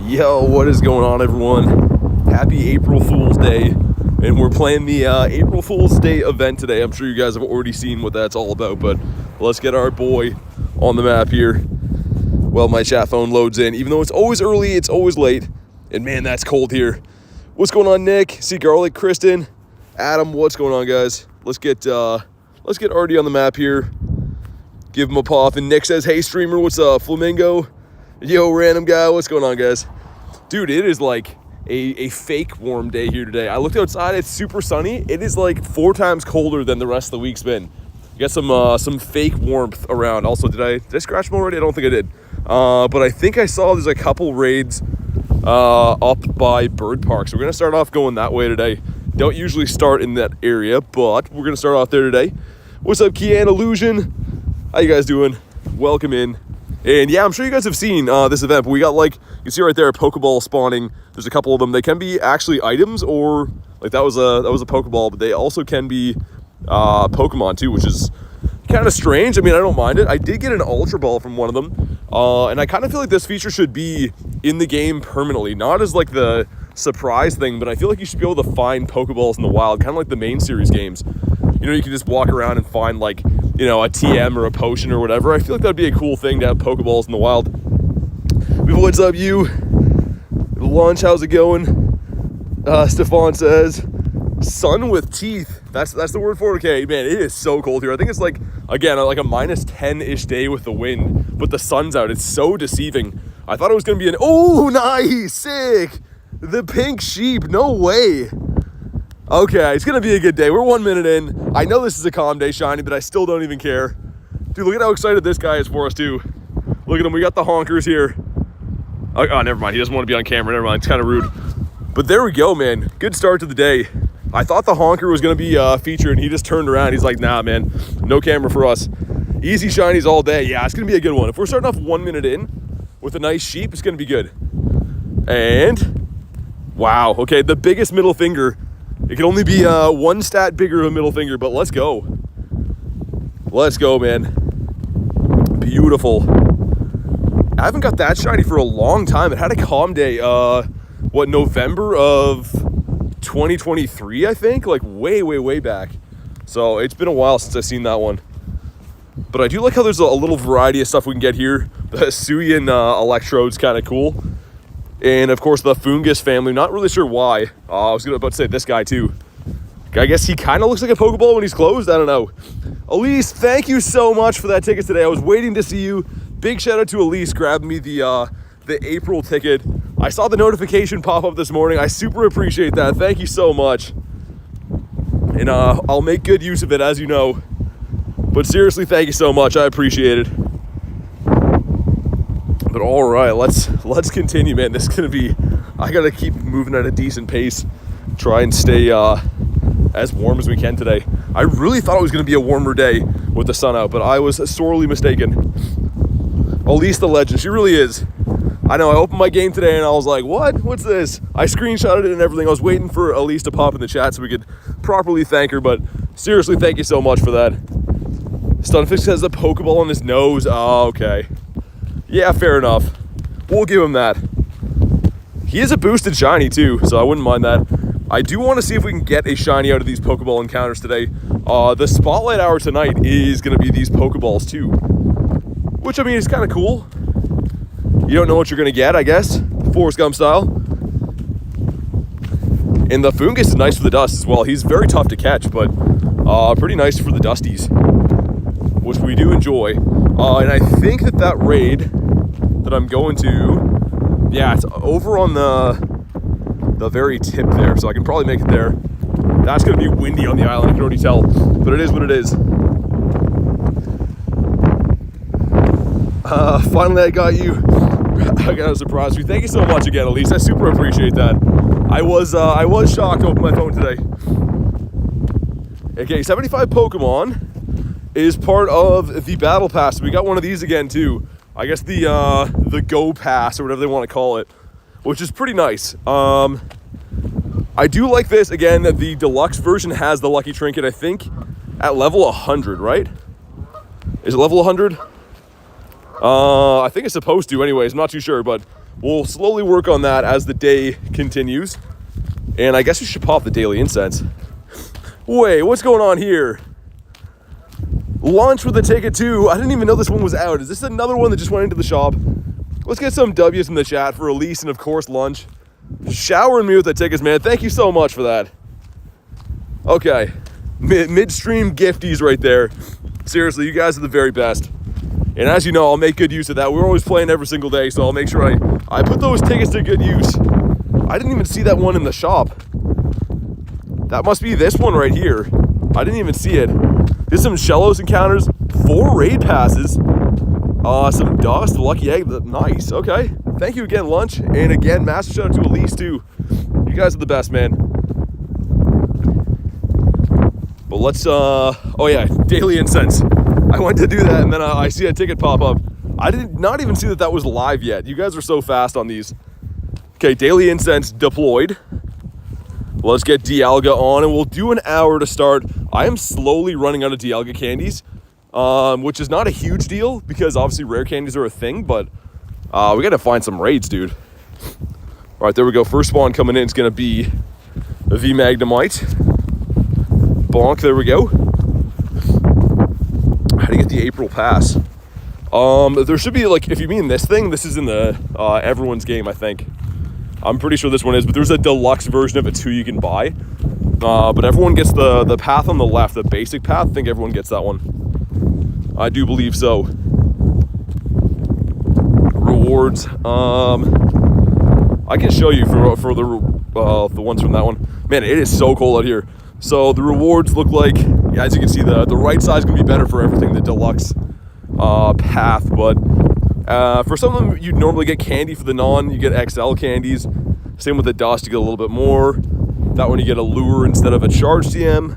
Yo, what is going on, everyone? Happy April Fool's Day. And we're playing the April Fool's Day event today. I'm sure you guys have already seen what that's all about, but let's get our boy on the map here. Well, my chat phone loads in. Even though it's always early, it's always late. And man, that's cold here. What's going on, Nick? See Garlic, Kristen, Adam, what's going on, guys? Let's get Artie on the map here. Give him a puff. And Nick says, hey, streamer, what's up? Flamingo. Yo, random guy, what's going on, guys? Dude, it is like a fake warm day here today. I looked outside, it's super sunny. It is like 4 times colder than the rest of the week's been. Got some fake warmth around. Also, did I scratch them already? I don't think I did. But I think I saw there's a couple raids up by Bird Park. So we're gonna start off going that way today. Don't usually start in that area, but we're gonna start off there today. What's up, Kian Illusion? How you guys doing? Welcome in. And yeah, I'm sure you guys have seen this event, but we got, like, you can see right there, a Pokeball spawning. There's a couple of them. They can be actually items, or like that was a Pokeball, but they also can be Pokemon too, which is kind of strange. I mean, I don't mind it. I did get an Ultra Ball from one of them, and I kind of feel like this feature should be in the game permanently, not as like the surprise thing, but I feel like you should be able to find Pokeballs in the wild, kind of like the main series games. You know, you can just walk around and find, like, you know, a TM or a potion or whatever. I feel like that'd be a cool thing to have Pokeballs in the wild. What's up, you? Lunch, how's it going? Stefan says, sun with teeth. That's the word for it. Okay, man, it is so cold here. I think it's like, again, like a minus 10-ish day with the wind, but the sun's out. It's so deceiving. I thought it was going to be oh, nice, sick. The pink sheep, no way. Okay, it's going to be a good day. We're 1 minute in. I know this is a calm day, Shiny, but I still don't even care. Dude, look at how excited this guy is for us, too. Look at him. We got the honkers here. Oh, never mind. He doesn't want to be on camera. Never mind. It's kind of rude. But there we go, man. Good start to the day. I thought the honker was going to be featured, and he just turned around. He's like, nah, man. No camera for us. Easy Shinies all day. Yeah, it's going to be a good one. If we're starting off 1 minute in with a nice sheep, it's going to be good. And, wow. Okay, the biggest middle finger. It can only be one stat bigger of a middle finger, but let's go. Let's go, man. Beautiful. I haven't got that shiny for a long time. It had a calm day, November of 2023, I think? Like way back. So it's been a while since I've seen that one. But I do like how there's a little variety of stuff we can get here. The Hisuian electrode's kind of cool. And, of course, the Fungus family. Not really sure why. I was about to say this guy, too. I guess he kind of looks like a Pokeball when he's closed. I don't know. Elise, thank you so much for that ticket today. I was waiting to see you. Big shout out to Elise grabbing me the April ticket. I saw the notification pop up this morning. I super appreciate that. Thank you so much. And I'll make good use of it, as you know. But seriously, thank you so much. I appreciate it. But all right, let's continue, man. This is gonna be, I gotta keep moving at a decent pace, try and stay as warm as we can today. I really thought it was gonna be a warmer day with the sun out, but I was sorely mistaken. Elise the legend, she really is. I know, I opened my game today and I was like, what's this? I screenshotted it and everything. I was waiting for Elise to pop in the chat so we could properly thank her, but seriously, thank you so much for that. Stunfix has a Pokeball on his nose. Oh, okay. Yeah, fair enough. We'll give him that. He is a boosted shiny too, so I wouldn't mind that. I do want to see if we can get a shiny out of these Pokeball encounters today. The spotlight hour tonight is going to be these Pokeballs too, which, I mean, is kind of cool. You don't know what you're going to get, I guess, Forrest Gump style. And the Fungus is nice for the dust as well. He's very tough to catch, but pretty nice for the dusties, which we do enjoy. And I think that raid that I'm going to, yeah, it's over on the very tip there, so I can probably make it there. That's going to be windy on the island, I can already tell, but it is what it is. Finally, I got you. I got a surprise for you. Thank you so much again, Elise. I super appreciate that. I was shocked to open my phone today. Okay, 75 Pokemon is part of the battle pass. We got one of these again too. I guess the Go Pass or whatever they want to call it, which is pretty nice. I do like this. Again, the deluxe version has the lucky trinket, I think, at level 100, right? Is it level 100? I think it's supposed to anyways. I'm not too sure, but we'll slowly work on that as the day continues. And I guess we should pop the daily incense. Wait, what's going on here? Lunch with a ticket too. I didn't even know this one was out. Is this another one that just went into the shop? Let's get some W's in the chat for Elise and of course Lunch. Showering me with the tickets, man. Thank you so much for that. Okay, midstream gifties right there. Seriously, you guys are the very best. And as you know, I'll make good use of that. We're always playing every single day, so I'll make sure I put those tickets to good use. I didn't even see that one in the shop. That must be this one right here. I didn't even see it. There's some Shellos encounters, 4 raid passes, some dust, lucky egg. Nice, okay. Thank you again, Lunch. And again, massive shout out to Elise too. You guys are the best, man. But let's, oh yeah, daily incense. I went to do that and then I see a ticket pop up. I did not even see that that was live yet. You guys are so fast on these. Okay, daily incense deployed. Let's get Dialga on and we'll do an hour to start. I am slowly running out of Dialga candies, which is not a huge deal because obviously rare candies are a thing, but we gotta find some raids, dude. All right, there we go. First spawn coming in is gonna be a V Magnemite. Bonk, there we go. How do you get the April pass? There should be, like, if you mean this thing, this is in the everyone's game, I think. I'm pretty sure this one is, but there's a deluxe version of it too you can buy. But everyone gets the path on the left, the basic path. I think everyone gets that one. I do believe so. Rewards. I can show you for the ones from that one. Man, it is so cold out here. So the rewards look like, yeah, as you can see, the right side's gonna be better for everything, the deluxe path, but for some of them you'd normally get candy. For the non, you get XL candies. Same with the dust, you get a little bit more. That one you get a lure instead of a charge TM.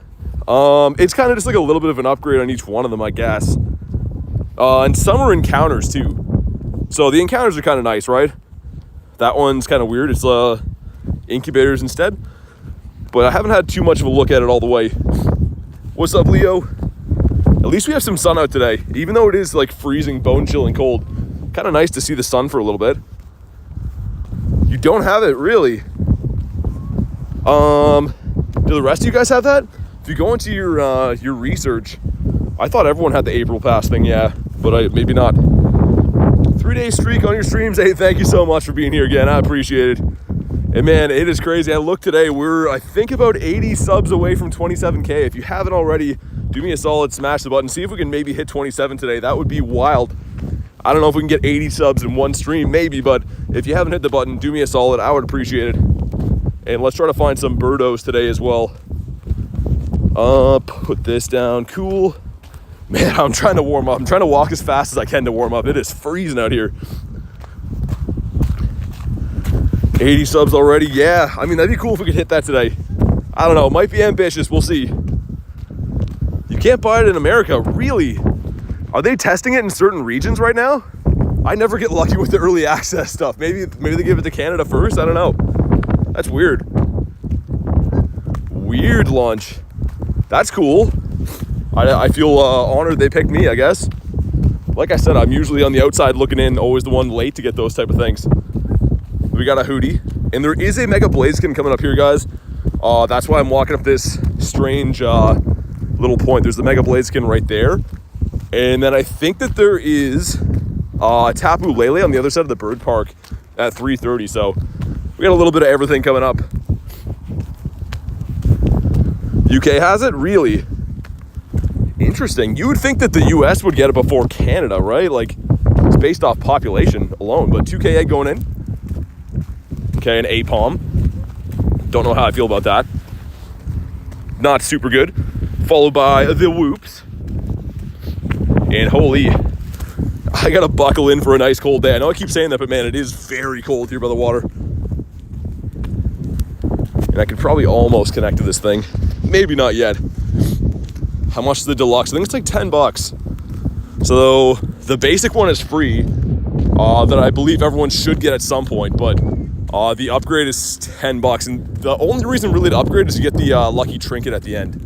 It's kind of just like a little bit of an upgrade on each one of them, I guess. And some are encounters too. So the encounters are kind of nice, right? That one's kind of weird. It's incubators instead. But I haven't had too much of a look at it all the way. What's up, Leo? At least we have some sun out today. Even though it is like freezing, bone chilling cold. Kind of nice to see the sun for a little bit. You don't have it, really? Do the rest of you guys have that? If you go into your research, I thought everyone had the April pass thing, yeah. But maybe not. 3-day streak on your streams. Hey, thank you so much for being here again. I appreciate it. And man, it is crazy. I looked today, we're, I think, about 80 subs away from 27K. If you haven't already, do me a solid, smash the button. See if we can maybe hit 27 today. That would be wild. I don't know if we can get 80 subs in one stream, maybe, but if you haven't hit the button, do me a solid. I would appreciate it. And let's try to find some birdos today as well. Put this down. Cool. Man, I'm trying to warm up. I'm trying to walk as fast as I can to warm up. It is freezing out here. 80 subs already. Yeah, I mean, that'd be cool if we could hit that today. I don't know. It might be ambitious. We'll see. You can't buy it in America. Really? Are they testing it in certain regions right now? I never get lucky with the early access stuff. Maybe they give it to Canada first. I don't know. That's weird. Weird launch. That's cool. I feel honored they picked me, I guess. Like I said, I'm usually on the outside looking in, always the one late to get those type of things. We got a Hootie, and there is a Mega Blaziken coming up here, guys. That's why I'm walking up this strange little point. There's the Mega Blaziken right there. And then I think that there is Tapu Lele on the other side of the bird park at 3:30. So we got a little bit of everything coming up. UK has it? Really? Interesting. You would think that the US would get it before Canada, right? Like, it's based off population alone. But 2K egg going in. Okay, an A-palm. Don't know how I feel about that. Not super good. Followed by the whoops. And holy, I gotta buckle in for a nice cold day. I know I keep saying that, but man, it is very cold here by the water. And I could probably almost connect to this thing. Maybe not yet. How much is the deluxe? I think it's like 10 bucks. So the basic one is free, that I believe everyone should get at some point, but the upgrade is 10 bucks. And the only reason really to upgrade is to get the lucky trinket at the end.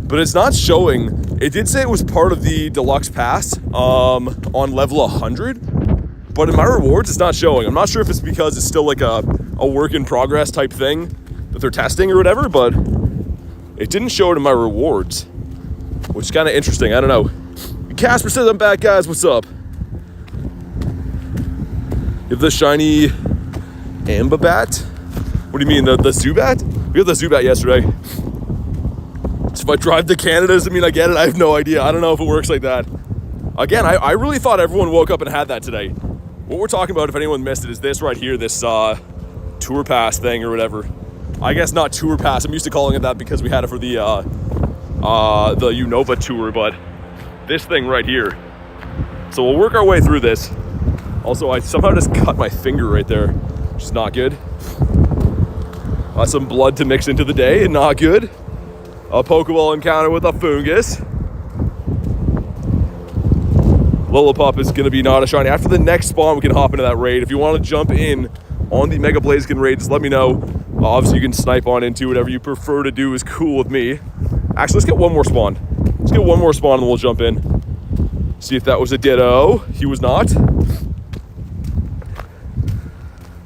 But it's not showing. It did say it was part of the deluxe pass on level 100. But in my rewards, it's not showing. I'm not sure if it's because it's still like a work in progress type thing that they're testing or whatever, but it didn't show it in my rewards, which is kind of interesting. I don't know. Casper says I'm back, guys. What's up? You have the shiny Ambabat? What do you mean, the Zubat? We got the Zubat yesterday. So if I drive to Canada, does it mean I get it? I have no idea. I don't know if it works like that. Again, I really thought everyone woke up and had that today. What we're talking about, if anyone missed it, is this right here, this Tour Pass thing or whatever. I guess not Tour Pass. I'm used to calling it that because we had it for the Unova Tour, but this thing right here. So we'll work our way through this. Also, I somehow just cut my finger right there, which is not good. Some blood to mix into the day, not good. A Pokeball encounter with a Fungus. Lillipup is going to be not a shiny. After the next spawn, we can hop into that raid. If you want to jump in on the Mega Blaziken raid, just let me know. Obviously, you can snipe on into whatever you prefer to do is cool with me. Actually, let's get one more spawn. Let's get one more spawn and then we'll jump in. See if that was a Ditto. He was not.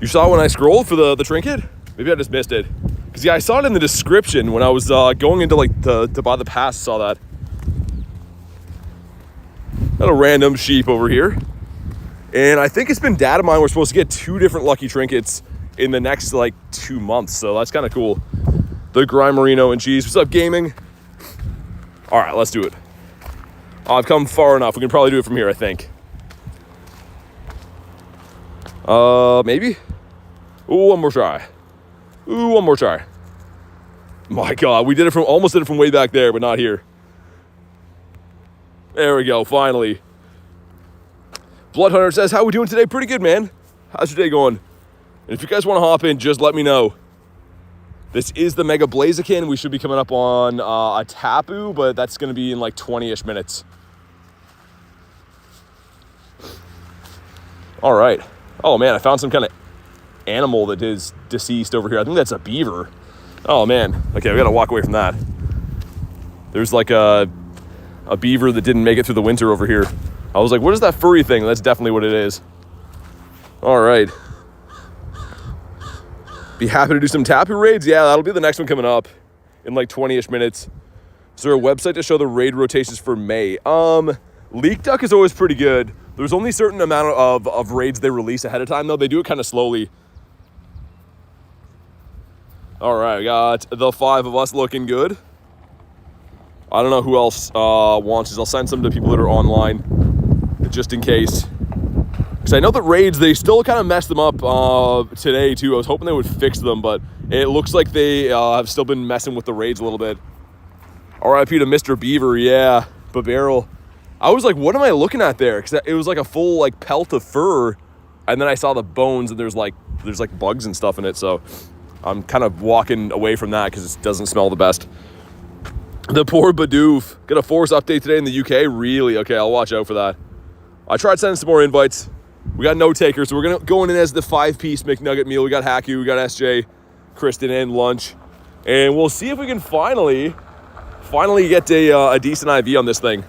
You saw when I scrolled for the trinket? Maybe I just missed it. Because yeah, I saw it in the description when I was going into like to buy the pass. Saw that. Got a random sheep over here. And I think it's been data mined. We're supposed to get 2 different lucky trinkets in the next like 2 months. So that's kind of cool. The Grimerino and Cheese. What's up, gaming? All right, let's do it. I've come far enough. We can probably do it from here, I think. Maybe? Ooh, one more try. Ooh, one more try. My God, we almost did it from way back there, but not here. There we go, finally. Bloodhunter says, how we doing today? Pretty good, man. How's your day going? And if you guys want to hop in, just let me know. This is the Mega Blaziken. We should be coming up on a Tapu, but that's going to be in like 20-ish minutes. All right. Oh, man, I found some kind of animal that is deceased over here. I think that's a beaver. Oh, man. Okay, we got to walk away from that. There's like a beaver that didn't make it through the winter over here. I was like, what is that furry thing? That's definitely what it is. All right. Be happy to do some Tapu raids. Yeah, that'll be the next one coming up in like 20-ish minutes. Is there a website to show the raid rotations for May? Leak Duck is always pretty good. There's only a certain amount of raids they release ahead of time, though. They do it kind of slowly. All right, got the 5 of us looking good. I don't know who else wants these. I'll send some to people that are online, just in case. Because I know that raids, they still kind of messed them up today, too. I was hoping they would fix them, but it looks like they have still been messing with the raids a little bit. RIP to Mr. Beaver, yeah. Babarrel. I was like, what am I looking at there? Because it was like a full like pelt of fur, and then I saw the bones, and there's like bugs and stuff in it, so I'm kind of walking away from that because it doesn't smell the best. The poor Bidoof. Got a force update today in the UK? Really? Okay, I'll watch out for that. I tried sending some more invites. We got no takers, so we're going in as the 5-piece McNugget meal. We got Haku, we got SJ, Kristen, and lunch. And we'll see if we can finally get a decent IV on this thing.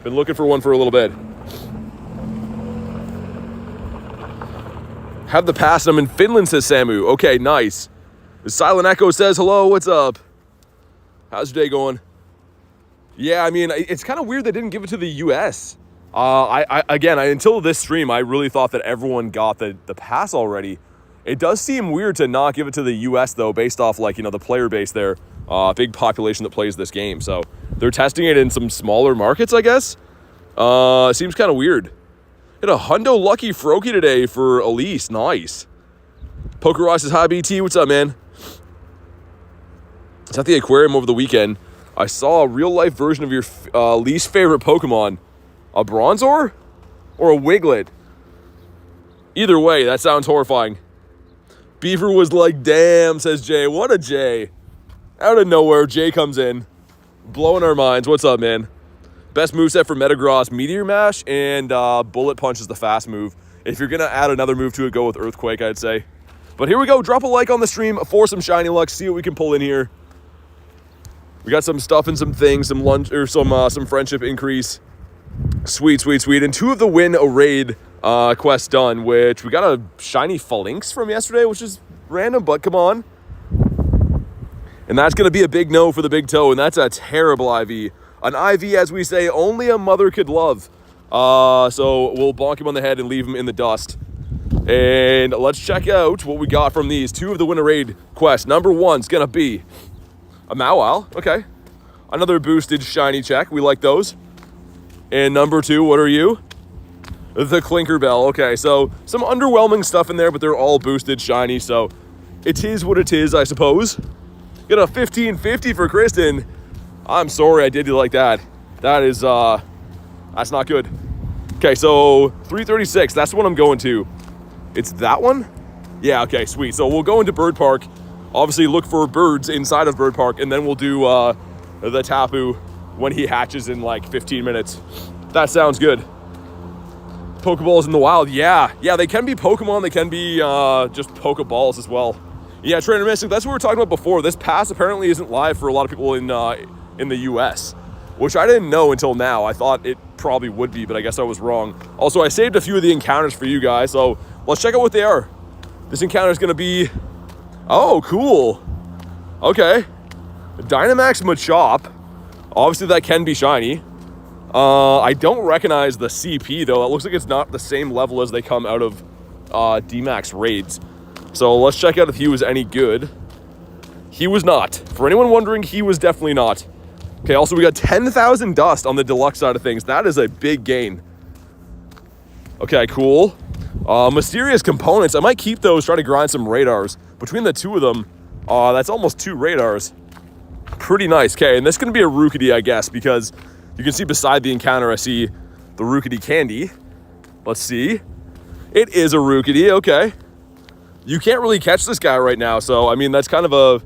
Been looking for one for a little bit. Have the pass, and I'm in Finland, says Samu. Okay, nice. The Silent Echo says, hello, what's up? How's your day going? Yeah, I mean, it's kind of weird they didn't give it to the US. Until this stream, I really thought that everyone got the pass already. It does seem weird to not give it to the US, though, based off, like, the player base there. Big population that plays this game. So they're testing it in some smaller markets, I guess. Seems kind of weird. Hit a Hundo Lucky Froakie today for Elise. Nice. Poker Ross says, hi, BT. What's up, man? It's at the aquarium over the weekend. I saw a real-life version of your least favorite Pokemon. A Bronzor? Or a Wiglet? Either way, that sounds horrifying. Beaver was like, damn, says Jay. What a Jay. Out of nowhere, Jay comes in. Blowing our minds. What's up, man? Best moveset for Metagross, Meteor Mash, and Bullet Punch is the fast move. If you're going to add another move to it, go with Earthquake, I'd say. But here we go. Drop a like on the stream for some shiny luck. See what we can pull in here. We got some stuff and some things, some friendship increase. Sweet, sweet, sweet. And 2 of the win a raid quest done, which we got a shiny Phalanx from yesterday, which is random, but come on. And that's going to be a big no for the big toe, and that's a terrible IV. An IV, as we say, only a mother could love. So we'll bonk him on the head and leave him in the dust. And let's check out what we got from these. 2 of the Winter Raid quests. Number 1's going to be a Mawile. Okay. Another boosted shiny check. We like those. And number 2, what are you? The Clinker Bell. Okay, so some underwhelming stuff in there, but they're all boosted shiny, so it is what it is, I suppose. Get a 1550 for Kristen. I'm sorry I did you like that. That is, that's not good. Okay, so 336, that's what I'm going to. It's that one? Yeah, okay, sweet. So we'll go into Bird Park, obviously look for birds inside of Bird Park, and then we'll do the Tapu when he hatches in like 15 minutes. That sounds good. Pokeballs in the wild, yeah, they can be Pokemon, they can be just Poké Balls as well. Yeah, Trainer Mystic, that's what we were talking about before. This pass apparently isn't live for a lot of people in the US, which I didn't know until now. I thought it probably would be, but I guess I was wrong. Also, I saved a few of the encounters for you guys, so let's check out what they are. This encounter is going to be, oh, cool. Okay, Dynamax Machop. Obviously, that can be shiny. I don't recognize the CP, though. It looks like it's not the same level as they come out of D-Max raids. So let's check out if he was any good. He was not. For anyone wondering, he was definitely not. Okay, also we got 10,000 dust on the deluxe side of things. That is a big gain. Okay, cool. Mysterious components. I might keep those, try to grind some radars. Between the 2 of them, that's almost 2 radars. Pretty nice. Okay, and this is going to be a Rookity, I guess, because you can see beside the encounter, I see the Rookity candy. Let's see. It is a Rookity, okay. You can't really catch this guy right now, so I mean that's kind of a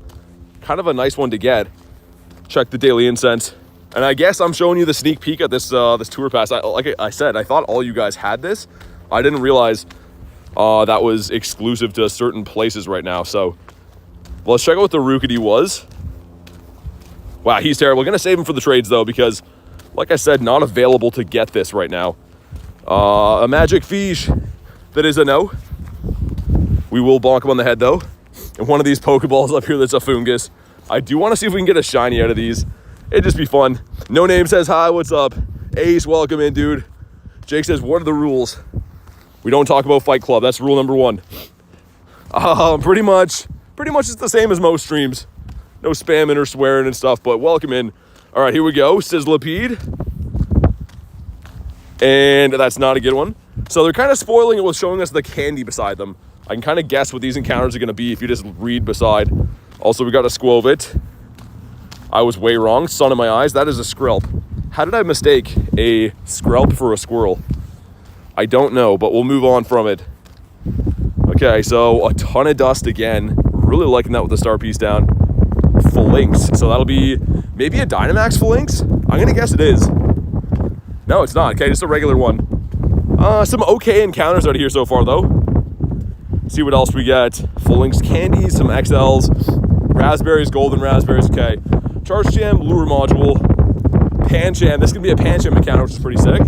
nice one to get. Check the daily incense, and I guess I'm showing you the sneak peek at this this tour pass. Like I said, I thought all you guys had this. I didn't realize that was exclusive to certain places right now. So let's check out what the Rookity was. Wow, he's terrible. Gonna save him for the trades though, because like I said, not available to get this right now. A Magic Fish, that is a no. We will bonk him on the head though. And one of these Pokeballs up here that's a Fungus. I do want to see if we can get a shiny out of these. It'd just be fun. No Name says hi, what's up? Ace, welcome in, dude. Jake says, what are the rules? We don't talk about Fight Club. That's rule number 1. Pretty much it's the same as most streams. No spamming or swearing and stuff, but welcome in. All right, here we go. Sizzlipede. And that's not a good one. So they're kind of spoiling it with showing us the candy beside them. I can kind of guess what these encounters are going to be if you just read beside. Also, we got a Squovit. I was way wrong. Sun in my eyes. That is a Skrelp. How did I mistake a Skrelp for a squirrel? I don't know, but we'll move on from it. Okay, so a ton of dust again. Really liking that with the star piece down. Phalanx. So that'll be maybe a Dynamax Phalanx? I'm going to guess it is. No, it's not. Okay, just a regular one. Some okay encounters out of here so far, though. See what else we get. Phalanx candies, some XLs, raspberries, golden raspberries, okay. Charge Jam, Lure Module, Pancham. This is going to be a Pancham encounter, which is pretty sick.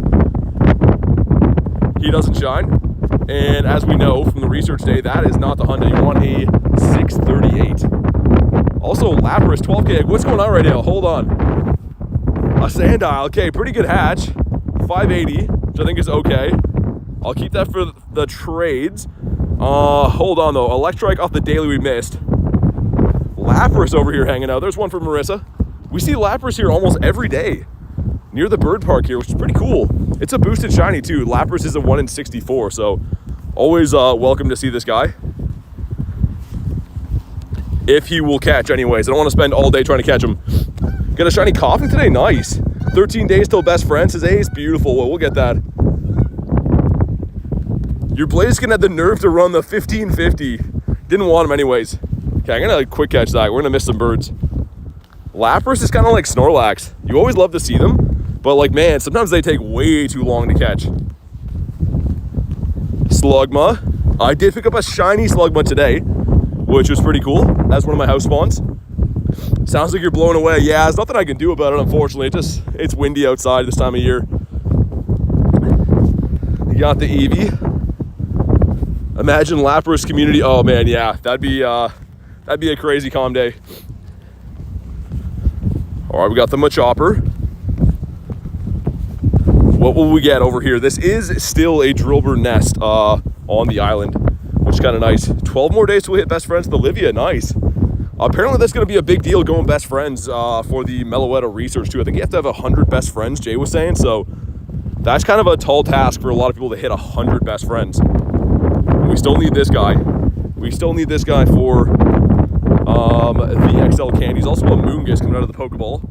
He doesn't shine. And as we know from the research day, that is not the Hyundai. You want a 638. Also, Lapras, 12K. What's going on right now? Hold on. A Sandile. Okay, pretty good hatch. 580, which I think is okay. I'll keep that for the trades. Hold on though. Electrike off the daily we missed. Lapras over here hanging out. There's one for Marissa. We see Lapras here almost every day near the bird park here, which is pretty cool. It's a boosted shiny too. Lapras is a 1 in 64, so always welcome to see this guy. If he will catch anyways. I don't want to spend all day trying to catch him. Get a shiny Coughing today? Nice. 13 days till best friend, says Ace. Beautiful. Well, we'll get that. Your Blaziken had the nerve to run the 1550. Didn't want him anyways. Okay, I'm gonna quick catch that. We're gonna miss some birds. Lapras is kind of like Snorlax. You always love to see them, but like, man, sometimes they take way too long to catch. Slugma. I did pick up a shiny Slugma today, which was pretty cool. That's one of my house spawns. Sounds like you're blown away. Yeah, there's nothing I can do about it, unfortunately. It's windy outside this time of year. got the Eevee. Imagine Lapras community. Oh man, yeah, that'd be a crazy calm day. All right, we got the Machopper. What will we get over here? This is still a Drillbur nest on the island, which is kind of nice. 12 more days till we hit best friends with Olivia. Nice. Apparently that's going to be a big deal going best friends for the Meloetta research too. I think you have to have 100 best friends, Jay was saying. So that's kind of a tall task for a lot of people to hit 100 best friends. We still need this guy. We still need this guy for the XL candies. Also a Moongus coming out of the Pokeball.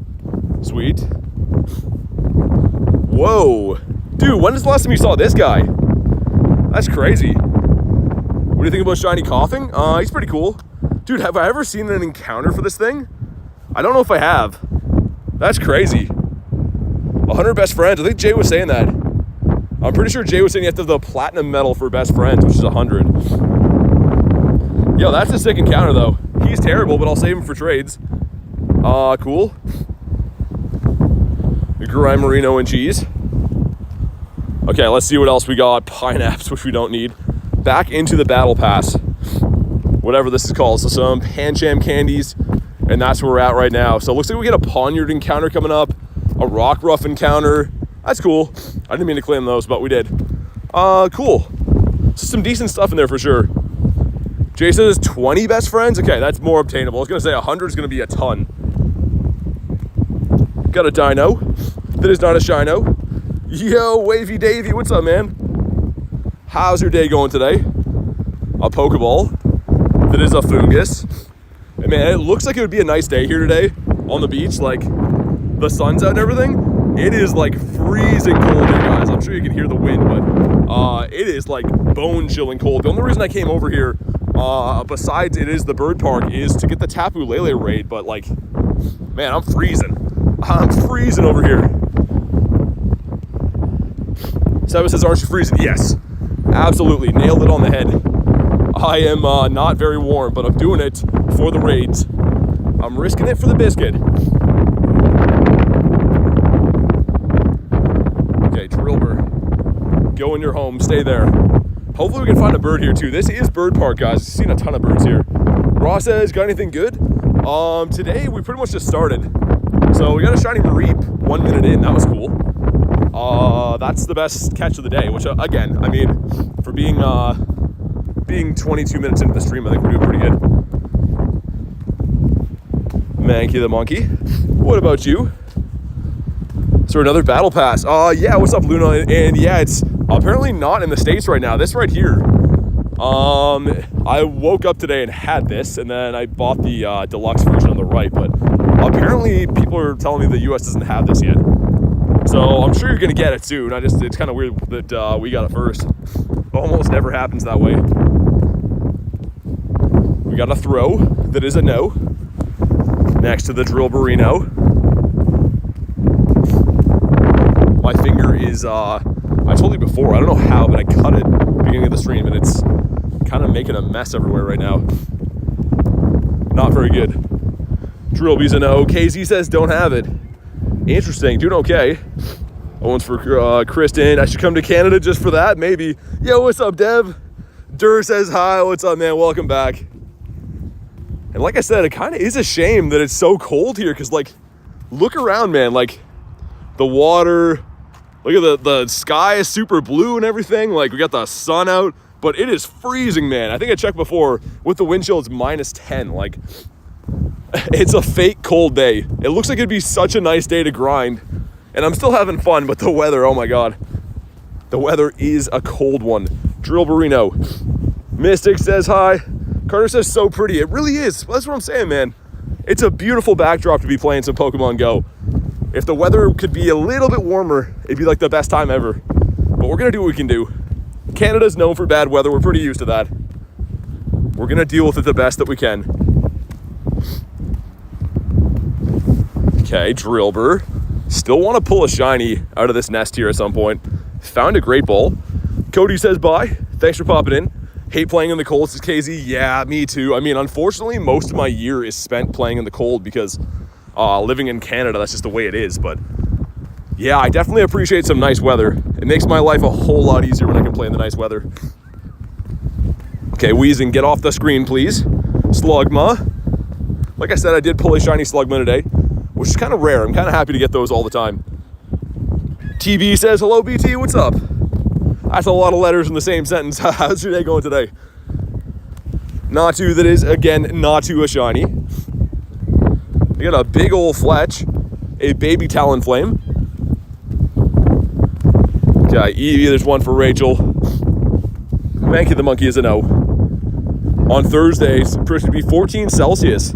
Sweet. Whoa. Dude, when is the last time you saw this guy? That's crazy. What do you think about Shiny Coughing? He's pretty cool. Dude, have I ever seen an encounter for this thing? I don't know if I have. That's crazy. 100 best friends. I think Jay was saying that. I'm pretty sure Jay was saying you have to have the platinum medal for best friends, which is 100. Yo, that's a sick encounter though. He's terrible, but I'll save him for trades. Cool. Grime Merino and cheese. Okay, let's see what else we got. Pineapples, which we don't need. Back into the battle pass. Whatever this is called. So some Pancham candies, and that's where we're at right now. So it looks like we get a Poniard encounter coming up, a Rockruff encounter. That's cool. I didn't mean to claim those, but we did. Cool. So some decent stuff in there for sure. Jay says 20 best friends. Okay, that's more obtainable. I was gonna say 100 is gonna be a ton. Got a Dino. That is not a Shino. Yo, Wavy Davy, what's up, man? How's your day going today? A Pokeball. That is a Fungus. And man, it looks like it would be a nice day here today on the beach. Like, the sun's out and everything. It is like freezing cold here, guys. I'm sure you can hear the wind, but it is like bone-chilling cold. The only reason I came over here, besides it is the bird park, is to get the Tapu Lele raid. But like, man, I'm freezing. I'm freezing over here. Seba says, aren't you freezing? Yes, absolutely. Nailed it on the head. I am not very warm, but I'm doing it for the raids. I'm risking it for the biscuit. Okay, Drillbur. Go in your home. Stay there. Hopefully we can find a bird here too. This is Bird Park, guys. I've seen a ton of birds here. Ross says, got anything good? Today we pretty much just started. So we got a shiny Mareep 1 minute in. That was cool. That's the best catch of the day, which again, I mean, for being 22 minutes into the stream, I think we're doing pretty good. Mankey the monkey. What about you? Is there another battle pass? Yeah, what's up, Luna? And yeah, it's apparently not in the States right now. This right here. I woke up today and had this, and then I bought the deluxe version on the right, but apparently people are telling me the US doesn't have this yet. So I'm sure you're gonna get it soon. It's kind of weird that we got it first. Almost never happens that way. We got a throw that is a no. Next to the Drillburino. My finger is, I told you before, I don't know how, but I cut it at the beginning of the stream and it's kind of making a mess everywhere right now. Not very good. Drillby's a no. KZ says don't have it. Interesting, doing okay. Owen's for Kristen. I should come to Canada just for that, maybe. Yo, what's up, Dev? Dur says hi. What's up, man? Welcome back. And like I said, it kind of is a shame that it's so cold here, because like, look around, man. Like, the water, look at the sky is super blue and everything. Like, we got the sun out, but it is freezing, man. I think I checked before, with the wind chill, it's -10. Like, it's a fake cold day. It looks like it'd be such a nice day to grind. And I'm still having fun, but the weather, oh my God. The weather is a cold one. Drillburino. Mystic says hi. Carter says so pretty. It really is. That's what I'm saying, man. It's a beautiful backdrop to be playing some Pokemon Go. If the weather could be a little bit warmer, it'd be like the best time ever. But we're gonna do what we can do. Canada's known for bad weather. We're pretty used to that. We're gonna deal with it the best that we can. Okay, Drillbur. Still want to pull a shiny out of this nest here at some point. Found a great ball. Cody says bye. Thanks for popping in. Hate playing in the cold, says KZ. Yeah, me too. I mean, unfortunately, most of my year is spent playing in the cold because living in Canada, that's just the way it is. But yeah, I definitely appreciate some nice weather. It makes my life a whole lot easier when I can play in the nice weather. Okay, Weezing, get off the screen, please. Slugma. Like I said, I did pull a shiny Slugma today, which is kind of rare. I'm kind of happy to get those all the time. TB says, hello, BT, what's up? That's a lot of letters in the same sentence. How's your day going today? Natu, that is, again, Natu a shiny. We got a big old Fletch, a baby Talonflame. Okay, Eevee, there's one for Rachel. Mankey the Monkey is a no. On Thursday, it's supposed to be 14 Celsius.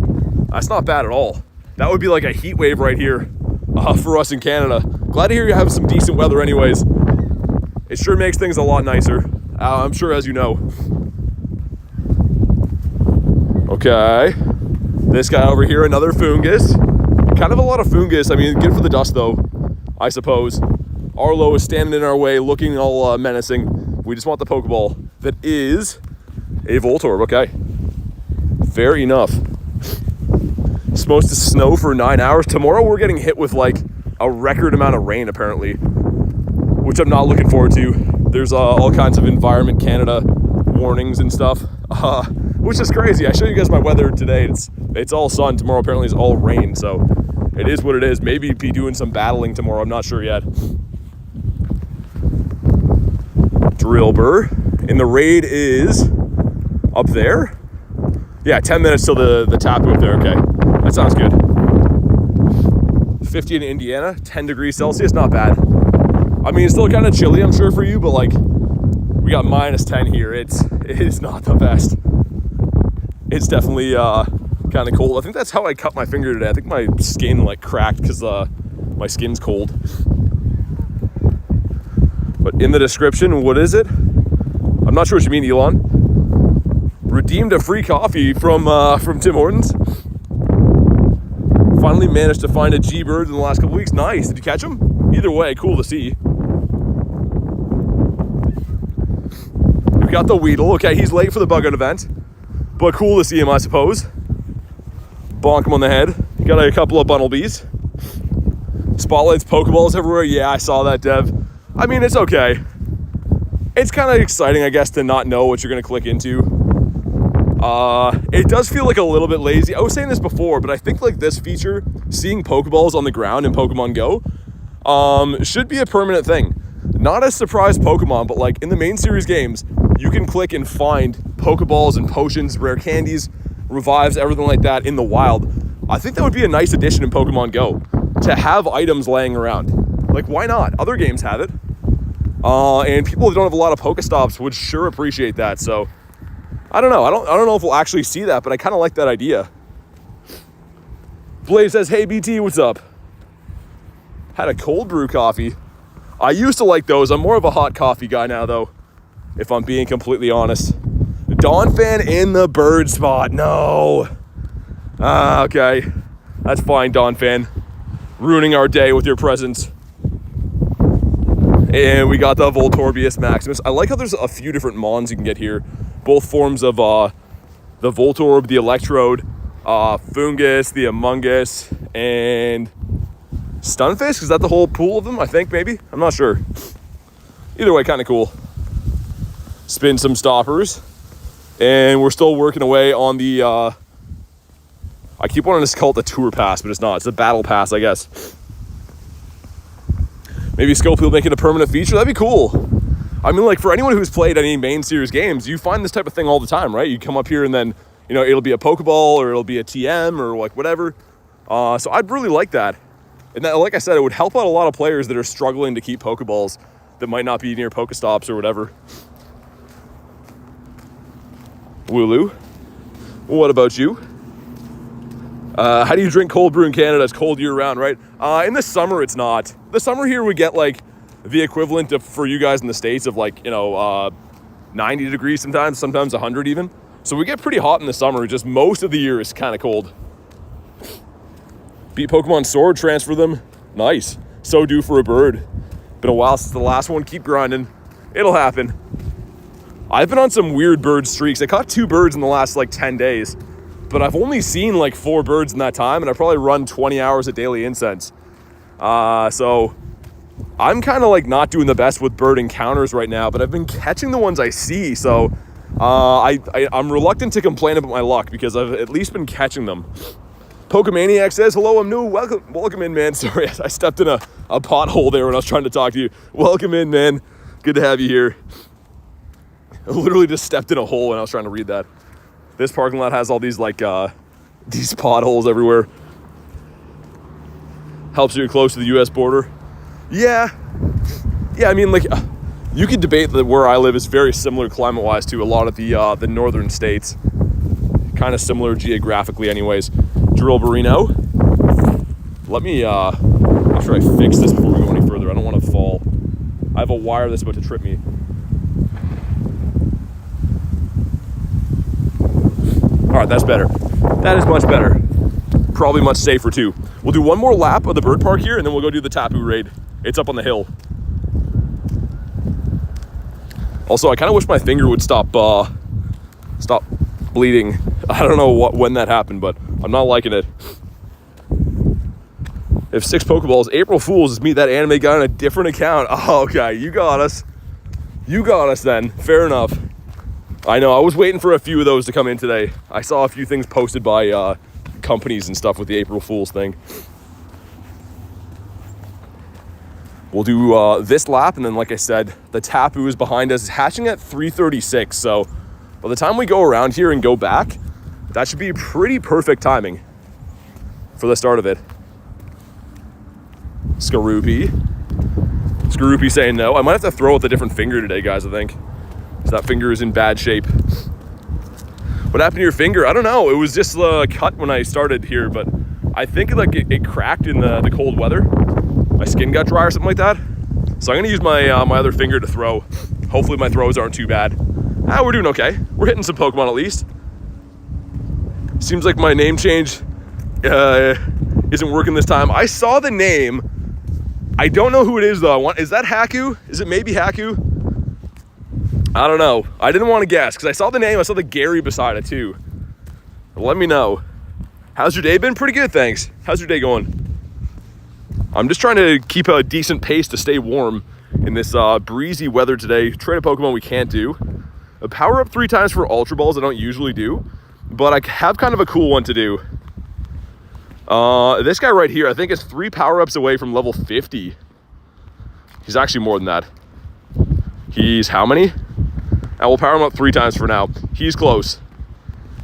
That's not bad at all. That would be like a heat wave right here for us in Canada. Glad to hear you have some decent weather anyways. It sure makes things a lot nicer. I'm sure, as you know. Okay. This guy over here, another Fungus. Kind of a lot of Fungus. I mean, good for the dust though, I suppose. Arlo is standing in our way, looking all menacing. We just want the Pokeball. That is a Voltorb, okay. Fair enough. It's supposed to snow for 9 hours. Tomorrow we're getting hit with like a record amount of rain apparently, which I'm not looking forward to. There's all kinds of Environment Canada warnings and stuff, which is crazy. I showed you guys my weather today. It's all sun. Tomorrow apparently is all rain, so it is what it is. Maybe be doing some battling tomorrow. I'm not sure yet. Drillbur. And the raid is up there. Yeah, 10 minutes till the Tapu up there. Okay, that sounds good. 50 in Indiana, 10 degrees Celsius, not bad. I mean, it's still kind of chilly, I'm sure, for you, but like, we got minus 10 here. It is not the best. It's definitely kind of cold. I think that's how I cut my finger today. I think my skin like cracked because my skin's cold. But in the description, what is it? I'm not sure what you mean, Elon. Redeemed a free coffee from Tim Hortons. Finally managed to find a G-Bird in the last couple weeks. Nice. Did you catch him? Either way, cool to see. We got the Weedle. Okay, he's late for the bug out event, but cool to see him, I suppose. Bonk him on the head. Got a couple of Bunnelbees. Spotlights, Pokeballs everywhere. Yeah, I saw that, Dev. I mean, it's okay. It's kind of exciting, I guess, to not know what you're going to click into. It does feel like a little bit lazy. I was saying this before, but I think like this feature, seeing Pokeballs on the ground in Pokemon Go, should be a permanent thing. Not as surprised Pokemon, but like in the main series games, you can click and find Pokeballs and potions, rare candies, revives, everything like that in the wild. I think that would be a nice addition in Pokemon Go, to have items laying around. Like, why not? Other games have it. And people that don't have a lot of Pokestops would sure appreciate that. So I don't know. I don't know if we'll actually see that, but I kind of like that idea. Blaze says, hey BT, what's up? Had a cold brew coffee. I used to like those. I'm more of a hot coffee guy now though, if I'm being completely honest. Dawn fan in the bird spot. No. Okay. That's fine, Dawn fan. Ruining our day with your presence. And we got the Voltorbius Maximus. I like how there's a few different Mons you can get here. Both forms of the Voltorb, the Electrode, Fungus, the Among Us, and Stunfisk. Is that the whole pool of them? I think, maybe? I'm not sure. Either way, kind of cool. Spin some stoppers. And we're still working away on the... I keep wanting to call it the Tour Pass, but it's not. It's the Battle Pass, I guess. Maybe Scope'll make it a permanent feature. That'd be cool. I mean, like, for anyone who's played any main series games, you find this type of thing all the time, right? You come up here and then, you know, it'll be a Pokeball or it'll be a TM or like whatever. So I'd really like that. And that, like I said, it would help out a lot of players that are struggling to keep Pokeballs that might not be near Pokestops or whatever. Wooloo, what about you? How do you drink cold brew in Canada? It's cold year round, right? In the summer, it's not. The summer here, we get like the equivalent of, for you guys in the States, of like, you know, 90 degrees sometimes 100 even. So we get pretty hot in the summer. Just most of the year is kind of cold. Beat Pokemon Sword, transfer them. Nice. So due for a bird. Been a while since the last one. Keep grinding. It'll happen. I've been on some weird bird streaks. I caught 2 birds in the last like 10 days. But I've only seen like 4 birds in that time, and I probably run 20 hours of daily incense. So I'm kind of like not doing the best with bird encounters right now, but I've been catching the ones I see, so I'm reluctant to complain about my luck because I've at least been catching them. Pokemaniac says, hello, I'm new. Welcome in, man. Sorry, I stepped in a pothole there when I was trying to talk to you. Welcome in, man. Good to have you here. I literally just stepped in a hole when I was trying to read that. This parking lot has all these like these potholes everywhere. Helps you close to the U.S. border. Yeah, I mean, like, you could debate that where I live is very similar climate-wise to a lot of the northern states. Kind of similar geographically anyways. Drill Burrino. Let me make sure I fix this before we go any further. I don't want to fall. I have a wire that's about to trip me. All right, that's better. That is much better. Probably much safer too. We'll do one more lap of the bird park here and then we'll go do the Tapu raid. It's up on the hill. Also, I kind of wish my finger would stop bleeding. I don't know when that happened, but I'm not liking it. If 6 Pokeballs, April Fools is me, that anime guy on a different account. Oh, okay, you got us. You got us then. Fair enough. I know, I was waiting for a few of those to come in today. I saw a few things posted by companies and stuff with the April Fools thing. We'll do this lap, and then like I said, the Tapu is behind us. It's hatching at 3:36, so by the time we go around here and go back, that should be pretty perfect timing for the start of it. Skaroopy saying no. I might have to throw with a different finger today, guys, I think. So that finger is in bad shape. What happened to your finger? I don't know. It was just cut when I started here, but I think it cracked in the cold weather. My skin got dry or something like that. So I'm gonna use my other finger to throw. Hopefully my throws aren't too bad. We're doing okay. We're hitting some Pokemon at least. Seems like my name change isn't working this time. I saw the name. I don't know who it is though. Is that Haku? Is it maybe Haku? I don't know. I didn't want to guess because I saw the name. I saw the Gary beside it too. Let me know. How's your day been? Pretty good, thanks. How's your day going? I'm just trying to keep a decent pace to stay warm in this breezy weather today. Trade a Pokemon we can't do. A power up 3 times for Ultra Balls I don't usually do, but I have kind of a cool one to do. This guy right here, I think is 3 power-ups away from level 50. He's actually more than that. He's how many? I will power him up 3 times for now. He's close.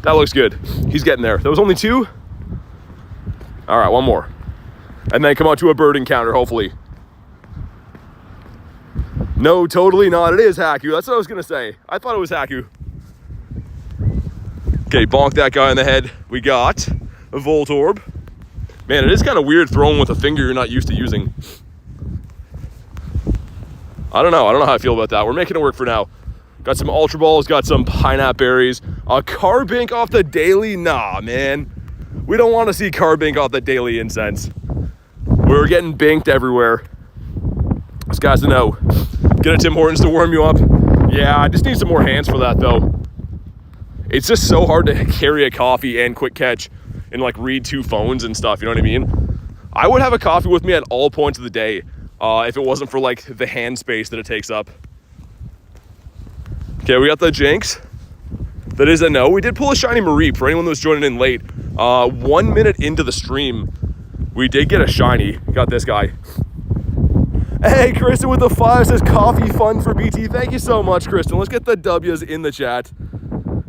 That looks good. He's getting there. That was only 2? All right, one more. And then come on to a bird encounter, hopefully. No, totally not. It is Haku. That's what I was going to say. I thought it was Haku. Okay, bonk that guy in the head. We got a Voltorb. Man, it is kind of weird throwing with a finger you're not used to using. I don't know how I feel about that. We're making it work for now. Got some Ultra Balls, got some pineapple berries. A Carbink off the daily? Nah, man. We don't want to see Carbink off the daily incense. We're getting binked everywhere. This guy's a no. Get a Tim Hortons to warm you up. Yeah, I just need some more hands for that though. It's just so hard to carry a coffee and quick catch and like read 2 phones and stuff, you know what I mean? I would have a coffee with me at all points of the day if it wasn't for like the hand space that it takes up. Okay, we got the Jinx. That is a no. We did pull a shiny Mareep for anyone that was joining in late. 1 minute into the stream, we did get a shiny. Got this guy. Hey, Kristen with the 5 says coffee fun for BT. Thank you so much, Kristen. Let's get the W's in the chat.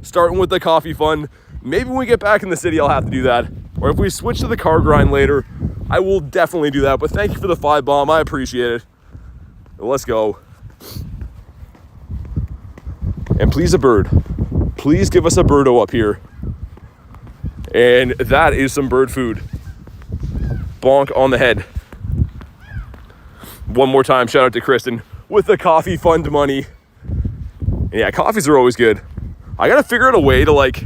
Starting with the coffee fun. Maybe when we get back in the city, I'll have to do that. Or if we switch to the car grind later, I will definitely do that. But thank you for the 5 bomb. I appreciate it. Let's go. And please a bird. Please give us a birdo up here. And that is some bird food. Bonk on the head. One more time, shout out to Kristen with the coffee fund money. Yeah, coffees are always good. I gotta figure out a way to like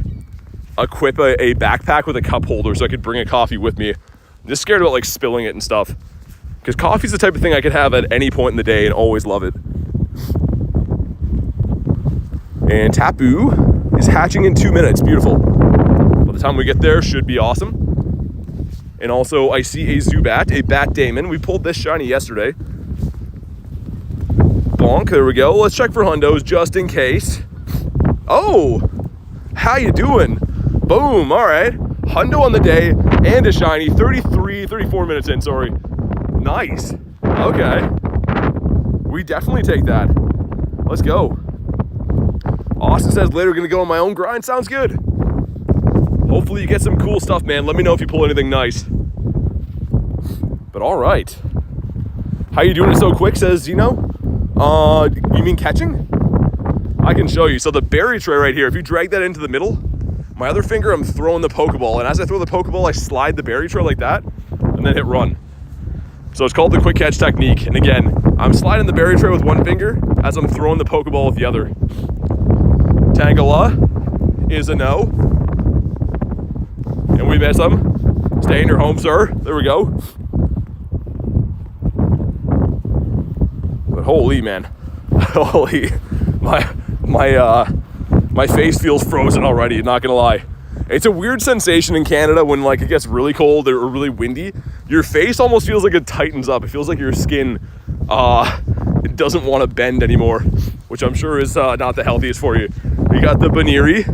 equip a backpack with a cup holder so I could bring a coffee with me. I'm just scared about like spilling it and stuff. Because coffee's the type of thing I could have at any point in the day and always love it. And Tapu is hatching in 2 minutes. Beautiful. By the time we get there, should be awesome. And also, I see a Zubat, a Bat Damon. We pulled this shiny yesterday. bonk. There we go. Let's check for hundos just in case. Oh, how you doing? Boom. All right. Hundo on the day and a shiny. 34 minutes in, sorry. Nice. Okay. We definitely take that. Let's go. Austin says later gonna go on my own grind. Sounds good. Hopefully you get some cool stuff, man. Let me know if you pull anything nice. But all right. How you doing it so quick, says Zeno. You mean catching? I can show you. So the berry tray right here, if you drag that into the middle, my other finger, I'm throwing the Pokeball. And as I throw the Pokeball, I slide the berry tray like that and then hit run. So it's called the quick catch technique. And again, I'm sliding the berry tray with one finger as I'm throwing the Pokeball with the other. Tangela is a no. And we miss him. Stay in your home, sir. There we go. But holy, man. Holy. My face feels frozen already, not gonna lie. It's a weird sensation in Canada when like it gets really cold or really windy. Your face almost feels like it tightens up. It feels like your skin it doesn't want to bend anymore, which I'm sure is not the healthiest for you. We got the Baniri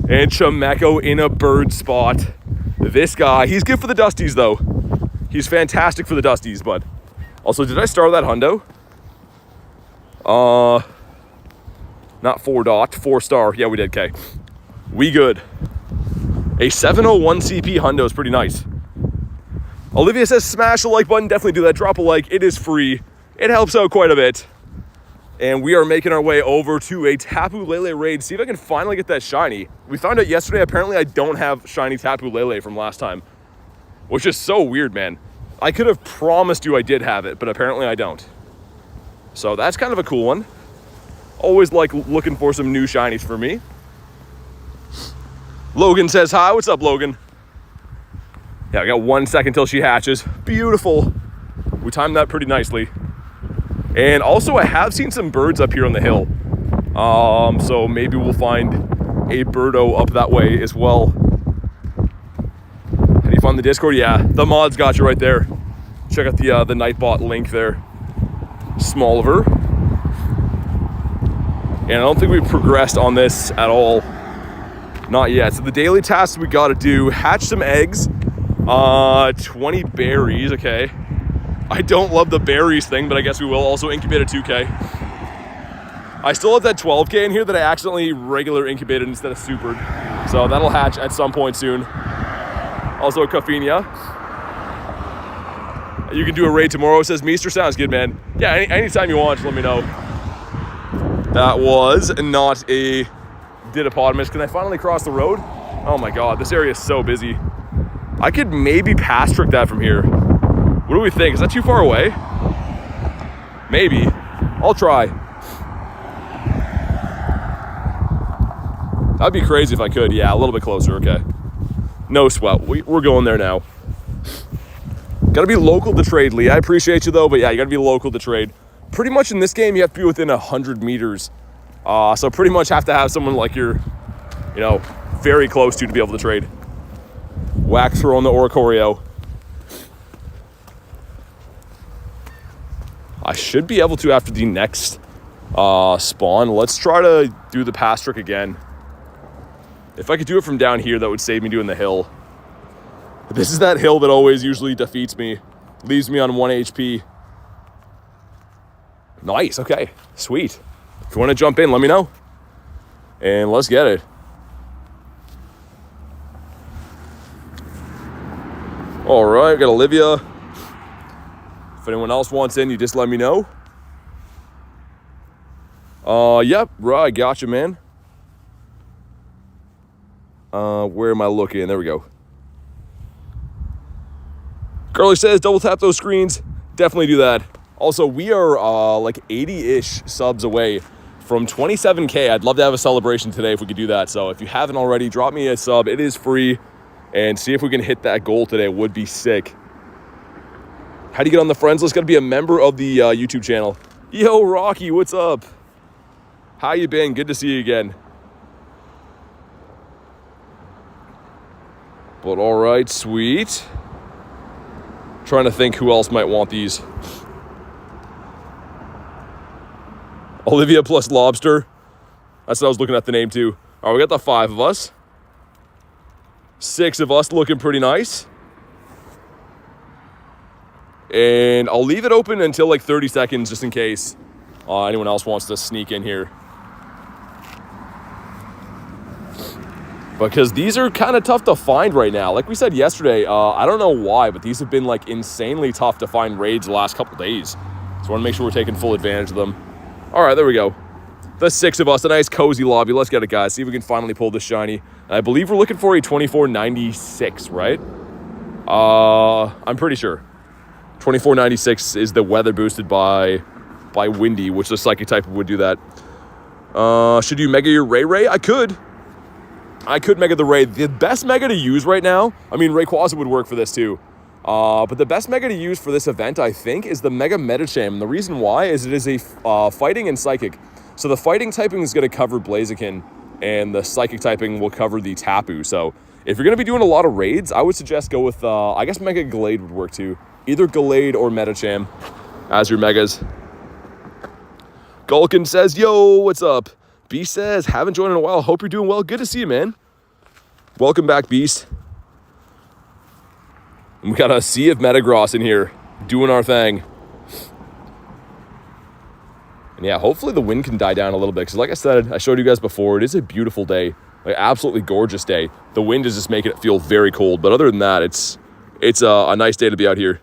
and Chameko in a bird spot. This guy, he's good for the Dusties though. He's fantastic for the Dusties, but also, did I star that hundo? Not 4 star. Yeah, we did. Okay. We good. A 701 CP hundo is pretty nice. Olivia says smash the like button. Definitely do that. Drop a like. It is free. It helps out quite a bit. And we are making our way over to a Tapu Lele raid. See if I can finally get that shiny. We found out yesterday, apparently I don't have shiny Tapu Lele from last time, which is so weird, man. I could have promised you I did have it, but apparently I don't. So that's kind of a cool one. Always like looking for some new shinies for me. Logan says hi. What's up, Logan? Yeah, I got 1 second till she hatches. Beautiful. We timed that pretty nicely. And also, I have seen some birds up here on the hill. So maybe we'll find a birdo up that way as well. How do you find the Discord? Yeah, the mods got you right there. Check out the Nightbot link there. Smolver. And I don't think we've progressed on this at all. Not yet. So the daily tasks we gotta do, hatch some eggs, 20 berries, okay. I don't love the berries thing, but I guess we will. Also incubate a 2K. I still have that 12K in here that I accidentally regular incubated instead of supered. So that'll hatch at some point soon. Also Coffinia. You can do a raid tomorrow, says Meester. Sounds good, man. Yeah, anytime you want, just let me know. That was not a Didopotamus. Can I finally cross the road? Oh my god, this area is so busy. I could maybe pass trick that from here. What do we think? Is that too far away? Maybe. I'll try. That'd be crazy if I could. Yeah, a little bit closer. Okay. No sweat. We're going there now. Gotta be local to trade, Lee. I appreciate you though, but yeah, you gotta be local to trade. Pretty much in this game, you have to be within 100 meters. So pretty much have to have someone like you're, very close to be able to trade. Wax throw on the Oricorio. I should be able to after the next spawn. Let's try to do the pass trick again. If I could do it from down here, that would save me doing the hill. This is that hill that always usually defeats me. Leaves me on 1 HP. Nice, okay, sweet. If you want to jump in, let me know. And let's get it. All right, got Olivia. If anyone else wants in, you just let me know. Yep, right, gotcha, man. Where am I looking? There we go. Curly says, double tap those screens. Definitely do that. Also, we are like 80-ish subs away from 27K. I'd love to have a celebration today if we could do that. So if you haven't already, drop me a sub. It is free. And see if we can hit that goal today. It would be sick. How do you get on the friends list? Got to be a member of the YouTube channel. Yo, Rocky, what's up? How you been? Good to see you again. But all right, sweet. Trying to think who else might want these. Olivia plus Lobster. That's what I was looking at the name too. All right, we got the 5 of us. 6 of us looking pretty nice. And I'll leave it open until like 30 seconds just in case anyone else wants to sneak in here. Because these are kind of tough to find right now. Like we said yesterday, I don't know why, but these have been like insanely tough to find raids the last couple days. So I want to make sure we're taking full advantage of them. All right, there we go. The 6 of us, a nice cozy lobby. Let's get it, guys. See if we can finally pull this shiny. And I believe we're looking for a 2496, right? I'm pretty sure. 2496 is the weather boosted by Windy, which the Psychic type would do that. Should you Mega your Ray? I could Mega the Ray. The best Mega to use right now, I mean, Rayquaza would work for this too. But the best Mega to use for this event, I think, is the Mega Medicham. And the reason why is it is a Fighting and Psychic. So the Fighting typing is going to cover Blaziken, and the Psychic typing will cover the Tapu. So if you're going to be doing a lot of raids, I would suggest go with, I guess Mega Gallade would work too. Either Gallade or Medicham as your Megas. Gulkin says, yo, what's up? Beast says, haven't joined in a while. Hope you're doing well. Good to see you, man. Welcome back, Beast. And we got a sea of Metagross in here doing our thing. And yeah, hopefully the wind can die down a little bit. Because like I said, I showed you guys before, it is a beautiful day. Like, absolutely gorgeous day. The wind is just making it feel very cold. But other than that, it's a nice day to be out here.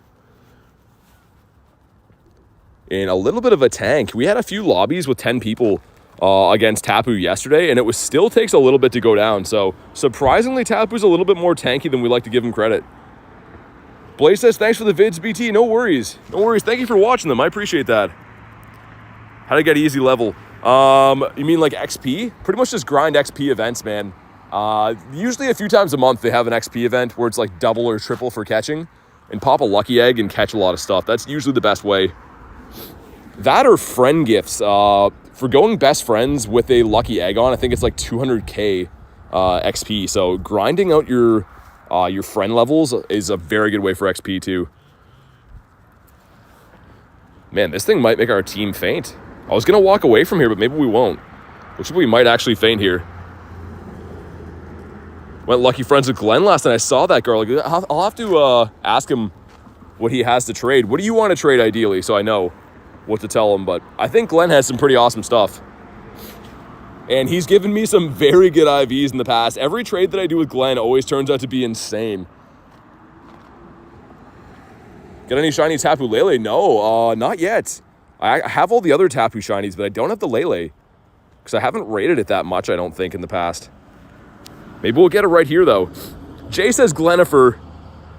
And a little bit of a tank. We had a few lobbies with 10 people against Tapu yesterday, and it still takes a little bit to go down. So surprisingly, Tapu's a little bit more tanky than we like to give him credit. Blaze says, thanks for the vids, BT. No worries. No worries. Thank you for watching them. I appreciate that. How to get easy level? You mean like XP? Pretty much just grind XP events, man. Usually a few times a month they have an XP event where it's like double or triple for catching, and pop a lucky egg and catch a lot of stuff. That's usually the best way. That or friend gifts. For going best friends with a lucky egg on, I think it's like 200k XP. So grinding out your friend levels is a very good way for XP too. Man, this thing might make our team faint. I was going to walk away from here, but maybe we won't. Looks like we might actually faint here. Went lucky friends with Glenn last night. I saw that girl. I'll have to ask him what he has to trade. What do you want to trade ideally, so I know what to tell him? But I think Glenn has some pretty awesome stuff. And he's given me some very good IVs in the past. Every trade that I do with Glenn always turns out to be insane. Got any shiny Tapu Lele? No, not yet. I have all the other Tapu shinies, but I don't have the Lele. Because I haven't rated it that much, I don't think, in the past. Maybe we'll get it right here, though. Jay says, Glenifer,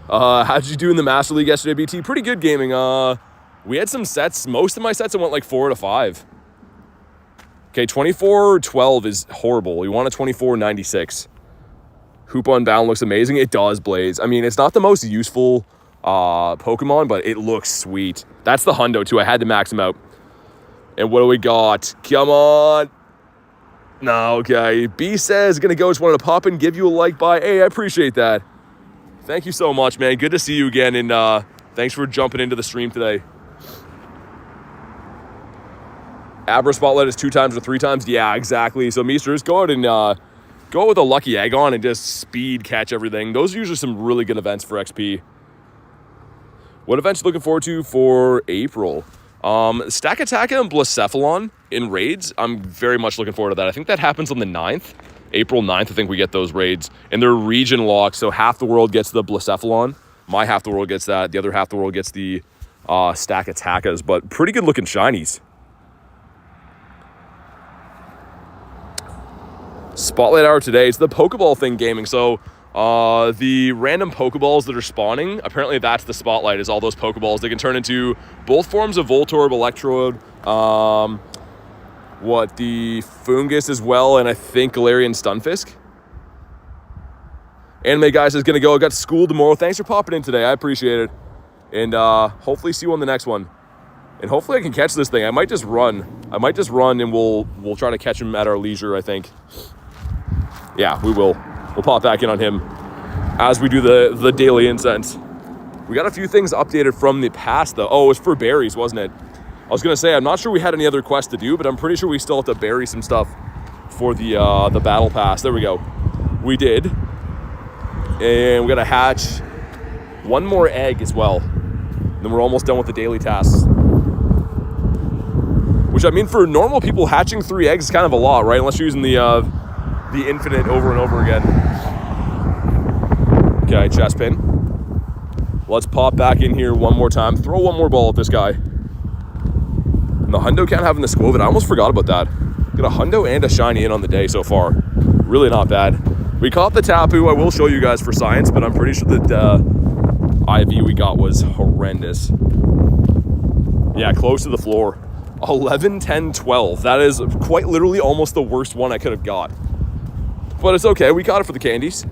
how'd you do in the Master League yesterday, BT? Pretty good gaming. We had some sets. Most of my sets I went like 4 out of 5. Okay, 24-12 is horrible. We want a 24-96. Hoop Unbound looks amazing. It does, Blaze. I mean, it's not the most useful Pokemon, but it looks sweet. That's the hundo too. I had to max him out. And what do we got? Come on. No, okay. B says, gonna go. Just wanted to pop in, give you a like by. Hey, I appreciate that. Thank you so much, man. Good to see you again, and thanks for jumping into the stream today. Abra Spotlight is 2 times or 3 times. Yeah, exactly. So Meisters, go out and go with a lucky egg on and just speed catch everything. Those are usually some really good events for XP. What events are you looking forward to for April? Stack Attack and Blacephalon in raids. I'm very much looking forward to that. I think that happens on the 9th. April 9th, I think we get those raids. And they're region locked, so half the world gets the Blacephalon. My half the world gets that. The other half the world gets the Stack Attackas. But pretty good looking shinies. Spotlight hour today. It's the Pokeball thing gaming. So the random Pokeballs that are spawning, apparently that's the spotlight, is all those Pokeballs. They can turn into both forms of Voltorb, Electrode, the Fungus as well, and I think Galarian Stunfisk. Anime Guy says, gonna go. I got school tomorrow. Thanks for popping in today. I appreciate it. And hopefully see you on the next one. And hopefully I can catch this thing. I might just run. And we'll try to catch him at our leisure, I think. Yeah, we will. We'll pop back in on him as we do the daily incense. We got a few things updated from the past, though. Oh, it was for berries, wasn't it? I was gonna say, I'm not sure we had any other quests to do, but I'm pretty sure we still have to bury some stuff for the battle pass. There we go. We did. And we gotta hatch one more egg as well. And then we're almost done with the daily tasks. Which, I mean, for normal people, hatching 3 eggs is kind of a lot, right? Unless you're using the infinite over and over again. Okay, chest pin. Let's pop back in here one more time. Throw one more ball at this guy. And the hundo can't have in the Squovit. I almost forgot about that. Got a hundo and a shiny in on the day so far. Really not bad. We caught the Tapu. I will show you guys for science, but I'm pretty sure that IV we got was horrendous. Yeah, close to the floor. 11, 10, 12. That is quite literally almost the worst one I could have got. But it's okay. We got it for the candies.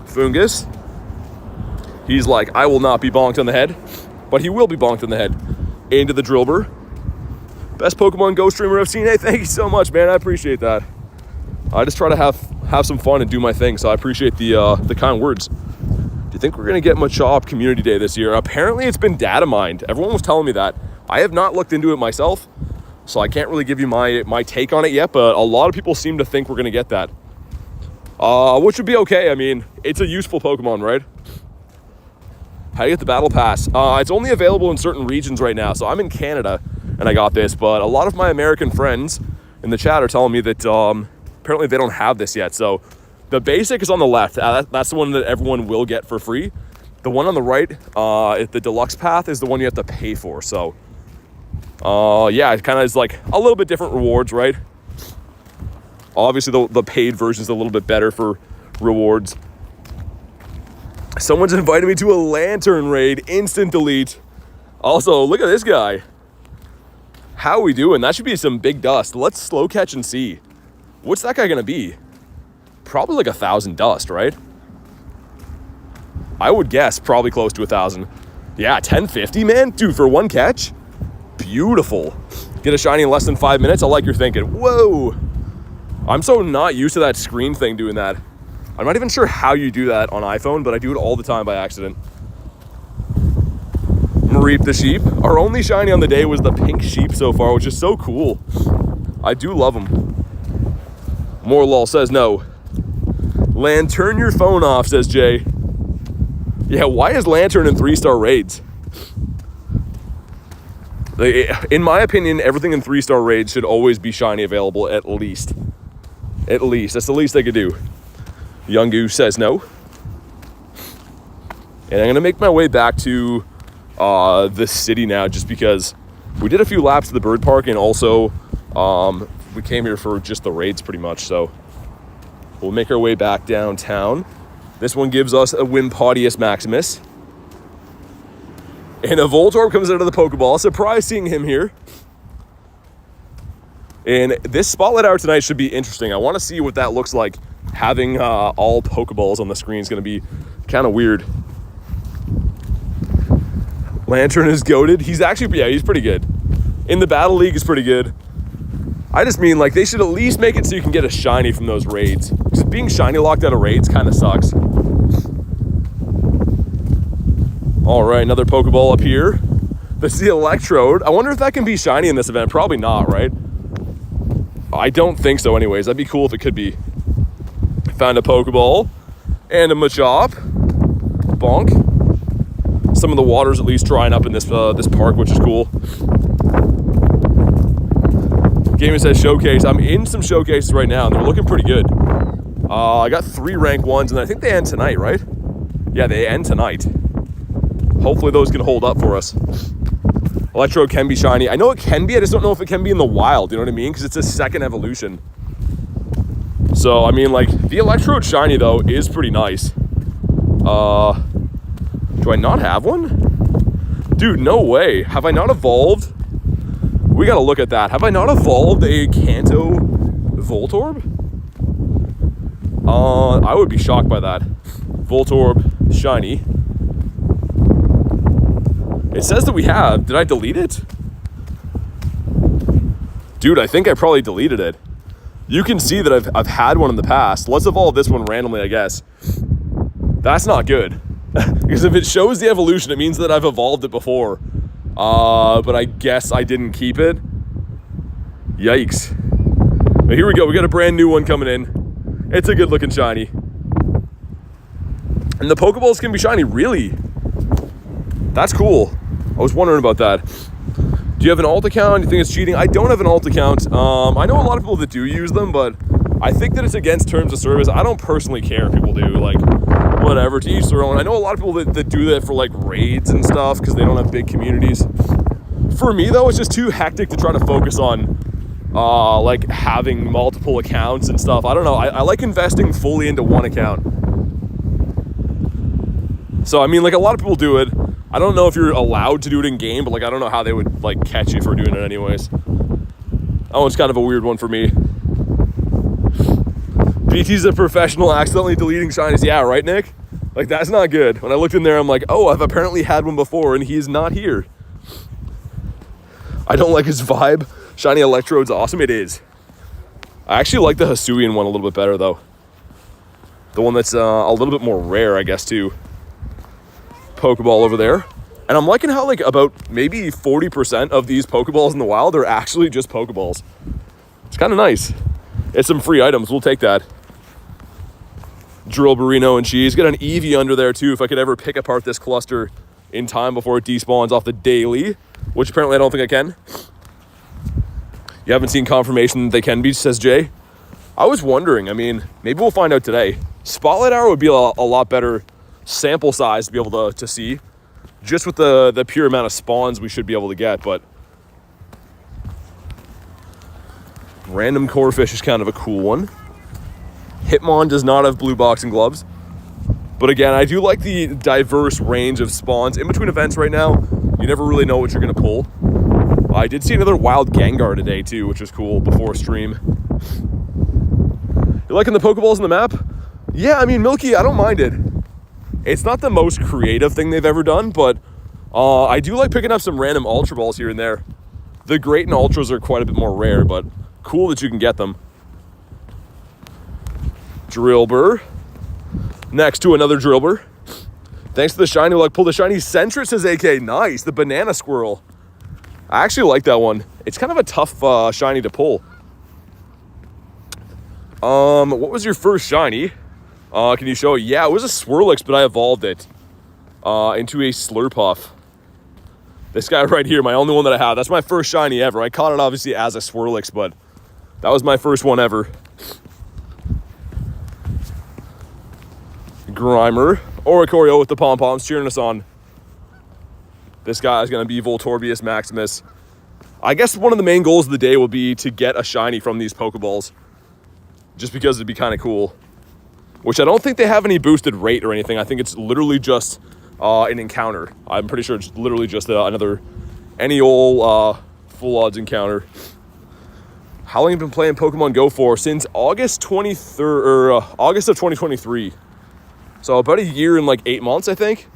Fungus. He's like, I will not be bonked on the head, but he will be bonked on the head. Into the Drillbur. Best Pokemon GO streamer I've seen. Hey, thank you so much, man. I appreciate that. I just try to have some fun and do my thing, so I appreciate the kind words. Do you think we're going to get Machop Community Day this year? Apparently, it's been data mined. Everyone was telling me that. I have not looked into it myself, so I can't really give you my take on it yet, but a lot of people seem to think we're going to get that. Which would be okay. I mean, it's a useful Pokemon, right? How do you get the battle pass? It's only available in certain regions right now. So I'm in Canada and I got this, but a lot of my American friends in the chat are telling me that apparently they don't have this yet. So the basic is on the left. That's the one that everyone will get for free. The one on the right, the deluxe path, is the one you have to pay for. So yeah, it kind of is like a little bit different rewards, right? Obviously the paid version is a little bit better for rewards. Someone's invited me to a lantern raid. Instant delete. Also, look at this guy. How are we doing? That should be some big dust. Let's slow catch and see. What's that guy gonna be? Probably like 1,000 dust, right? I would guess probably close to 1,000. Yeah, 1050, man. Dude, for one catch. Beautiful. Get a shiny in less than 5 minutes. I like your thinking. Whoa. I'm so not used to that screen thing doing that. I'm not even sure how you do that on iPhone, but I do it all the time by accident. Mareep the sheep. Our only shiny on the day was the pink sheep so far, which is so cool. I do love them. Morlol says no. Turn your phone off, says Jay. Yeah, why is Lantern in 3-star raids? In my opinion, everything in 3-star raids should always be shiny available, at least. At least. That's the least they could do. Young Goose says no. And I'm going to make my way back to the city now, just because we did a few laps to the bird park, and also we came here for just the raids pretty much. So we'll make our way back downtown. This one gives us a Wimpodius Maximus. And a Voltorb comes out of the Pokeball. Surprise seeing him here. And this Spotlight Hour tonight should be interesting. I want to see what that looks like. Having all Pokeballs on the screen is going to be kind of weird. Lantern is goated. He's actually, yeah, he's pretty good. In the Battle League is pretty good. I just mean, like, they should at least make it so you can get a shiny from those raids. Because being shiny locked out of raids kind of sucks. All right, another Pokeball up here. This is the Electrode. I wonder if that can be shiny in this event. Probably not, right? I don't think so anyways. That'd be cool if it could be. Found a Pokeball and a Machop. Bonk. Some of the water's at least drying up in this park, which is cool. Gamer says showcase. I'm in some showcases right now, and they're looking pretty good. I got 3 rank 1s, and I think they end tonight, right? Yeah, they end tonight. Hopefully those can hold up for us. Electro can be shiny. I know it can be. I just don't know if it can be in the wild. You know what I mean? Because it's a second evolution. So, I mean, like, the Electrode shiny, though, is pretty nice. Do I not have one? Dude, no way. Have I not evolved? We gotta look at that. Have I not evolved a Kanto Voltorb? I would be shocked by that. Voltorb shiny. It says that we have. Did I delete it? Dude, I think I probably deleted it. You can see that I've had one in the past. Let's evolve this one randomly, I guess. That's not good. Because if it shows the evolution, it means that I've evolved it before. But I guess I didn't keep it. Yikes. But here we go. We got a brand new one coming in. It's a good looking shiny. And the Pokeballs can be shiny, really? That's cool. I was wondering about that. Do you have an alt account? Do you think it's cheating? I don't have an alt account. I know a lot of people that do use them, but I think that it's against terms of service. I don't personally care if people do, like, whatever, to each their own. I know a lot of people that do that for, like, raids and stuff because they don't have big communities. For me, though, it's just too hectic to try to focus on, like, having multiple accounts and stuff. I don't know. I like investing fully into one account. So, I mean, like, a lot of people do it. I don't know if you're allowed to do it in game, but, like, I don't know how they would, like, catch you for doing it anyways. That one's kind of a weird one for me. BT's a professional accidentally deleting shinies. Yeah, right, Nick? Like, that's not good. When I looked in there, I'm like, oh, I've apparently had one before, and he's not here. I don't like his vibe. Shiny Electrode's awesome. It is. I actually like the Hisuian one a little bit better, though. The one that's a little bit more rare, I guess, too. Pokeball over there. And I'm liking how, like, about maybe 40% of these Pokeballs in the wild are actually just Pokeballs. It's kind of nice. It's some free items. We'll take that. Drill Burrito and Cheese. Got an Eevee under there, too, if I could ever pick apart this cluster in time before it despawns off the daily, which apparently I don't think I can. You haven't seen confirmation that they can be, says Jay. I was wondering. I mean, maybe we'll find out today. Spotlight Arrow would be a lot better sample size to be able to see, just with the pure amount of spawns we should be able to get. But Random Corefish is kind of a cool one. Hitmon does not have blue boxing gloves, but again, I do like the diverse range of spawns in between events right now. You never really know what you're gonna pull. I did see another wild Gengar today too, which was cool before stream. You liking the Pokeballs on the map? Yeah, I mean, Milky, I don't mind it. It's not the most creative thing they've ever done, but I do like picking up some random Ultra Balls here and there. The Great and Ultras are quite a bit more rare, but cool that you can get them. Drillbur. Next to another Drillbur. Thanks to the shiny luck. Pull the shiny Sentret, says AK. Nice. The Banana Squirrel. I actually like that one. It's kind of a tough shiny to pull. What was your first shiny? Can you show it? Yeah, it was a Swirlix, but I evolved it into a Slurpuff. This guy right here, my only one that I have. That's my first shiny ever. I caught it obviously as a Swirlix, but that was my first one ever. Grimer. Oricorio with the pom-poms cheering us on. This guy is going to be Voltorbius Maximus. I guess one of the main goals of the day will be to get a shiny from these Pokeballs, just because it'd be kind of cool. Which I don't think they have any boosted rate or anything. I think it's literally just an encounter. I'm pretty sure it's literally just another any old full odds encounter. How long have you been playing Pokemon Go for? Since August 23rd, or August of 2023. So about a year and like 8 months, I think.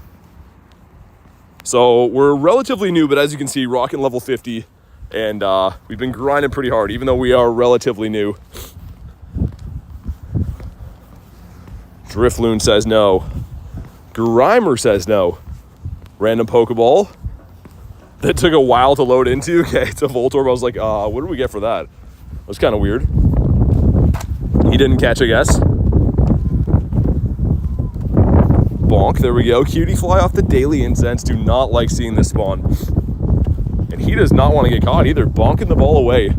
So we're relatively new, but as you can see, rocking level 50. And we've been grinding pretty hard, even though we are relatively new. Drifloon says no. Grimer says no. Random Pokeball. That took a while to load into. Okay, it's a Voltorb. I was like, what did we get for that? It was kind of weird. He didn't catch, I guess. Bonk, there we go. Cutie Fly off the Daily Incense. Do not like seeing this spawn. And he does not want to get caught either. Bonking the ball away.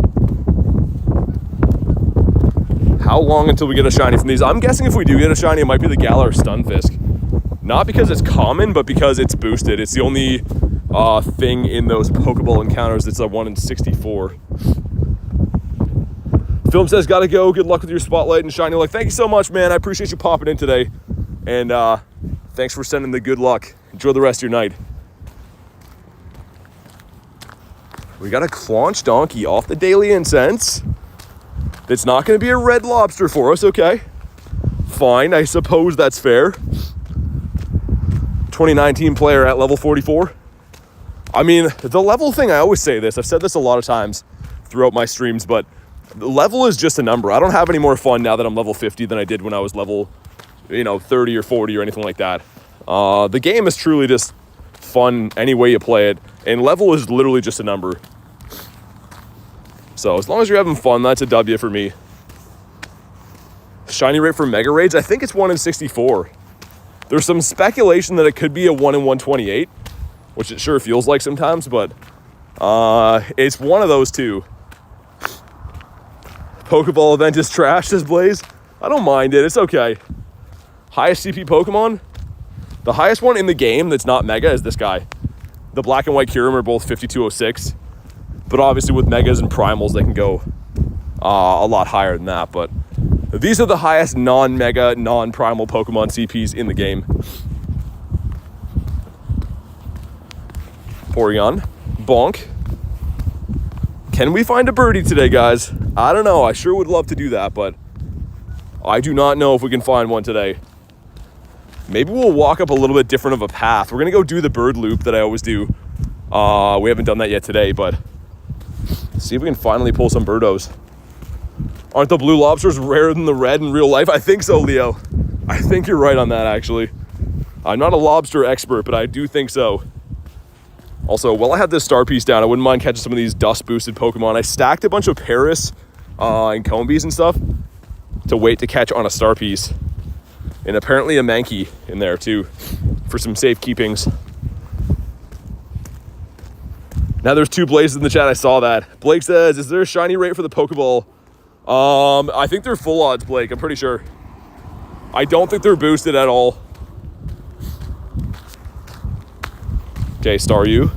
How long until we get a shiny from these? I'm guessing if we do get a shiny, it might be the Galar Stunfisk. Not because it's common, but because it's boosted. It's the only thing in those Pokeball encounters that's a 1 in 64. Film says, gotta go. Good luck with your spotlight and shiny luck. Thank you so much, man. I appreciate you popping in today. And thanks for sending the good luck. Enjoy the rest of your night. We got a Claunch Donkey off the Daily Incense. It's not going to be a Red Lobster for us, okay? Fine, I suppose that's fair. 2019 player at level 44. I mean, the level thing, I always say this. I've said this a lot of times throughout my streams, but the level is just a number. I don't have any more fun now that I'm level 50 than I did when I was level, 30 or 40 or anything like that. The game is truly just fun any way you play it. And level is literally just a number. So as long as you're having fun, that's a W for me. Shiny rate for Mega Raids, I think it's 1 in 64. There's some speculation that it could be a 1 in 128, which it sure feels like sometimes, but it's one of those two. Pokeball event is trash, says Blaze. I don't mind it, it's okay. Highest CP Pokemon? The highest one in the game that's not Mega is this guy. The black and white Kyurem are both 5206. But obviously with Megas and Primals, they can go a lot higher than that. But these are the highest non-Mega, non-Primal Pokemon CPs in the game. Porygon. Bonk. Can we find a birdie today, guys? I don't know. I sure would love to do that, but I do not know if we can find one today. Maybe we'll walk up a little bit different of a path. We're going to go do the bird loop that I always do. We haven't done that yet today, but see if we can finally pull some birdos. Aren't the blue lobsters rarer than the red in real life? I think so, Leo. I think you're right on that, actually. I'm not a lobster expert, but I do think so. Also, while I had this star piece down, I wouldn't mind catching some of these dust-boosted Pokemon. I stacked a bunch of Paris and Combees and stuff to wait to catch on a star piece. And apparently a Mankey in there, too, for some safe keepings. Now there's 2 Blazes in the chat. I saw that. Blake says, is there a shiny rate for the Pokeball? I think they're full odds, Blake. I'm pretty sure. I don't think they're boosted at all. Okay, Staryu.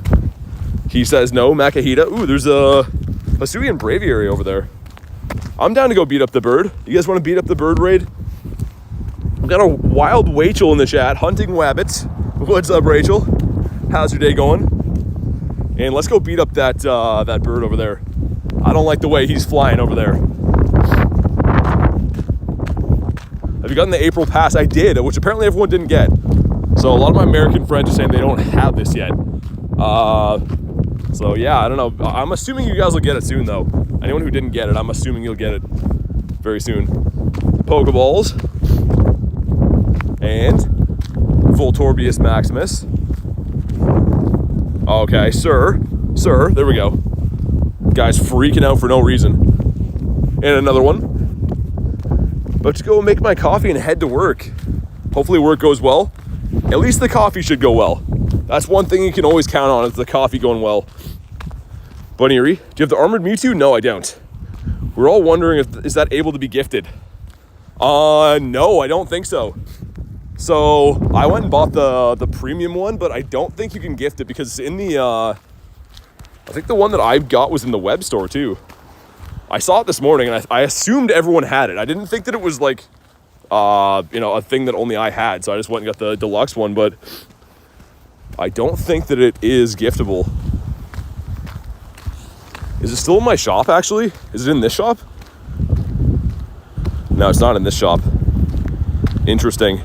He says no. Makahita. Ooh, there's a Hisuian Braviary over there. I'm down to go beat up the bird. You guys want to beat up the bird raid? We've got a wild Rachel in the chat. Hunting Wabbits. What's up, Rachel? How's your day going? And let's go beat up that that bird over there. I don't like the way he's flying over there. Have you gotten the April Pass? I did, which apparently everyone didn't get. So a lot of my American friends are saying they don't have this yet. So yeah, I don't know. I'm assuming you guys will get it soon, though. Anyone who didn't get it, I'm assuming you'll get it very soon. Pokeballs. And Voltorbius Maximus. Okay, sir, there we go. Guy's freaking out for no reason. And another one. But to go make my coffee and head to work. Hopefully work goes well. At least the coffee should go well. That's one thing you can always count on, is the coffee going well. Bunnyri, do you have the Armored Mewtwo? No, I don't. We're all wondering is that able to be gifted? No, I don't think so. So I went and bought the premium one, but I don't think you can gift it because it's in the, I think the one that I got was in the web store too. I saw it this morning and I assumed everyone had it. I didn't think that it was like, you know, a thing that only I had. So I just went and got the deluxe one, but I don't think that it is giftable. Is it still in my shop actually? Is it in this shop? No, it's not in this shop. Interesting.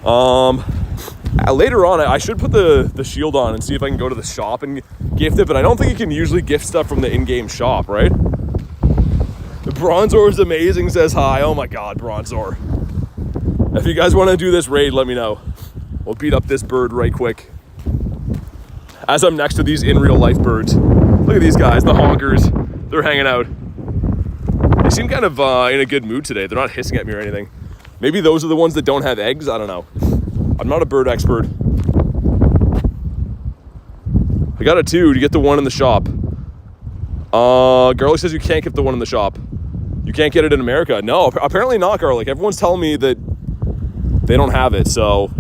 Later on, I should put the shield on and see if I can go to the shop and gift it, but I don't think you can usually gift stuff from the in-game shop, right? The Bronzor is amazing, says hi. Oh my god, Bronzor. If you guys want to do this raid, let me know. We'll beat up this bird right quick. As I'm next to these in real life birds. Look at these guys, the honkers. They're hanging out. They seem kind of in a good mood today. They're not hissing at me or anything. Maybe those are the ones that don't have eggs. I don't know. I'm not a bird expert. I got a 2 to get the one in the shop. Garlic says you can't get the one in the shop. You can't get it in America. No, apparently not, Garlic. Everyone's telling me that they don't have it. So,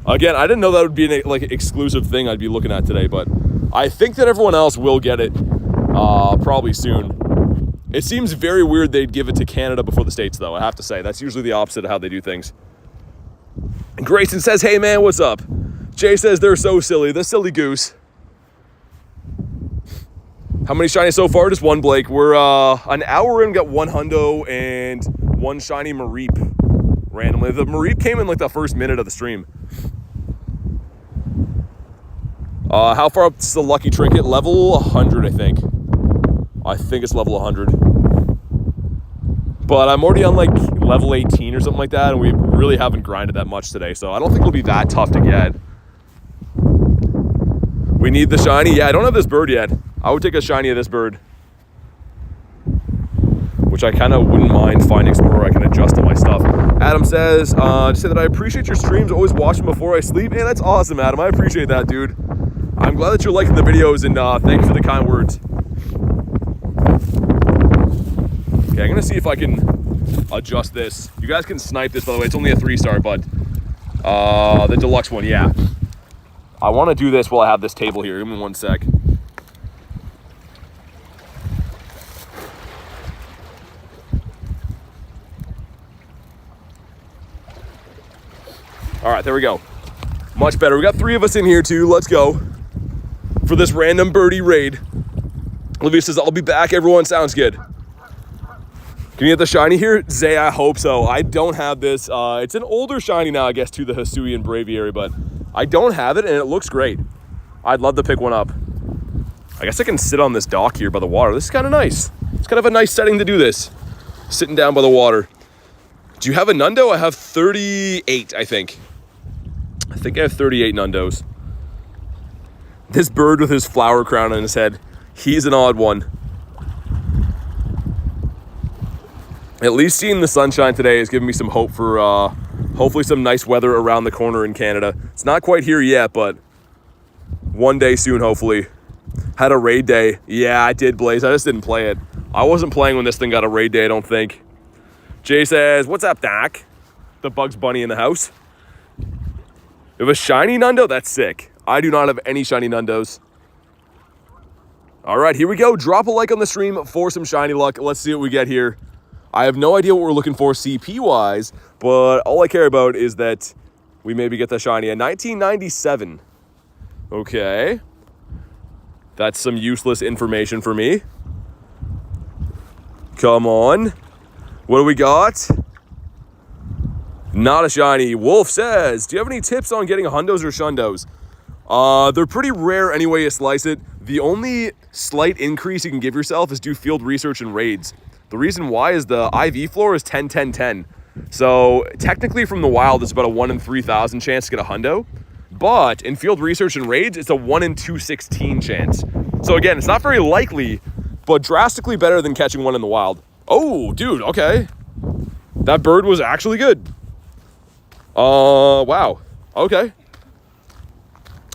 again, I didn't know that would be an exclusive thing I'd be looking at today, but I think that everyone else will get it probably soon. It seems very weird they'd give it to Canada before the States, though, I have to say. That's usually the opposite of how they do things. And Grayson says, hey, man, what's up? Jay says they're so silly. The silly goose. How many shiny so far? Just one, Blake. We're an hour in, got one Hundo and one shiny Mareep randomly. The Mareep came in like the first minute of the stream. How far up is the Lucky Trinket? Level 100, I think. I think it's level 100. But I'm already on like level 18 or something like that, and we really haven't grinded that much today, so I don't think it'll be that tough to get. We need the shiny. Yeah, I don't have this bird yet. I would take a shiny of this bird, which I kind of wouldn't mind finding somewhere where I can adjust all my stuff. Adam says, just say that I appreciate your streams. Always watch them before I sleep. Man, that's awesome, Adam. I appreciate that, dude. I'm glad that you're liking the videos, and thank you for the kind words. Okay, I'm gonna see if I can adjust this. You guys can snipe this, by the way. It's only a 3-star, but the deluxe one, yeah. I want to do this while I have this table here. Give me 1 sec. All right, there we go. Much better. We got 3 of us in here too. Let's go for this random birdie raid. Olivia says, I'll be back. Everyone, sounds good. Can you get the shiny here? Zay, I hope so. I don't have this. It's an older shiny now, I guess, to the Hisuian Braviary, but I don't have it, and it looks great. I'd love to pick one up. I guess I can sit on this dock here by the water. This is kind of nice. It's kind of a nice setting to do this. Sitting down by the water. Do you have a Nundo? I have 38, I think. I think I have 38 Nundos. This bird with his flower crown on his head, he's an odd one. At least seeing the sunshine today is giving me some hope for hopefully some nice weather around the corner in Canada. It's not quite here yet, but one day soon, hopefully. Had a raid day. Yeah, I did, Blaze. I just didn't play it. I wasn't playing when this thing got a raid day, I don't think. Jay says, what's up, Doc? The Bugs Bunny in the house. You have a shiny Nundo? That's sick. I do not have any shiny Nundos. All right, here we go. Drop a like on the stream for some shiny luck. Let's see what we get here. I have no idea what we're looking for CP-wise, but all I care about is that we maybe get the shiny. A 1997. Okay. That's some useless information for me. Come on. What do we got? Not a shiny. Wolf says, do you have any tips on getting hundos or shundos? They're pretty rare any way you slice it. The only slight increase you can give yourself is do field research and raids. The reason why is the IV floor is 10, 10, 10. So technically from the wild, it's about a 1 in 3,000 chance to get a hundo. But in field research and raids, it's a 1 in 216 chance. So again, it's not very likely, but drastically better than catching one in the wild. Oh, dude, okay. That bird was actually good. Wow. Okay.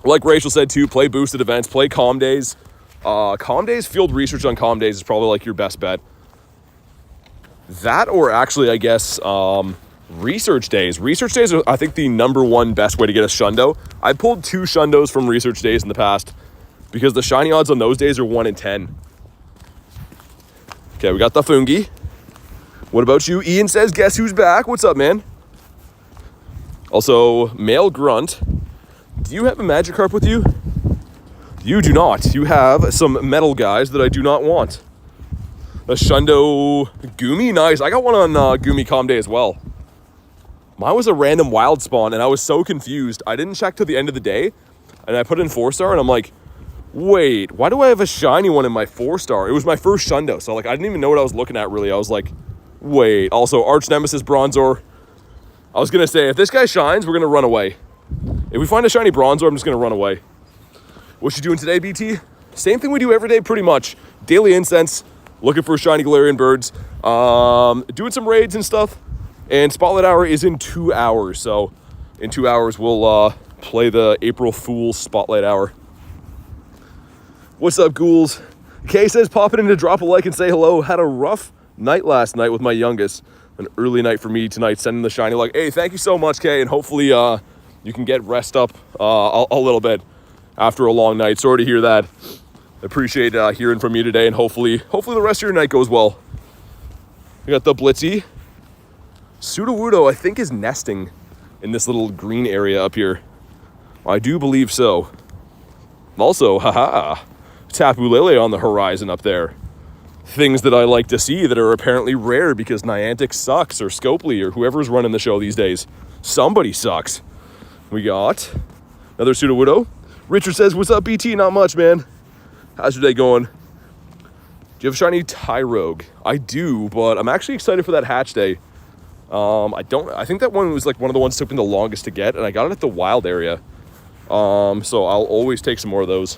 Like Rachel said too, play boosted events, play calm days. Calm days, field research on calm days is probably like your best bet. That or actually, I guess, research days. Research days are, I think, the #1 best way to get a shundo. I pulled 2 shundos from research days in the past because the shiny odds on those days are 1 in 10. Okay, we got the Fungi. What about you? Ian says, guess who's back? What's up, man? Also, Male Grunt. Do you have a Magikarp with you? You do not. You have some metal guys that I do not want. A Shundo Gumi? Nice. I got one on Gumi Calm Day as well. Mine was a random wild spawn, and I was so confused. I didn't check till the end of the day, and I put in 4-star, and I'm like, wait, why do I have a shiny one in my 4-star? It was my first Shundo, so like I didn't even know what I was looking at, really. I was like, wait. Also, Arch Nemesis Bronzor. I was going to say, if this guy shines, we're going to run away. If we find a shiny Bronzor, I'm just going to run away. What you doing today, BT? Same thing we do every day, pretty much. Daily incense, looking for shiny Galarian Birds, doing some raids and stuff. And Spotlight Hour is in 2 hours. So in 2 hours, we'll play the April Fool's Spotlight Hour. What's up, ghouls? Kay says, popping in to drop a like and say hello. Had a rough night last night with my youngest. An early night for me tonight, sending the shiny luck. Hey, thank you so much, Kay, and hopefully you can get rest up a little bit after a long night. Sorry to hear that. I appreciate hearing from you today, and hopefully the rest of your night goes well. We got the Blitzy. Sudowoodo, I think, is nesting in this little green area up here. I do believe so. Also, haha, Tapu Lele on the horizon up there. Things that I like to see that are apparently rare because Niantic sucks, or Scopely, or whoever's running the show these days. Somebody sucks. We got another Sudowoodo. Richard says, what's up, BT? Not much, man. How's your day going? Do you have a shiny Tyrogue? I do, but I'm actually excited for that hatch day. I think that one was like one of the ones that took me the longest to get, and I got it at the wild area. So I'll always take some more of those.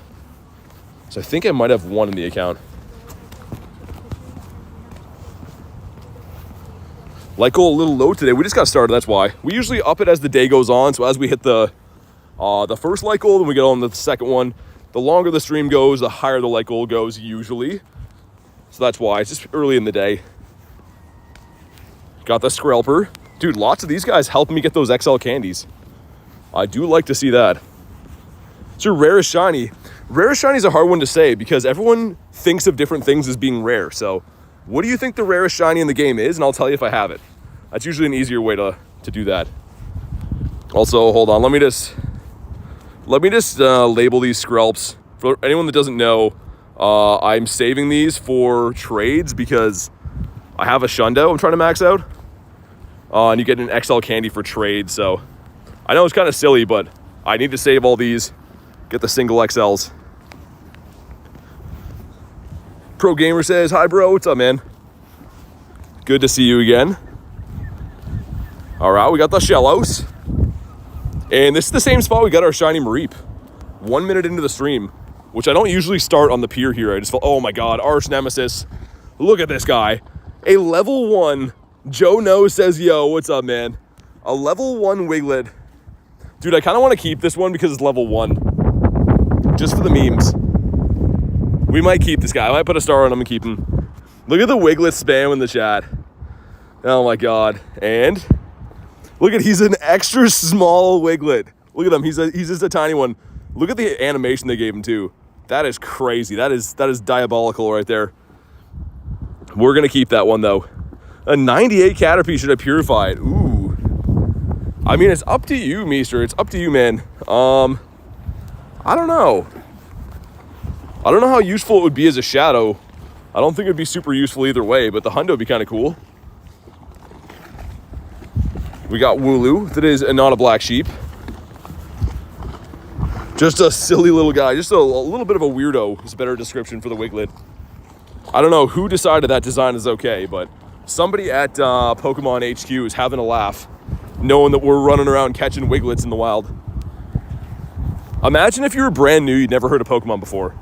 So I think I might have one in the account. Light goal a little low today. We just got started, that's why. We usually up it as the day goes on. So as we hit the first light goal, then we get on the second one. The longer the stream goes, the higher the light goal goes usually. So that's why. It's just early in the day. Got the Skrelper. Dude, lots of these guys helping me get those XL candies. I do like to see that. It's your rarest shiny. Rarest shiny is a hard one to say because everyone thinks of different things as being rare. So what do you think the rarest shiny in the game is? And I'll tell you if I have it. That's usually an easier way to do that. Also, hold on. Let me just label these Skrelps. For anyone that doesn't know, I'm saving these for trades because I have a Shundo I'm trying to max out. And you get an XL candy for trade. So I know it's kind of silly, but I need to save all these. Get the single XLs. Pro Gamer says, hi bro, what's up, man? Good to see you again. All right, we got the Shellos. And this is the same spot we got our shiny Mareep. 1 minute into the stream, which I don't usually start on the pier here. I just felt, oh my God, arch nemesis. Look at this guy. A level 1, Joe No says, yo, what's up, man? A level 1 Wiglet. Dude, I kind of want to keep this one because it's level 1. Just for the memes. We might keep this guy. I might put a star on him and keep him. Look at the Wiglet spam in the chat. Oh my God. And look at, he's an extra small Wiglet. Look at him. He's just a tiny one. Look at the animation they gave him too. That is crazy. That is diabolical right there. We're gonna keep that one though. A 98 Caterpie, should I purify it? Ooh. I mean, it's up to you, Meester. It's up to you, man. I don't know. I don't know how useful it would be as a shadow. I don't think it would be super useful either way, but the Hundo would be kind of cool. We got Wooloo, that is not a black sheep. Just a silly little guy, just a little bit of a weirdo is a better description for the Wiglet. I don't know who decided that design is okay, but somebody at Pokemon HQ is having a laugh, knowing that we're running around catching Wiglets in the wild. Imagine if you were brand new, you'd never heard of Pokemon before,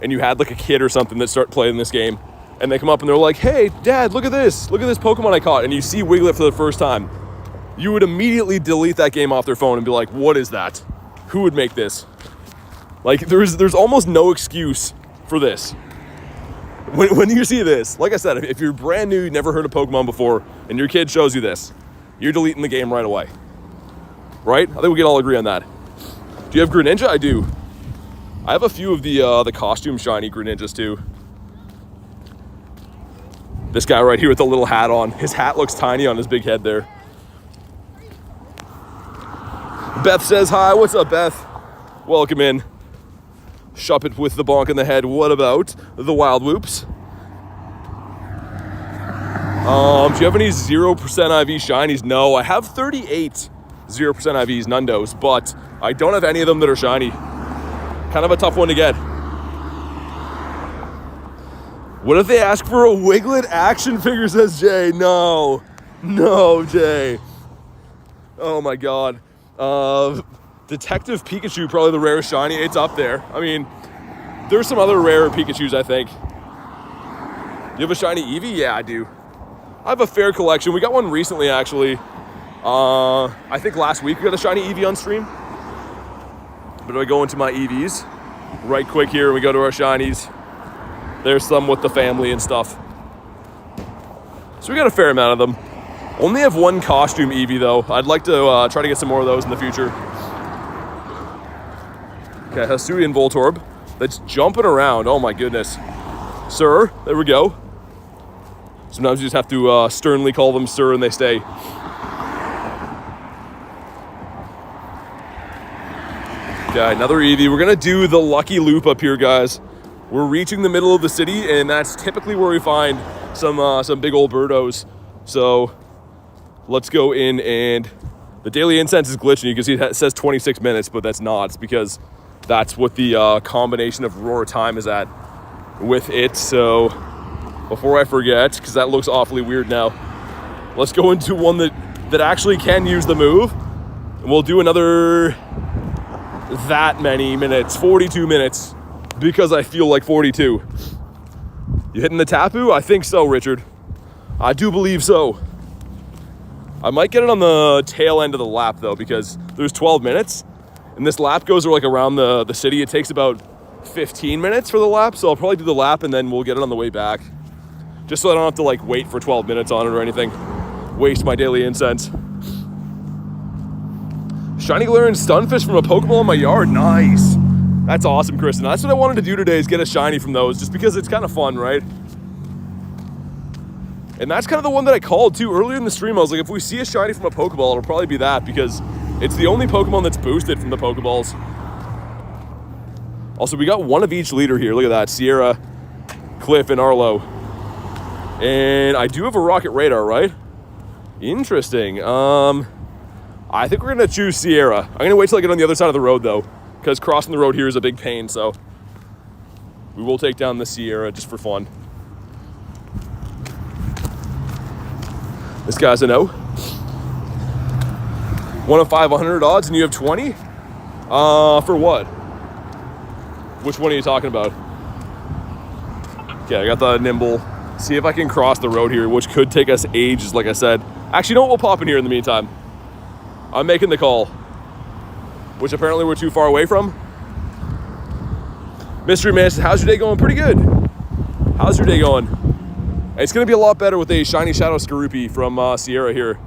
and you had like a kid or something that started playing this game, and they come up and they're like, hey, Dad, look at this Pokemon I caught, and you see Wiglet for the first time. You would immediately delete that game off their phone and be like, what is that? Who would make this? Like, there's almost no excuse for this. When you see this, like I said, if you're brand new, you've never heard of Pokemon before, and your kid shows you this, you're deleting the game right away. Right? I think we can all agree on that. Do you have Greninja? I do. I have a few of the costume shiny Greninjas too. This guy right here with the little hat on. His hat looks tiny on his big head there. Beth says hi. What's up, Beth? Welcome in. Shop it with the bonk in the head. What about the Wild Whoops? Do you have any 0% IV shinies? No, I have 38 0% IVs, Nundos, but I don't have any of them that are shiny. Kind of a tough one to get. What if they ask for a Wiglet action figure, says Jay? No, Jay. Oh my God. Detective Pikachu, probably the rarest shiny. It's up there. I mean, there's some other rare Pikachus, I think. You have a shiny Eevee? Yeah, I do. I have a fair collection. We got one recently, actually. I think last week we got a shiny Eevee on stream. But do I go into my Eevees? Right quick here, we go to our shinies. There's some with the family and stuff. So we got a fair amount of them. Only have one costume Eevee though. I'd like to try to get some more of those in the future. Okay, Hisuian Voltorb. That's jumping around. Oh my goodness. Sir, there we go. Sometimes you just have to sternly call them sir and they stay. Okay, another Eevee. We're gonna do the lucky loop up here, guys. We're reaching the middle of the city, and that's typically where we find some big old birdos. So let's go in, and the daily incense is glitching. You can see it says 26 minutes, but that's not. It's because that's what the combination of roar time is at with it. So before I forget, because that looks awfully weird now, let's go into one that actually can use the move. And we'll do another that many minutes, 42 minutes, because I feel like 42. You hitting the Tapu? I think so, Richard. I do believe so. I might get it on the tail end of the lap though, because there's 12 minutes and this lap goes like around the city. It takes about 15 minutes for the lap. So I'll probably do the lap and then we'll get it on the way back. Just so I don't have to like wait for 12 minutes on it or anything. Waste my daily incense. Shiny Galarian Stunfish from a Pokeball in my yard. Nice. That's awesome, Kristen. That's what I wanted to do today, is get a shiny from those, just because it's kind of fun, right? And that's kind of the one that I called too earlier in the stream. I was like, if we see a shiny from a Pokeball, it'll probably be that, because it's the only Pokemon that's boosted from the Pokeballs. Also, we got one of each leader here. Look at that. Sierra, Cliff, and Arlo. And I do have a Rocket Radar, right? Interesting. I think we're going to choose Sierra. I'm going to wait till I get on the other side of the road, though, because crossing the road here is a big pain, so we will take down the Sierra just for fun. This guy's a no. 1 of 500 odds, and you have 20? For what? Which one are you talking about? Okay, I got the Nimble. See if I can cross the road here, which could take us ages, like I said. Actually, you know what? We'll pop in here in the meantime. I'm making the call, which apparently we're too far away from. Mystery Man says, how's your day going? Pretty good. How's your day going? It's going to be a lot better with a Shiny Shadow Skorupi from Sierra here.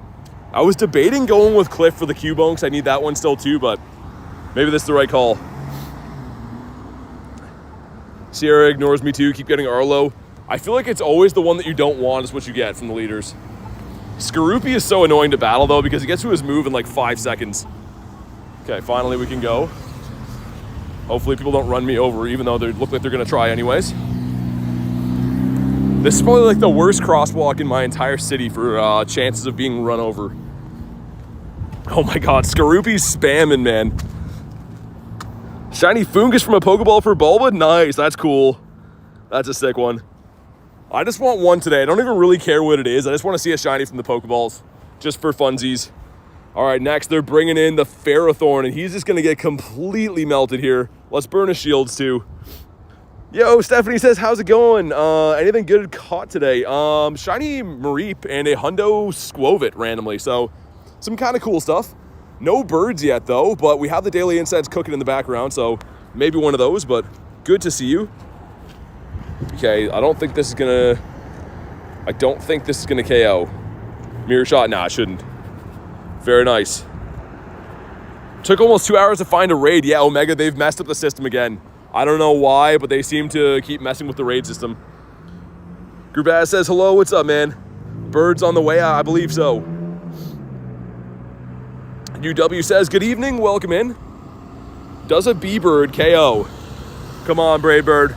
I was debating going with Cliff for the Cubone because I need that one still too, but maybe this is the right call. Sierra ignores me too. Keep getting Arlo. I feel like it's always the one that you don't want is what you get from the leaders. Skorupi is so annoying to battle though, because he gets to his move in like 5 seconds. Okay, finally we can go. Hopefully people don't run me over, even though they look like they're going to try anyways. This is probably like the worst crosswalk in my entire city for chances of being run over. Oh my god, Skorupi's spamming, man. Shiny Fungus from a Pokeball for Bulba? Nice, that's cool. That's a sick one. I just want one today. I don't even really care what it is. I just want to see a shiny from the Pokeballs, just for funsies. All right, next they're bringing in the Ferrothorn, and he's just going to get completely melted here. Let's burn his shields too. Yo, Stephanie says, how's it going? Anything good caught today? Shiny Mareep and a Hundo Squovit randomly. So some kind of cool stuff. No birds yet though, but we have the daily incense cooking in the background. So maybe one of those, but good to see you. Okay, I don't think this is gonna KO. Mirror shot, nah, it shouldn't. Very nice. Took almost 2 hours to find a raid. Yeah, Omega, they've messed up the system again. I don't know why, but they seem to keep messing with the raid system. Grubaz says, hello, what's up, man? Birds on the way? I believe so. UW says, good evening, welcome in. Does a B-Bird KO? Come on, Brave Bird.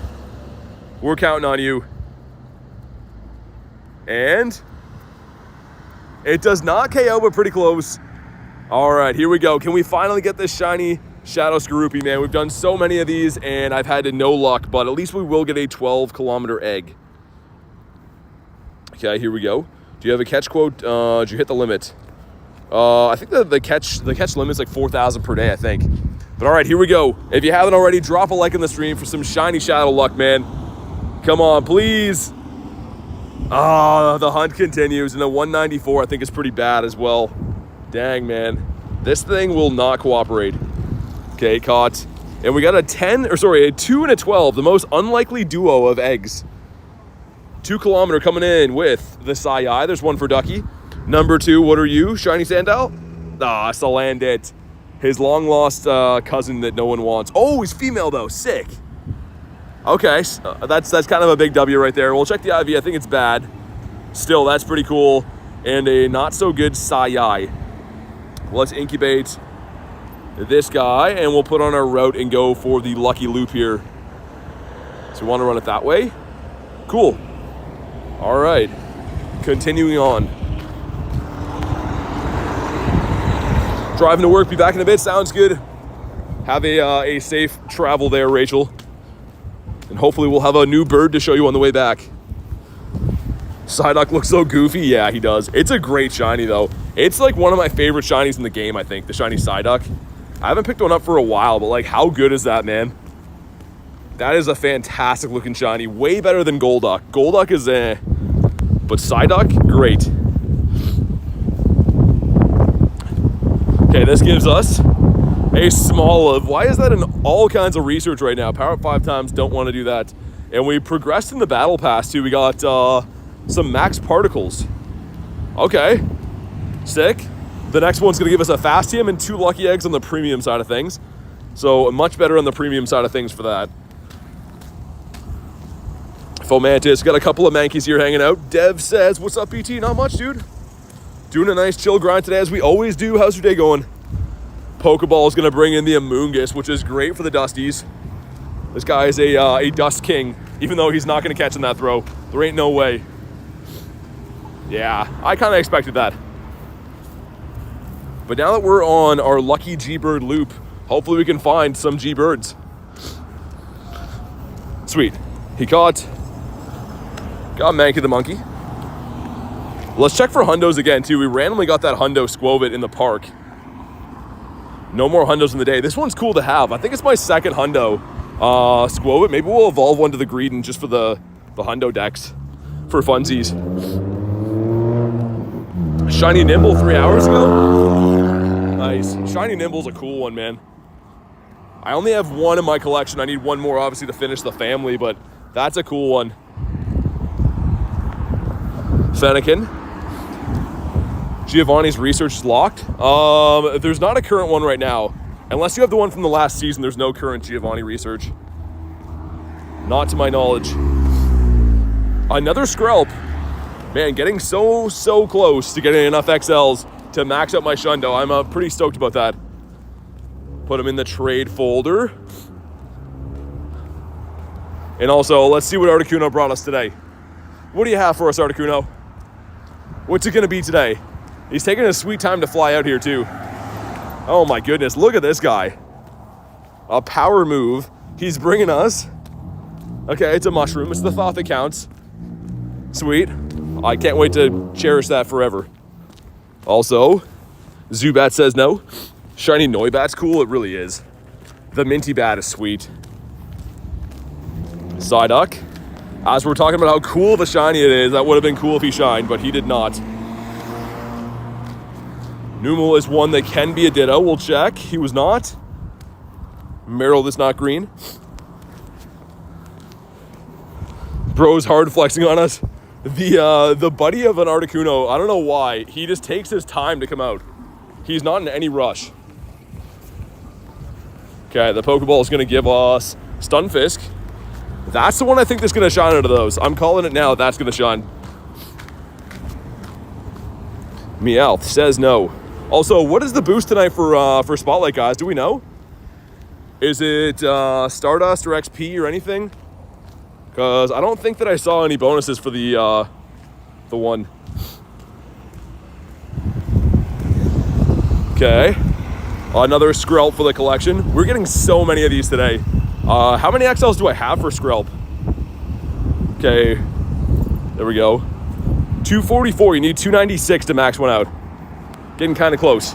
We're counting on you. And it does not KO, but pretty close. All right, here we go. Can we finally get this shiny Shadow Skorupi, man? We've done so many of these, and I've had no luck, but at least we will get a 12-kilometer egg. Okay, here we go. Do you have a catch quote? Did you hit the limit? I think the catch limit's like 4,000 per day, I think. But all right, here we go. If you haven't already, drop a like in the stream for some shiny Shadow luck, man. Come on, please. Oh, the hunt continues, and the 194 I think is pretty bad as well. Dang, man. This thing will not cooperate. Okay, caught. And we got a 2 and a 12, the most unlikely duo of eggs. 2 kilometer coming in with the Sai. There's one for Ducky. Number 2, what are you? Shiny Sandal? Ah, Salandit. His long-lost cousin that no one wants. Oh, he's female, though. Sick. Okay, that's kind of a big W right there. We'll check the IV. I think it's bad. Still, that's pretty cool. And a not-so-good Sai. Let's incubate this guy, and we'll put on our route and go for the lucky loop here. So we want to run it that way. Cool. All right. Continuing on. Driving to work, be back in a bit. Sounds good. Have a safe travel there, Rachel. And hopefully we'll have a new bird to show you on the way back. Psyduck looks so goofy. Yeah, he does. It's a great shiny, though. It's like one of my favorite shinies in the game, I think, the shiny Psyduck. I haven't picked one up for a while, but like, how good is that, man? That is a fantastic looking shiny. Way better than Golduck. Golduck is but Psyduck, great. Okay, this gives us a small of, why is that in all kinds of research right now? Power up 5 times, don't want to do that. And we progressed in the battle pass too. We got some max particles. Okay, sick. The next one's gonna give us a fast team and 2 lucky eggs on the premium side of things. So much better on the premium side of things for that. Fomantis, got a couple of Mankeys here hanging out. Dev says, what's up, BT? Not much, dude. Doing a nice chill grind today as we always do. How's your day going? Pokeball is gonna bring in the Amoonguss, which is great for the Dusties. This guy is a Dust King, even though he's not gonna catch in that throw. There ain't no way. Yeah, I kinda expected that. But now that we're on our lucky G-Bird loop, hopefully we can find some G-Birds. Sweet. He got Mankey the monkey. Let's check for hundos again too. We randomly got that hundo Squovit in the park. No more hundos in the day. This one's cool to have. I think it's my second hundo Squovit. Maybe we'll evolve one to the Greedent just for the hundo decks for funsies. Shiny Nimble 3 hours ago. Nice. Shiny Nimble's a cool one, man. I only have one in my collection. I need one more obviously to finish the family, but that's a cool one. Fennekin. Giovanni's research is locked. There's not a current one right now. Unless you have the one from the last season, there's no current Giovanni research. Not to my knowledge. Another Skrelp. Man, getting so close to getting enough XLs to max out my Shundo. I'm pretty stoked about that. Put them in the trade folder. And also, let's see what Articuno brought us today. What do you have for us, Articuno? What's it gonna be today? He's taking a sweet time to fly out here too. Oh my goodness, look at this guy. A power move. He's bringing us. Okay, it's a mushroom. It's the thought that counts. Sweet. I can't wait to cherish that forever. Also, Zubat says no. Shiny Noibat's cool, it really is. The Minty Bat is sweet. Psyduck. As we're talking about how cool the shiny it is, that would have been cool if he shined, but he did not. Numel is one that can be a Ditto. We'll check. He was not. Meryl is not green. Bro's hard flexing on us. The buddy of an Articuno, I don't know why, he just takes his time to come out. He's not in any rush. Okay, the Pokeball is going to give us Stunfisk. That's the one I think that's going to shine out of those. I'm calling it now. That's going to shine. Meowth says no. Also, what is the boost tonight for Spotlight, guys? Do we know? Is it Stardust or XP or anything? Because I don't think that I saw any bonuses for the one. Okay. Another Skrelp for the collection. We're getting so many of these today. How many XLs do I have for Skrelp? Okay, there we go. 244, you need 296 to max one out. Getting kind of close.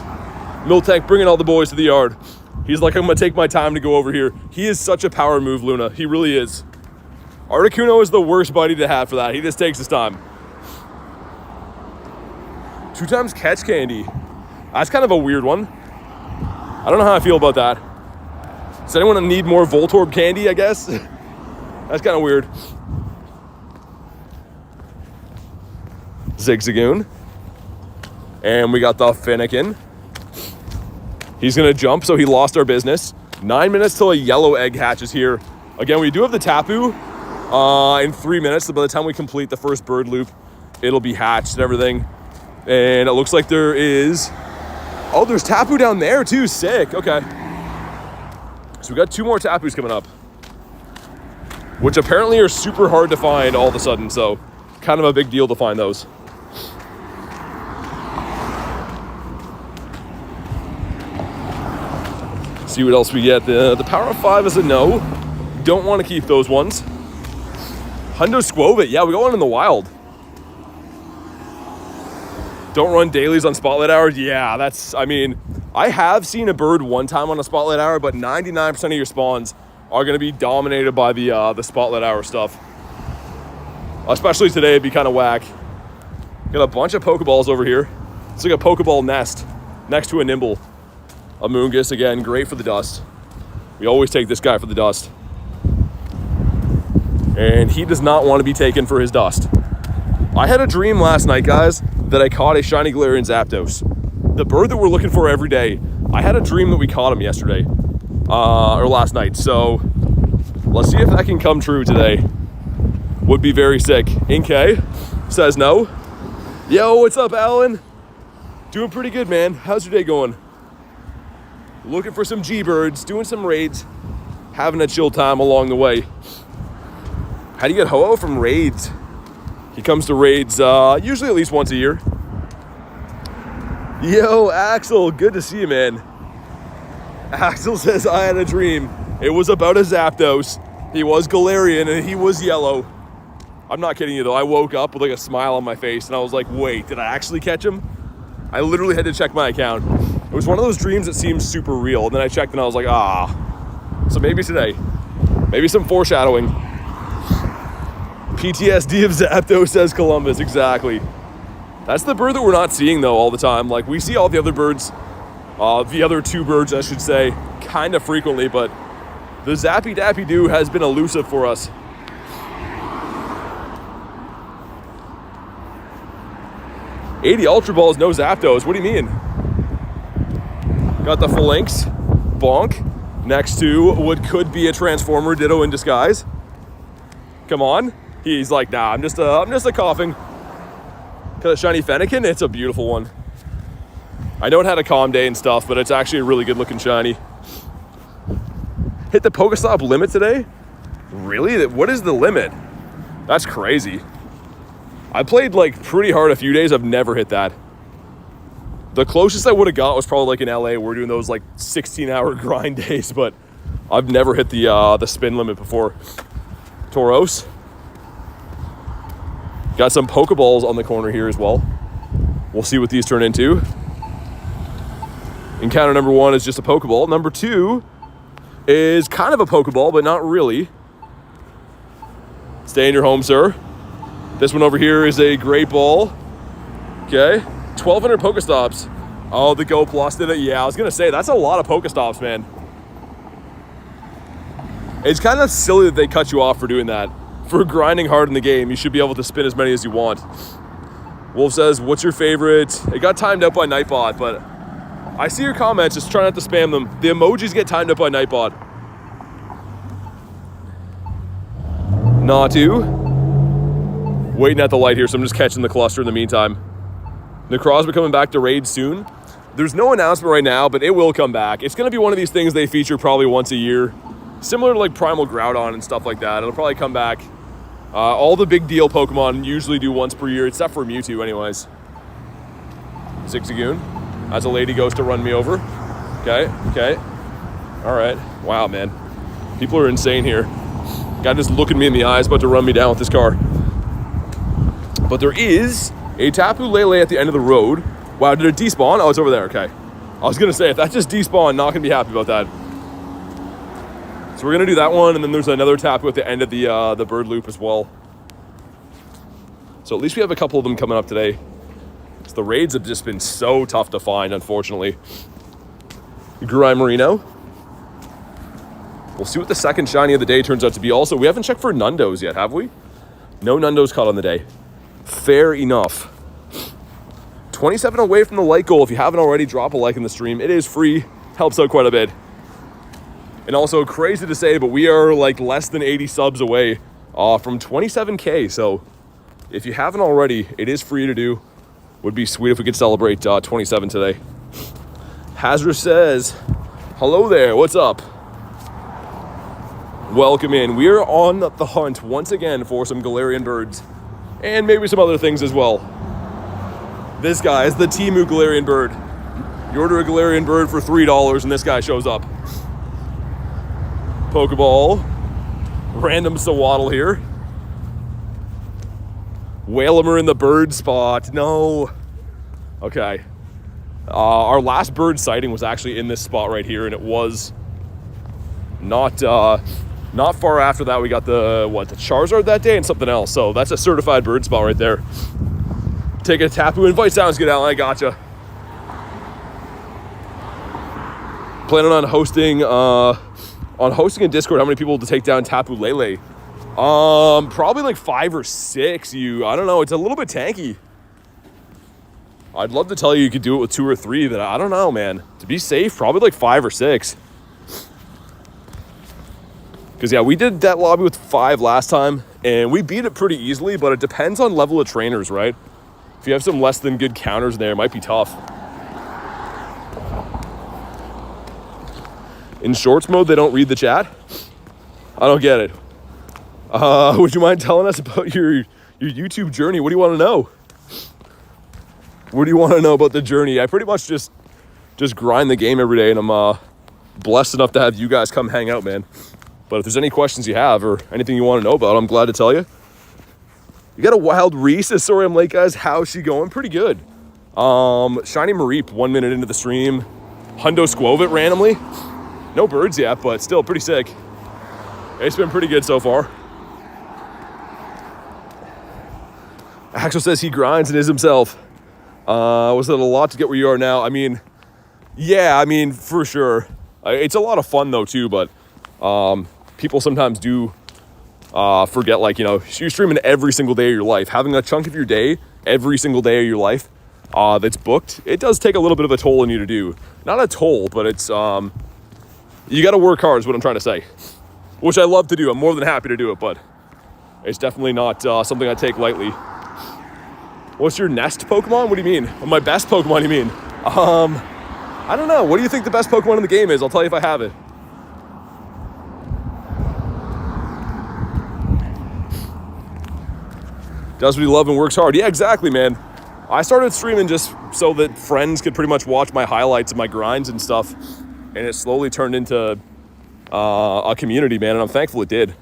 Miltank bringing all the boys to the yard. He's like, I'm gonna take my time to go over here. He is such a power move, Luna. He really is. Articuno is the worst buddy to have for that. He just takes his time. 2 times catch candy. That's kind of a weird one. I don't know how I feel about that. Does anyone need more Voltorb candy, I guess? That's kind of weird. Zigzagoon. And we got the Fennekin. He's going to jump, so he lost our business. 9 minutes till a yellow egg hatches here. Again, we do have the Tapu in 3 minutes. So by the time we complete the first bird loop, it'll be hatched and everything. And it looks like there is... Oh, there's Tapu down there too. Sick. Okay. So we got 2 more Tapus coming up, which apparently are super hard to find all of a sudden. So kind of a big deal to find those. See what else we get. The Power of 5 is a no. Don't want to keep those ones. Hundo Squovit. Yeah, we got one in the wild. Don't run dailies on Spotlight hours. Yeah, that's, I mean, I have seen a bird one time on a spotlight hour, but 99% of your spawns are going to be dominated by the spotlight hour stuff. Especially today, it'd be kind of whack. Got a bunch of Pokeballs over here. It's like a Pokeball nest next to a Nimble. A Moongus, again, great for the dust. We always take this guy for the dust. And he does not want to be taken for his dust. I had a dream last night, guys, that I caught a shiny Galarian Zapdos. The bird that we're looking for every day. I had a dream that we caught him yesterday. Or last night. So let's see if that can come true today. Would be very sick. Inkay says no. Yo, what's up, Alan? Doing pretty good, man. How's your day going? Looking for some G-Birds, doing some raids, having a chill time along the way. How do you get Ho-Oh from raids? He comes to raids usually at least once a year. Yo, Axel, good to see you, man. Axel says, I had a dream. It was about a Zapdos. He was Galarian and he was yellow. I'm not kidding you though. I woke up with like a smile on my face and I was like, wait, did I actually catch him? I literally had to check my account. It was one of those dreams that seemed super real. And then I checked and I was like, ah. So maybe today. Maybe some foreshadowing. PTSD of Zapdos, says Columbus. Exactly. That's the bird that we're not seeing though all the time. Like we see all the other birds, the other two birds I should say, kind of frequently, but the Zappy Dappy Doo has been elusive for us. $80 Ultra Balls, no Zapdos. What do you mean? Got the Phalanx, bonk, next to what could be a Transformer Ditto in disguise. Come on. He's like, nah, I'm just a coughing. Got a shiny Fennekin. It's a beautiful one. I know it had a calm day and stuff, but it's actually a really good looking shiny. Hit the Pokestop limit today? Really? What is the limit? That's crazy. I played like pretty hard a few days. I've never hit that. The closest I would have got was probably like in LA. We're doing those like 16-hour grind days, but I've never hit the spin limit before. Tauros. Got some Pokeballs on the corner here as well. We'll see what these turn into. Encounter number 1 is just a Pokeball. Number 2 is kind of a Pokeball, but not really. Stay in your home, sir. This one over here is a Great Ball. Okay. 1,200 Pokestops. Oh, the Go Plus did it. Yeah, I was going to say, that's a lot of Pokestops, man. It's kind of silly that they cut you off for doing that. For grinding hard in the game, you should be able to spin as many as you want. Wolf says, what's your favorite? It got timed out by Nightbot, but I see your comments. Just try not to spam them. The emojis get timed up by Nightbot. Natu. Waiting at the light here, so I'm just catching the cluster in the meantime. Necrozma coming back to raid soon. There's no announcement right now, but it will come back. It's going to be one of these things they feature probably once a year. Similar to like Primal Groudon and stuff like that. It'll probably come back. All the big deal Pokemon usually do once per year, except for Mewtwo anyways. Zigzagoon. As a lady goes to run me over. Okay. All right. Wow, man. People are insane here. Guy just looking me in the eyes, about to run me down with this car. But there is a Tapu Lele at the end of the road. Wow, did it despawn? Oh, it's over there. Okay. I was going to say, if that just despawned, not going to be happy about that. So we're going to do that one, and then there's another Tapu at the end of the bird loop as well. So at least we have a couple of them coming up today. So the raids have just been so tough to find, unfortunately. Gurai Marino. We'll see what the second shiny of the day turns out to be. Also, we haven't checked for Nundos yet, have we? No Nundos caught on the day. Fair enough. 27 away from the like goal. If you haven't already, drop a like in the stream. It is free. Helps out quite a bit. And also, crazy to say, but we are like less than 80 subs away from 27K. So if you haven't already, it is free to do. Would be sweet if we could celebrate 27 today. Hazard says, hello there, what's up? Welcome in. We are on the hunt once again for some Galarian Birds. And maybe some other things as well. This guy is the Temu Galarian Bird. You order a Galarian Bird for $3 and this guy shows up. Pokeball. Random Sawaddle here. Whalmer in the bird spot. No. Okay. Our last bird sighting was actually in this spot right here, and it was not far after that. We got the Charizard that day and something else. So that's a certified bird spot right there. Take a Tapu invite. Sounds good, Alan. I gotcha. Planning on hosting a Discord. How many people to take down Tapu Lele? Probably like 5 or 6. I don't know. It's a little bit tanky. I'd love to tell you could do it with 2 or 3, but I don't know, man. To be safe, probably like 5 or 6. Because, yeah, we did that lobby with 5 last time, and we beat it pretty easily, but it depends on level of trainers, right? If you have some less than good counters in there, it might be tough. In shorts mode, they don't read the chat? I don't get it. Would you mind telling us about your YouTube journey? What do you want to know? What do you want to know about the journey? I pretty much just grind the game every day, and I'm blessed enough to have you guys come hang out, man. But if there's any questions you have or anything you want to know about, I'm glad to tell you. You got a wild Reese. Sorry I'm late, guys. How's she going? Pretty good. Shiny Mareep, 1 minute into the stream. Hundo Squovit randomly. No birds yet, but still pretty sick. It's been pretty good so far. Axel says he grinds and is himself. Was it a lot to get where you are now? I mean, yeah, I mean, for sure. It's a lot of fun, though, too, but people sometimes do forget, like, you know, you're streaming every single day of your life. Having a chunk of your day, every single day of your life, that's booked, it does take a little bit of a toll on you to do. Not a toll, but it's, you got to work hard is what I'm trying to say. Which I love to do. I'm more than happy to do it, but it's definitely not something I take lightly. What's your nest Pokemon? What do you mean? My best Pokemon, you mean? I don't know. What do you think the best Pokemon in the game is? I'll tell you if I have it. Does what he loves and works hard. Yeah, exactly, man. I started streaming just so that friends could pretty much watch my highlights and my grinds and stuff. And it slowly turned into a community, man. And I'm thankful it did.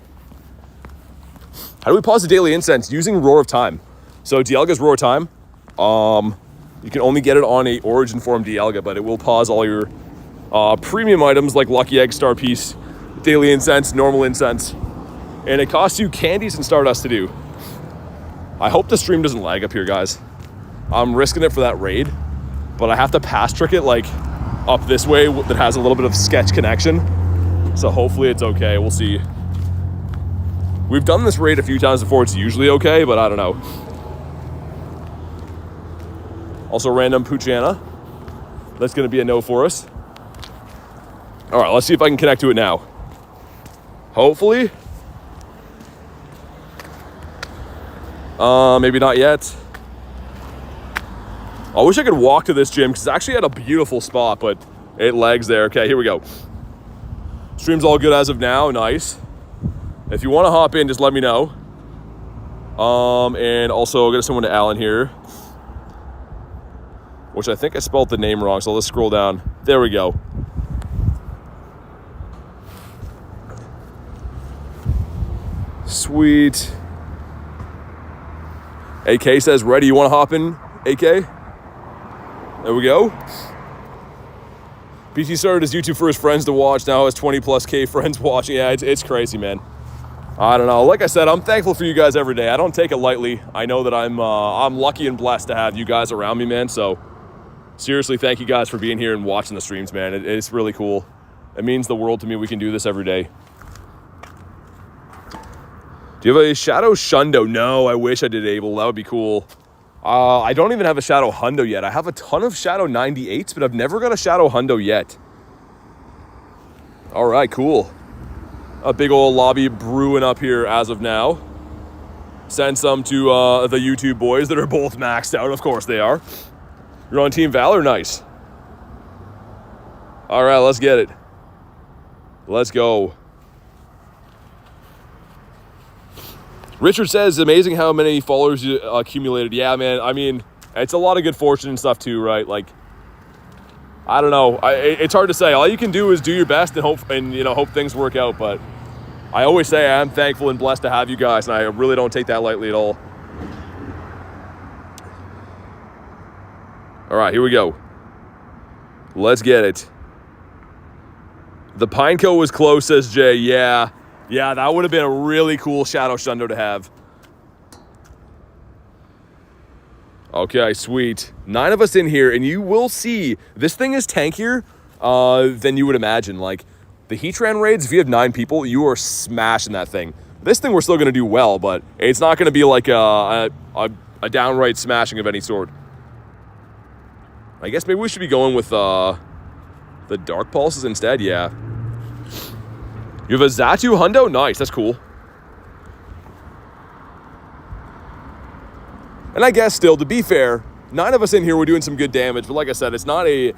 How do we pause the daily incense? Using Roar of Time. So Dialga's Roar of Time, you can only get it on a Origin form Dialga, but it will pause all your premium items like Lucky Egg, Star Piece, Daily Incense, Normal Incense, and it costs you candies and Stardust to do. I hope the stream doesn't lag up here, guys. I'm risking it for that raid, but I have to pass trick it like up this way that has a little bit of sketch connection. So hopefully it's okay. We'll see. We've done this raid a few times before. It's usually okay, but I don't know. Also random Poochyena. That's going to be a no for us. All right, let's see if I can connect to it now. Hopefully. Maybe not yet. I wish I could walk to this gym because it's actually at a beautiful spot, but it lags there. Okay, here we go. Stream's all good as of now. Nice. If you want to hop in, just let me know. And also, I'll get someone to Alan here, which I think I spelled the name wrong, so let's scroll down. There we go. Sweet. AK says, ready, you want to hop in, AK? There we go. BT started his YouTube for his friends to watch. Now has 20 plus K friends watching. Yeah, it's crazy, man. I don't know. Like I said, I'm thankful for you guys every day. I don't take it lightly. I know that I'm lucky and blessed to have you guys around me, man. So seriously, thank you guys for being here and watching the streams, man. It's really cool. It means the world to me. We can do this every day. Do you have a Shadow Shundo? No, I wish I did, Abel. That would be cool. I don't even have a Shadow Hundo yet. I have a ton of Shadow 98s, but I've never got a Shadow Hundo yet. All right, cool. A big old lobby brewing up here as of now. Send some to the YouTube boys that are both maxed out. Of course they are. You're on Team Valor? Nice. All right, let's get it. Let's go. Richard says, amazing how many followers you accumulated. Yeah, man. I mean, it's a lot of good fortune and stuff too, right? Like, I don't know. It's hard to say. All you can do is do your best and hope, hope things work out. But I always say I'm thankful and blessed to have you guys, and I really don't take that lightly at all. All right, here we go. Let's get it. The Pineco was close, says Jay. Yeah, that would have been a really cool Shadow Shundo to have. Okay, sweet. 9 of us in here, and you will see this thing is tankier than you would imagine. Like, the Heatran raids, if you have 9 people, you are smashing that thing. This thing we're still going to do well, but it's not going to be like a downright smashing of any sort. I guess maybe we should be going with the Dark Pulses instead, yeah. You have a Xatu Hundo? Nice, that's cool. And I guess still, to be fair, 9 of us in here, we're doing some good damage, but like I said, it's not a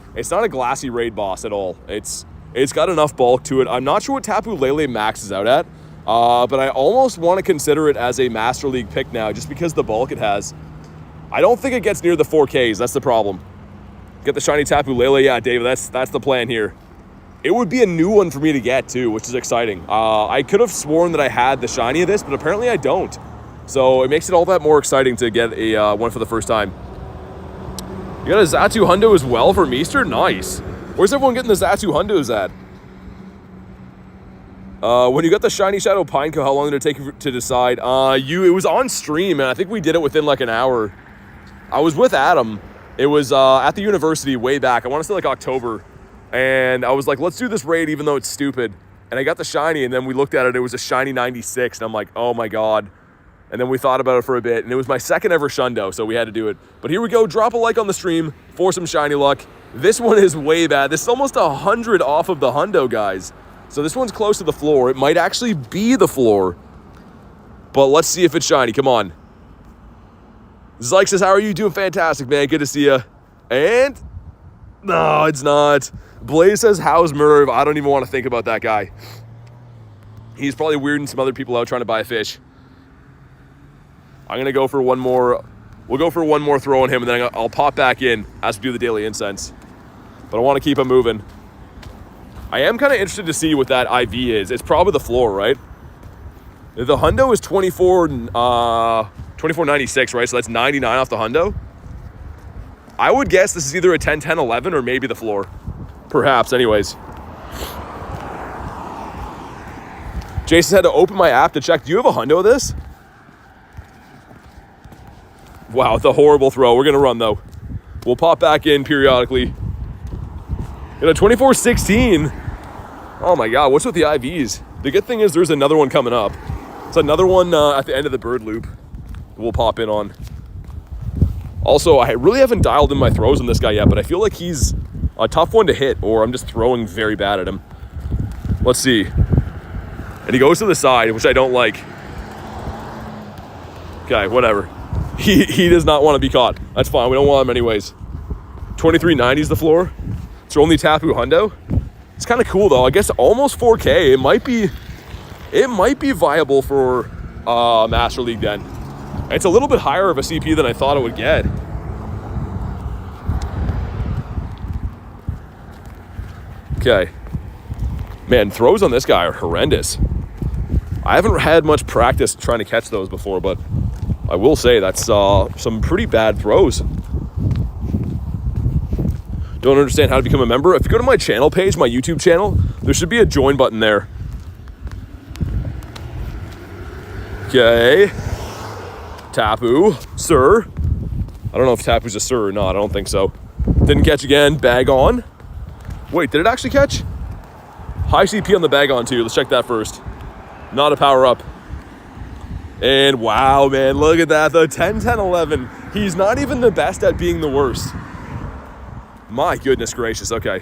glassy raid boss at all. It's got enough bulk to it. I'm not sure what Tapu Lele maxes out at, but I almost want to consider it as a Master League pick now, just because the bulk it has. I don't think it gets near the 4Ks, that's the problem. Get the shiny Tapu Lele, yeah, David, that's the plan here. It would be a new one for me to get too, which is exciting. I could have sworn that I had the shiny of this, but apparently I don't. So it makes it all that more exciting to get a one for the first time. You got a Xatu Hundo as well for Meester? Nice. Where's everyone getting the Xatu Hundos at? When you got the shiny Shadow Pineco, how long did it take you to decide? It was on stream, and I think we did it within like an hour. I was with Adam. It was at the university way back. I want to say like October. And I was like, let's do this raid even though it's stupid. And I got the shiny, and then we looked at it. It was a shiny 96, and I'm like, oh my God. And then we thought about it for a bit, and it was my second ever Shundo, so we had to do it. But here we go. Drop a like on the stream for some shiny luck. This one is way bad. This is almost 100 off of the Hundo, guys. So this one's close to the floor. It might actually be the floor. But let's see if it's shiny. Come on. Zyke says, how are you? Doing fantastic, man. Good to see you. And no, it's not. Blaze says, how's Murder? I don't even want to think about that guy. He's probably weirding some other people out trying to buy a fish. I'm going to go for one more. We'll go for one more throw on him, and then I'll pop back in as we do the daily incense. But I want to keep him moving. I am kind of interested to see what that IV is. It's probably the floor, right? The Hundo is 24.96, right? So that's 99 off the Hundo. I would guess this is either a 10, 10, 11, or maybe the floor. Perhaps, anyways. Jason had to open my app to check. Do you have a Hundo of this? Wow, it's a horrible throw. We're going to run, though. We'll pop back in periodically. In a 24-16. Oh, my God. What's with the IVs? The good thing is there's another one coming up. It's another one at the end of the bird loop we'll pop in on. Also, I really haven't dialed in my throws on this guy yet, but I feel like he's a tough one to hit, or I'm just throwing very bad at him. Let's see. And he goes to the side, which I don't like. Okay, whatever. He does not want to be caught. That's fine. We don't want him anyways. 23.90 is the floor. It's only Tapu Hundo. It's kind of cool though. I guess almost 4K. It might be viable for Master League then. It's a little bit higher of a CP than I thought it would get. Okay. Man, throws on this guy are horrendous. I haven't had much practice trying to catch those before, but I will say that's some pretty bad throws. Don't understand how to become a member. If you go to my channel page, my YouTube channel, there should be a join button there. Okay. Tapu, sir. I don't know if Tapu's a sir or not. I don't think so. Didn't catch again. Bag on. Wait, did it actually catch? High CP on the bag on too. Let's check that first. Not a power up. And wow, man, look at that. The 10, 10, 11. He's not even the best at being the worst. My goodness gracious. Okay.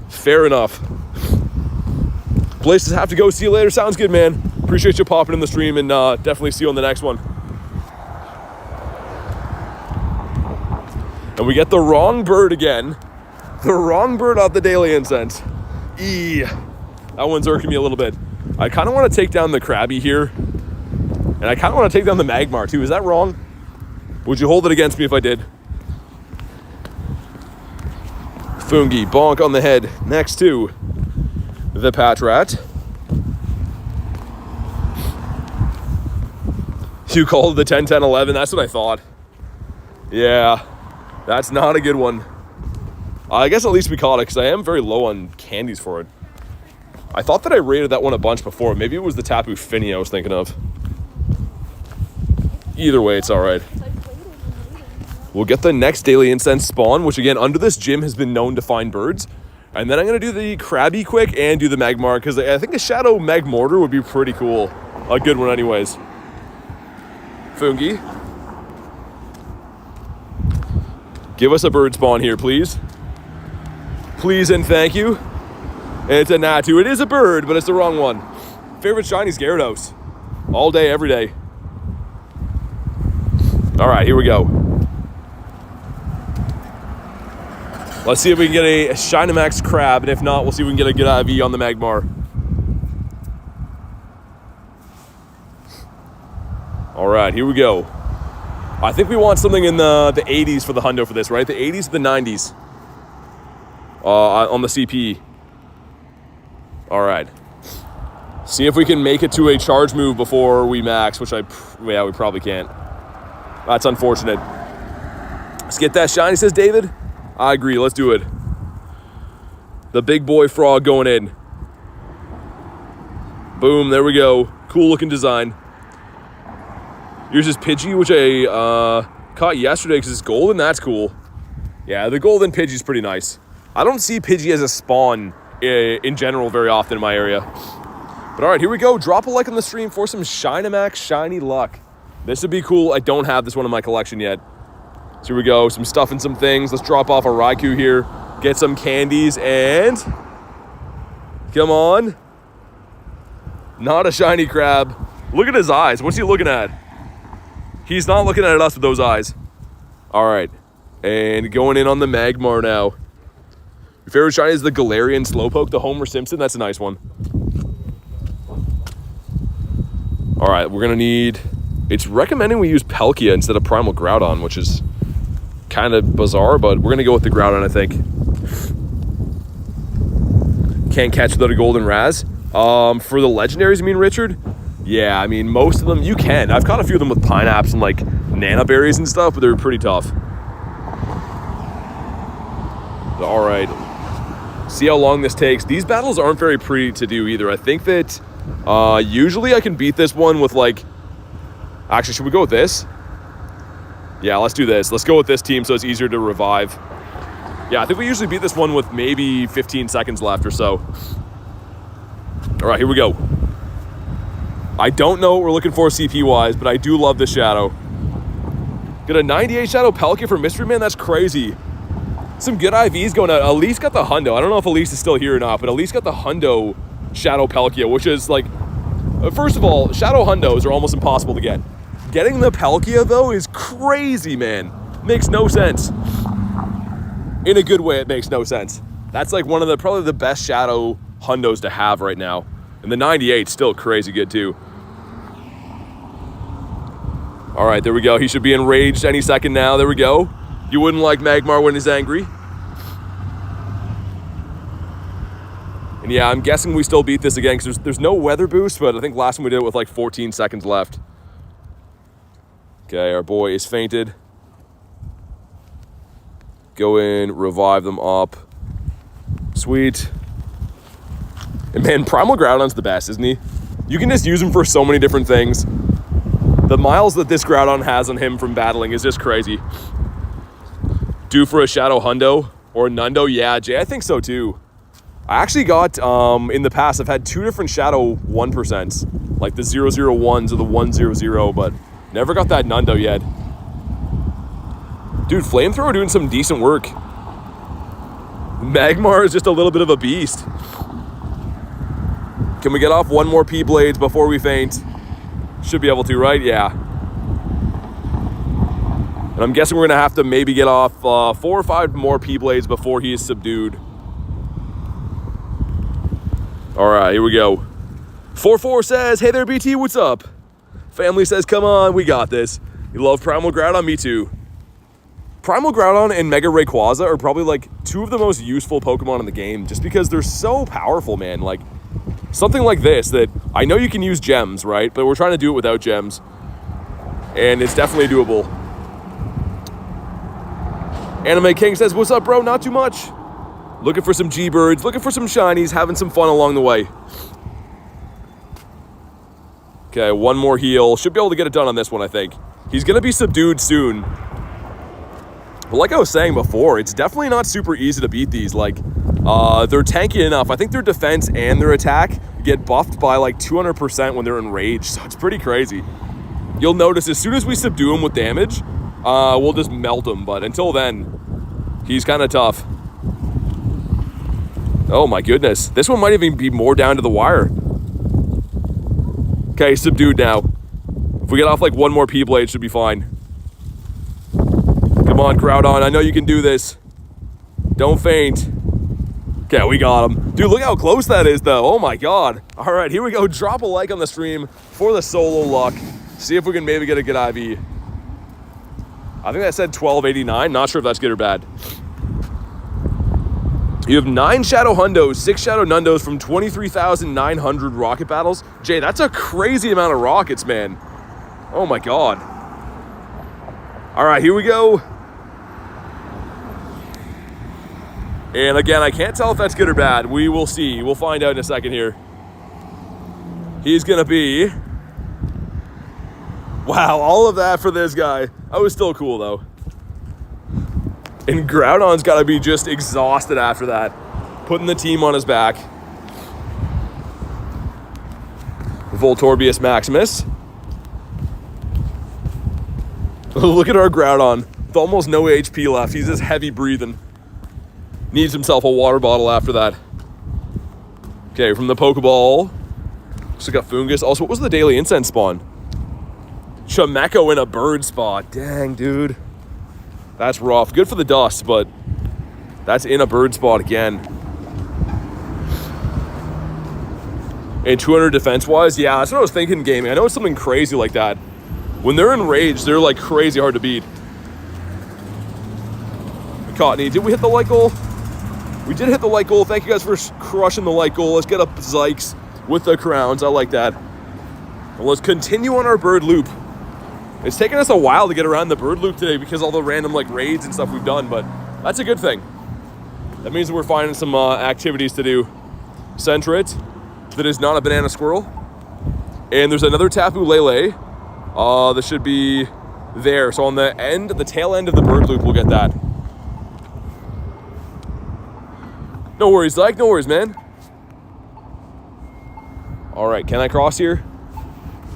Fair enough. Places have to go. See you later. Sounds good, man. Appreciate you popping in the stream, and definitely see you on the next one. And we get the wrong bird again. The wrong bird off the daily incense. That one's irking me a little bit. I kind of want to take down the Krabby here. And I kind of want to take down the Magmar too. Is that wrong? Would you hold it against me if I did? Fungi, bonk on the head next to the Patrat. You called the 10, 10, 11. That's what I thought. Yeah, that's not a good one. I guess at least we caught it because I am very low on candies for it. I thought that I rated that one a bunch before. Maybe it was the Tapu Fini I was thinking of. Either way, it's all right. We'll get the next daily incense spawn, which again, under this gym has been known to find birds. And then I'm going to do the Krabby quick and do the Magmar, because I think a Shadow Magmortar would be pretty cool. A good one anyways. Fungi. Give us a bird spawn here, please. Please and thank you. It's a Natu. It is a bird, but it's the wrong one. Favorite shinies, Gyarados. All day, every day. All right, here we go. Let's see if we can get a Shinamax Crab, and if not, we'll see if we can get a good IV on the Magmar. All right, here we go. I think we want something in the 80s for the hundo for this, right? The 80s to the 90s on the CP. All right. See if we can make it to a charge move before we max, which we probably can't. That's unfortunate. Let's get that shiny, says David. I agree, let's do it. The big boy frog going in. Boom, there we go. Cool looking design. Yours is Pidgey, which I caught yesterday because it's golden. That's cool. Yeah, the golden Pidgey's pretty nice. I don't see Pidgey as a spawn in general very often in my area. But all right, here we go. Drop a like on the stream for some Shinamax shiny luck. This would be cool. I don't have this one in my collection yet. So here we go, some stuff and some things. Let's drop off a Raikou here, get some candies, and come on. Not a shiny crab. Look at his eyes. What's he looking at? He's not looking at us with those eyes. All right, and going in on the Magmar now. Your favorite shiny is the Galarian Slowpoke, the Homer Simpson. That's a nice one. All right, we're gonna need, it's recommending we use Palkia instead of Primal Groudon, which is kind of bizarre, but we're gonna go with the Groudon, I think. Can't catch without a golden Raz. For the legendaries, you mean, Richard? Yeah, I mean, most of them you can. I've caught a few of them with Pineaps and like Nana Berries and stuff, but they're pretty tough. All right, see how long this takes. These battles aren't very pretty to do either. I think that usually I can beat this one with like, actually, should we go with this? Yeah, let's do this. Let's go with this team so it's easier to revive. Yeah, I think we usually beat this one with maybe 15 seconds left or so. All right, here we go. I don't know what we're looking for CP-wise, but I do love this Shadow. Got a 98 Shadow Palkia for Mystery Man? That's crazy. Some good IVs going out. Elise got the hundo. I don't know if Elise is still here or not, but Elise got the hundo Shadow Palkia, which is like, first of all, Shadow hundos are almost impossible to get. Getting the Palkia, though, is crazy, man. Makes no sense. In a good way, it makes no sense. That's like one of the, probably the best Shadow hundos to have right now. And the 98's still crazy good, too. All right, there we go. He should be enraged any second now. There we go. You wouldn't like Magmar when he's angry. And yeah, I'm guessing we still beat this again because there's no weather boost, but I think last time we did it with like 14 seconds left. Okay, our boy is fainted. Go in, revive them up. Sweet. And man, Primal Groudon's the best, isn't he? You can just use him for so many different things. The miles that this Groudon has on him from battling is just crazy. Due for a Shadow Hundo or a Nundo? Yeah, Jay, I think so too. I actually got, in the past, I've had 2 different Shadow 1%, like the 001s or the 100, but never got that Nundo yet. Dude, Flamethrower doing some decent work. Magmar is just a little bit of a beast. Can we get off one more P-Blades before we faint? Should be able to, right? Yeah. And I'm guessing we're going to have to maybe get off 4 or 5 more P-Blades before he is subdued. All right, here we go. 44 says, hey there, BT, what's up? Family says, come on, we got this. You love Primal Groudon? Me too. Primal Groudon and Mega Rayquaza are probably like 2 of the most useful Pokemon in the game just because they're so powerful, man. Like, something like this that I know you can use gems, right? But we're trying to do it without gems. And it's definitely doable. Anime King says, what's up, bro? Not too much. Looking for some G-Birds, looking for some shinies, having some fun along the way. Okay, one more heal. Should be able to get it done on this one, I think. He's going to be subdued soon. But like I was saying before, it's definitely not super easy to beat these. Like, they're tanky enough. I think their defense and their attack get buffed by like 200% when they're enraged, so it's pretty crazy. You'll notice as soon as we subdue him with damage, we'll just melt him. But until then, he's kind of tough. Oh my goodness. This one might even be more down to the wire. Okay, subdued now. If we get off like one more P-Blade, should be fine. Come on, Groudon. I know you can do this. Don't faint. Okay, we got him. Dude, look how close that is, though. Oh, my God. All right, here we go. Drop a like on the stream for the solo luck. See if we can maybe get a good IV. I think that said 1289. Not sure if that's good or bad. You have 9 Shadow Hundos, 6 Shadow Nundos from 23,900 rocket battles. Jay, that's a crazy amount of rockets, man. Oh, my God. All right, here we go. And again, I can't tell if that's good or bad. We will see. We'll find out in a second here. He's going to be... Wow, all of that for this guy. That was still cool, though. And Groudon's got to be just exhausted after that. Putting the team on his back. Voltorbius Maximus. Look at our Groudon. With almost no HP left. He's just heavy breathing. Needs himself a water bottle after that. Okay, from the Pokeball. So got Fungus. Also, what was the daily incense spawn? Chameko in a bird spot. Dang, dude. That's rough. Good for the dust, but that's in a bird spot again. And 200 defense-wise? Yeah, that's what I was thinking, gaming. I know it's something crazy like that. When they're enraged, they're like crazy hard to beat. Cottony, did we hit the light goal? We did hit the light goal. Thank you guys for crushing the light goal. Let's get up Zykes with the crowns. I like that. And let's continue on our bird loop. It's taken us a while to get around the bird loop today because all the random like raids and stuff we've done, but that's a good thing. That means that we're finding some activities to do. Centret, that is not a banana squirrel. And there's another Tapu Lele. That should be there. So on the tail end of the bird loop, we'll get that. No worries, Zyke. No worries, man. All right, can I cross here?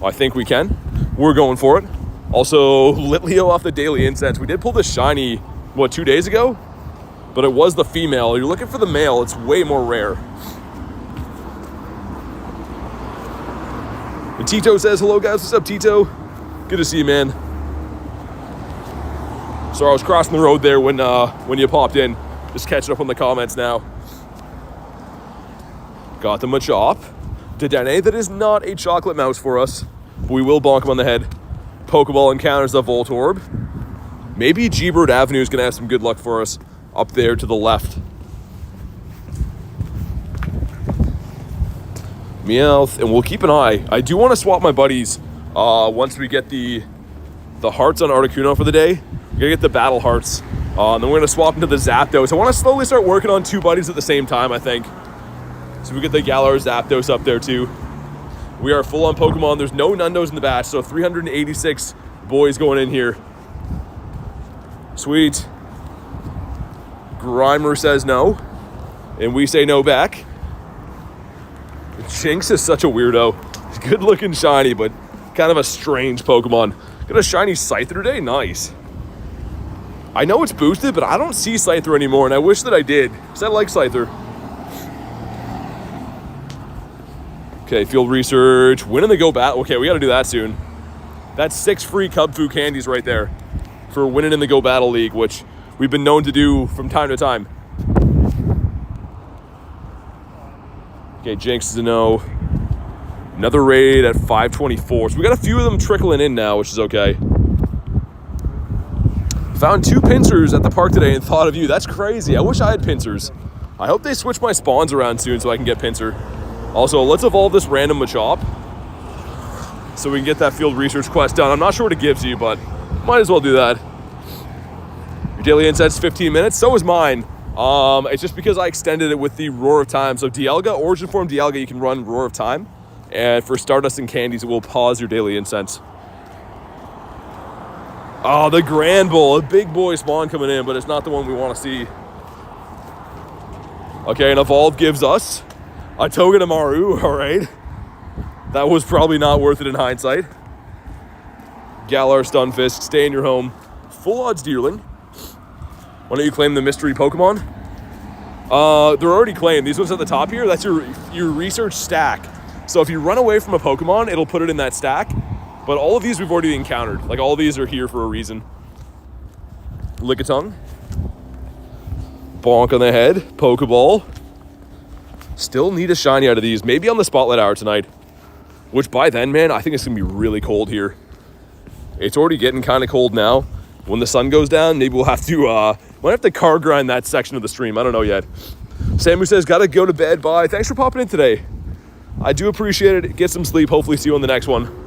I think we can. We're going for it. Also, Litleo off the daily incense. We did pull the shiny, what, 2 days ago? But it was the female. You're looking for the male. It's way more rare. And Tito says, hello, guys. What's up, Tito? Good to see you, man. Sorry, I was crossing the road there when you popped in. Just catching up on the comments now. Got them a chop. Dedenne, that is not a chocolate mouse for us. But we will bonk him on the head. Pokeball encounters the Voltorb. Maybe G-Bird Avenue is going to have some good luck for us up there to the left. Meowth, and we'll keep an eye. I do want to swap my buddies once we get the hearts on Articuno for the day. We're going to get the battle hearts. And then we're going to swap into the Zapdos. I want to slowly start working on 2 buddies at the same time, I think. So we get the Galar Zapdos up there too. We are full on Pokemon. There's no Nundos in the batch, so 386 boys going in here. Sweet. Grimer says no, and we say no back. Jinx is such a weirdo. Good looking shiny, but kind of a strange Pokemon. Got a shiny Scyther today? Nice. I know it's boosted, but I don't see Scyther anymore, and I wish that I did, because I like Scyther. Okay, field research, winning the Go Battle. Okay, we got to do that soon. That's 6 free Cub Fu candies right there for winning in the Go Battle League, which we've been known to do from time to time. Okay, Jinx is a no. Another raid at 524. So we got a few of them trickling in now, which is okay. Found 2 pincers at the park today and thought of you. That's crazy. I wish I had pincers. I hope they switch my spawns around soon so I can get pincer. Also, let's evolve this random Machop so we can get that field research quest done. I'm not sure what it gives you, but might as well do that. Your daily incense 15 minutes. So is mine. It's just because I extended it with the Roar of Time. So Dialga, Origin Form Dialga, you can run Roar of Time. And for Stardust and Candies, it will pause your daily incense. Oh, the Grand Bull, a big boy spawn coming in, but it's not the one we want to see. Okay, and Evolve gives us a Togedemaru, all right. That was probably not worth it in hindsight. Galar, Stunfisk, stay in your home. Full odds Deerling. Why don't you claim the mystery Pokemon? They're already claimed. These ones at the top here, that's your research stack. So if you run away from a Pokemon, it'll put it in that stack. But all of these we've already encountered. Like, all of these are here for a reason. Lickitung. Bonk on the head. Pokeball. Still need a shiny out of these. Maybe on the Spotlight Hour tonight. Which by then, man, I think it's going to be really cold here. It's already getting kind of cold now. When the sun goes down, maybe we'll have to, might have to car grind that section of the stream. I don't know yet. Samu says, gotta go to bed. Bye. Thanks for popping in today. I do appreciate it. Get some sleep. Hopefully see you on the next one.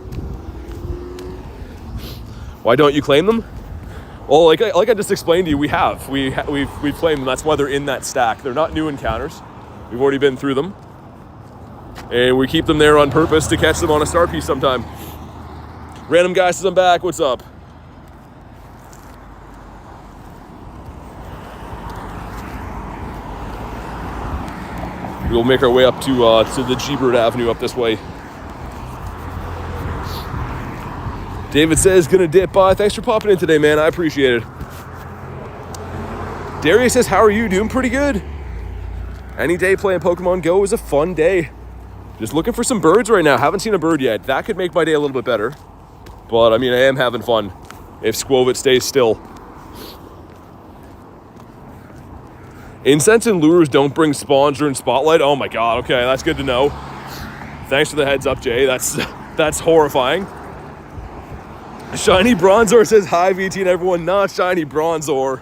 Why don't you claim them? Well, like I just explained to you, we've claimed them. That's why they're in that stack. They're not new encounters. We've already been through them. And we keep them there on purpose to catch them on a star piece sometime. Random guy says I'm back. What's up? We'll make our way up to the G-Bird Avenue up this way. David says, gonna dip by. Thanks for popping in today, man. I appreciate it. Darius says, how are you? Doing pretty good. Any day playing Pokemon Go is a fun day. Just looking for some birds right now. Haven't seen a bird yet. That could make my day a little bit better. But, I mean, I am having fun if Squovit stays still. Incense and lures don't bring spawns during Spotlight. Oh my god, okay, that's good to know. Thanks for the heads up, Jay. That's horrifying. Shiny Bronzor says, hi, VT and everyone. Not Shiny Bronzor.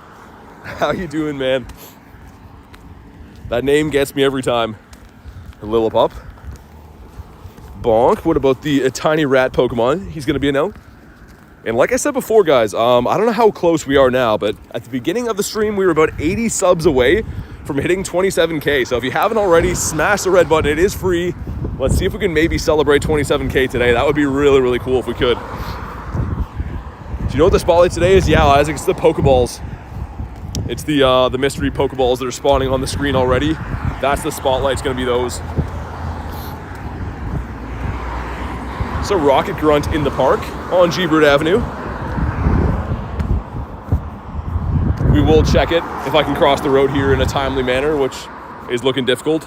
How you doing, man? That name gets me every time. Lillipup. Bonk. What about the tiny rat Pokemon? He's going to be a no. And like I said before, guys, I don't know how close we are now, but at the beginning of the stream, we were about 80 subs away from hitting 27K. So if you haven't already, smash the red button. It is free. Let's see if we can maybe celebrate 27K today. That would be really, really cool if we could. Do you know what the spotlight today is? Yeah, Isaac, it's the Poké Balls. It's the mystery Poké Balls that are spawning on the screen already. That's the spotlight. It's going to be those. So Rocket Grunt in the park on G-Bird Avenue. We will check it if I can cross the road here in a timely manner, which is looking difficult.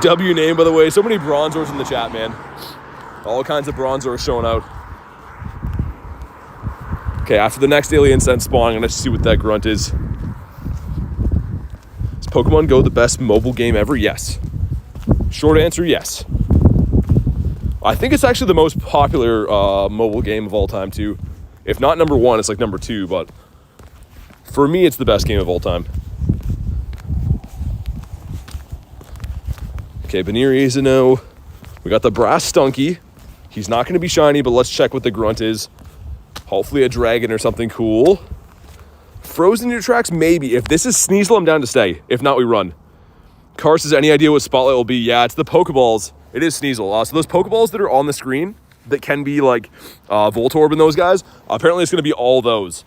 W name, by the way. So many Bronzors in the chat, man. All kinds of Bronzors showing out. Okay, after the next daily incense spawn, I'm going to see what that grunt is. Is Pokemon Go the best mobile game ever? Yes. Short answer, yes. I think it's actually the most popular mobile game of all time, too. If not number one, it's like number two, but for me, it's the best game of all time. Okay, Baniri is a no. We got the Brass Stunky. He's not going to be shiny, but let's check what the grunt is. Hopefully a dragon or something cool. Frozen in your tracks? Maybe. If this is Sneasel, I'm down to stay. If not, we run. Car says, any idea what Spotlight will be? Yeah, it's the Pokeballs. It is Sneasel. So those Pokeballs that are on the screen that can be like Voltorb and those guys, apparently it's going to be all those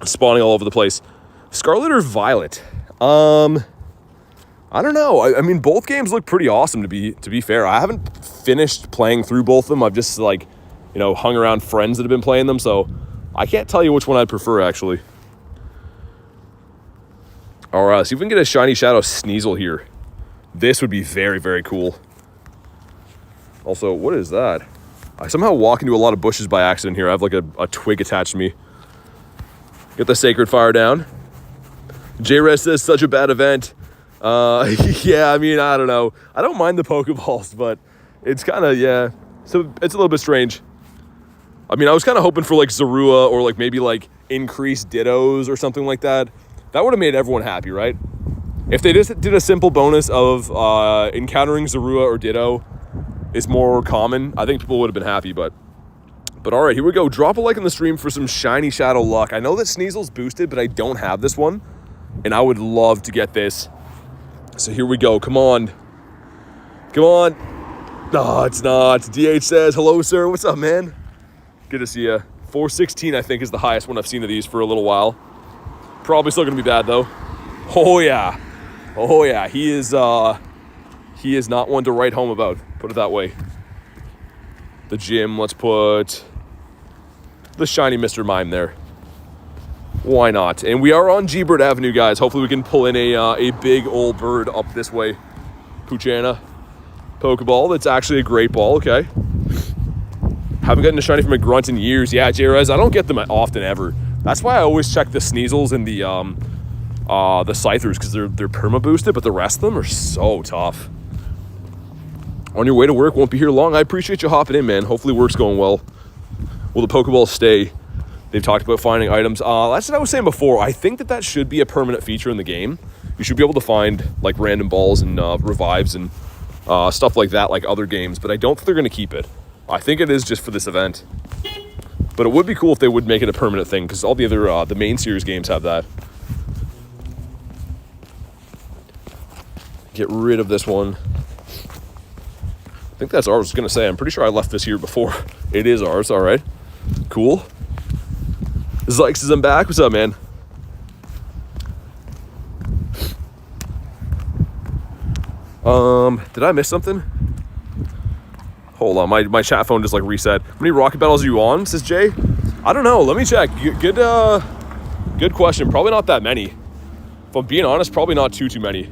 spawning all over the place. Scarlet or Violet? I don't know. I mean, both games look pretty awesome to be fair. I haven't finished playing through both of them. I've just like, you know, hung around friends that have been playing them, so I can't tell you which one I'd prefer actually. All right, see if we can get a Shiny Shadow Sneasel here. This would be very, very cool. Also, what is that? I somehow walk into a lot of bushes by accident here. I have like a twig attached to me. Get the Sacred Fire down. J-Res says, such a bad event. Yeah, I mean, I don't know. I don't mind the Pokeballs, but it's kind of, yeah. So it's a little bit strange. I mean, I was kind of hoping for like Zorua or like maybe like increased Dittos or something like that. That would have made everyone happy, right? If they just did a simple bonus of encountering Zorua or Ditto is more common, I think people would have been happy, but But all right, here we go. Drop a like in the stream for some shiny shadow luck. I know that Sneasel's boosted, but I don't have this one. And I would love to get this. So here we go. Come on. Come on. No, it's not. DH says, hello, sir. What's up, man? Good to see you. 416, I think, is the highest one I've seen of these for a little while. Probably still going to be bad, though. Oh, yeah. Oh, yeah. He is not one to write home about. Put it that way. The gym, let's put the shiny Mr. Mime there. Why not? And we are on G-Bird Avenue, guys. Hopefully we can pull in a big old bird up this way. Puchana. Pokeball. That's actually a great ball. Okay. Haven't gotten a shiny from a grunt in years. Yeah, J-Rez, I don't get them often ever. That's why I always check the Sneasels and the Scythers, because they're perma boosted, but the rest of them are so tough. On your way to work, won't be here long. I appreciate you hopping in, man. Hopefully work's going well. Will the Pokeballs stay? They've talked about finding items. That's what I was saying before. I think that should be a permanent feature in the game. You should be able to find like random balls and revives and stuff like that, like other games. But I don't think they're going to keep it. I think it is just for this event. But it would be cool if they would make it a permanent thing, because all the other the main series games have that. Get rid of this one. I think that's ours. I was going to say, I'm pretty sure I left this here before. It is ours. All right. Cool. Zykes is I'm back. What's up, man? Did I miss something? Hold on, my chat phone just like reset. How many rocket battles are you on, says Jay? I don't know. Let me check. Good question. Probably not that many. If I'm being honest, probably not too many.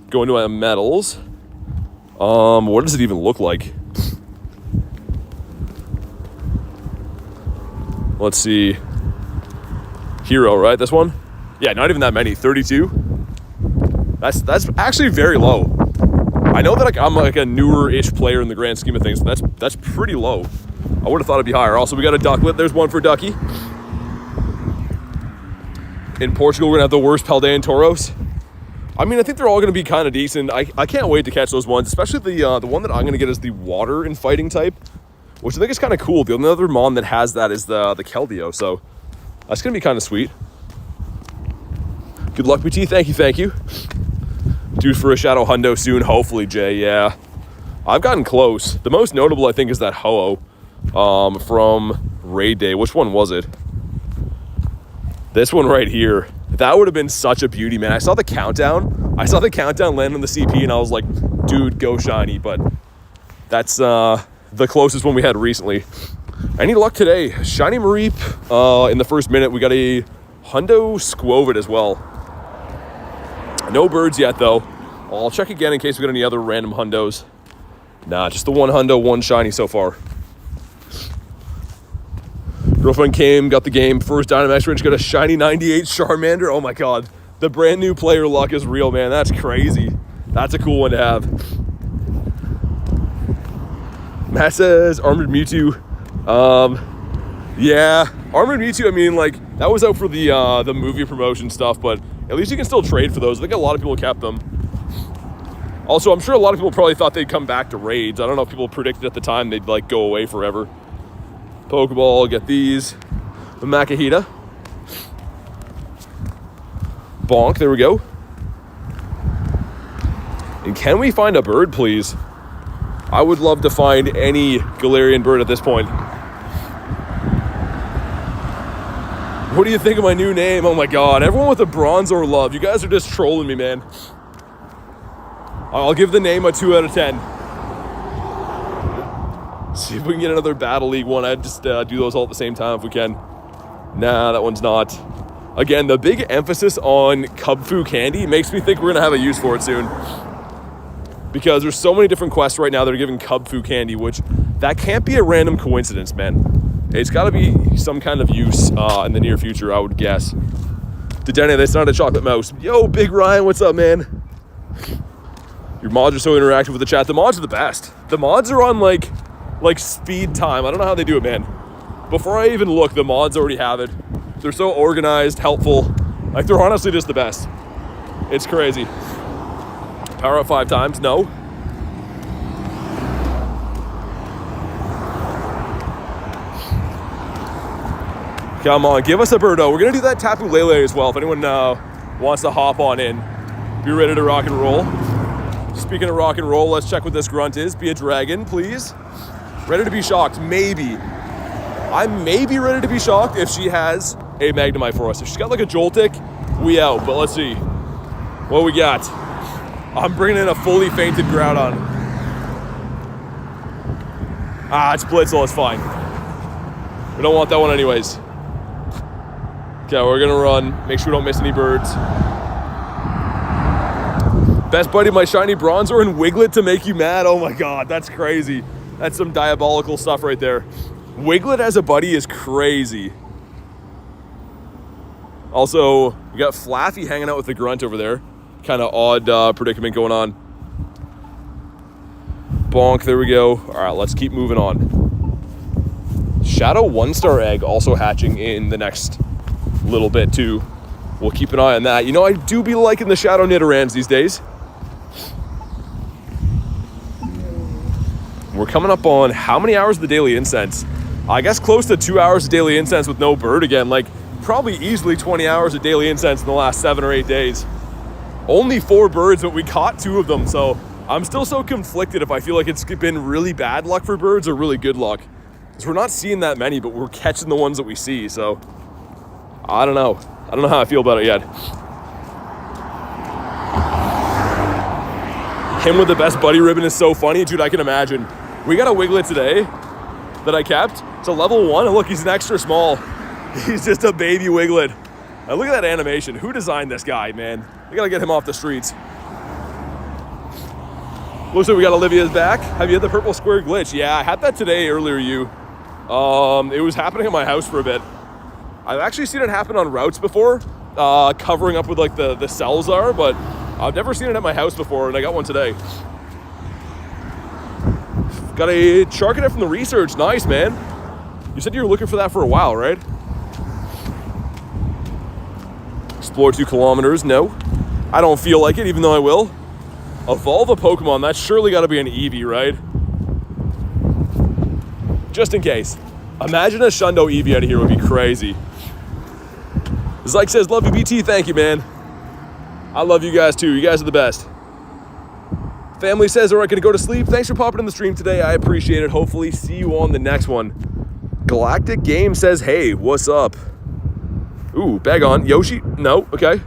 Go into my medals. What does it even look like? Let's see. Hero, right? This one? Yeah, not even that many. 32. That's actually very low. I know that like I'm like a newer-ish player in the grand scheme of things, but that's pretty low. I would have thought it'd be higher. Also, we got a ducklet. There's one for Ducky. In Portugal, we're gonna have the worst Paldean Tauros. I mean, I think they're all gonna be kind of decent. I can't wait to catch those ones, especially the one that I'm gonna get is the water and fighting type, which I think is kind of cool. The only other mon that has that is the Keldeo, so that's gonna be kind of sweet. Good luck, BT. Thank you. Due for a Shadow Hundo soon, hopefully, Jay. Yeah, I've gotten close. The most notable, I think, is that Ho-Oh from Raid Day. Which one was it? This one right here. That would have been such a beauty, man. I saw the countdown. Land on the CP, and I was like, dude, go shiny. But that's the closest one we had recently. Any luck today? Shiny Mareep in the first minute. We got a Hundo Squovid as well. No birds yet, though. I'll check again in case we got any other random Hundos. Nah, just the one Hundo, one shiny so far. Girlfriend came, got the game. First Dynamax Ridge, got a shiny 98 Charmander. Oh my god. The brand new player luck is real, man. That's crazy. That's a cool one to have. Matt says Armored Mewtwo. Yeah. Armored Mewtwo, I mean, like, that was out for the movie promotion stuff, but at least you can still trade for those. I think a lot of people kept them. Also, I'm sure a lot of people probably thought they'd come back to raids. I don't know if people predicted at the time they'd, like, go away forever. Pokeball, get these. The Makahita. Bonk, there we go. And can we find a bird, please? I would love to find any Galarian bird at this point. What do you think of my new name? Oh my god, everyone with the Bronzor love. You guys are just trolling me, man. I'll give the name a 2 out of 10. See if we can get another Battle League one. I'd just do those all at the same time if we can. Nah, that one's not. Again, the big emphasis on Cubfu candy makes me think we're going to have a use for it soon. Because there's so many different quests right now that are giving Cubfu candy, which that can't be a random coincidence, man. It's got to be some kind of use in the near future, I would guess. Dedenne, that's not a chocolate mouse. Yo, Big Ryan, what's up, man? Your mods are so interactive with the chat. The mods are the best. The mods are on, like speed time. I don't know how they do it, man. Before I even look, the mods already have it. They're so organized, helpful. Like, they're honestly just the best. It's crazy. Power up 5 times? No. Come on, give us a birdo. We're going to do that Tapu Lele as well. If anyone wants to hop on in, be ready to rock and roll. Speaking of rock and roll, let's check what this grunt is. Be a dragon, please. Ready to be shocked, maybe. I may be ready to be shocked if she has a Magnemite for us. If she's got like a Joltik, we out. But let's see what we got. I'm bringing in a fully fainted Groudon. It's Blitzel, it's fine. We don't want that one anyways. Okay, we're gonna run. Make sure we don't miss any birds. Best buddy, my shiny Bronzor and Wiglet to make you mad. Oh my god, that's crazy. That's some diabolical stuff right there. Wiglet as a buddy is crazy. Also, we got Flaffy hanging out with the grunt over there. Kind of odd predicament going on. Bonk, there we go. All right, let's keep moving on. Shadow 1-star egg also hatching in the next little bit too. We'll keep an eye on that. You know, I do be liking the Shadow Nidorans these days. We're coming up on how many hours of the daily incense? I guess close to 2 hours of daily incense with no bird again. Like probably easily 20 hours of daily incense in the last 7 or 8 days. Only 4 birds, but we caught 2 of them. So I'm still so conflicted if I feel like it's been really bad luck for birds or really good luck. Because we're not seeing that many, but we're catching the ones that we see. So I don't know. I don't know how I feel about it yet. Him with the best buddy ribbon is so funny. Dude, I can imagine. We got a Wiglet today that I kept. It's a level 1, and look, he's an extra small. He's just a baby Wiglet. Now look at that animation. Who designed this guy, man? We gotta get him off the streets. Looks like we got Olivia's back. Have you had the purple square glitch? Yeah, I had that today earlier, It was happening at my house for a bit. I've actually seen it happen on routes before, covering up with like the cells are, but I've never seen it at my house before, and I got one today. Got a Charcadet from the research. Nice, man. You said you were looking for that for a while, right? Explore 2 kilometers. No, I don't feel like it, even though I will. Evolve a Pokemon. That's surely got to be an Eevee, right? Just in case. Imagine a Shundo Eevee out of here would be crazy. Zyke says, love you, BT. Thank you, man. I love you guys, too. You guys are the best. Family says, all right, gonna go to sleep. Thanks for popping in the stream today. I appreciate it. Hopefully see you on the next one. Galactic Game says, hey, what's up? Ooh, bag on. Yoshi? No, okay.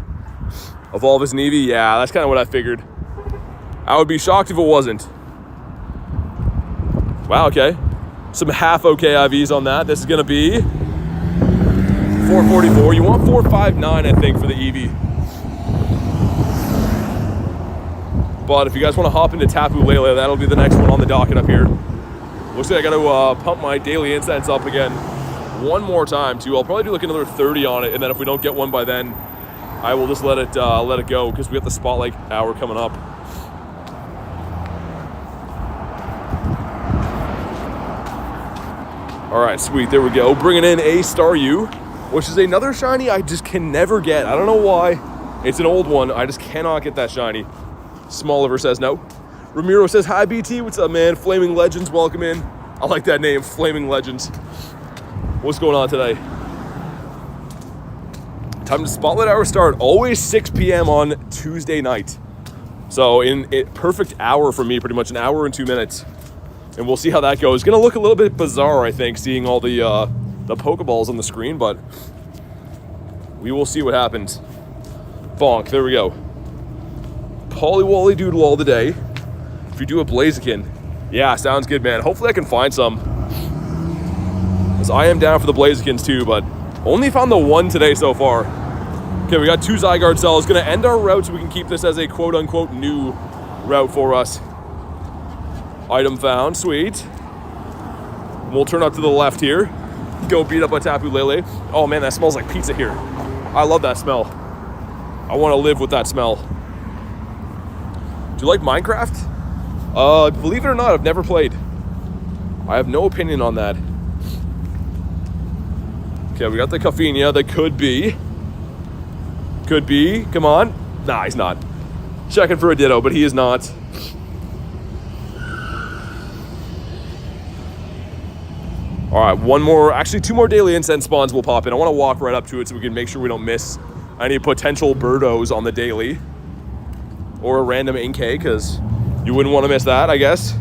Evolve as an Eevee? Yeah, that's kind of what I figured. I would be shocked if it wasn't. Wow, okay. Some half okay IVs on that. This is gonna be 444. You want 459, I think, for the Eevee. But if you guys want to hop into Tapu Lele, that'll be the next one on the docket up here. Looks like I got to pump my daily incense up again one more time too. I'll probably do like another 30 on it, and then if we don't get one by then, I will just let it go because we got the spotlight hour coming up. All right, sweet. There we go. Bringing in a Staryu, which is another shiny I just can never get. I don't know why. It's an old one. I just cannot get that shiny. Smalliver says no. Ramiro says, hi, BT. What's up, man? Flaming Legends, welcome in. I like that name, Flaming Legends. What's going on today? Time to spotlight hour start. Always 6 p.m. on Tuesday night. So in a perfect hour for me, pretty much an hour and 2 minutes. And we'll see how that goes. It's going to look a little bit bizarre, I think, seeing all the Poké Balls on the screen, but we will see what happens. Bonk, there we go. Polywally Doodle all the day. If you do a Blaziken, yeah, sounds good, man. Hopefully I can find some. Because I am down for the Blazikens too, but only found the 1 today so far. Okay, we got 2 Zygarde cells. Gonna end our route so we can keep this as a quote-unquote new route for us. Item found, sweet. We'll turn up to the left here. Go beat up a Tapu Lele. Oh man, that smells like pizza here. I love that smell. I want to live with that smell. Do you like Minecraft? Believe it or not, I've never played. I have no opinion on that. Okay, we got the Coffinia that could be. Could be. Come on. Nah, he's not. Checking for a Ditto, but he is not. All right, one more, actually 2 more daily incense spawns will pop in. I want to walk right up to it so we can make sure we don't miss any potential birdos on the daily. Or a random Inkay, because you wouldn't want to miss that, I guess.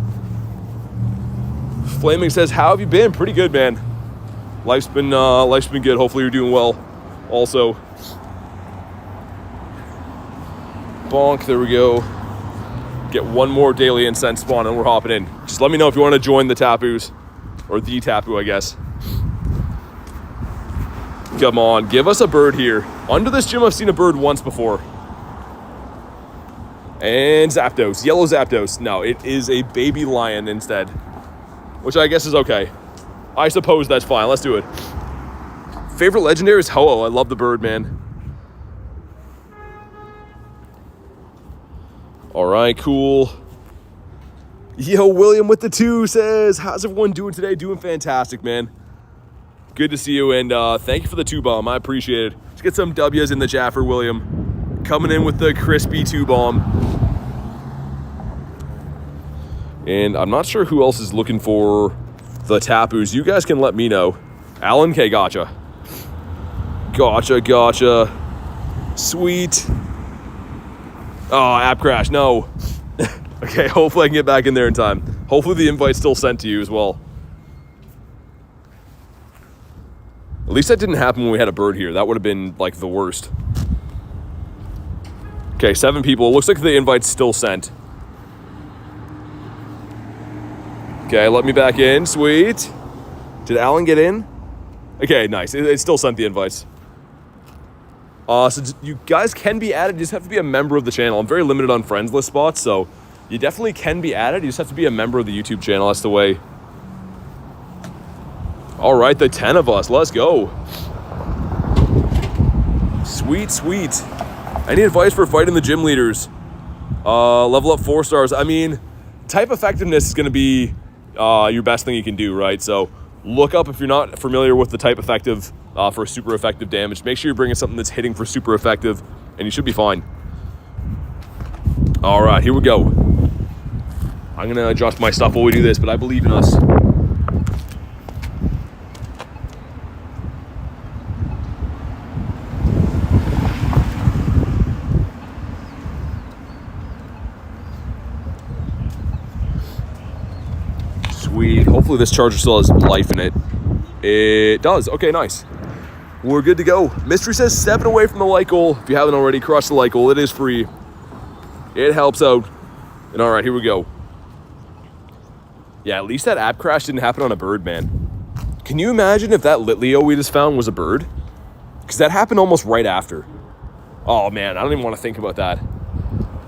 Flaming says, how have you been? Pretty good, man. Life's been good. Hopefully you're doing well also. Bonk, there we go. Get one more daily incense spawn and we're hopping in. Just let me know if you want to join the Tapus. Or the Tapu, I guess. Come on, give us a bird here. Under this gym, I've seen a bird once before. And Zapdos, yellow Zapdos. No, it is a baby lion instead. Which I guess is okay. I suppose that's fine, let's do it. Favorite legendary is Ho-Oh. I love the bird, man. All right, cool. Yo, William with the 2 says, how's everyone doing today? Doing fantastic, man. Good to see you, and thank you for the 2-bomb. I appreciate it. Let's get some W's in the chat for William. Coming in with the crispy 2-bomb. And I'm not sure who else is looking for the Tapus. You guys can let me know. Alan K, gotcha. Gotcha. Sweet. Oh, app crash, no. Okay, hopefully I can get back in there in time. Hopefully the invite's still sent to you as well. At least that didn't happen when we had a bird here. That would have been, like, the worst. Okay, 7 people. It looks like the invite's still sent. Okay, let me back in. Sweet. Did Alan get in? Okay, nice. It still sent the invites. So you guys can be added. You just have to be a member of the channel. I'm very limited on friends list spots, so you definitely can be added. You just have to be a member of the YouTube channel. That's the way. All right, the 10 of us. Let's go. Sweet. Any advice for fighting the gym leaders? Level up 4 stars. I mean, type effectiveness is going to be your best thing you can do, right? So look up if you're not familiar with the type effective for super effective damage. Make sure you're bringing something that's hitting for super effective, and you should be fine. All right, here we go. I'm going to adjust my stuff while we do this, but I believe in us. Sweet. Hopefully this charger still has life in it. It does. Okay, nice. We're good to go. Mystery says 7 away from the like goal. If you haven't already, crush the like goal. It is free. It helps out. And all right, here we go. Yeah, at least that app crash didn't happen on a bird, man. Can you imagine if that Litleo we just found was a bird? Because that happened almost right after. Oh, man, I don't even want to think about that.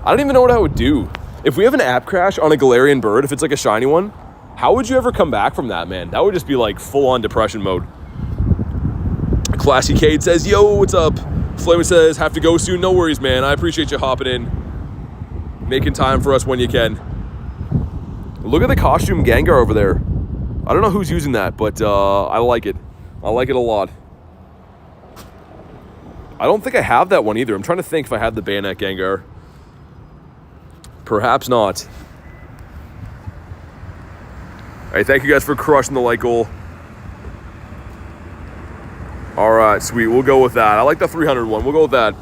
I don't even know what I would do. If we have an app crash on a Galarian bird, if it's like a shiny one, how would you ever come back from that, man? That would just be like full-on depression mode. Classy Cade says, yo, what's up? Flamin says, have to go soon. No worries, man. I appreciate you hopping in. Making time for us when you can. Look at the costume Gengar over there. I don't know who's using that, but I like it. I like it a lot. I don't think I have that one either. I'm trying to think if I have the Bayonet Gengar. Perhaps not. All right, thank you guys for crushing the like goal. All right, sweet. We'll go with that. I like the 300 one. We'll go with that.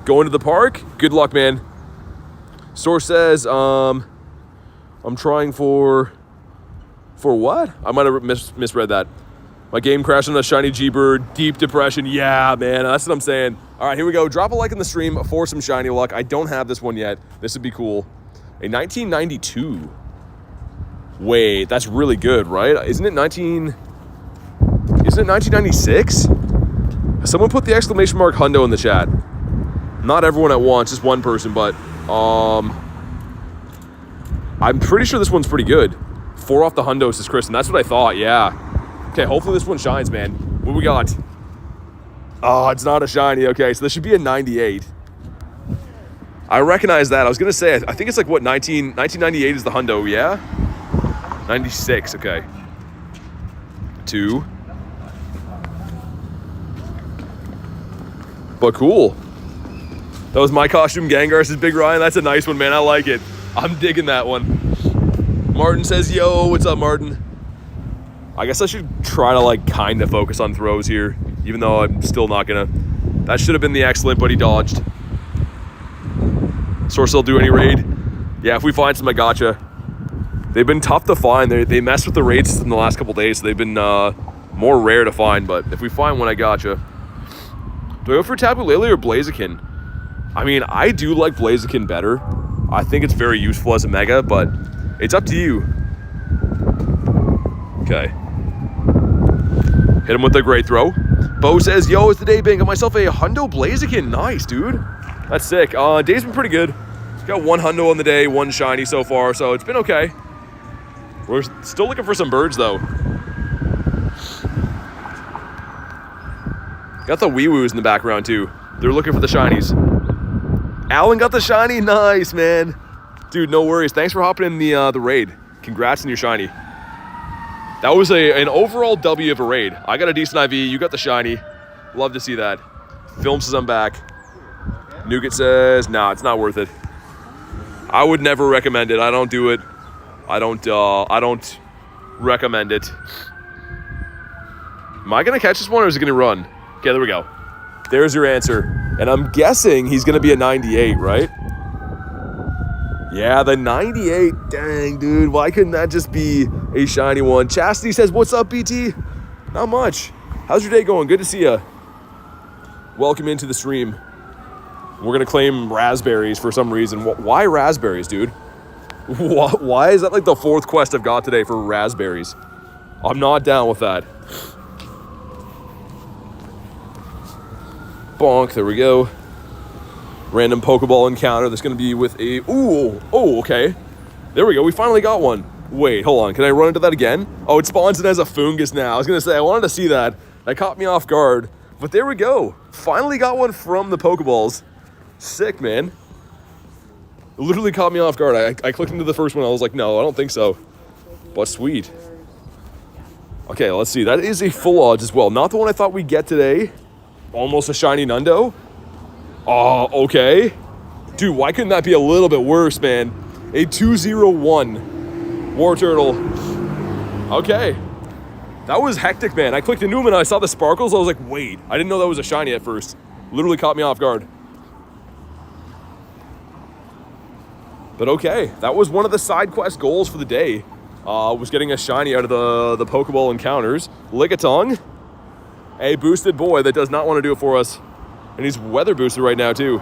Going to the park? Good luck, man. Source says, I'm trying for what? I might have misread that. My game crashed on a shiny G-Bird. Deep depression. Yeah, man. That's what I'm saying. All right, here we go. Drop a like in the stream for some shiny luck. I don't have this one yet. This would be cool. A 1992. Wait, that's really good, right? Isn't it 1996? Someone put the exclamation mark hundo in the chat. Not everyone at once, just one person, but I'm pretty sure this one's pretty good. 4 off the hundos is Kristen. That's what I thought, yeah. Okay, hopefully this one shines, man. What we got? Oh, it's not a shiny. Okay, so this should be a 98. I recognize that. I was going to say, I think it's like, what, 1998 is the hundo, yeah? 96, okay. 2. But cool. That was my costume Gengar, says Big Ryan. That's a nice one, man. I like it. I'm digging that one. Martin says, yo, what's up, Martin? I guess I should try to, like, kind of focus on throws here, even though I'm still not gonna. That should have been the excellent, but he dodged. Source will do any raid. Yeah, if we find some, I gotcha. They've been tough to find. They messed with the raids in the last couple days, so they've been more rare to find, but if we find one, I gotcha. Do I go for Tapu Lele or Blaziken? I mean, I do like Blaziken better. I think it's very useful as a mega, but it's up to you. Okay. Hit him with a great throw. Bo says, yo, it's the day, bang. Got myself a hundo Blaziken. Nice, dude. That's sick. Day's been pretty good. Got one hundo on the day, one shiny so far, so it's been okay. We're still looking for some birds, though. Got the wee-woos in the background, too. They're looking for the shinies. Alan got the shiny. Nice, man. Dude, no worries. Thanks for hopping in the raid. Congrats on your shiny. That was an overall W of a raid. I got a decent IV. You got the shiny. Love to see that. Film says I'm back. Nougat says, nah, it's not worth it. I would never recommend it. I don't do it. I don't recommend it. Am I going to catch this one or is it going to run? Okay, there we go. There's your answer. And I'm guessing he's going to be a 98, right? Yeah, the 98. Dang, dude. Why couldn't that just be a shiny one? Chastity says, what's up, BT? Not much. How's your day going? Good to see ya. Welcome into the stream. We're going to claim raspberries for some reason. Why raspberries, dude? Why is that like the fourth quest I've got today for raspberries? I'm not down with that. Bonk, there we go. Random Pokeball encounter that's going to be with a... Ooh, oh, okay. There we go, we finally got one. Wait, hold on, can I run into that again? Oh, it spawns in as a fungus now. I was going to say, I wanted to see that. That caught me off guard. But there we go. Finally got one from the Pokeballs. Sick, man. It literally caught me off guard. I clicked into the first one. I was like, no, I don't think so. But sweet. Okay, let's see. That is a full odds as well. Not the one I thought we'd get today. Almost a shiny Nundo. Oh, okay. Dude, why couldn't that be a little bit worse, man? A 201 War Turtle. Okay. That was hectic, man. I clicked into him and I saw the sparkles. I was like, wait. I didn't know that was a shiny at first. Literally caught me off guard. But okay, that was one of the side quest goals for the day. Was getting a shiny out of the Pokeball encounters. Lickitung, a boosted boy that does not want to do it for us. And he's weather boosted right now too.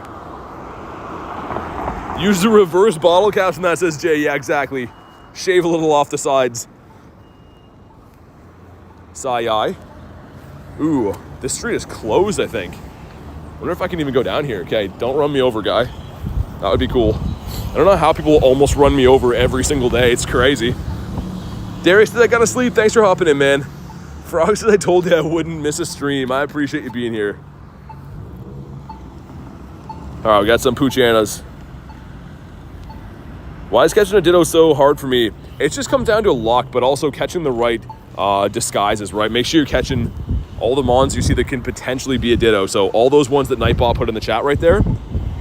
Use the reverse bottle caps and that, says Jay. Yeah, exactly. Shave a little off the sides. Sai. Ooh, this street is closed, I think. Wonder if I can even go down here. Okay, don't run me over, guy. That would be cool. I don't know how people almost run me over every single day. It's crazy. Darius said I gotta sleep. Thanks for hopping in, man. Frog said I told you I wouldn't miss a stream. I appreciate you being here. All right, we got some Poochianas. Why is catching a Ditto so hard for me? It just comes down to luck, but also catching the right disguises, right? Make sure you're catching all the mons you see that can potentially be a Ditto. So all those ones that Nightbot put in the chat right there,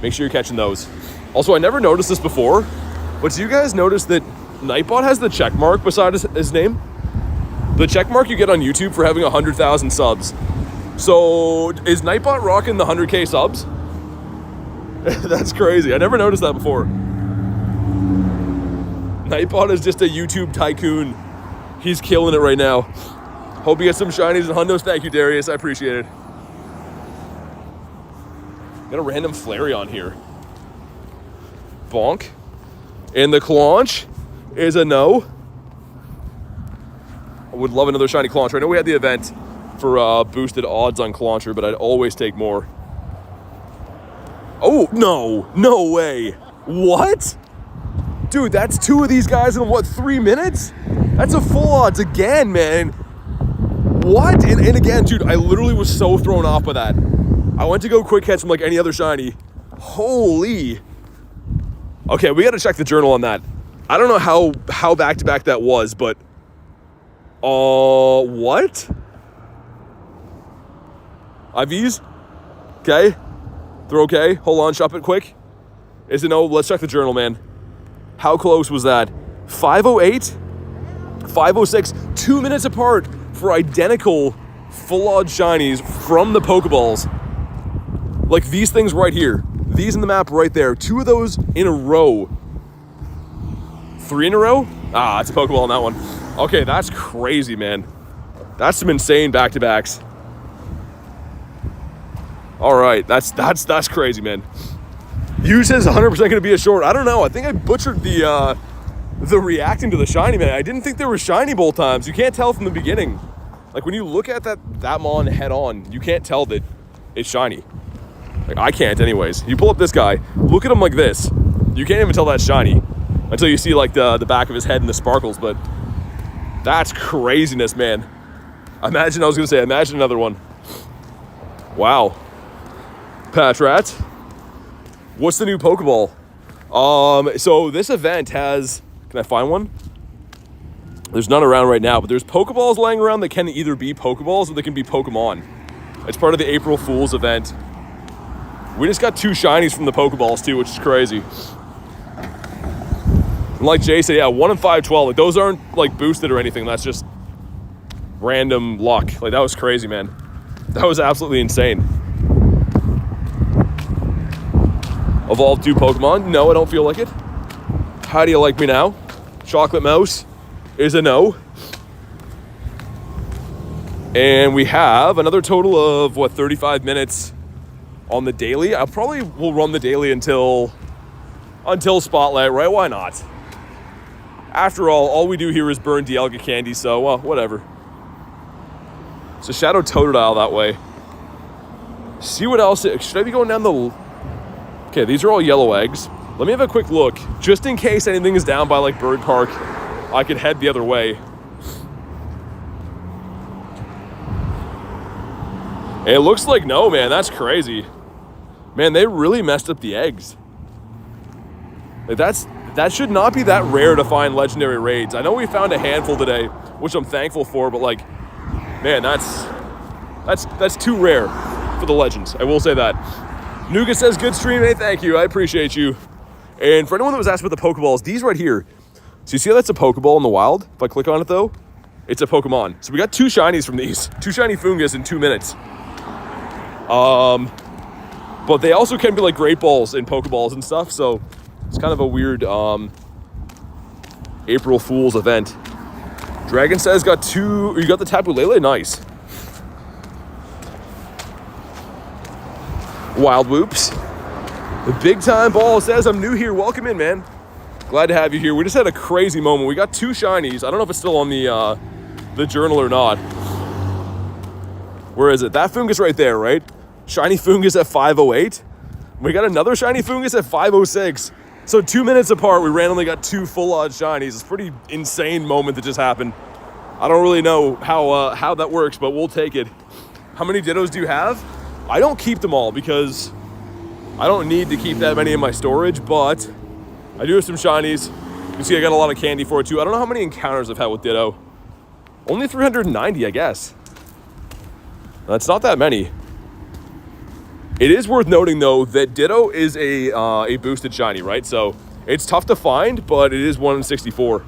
make sure you're catching those. Also, I never noticed this before, but do you guys notice that Nightbot has the check mark beside his name? The check mark you get on YouTube for having 100,000 subs. So is Nightbot rocking the 100K subs? That's crazy. I never noticed that before. Nightbot is just a YouTube tycoon. He's killing it right now. Hope you get some shinies and hundos. Thank you, Darius. I appreciate it. Got a random Flareon here. Bonk. And the Claunch is a no. I would love another shiny Clauncher. I know we had the event for boosted odds on Clauncher, but I'd always take more. Oh, no way. What? Dude, that's two of these guys in what, 3 minutes? That's a full odds again, man. What? And again, dude, I literally was so thrown off by that. I went to go quick catch him like any other shiny. Holy. Okay, we got to check the journal on that. I don't know how back-to-back that was, but... what? IVs? Okay. They're okay. Hold on, shop it quick. Is it no? Let's check the journal, man. How close was that? 508? 506, 2 minutes apart for identical full odd shinies from the Pokeballs. Like these things right here. These in the map right there. 2 of those in a row. 3 in a row? Ah, it's a Pokeball on that one. Okay, that's crazy, man. That's some insane back-to-backs. All right, that's crazy, man. You says 100% going to be a short. I don't know. I think I butchered the reacting to the shiny, man. I didn't think there were shiny bolt times. You can't tell from the beginning. Like when you look at that mon head on, you can't tell that it's shiny. Like I can't anyways. You pull up this guy, look at him like this. You can't even tell that's shiny until you see like the back of his head and the sparkles, but that's craziness, man. Imagine another one. Wow. Patrat, what's the new Pokeball? So this event has, can I find one? There's none around right now, but there's Pokeballs laying around that can either be Pokeballs or they can be Pokemon. It's part of the April Fool's event. We just got 2 shinies from the Pokeballs too, which is crazy. And like Jay said, yeah, 1 in 512. Like those aren't like boosted or anything. That's just random luck. Like that was crazy, man. That was absolutely insane. Evolved 2 Pokemon? No, I don't feel like it. How do you like me now? Chocolate Mouse is a no. And we have another total of, 35 minutes on the daily. I probably will run the daily until Spotlight, right? Why not? After all we do here is burn Dialga candy, so, well, whatever. It's a Shadow Totodile that way. See what else. Should I be going down the... Okay, these are all yellow eggs. Let me have a quick look. Just in case anything is down by, like, Bird Park, I could head the other way. It looks like no, man. That's crazy. Man, they really messed up the eggs. Like, that should not be that rare to find legendary raids. I know we found a handful today, which I'm thankful for, but, like, man, that's too rare for the legends. I will say that. Nuga says, good stream. Hey, thank you. I appreciate you. And for anyone that was asked about the Pokeballs, these right here. So you see how that's a Pokeball in the wild? If I click on it, though, it's a Pokemon. So we got 2 shinies from these. 2 shiny Fungus in 2 minutes. But they also can be like Great Balls and Pokeballs and stuff. So it's kind of a weird April Fool's event. Dragon says, got 2... You got the Tapu Lele? Nice. Wild Whoops. The Big Time Ball says, I'm new here. Welcome in, man. Glad to have you here. We just had a crazy moment. We got 2 shinies. I don't know if it's still on the journal or not. Where is it? That Fungus right there, right? Shiny Fungus at 508. We got another shiny Fungus at 506. So 2 minutes apart, we randomly got 2 full-odd shinies. It's a pretty insane moment that just happened. I don't really know how that works, but we'll take it. How many Dittos do you have? I don't keep them all because I don't need to keep that many in my storage, but I do have some shinies. You can see I got a lot of candy for it too. I don't know how many encounters I've had with Ditto. Only 390, I guess. That's not that many. It is worth noting though that Ditto is a boosted shiny, right? So it's tough to find, but it is 1 in 64.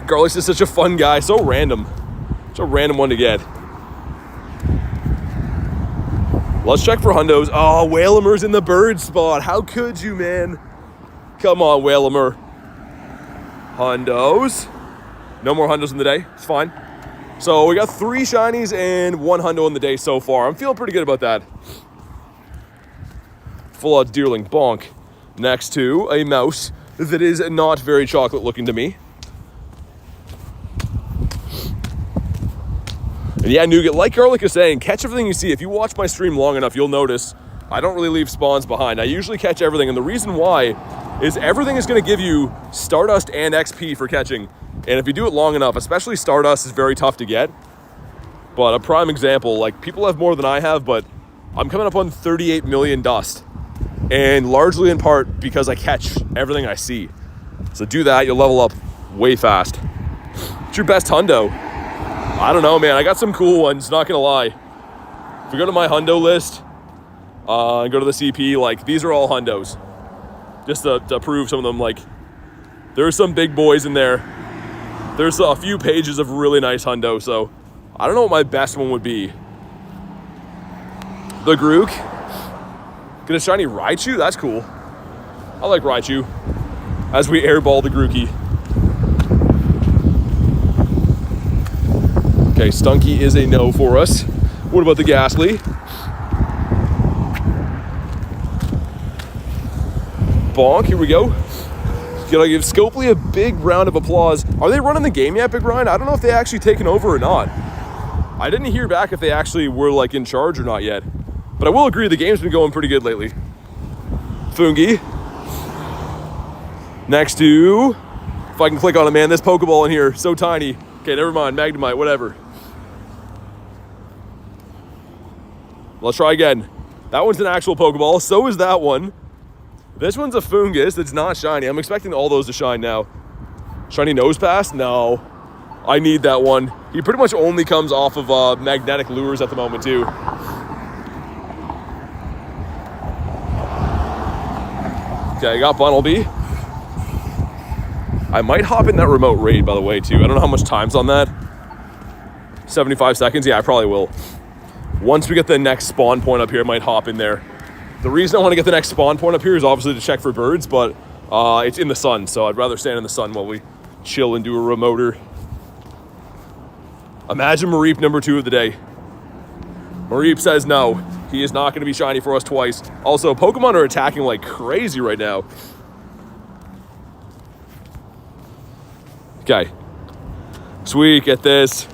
Garlic is such a fun guy, so random. Such a random one to get. Let's check for hundos. Oh, Whalemer's in the bird spot. How could you, man? Come on, Whalemer. Hundos. No more hundos in the day. It's fine. So we got 3 shinies and 1 hundo in the day so far. I'm feeling pretty good about that. Full out Deerling Bonk. Next to a mouse that is not very chocolate looking to me. And yeah, Nougat, like Garlic is saying, catch everything you see. If you watch my stream long enough, you'll notice I don't really leave spawns behind. I usually catch everything, and the reason why is everything is going to give you Stardust and XP for catching. And if you do it long enough, especially Stardust is very tough to get. But a prime example, like people have more than I have, but I'm coming up on 38 million dust. And largely in part because I catch everything I see. So do that, you'll level up way fast. What's your best hundo? I don't know, man. I got some cool ones, not gonna lie. If you go to my hundo list and go to the CP, like these are all hundos. Just to prove some of them, like there's some big boys in there. There's a few pages of really nice hundo, so I don't know what my best one would be. The Grook. Get a shiny Raichu? That's cool. I like Raichu. As we airball the Grookie. Okay, Stunky is a no for us. What about the Ghastly? Bonk, here we go. Gotta give Scopely a big round of applause. Are they running the game yet, Big Ryan? I don't know if they actually taken over or not. I didn't hear back if they actually were like in charge or not yet. But I will agree, the game's been going pretty good lately. Fungi. Next to, if I can click on it, man, this Pokeball in here, so tiny. Okay, never mind, Magnemite, whatever. Let's try again. That one's an actual Pokeball, so is that one. This one's a Fungus that's not shiny. I'm expecting all those to shine now. Shiny Nosepass? No. I need that one. He pretty much only comes off of magnetic lures at the moment, too. Okay, I got Bunnelby. I might hop in that remote raid, by the way, too. I don't know how much time's on that. 75 seconds? Yeah, I probably will. Once we get the next spawn point up here, I might hop in there. The reason I want to get the next spawn point up here is obviously to check for birds, but it's in the sun, so I'd rather stand in the sun while we chill and do a remoter. Imagine Mareep number 2 of the day. Mareep says no. He is not going to be shiny for us twice. Also, Pokemon are attacking like crazy right now. Okay. Sweet, get this.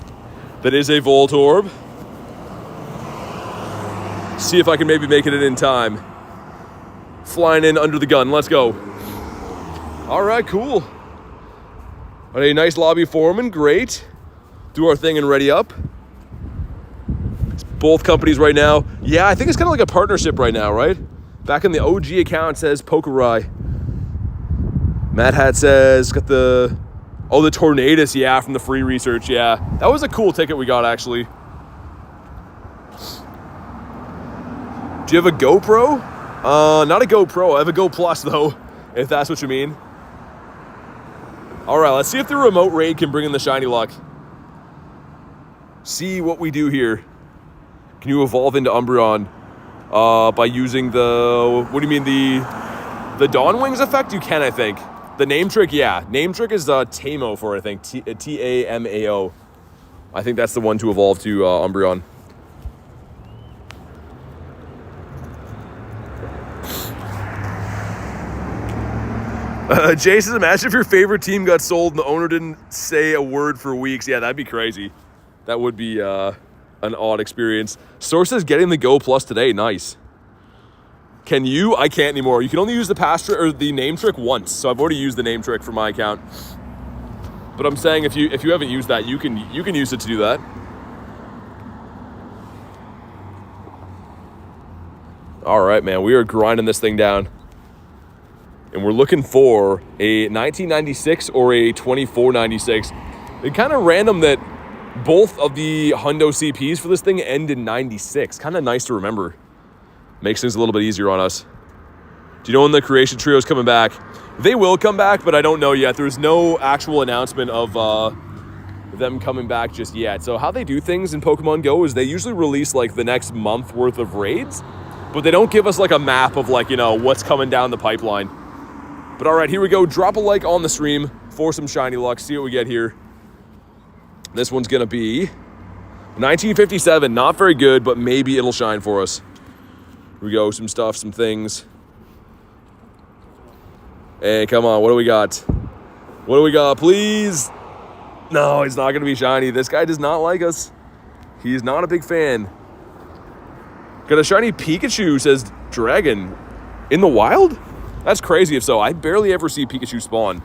That is a Voltorb. See if I can maybe make it in time. Flying in under the gun. Let's go. All right, cool. A nice lobby foreman. Great. Do our thing and ready up. It's both companies right now. Yeah, I think it's kind of like a partnership right now, right? Back in the OG account, it says Pokerai. Mad Hat says, got the... Oh, the Tornadus, yeah, from the free research, yeah. That was a cool ticket we got, actually. Do you have a GoPro? Not a GoPro. I have a Go Plus, though, if that's what you mean. All right, let's see if the remote raid can bring in the shiny luck. See what we do here. Can you evolve into Umbreon by using the... What do you mean, the Dawn Wings effect? You can, I think. The name trick, yeah. Name trick is Tamo for, I think. T-A-M-A-O. I think that's the one to evolve to Umbreon. Jay says, imagine if your favorite team got sold and the owner didn't say a word for weeks. Yeah, that'd be crazy. That would be an odd experience. Source says getting the Go Plus today. Nice. Can you? I can't anymore. You can only use the pass trick or the name trick once. So I've already used the name trick for my account. But I'm saying if you haven't used that, you can use it to do that. All right, man. We are grinding this thing down. And we're looking for a 1996 or a 2496. It's kind of random that both of the Hundo CPs for this thing end in 96. Kind of nice to remember. Makes things a little bit easier on us. Do you know when the Creation Trio is coming back? They will come back, but I don't know yet. There's no actual announcement of them coming back just yet. So how they do things in Pokemon Go is they usually release like the next month worth of raids, but they don't give us like a map of like, you know, what's coming down the pipeline. But all right, here we go. Drop a like on the stream for some shiny luck. See what we get here. This one's going to be 1957. Not very good, but maybe it'll shine for us. Here we go. Some stuff, some things. Hey, come on. What do we got? What do we got? Please. No, it's not going to be shiny. This guy does not like us. He's not a big fan. Got a shiny Pikachu, says Dragon. In the wild? That's crazy if so. I barely ever see Pikachu spawn.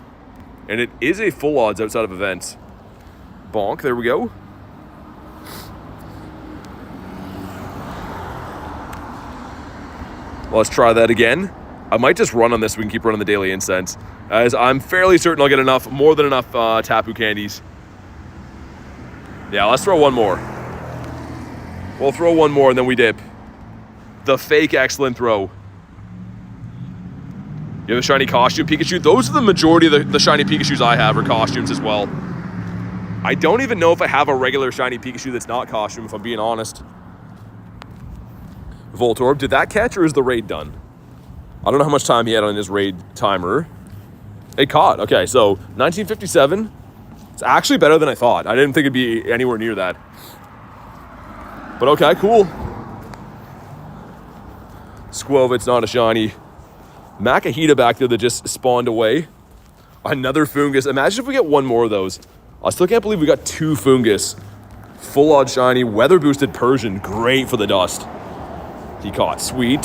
And it is a full odds outside of events. Bonk, there we go. Let's try that again. I might just run on this so we can keep running the daily incense, as I'm fairly certain I'll get enough, more than enough Tapu candies. Yeah, let's throw one more. We'll throw one more and then we dip. The fake excellent throw. You have a shiny costume Pikachu. Those are the majority of the shiny Pikachus I have are costumes as well. I don't even know if I have a regular shiny Pikachu that's not costume, if I'm being honest. Voltorb, did that catch or is the raid done? I don't know how much time he had on his raid timer. It caught. Okay, so 1957. It's actually better than I thought. I didn't think it'd be anywhere near that. But okay, cool. Squovit's not a shiny. Makahita back there that just spawned away. Another Fungus. Imagine if we get one more of those. I still can't believe we got 2 Fungus. Full odd shiny, weather boosted Persian. Great for the dust. He caught. Sweet.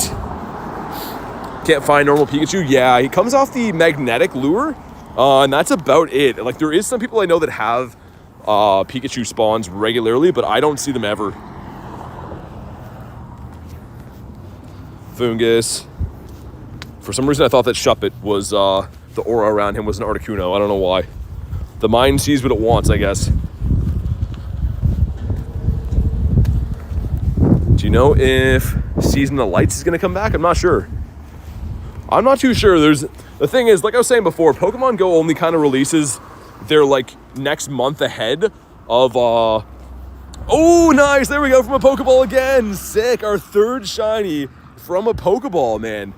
Can't find normal Pikachu. Yeah, he comes off the magnetic lure. And that's about it. Like, there is some people I know that have Pikachu spawns regularly, but I don't see them ever. Fungus. For some reason, I thought that Shuppet was, the aura around him was an Articuno. I don't know why. The mind sees what it wants, I guess. Do you know if Season of Lights is going to come back? I'm not sure. I'm not too sure. The thing is, like I was saying before, Pokemon GO only kind of releases their, like, next month ahead of, oh, nice! There we go, from a Pokeball again! Sick! Our 3rd shiny from a Pokeball, man.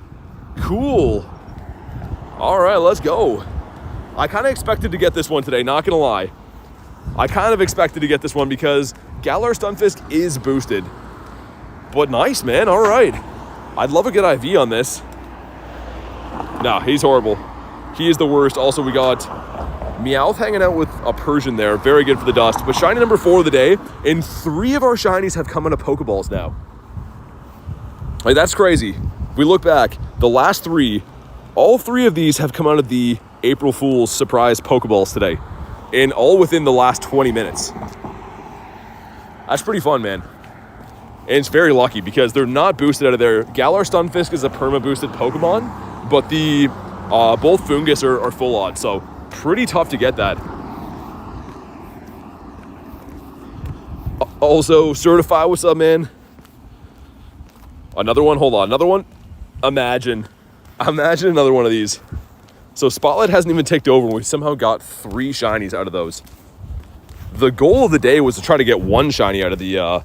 Cool. All right, let's go. I kind of expected to get this one today, not gonna lie. I kind of expected to get this one because Galar Stunfisk is boosted. But nice, man, all right. I'd love a good IV on this. Nah, he's horrible. He is the worst. Also, we got Meowth hanging out with a Persian there. Very good for the dust. But shiny number 4 of the day, and 3 of our shinies have come into Pokeballs now. Like, that's crazy. If we look back, the last 3, all 3 of these have come out of the April Fool's surprise Pokeballs today. And all within the last 20 minutes. That's pretty fun, man. And it's very lucky because they're not boosted out of there. Galar Stunfisk is a perma-boosted Pokemon, but the both Fungus are full on, so pretty tough to get that. Also, Certify, what's up, man? Another one, hold on, another one. Imagine another one of these. So Spotlight hasn't even ticked over, and we somehow got 3 shinies out of those. The goal of the day was to try to get 1 shiny out of the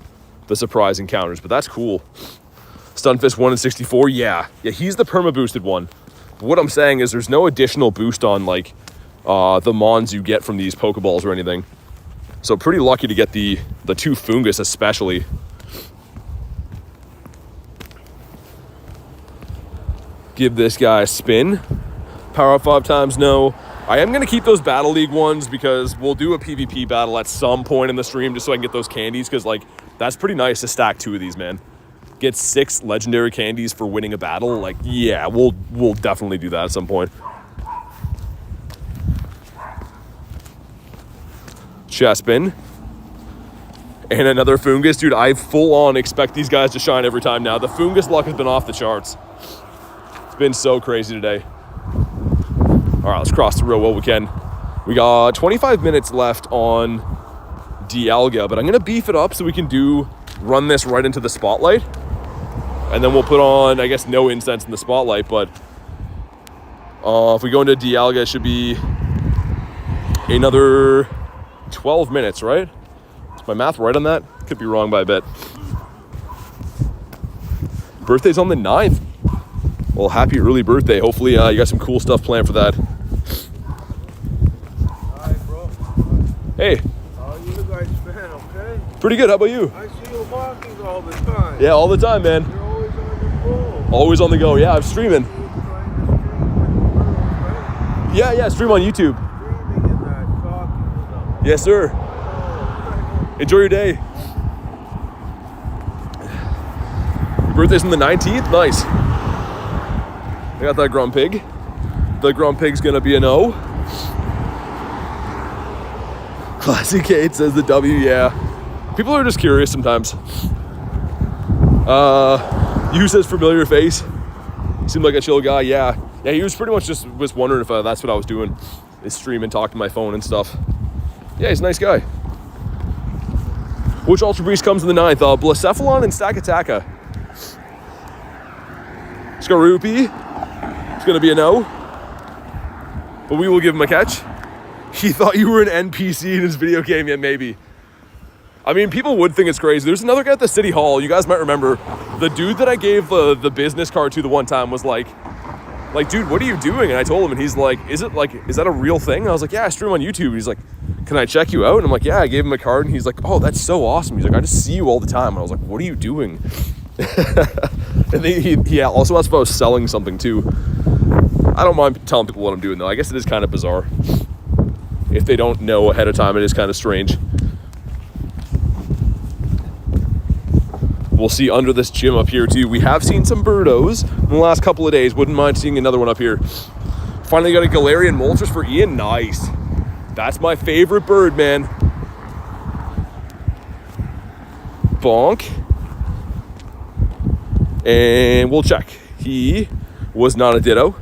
surprise encounters, but that's cool. Stunfisk 1 in 64, yeah, he's the perma boosted one. But what I'm saying is there's no additional boost on, like, the Mons you get from these Pokeballs or anything. So pretty lucky to get the 2 Fungus especially. Give this guy a spin. Power up 5 times, no. I am going to keep those Battle League ones because we'll do a PvP battle at some point in the stream just so I can get those candies, because, like, that's pretty nice to stack 2 of these, man. Get 6 legendary candies for winning a battle. Like, yeah, we'll definitely do that at some point. Chespin. And another Fungus. Dude, I full on expect these guys to shine every time now. The Fungus luck has been off the charts. It's been so crazy today. All right, let's cross the road while we can. We got 25 minutes left on Dialga, but I'm going to beef it up so we can run this right into the Spotlight. And then we'll put on, I guess, no incense in the Spotlight, but if we go into Dialga, it should be another 12 minutes, right? Is my math right on that? Could be wrong by a bit. Birthday's on the 9th. Well, happy early birthday. Hopefully you got some cool stuff planned for that. Hi, bro. Hey. How are you guys been, okay? Pretty good. How about you? I see you walking all the time. Yeah, all the time, man. You're always on the go. Always on the go. Yeah, I'm streaming. You're trying to stream with the world, right? Yeah, stream on YouTube. Streaming and that, talking and stuff. Yes, sir. Oh, Enjoy your day. Your birthday's on the 19th? Nice. I got that Grumpig. The Grumpig's gonna be an O. Classic Kate says the W, yeah. People are just curious sometimes. You says familiar face. Seemed like a chill guy, yeah. Yeah, he was pretty much just was wondering if that's what I was doing. Is stream and talk to my phone and stuff. Yeah, he's a nice guy. Which Ultra Beast comes in the 9th? Blacephalon and Stakataka. Skaroopy. It's going to be a no. But we will give him a catch. He thought you were an NPC in his video game. Yeah, maybe. I mean, people would think it's crazy. There's another guy at the city hall. You guys might remember. The dude that I gave the business card to the one time was like, dude, what are you doing? And I told him, and he's like, is that a real thing? And I was like, yeah, I stream on YouTube. He's like, can I check you out? And I'm like, yeah. I gave him a card, and he's like, oh, that's so awesome. He's like, I just see you all the time. And I was like, what are you doing? And he also asked if I was selling something too. I don't mind telling people what I'm doing though. I guess it is kind of bizarre. If they don't know ahead of time, it is kind of strange. We'll see under this gym up here too. We have seen some birdos in the last couple of days. Wouldn't mind seeing another one up here. Finally got a Galarian Moltres for Ian. Nice. That's my favorite bird, man. Bonk. And we'll check. He was not a ditto.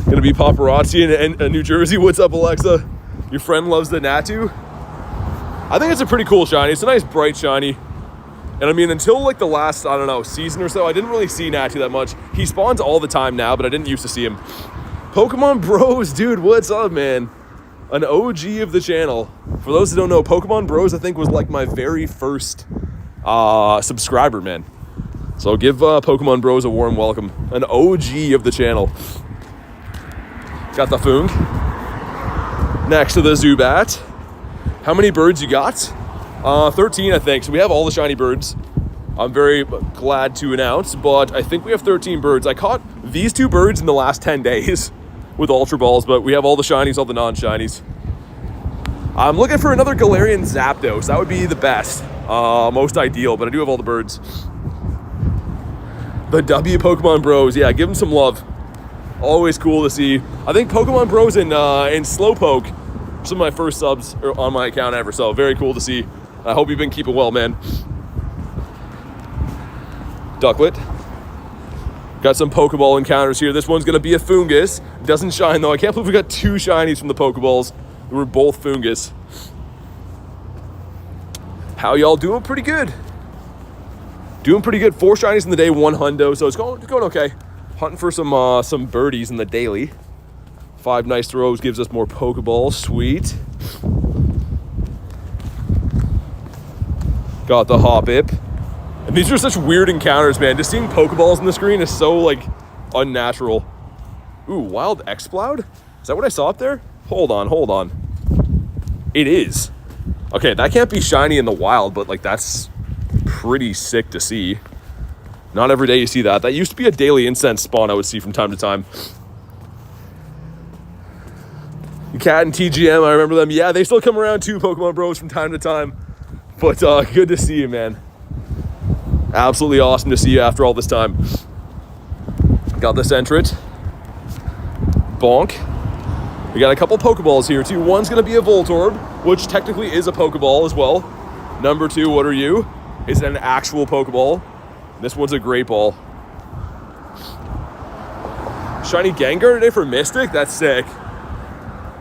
Gonna be paparazzi in New Jersey. What's up, Alexa? Your friend loves the Natu. I think it's a pretty cool shiny. It's a nice bright shiny. And I mean, until like the last, I don't know, season or so, I didn't really see Natu that much. He spawns all the time now, but I didn't used to see him. Pokemon Bros, dude, what's up, man? An OG of the channel. For those who don't know, Pokemon Bros, I think, was like my very first subscriber, man. So give Pokemon Bros a warm welcome. An OG of the channel. Got the Foong. Next to the Zubat. How many birds you got? 13, I think. So we have all the shiny birds. I'm very glad to announce, but I think we have 13 birds. I caught these 2 birds in the last 10 days with Ultra Balls, but we have all the shinies, all the non-shinies. I'm looking for another Galarian Zapdos. That would be the best, most ideal, but I do have all the birds. The W Pokemon Bros, yeah, give them some love. Always cool to see. I think Pokemon Bros in Slowpoke, some of my first subs on my account ever, so very cool to see. I hope you've been keeping well, man. Ducklet. Got some Pokeball encounters here. This one's gonna be a Fungus. Doesn't shine though. I can't believe we got 2 shinies from the Pokeballs. They were both Fungus. How y'all doing? Pretty good. Doing pretty good. 4 shinies in the day, 1 hundo, so it's going okay. Hunting for some birdies in the daily. 5 nice throws gives us more Pokeballs. Sweet. Got the Hoppip. And these are such weird encounters, man. Just seeing Pokeballs on the screen is so, like, unnatural. Ooh, Wild Exploud? Is that what I saw up there? Hold on. It is. Okay, that can't be shiny in the wild, but, like, that's pretty sick to see. Not every day you see that. That used to be a daily incense spawn I would see from time to time. Cat and TGM, I remember them. Yeah, they still come around too, Pokemon Bros, from time to time. But good to see you, man. Absolutely awesome to see you after all this time. Got this entrant. Bonk. We got a couple Pokeballs here too. One's gonna be a Voltorb, which technically is a Pokeball as well. Number 2, what are you? Is it an actual Pokeball? This one's a Great Ball. Shiny Gengar today for Mystic? That's sick.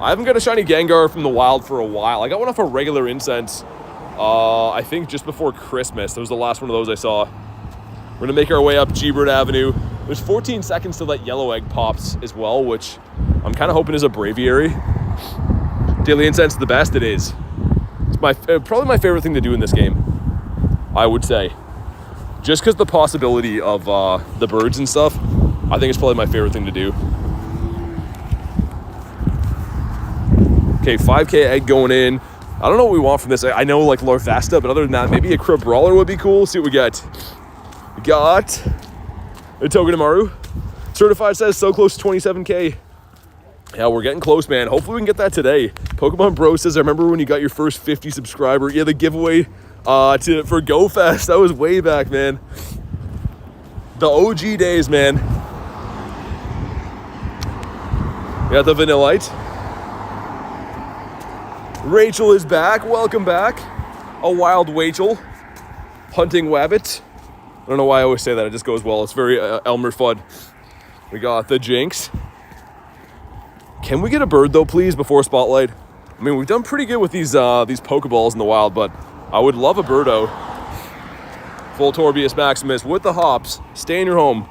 I haven't got a shiny Gengar from the wild for a while. I got one off a regular incense. I think just before Christmas. That was the last one of those I saw. We're gonna make our way up G-Bird Avenue. There's 14 seconds till that yellow egg pops as well, which I'm kind of hoping is a Braviary. Daily incense is the best. It is. It's probably my favorite thing to do in this game, I would say. Just because the possibility of the birds and stuff, I think it's probably my favorite thing to do. Okay, 5K egg going in. I don't know what we want from this. I know like Lorfesta, but other than that, maybe a Crabrawler would be cool. See what we get. We got a Togedemaru. Certified says so close to 27K. Yeah, we're getting close, man. Hopefully we can get that today. Pokemon Bro says, I remember when you got your first 50 subscriber. Yeah, the giveaway for Go Fest. That was way back, man. The OG days, man. We got the Vanillite. Rachel is back. Welcome back. A wild Rachel. Hunting Wabbit. I don't know why I always say that. It just goes well. It's very Elmer Fudd. We got the Jinx. Can we get a bird though, please, before Spotlight? I mean, we've done pretty good with these Pokeballs in the wild, but I would love a birdo. Voltorbius Maximus with the hops. Stay in your home.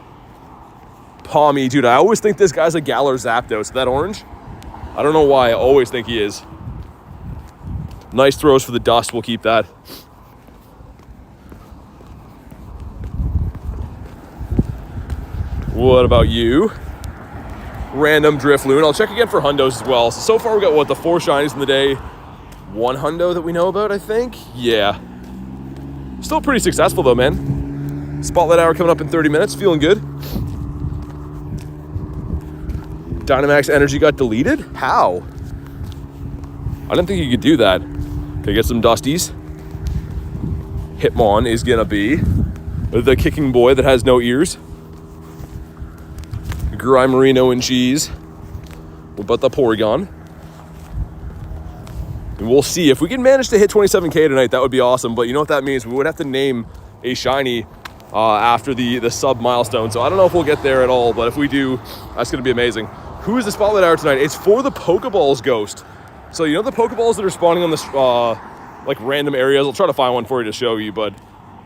Palmy, dude. I always think this guy's a Galar Zapdos. That orange? I don't know why. I always think he is. Nice throws for the dust. We'll keep that. What about you? Random Drifloon. I'll check again for hundos as well. So far we got, what, the 4 shinies in the day. 1 hundo that we know about, I think. Yeah. Still pretty successful though, man. Spotlight hour coming up in 30 minutes. Feeling good. Dynamax Energy got deleted? How? I didn't think you could do that. Okay, get some Dusties. Hitmon is gonna be the kicking boy that has no ears. Grimerino and cheese. What about the Porygon? And we'll see. If we can manage to hit 27k tonight, that would be awesome. But you know what that means? We would have to name a shiny after the sub milestone. So I don't know if we'll get there at all, but if we do, that's going to be amazing. Who is the Spotlight Hour tonight? It's for the Pokeballs ghost. So you know the Pokeballs that are spawning on this like random areas? I'll try to find one for you to show you, but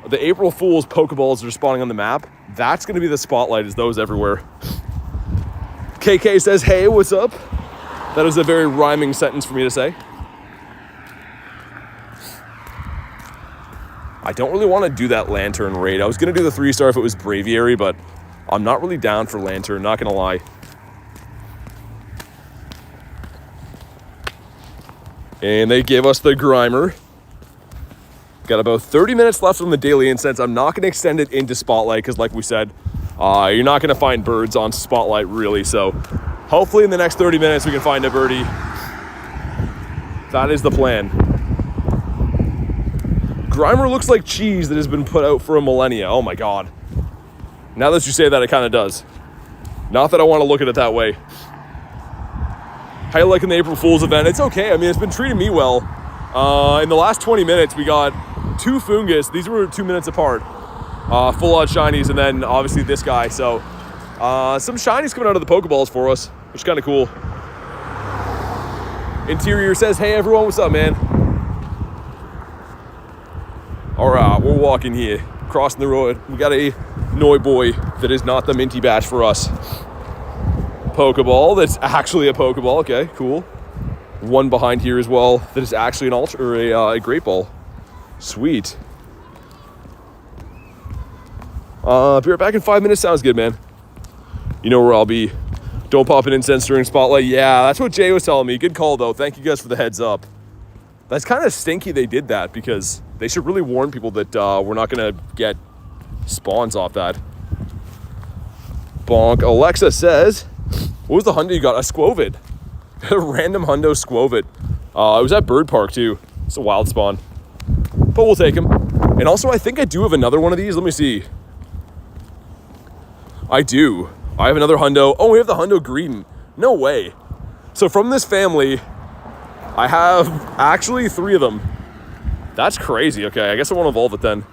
the April Fool's Pokeballs that are spawning on the map, that's going to be the spotlight, is those everywhere. KK says, hey, what's up? That is a very rhyming sentence for me to say. I don't really want to do that Lantern raid. I was going to do the 3-star if it was Braviary, but I'm not really down for Lantern, not going to lie. And they gave us the Grimer. Got about 30 minutes left on the daily incense. I'm not going to extend it into Spotlight because, like we said, you're not going to find birds on Spotlight, really. So hopefully in the next 30 minutes we can find a birdie. That is the plan. Grimer looks like cheese that has been put out for a millennia. Oh my god. Now that you say that, it kind of does. Not that I want to look at it that way. How you liking the April Fool's event? It's okay. I mean, it's been treating me well. In the last 20 minutes, we got 2 Fungus. These were 2 minutes apart. Full on shinies, and then obviously this guy. So some shinies coming out of the Pokeballs for us, which is kind of cool. Interior says, hey everyone, what's up, man? All right, we're walking here, crossing the road. We got a Noi boy that is not the Minty Batch for us. Pokeball that's actually a Pokeball. Okay, cool. One behind here as well that is actually an Ultra or a Great Ball. Sweet. Be right back in 5 minutes. Sounds good, man. You know where I'll be. Don't pop an incense during Spotlight. Yeah, that's what Jay was telling me. Good call, though. Thank you guys for the heads up. That's kind of stinky they did that, because they should really warn people that we're not going to get spawns off that. Bonk. Alexa says, what was the hundo you got? A Squovid. A random hundo Squovid. It was at Bird Park, too. It's a wild spawn. But we'll take him. And also, I think I do have another one of these. Let me see. I do. I have another hundo. Oh, we have the hundo Greedent. No way. So from this family, I have actually 3 of them. That's crazy. Okay, I guess I won't evolve it then.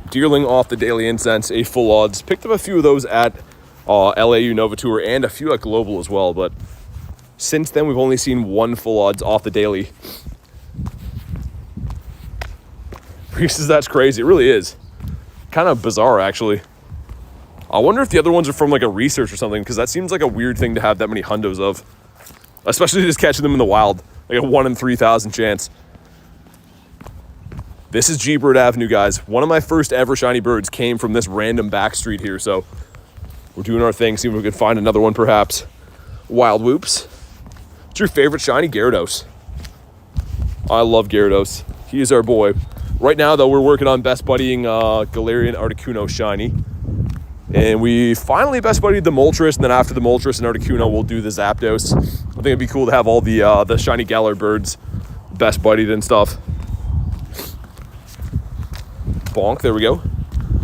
Deerling off the daily incense, a full odds. Picked up a few of those at LAU Nova Tour and a few at Global as well, but since then we've only seen 1 full odds off the daily. Reese says that's crazy. It really is. Kind of bizarre, actually. I wonder if the other ones are from like a research or something, because that seems like a weird thing to have that many hundos of. Especially just catching them in the wild. Like a 1 in 3,000 chance. This is G-Bird Avenue, guys. One of my first ever shiny birds came from this random back street here, so we're doing our thing, seeing if we can find another one perhaps. Wild Whoops. What's your favorite shiny? Gyarados. I love Gyarados. He is our boy. Right now, though, we're working on best buddying Galarian Articuno shiny. And we finally best buddied the Moltres, and then after the Moltres and Articuno, we'll do the Zapdos. I think it'd be cool to have all the shiny Galar birds best buddied and stuff. Bonk, there we go.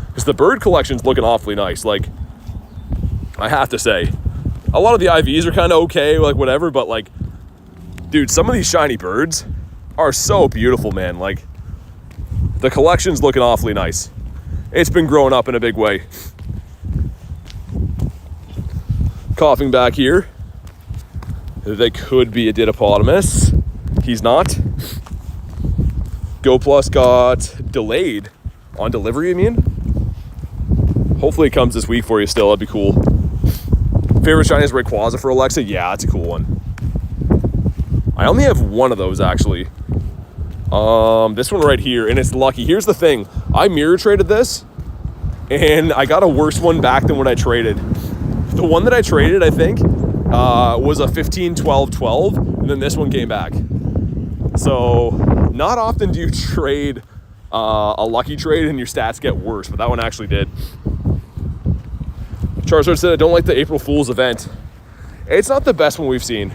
Because the bird collection's looking awfully nice. Like, I have to say, a lot of the IVs are kind of okay, like whatever, but like, dude, some of these shiny birds are so beautiful, man. Like, the collection's looking awfully nice. It's been growing up in a big way. Coughing back here. They could be a Didopotamus. He's not. Go Plus got delayed on delivery, I mean. Hopefully it comes this week for you still. That'd be cool. Favorite shiny is Rayquaza for Alexa? Yeah, that's a cool one. I only have one of those, actually. This one right here, and it's lucky. Here's the thing. I mirror traded this, and I got a worse one back than what I traded. The one that I traded, I think, was a 15, 12, 12, and then this one came back. So, not often do you trade a lucky trade and your stats get worse, but that one actually did. Charizard said, I don't like the April Fool's event. It's not the best one we've seen.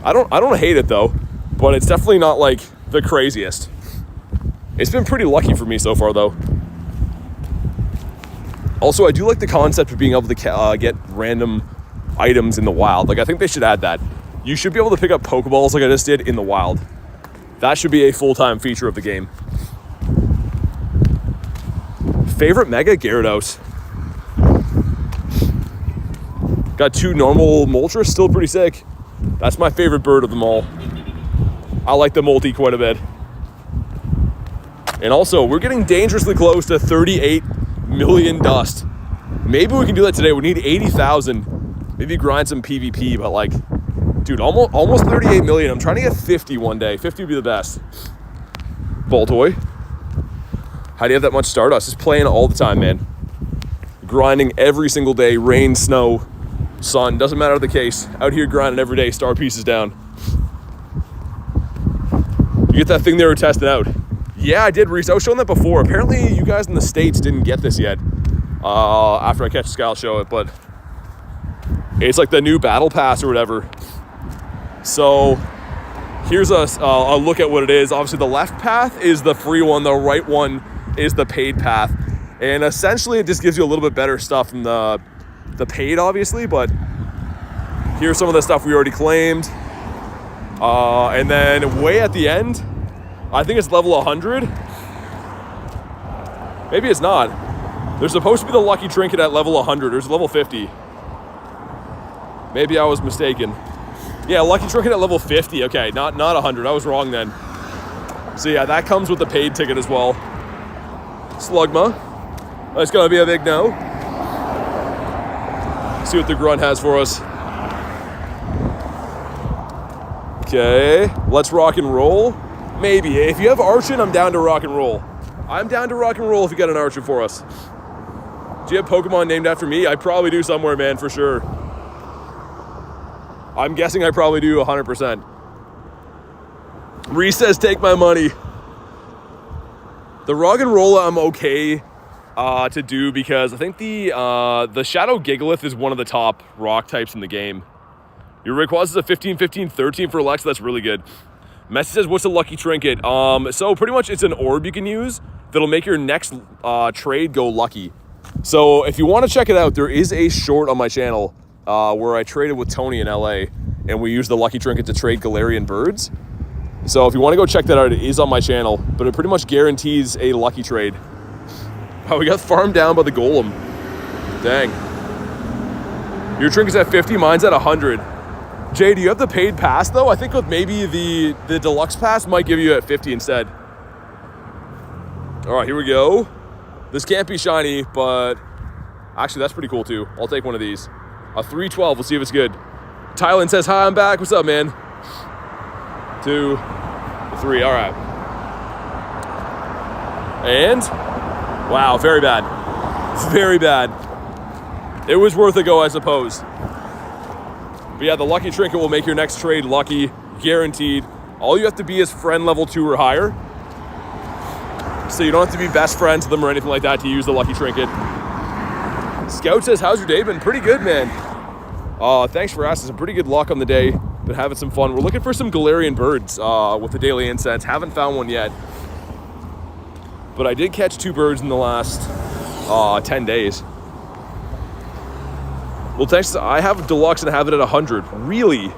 I don't hate it though, but it's definitely not like the craziest. It's been pretty lucky for me so far though. Also, I do like the concept of being able to get random items in the wild. Like, I think they should add that. You should be able to pick up Pokeballs like I just did in the wild. That should be a full-time feature of the game. Favorite Mega? Gyarados. Got 2 normal Moltres, still pretty sick. That's my favorite bird of them all. I like the multi quite a bit. And also, we're getting dangerously close to 38 million dust. Maybe we can do that today. We need 80,000. Maybe grind some PvP, but like, dude, almost 38 million. I'm trying to get 50 one day. 50 would be the best. Voltoy. How do you have that much Stardust? Just playing all the time, man. Grinding every single day. Rain, snow, sun. Doesn't matter the case. Out here grinding every day. Star pieces down. You get that thing they were testing out. Yeah, I did, Reese. I was showing that before. Apparently, you guys in the States didn't get this yet. After I catch Sky, I'll show it, but it's like the new battle pass or whatever. So here's a look at what it is. Obviously, the left path is the free one. The right one is the paid path. And essentially, it just gives you a little bit better stuff from the paid, obviously. But here's some of the stuff we already claimed. And then way at the end, I think it's level 100. Maybe it's not. There's supposed to be the lucky trinket at level 100. There's level 50. Maybe I was mistaken. Yeah, lucky trinket at level 50. Okay, not 100. I was wrong then. So yeah, that comes with the paid ticket as well. Slugma. That's gonna be a big no. See what the grunt has for us. Okay, let's rock and roll. Maybe. If you have Archon, I'm down to rock and roll. I'm down to rock and roll if you got an Archon for us. Do you have Pokemon named after me? I probably do somewhere, man, for sure. I'm guessing I probably do 100%. Reese says, take my money. The rock and roll I'm okay to do because I think the Shadow Gigalith is one of the top rock types in the game. Your Rayquaza is a 15, 15, 13 for Alexa. That's really good. Messi says, what's a lucky trinket? So pretty much it's an orb you can use that'll make your next trade go lucky. So if you want to check it out, there is a short on my channel where I traded with Tony in LA and we used the lucky trinket to trade Galarian Birds. So if you want to go check that out, it is on my channel, but it pretty much guarantees a lucky trade. Oh, we got farmed down by the Golem. Dang. Your trinket's at 50, mine's at 100. Jay, do you have the paid pass though? I think with maybe the deluxe pass might give you at 50 instead. All right, here we go. This can't be shiny, but actually that's pretty cool too. I'll take one of these. A 312, we'll see if it's good. Tylen says, hi, I'm back. What's up, man? 2, 3, all right. And, wow, very bad. Very bad. It was worth a go, I suppose. But yeah, the lucky trinket will make your next trade lucky, guaranteed. All you have to be is friend level 2 or higher. So you don't have to be best friends with them or anything like that to use the lucky trinket. Scout says, how's your day been? Pretty good, man. Thanks for asking. Some pretty good luck on the day. Been having some fun. We're looking for some Galarian Birds with the daily incense. Haven't found one yet. But I did catch 2 birds in the last 10 days. Well, thanks. I have deluxe and I have it at 100. Really?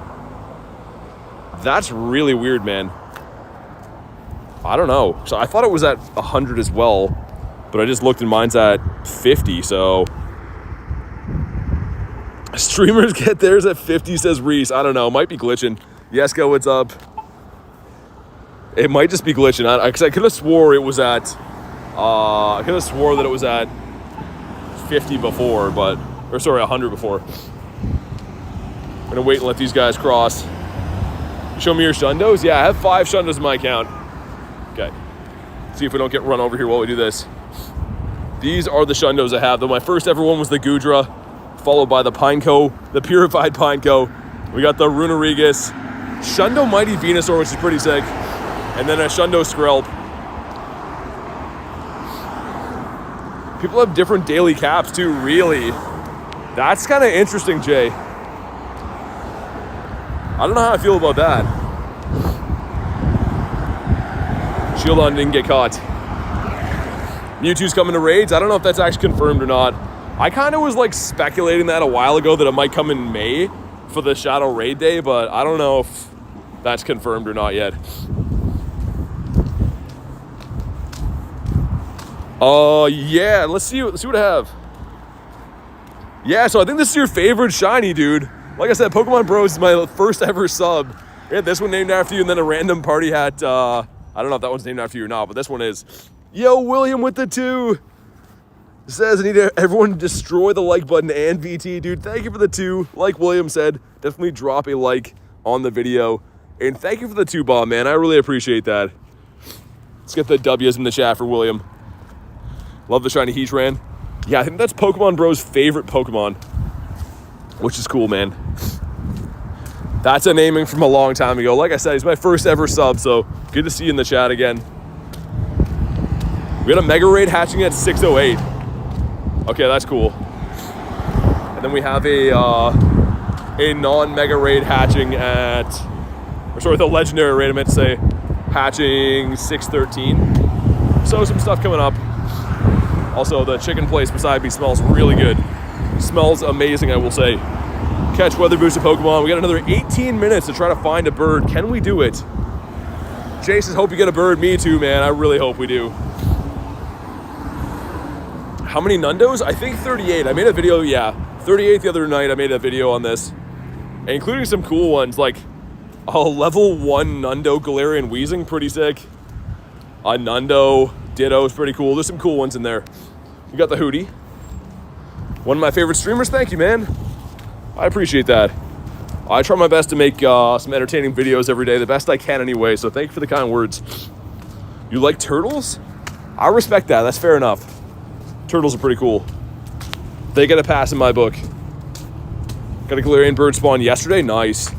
That's really weird, man. I don't know. So I thought it was at 100 as well, but I just looked and mine's at 50, so. Streamers get theirs at 50, says Reese. I don't know. Might be glitching. Yeska, what's up? It might just be glitching. Because I could have swore it was at. I could have swore that it was at 50 before, but. Or sorry, 100 before. I'm gonna wait and let these guys cross. Show me your Shundos. Yeah, I have 5 Shundos in my account. Okay. See if we don't get run over here while we do this. These are the Shundos I have, though. My first ever one was the Gudra, followed by the Pineco, the Purified Pineco. We got the Runerigus, Shundo Mighty Venusaur, which is pretty sick, and then a Shundo Skrelp. People have different daily caps too, really. That's kind of interesting, Jay. I don't know how I feel about that. Shieldon didn't get caught. Mewtwo's coming to raids. I don't know if that's actually confirmed or not. I kind of was like speculating that a while ago that it might come in May for the Shadow Raid Day, but I don't know if that's confirmed or not yet. Yeah, let's see what I have. Yeah, so I think this is your favorite shiny, dude. Like I said, Pokemon Bros is my first ever sub. We had this one named after you, and then a random party hat. I don't know if that one's named after you or not, but this one is. Yo, William with the 2. Says I need everyone to destroy the like button and VT, dude. Thank you for the 2. Like William said, definitely drop a like on the video. And thank you for the 2 bomb, man. I really appreciate that. Let's get the W's in the chat for William. Love the shiny Heatran. Yeah, I think that's Pokemon Bros' favorite Pokemon, which is cool, man. That's a naming from a long time ago. Like I said, he's my first ever sub, so good to see you in the chat again. We got a Mega Raid hatching at 6:08. Okay, that's cool. And then we have a non-Mega Raid hatching at, or sorry, the Legendary Raid, I meant to say, hatching 6:13. So some stuff coming up. Also, the chicken place beside me smells really good. Smells amazing, I will say. Catch weather boosted Pokemon. We got another 18 minutes to try to find a bird. Can we do it? Jay says, hope you get a bird. Me too, man. I really hope we do. How many Nundos? I think 38. I made a video, yeah. 38 the other night, I made a video on this. Including some cool ones, like a level 1 Nundo Galarian Weezing, pretty sick. A Nundo Ditto is pretty cool. There's some cool ones in there. We got the Hootie. One of my favorite streamers. Thank you, man. I appreciate that. I try my best to make some entertaining videos every day, the best I can anyway, so thank you for the kind words. You like turtles? I respect that. That's fair enough. Turtles are pretty cool. They get a pass in my book. Got a Galarian bird spawn yesterday. Nice.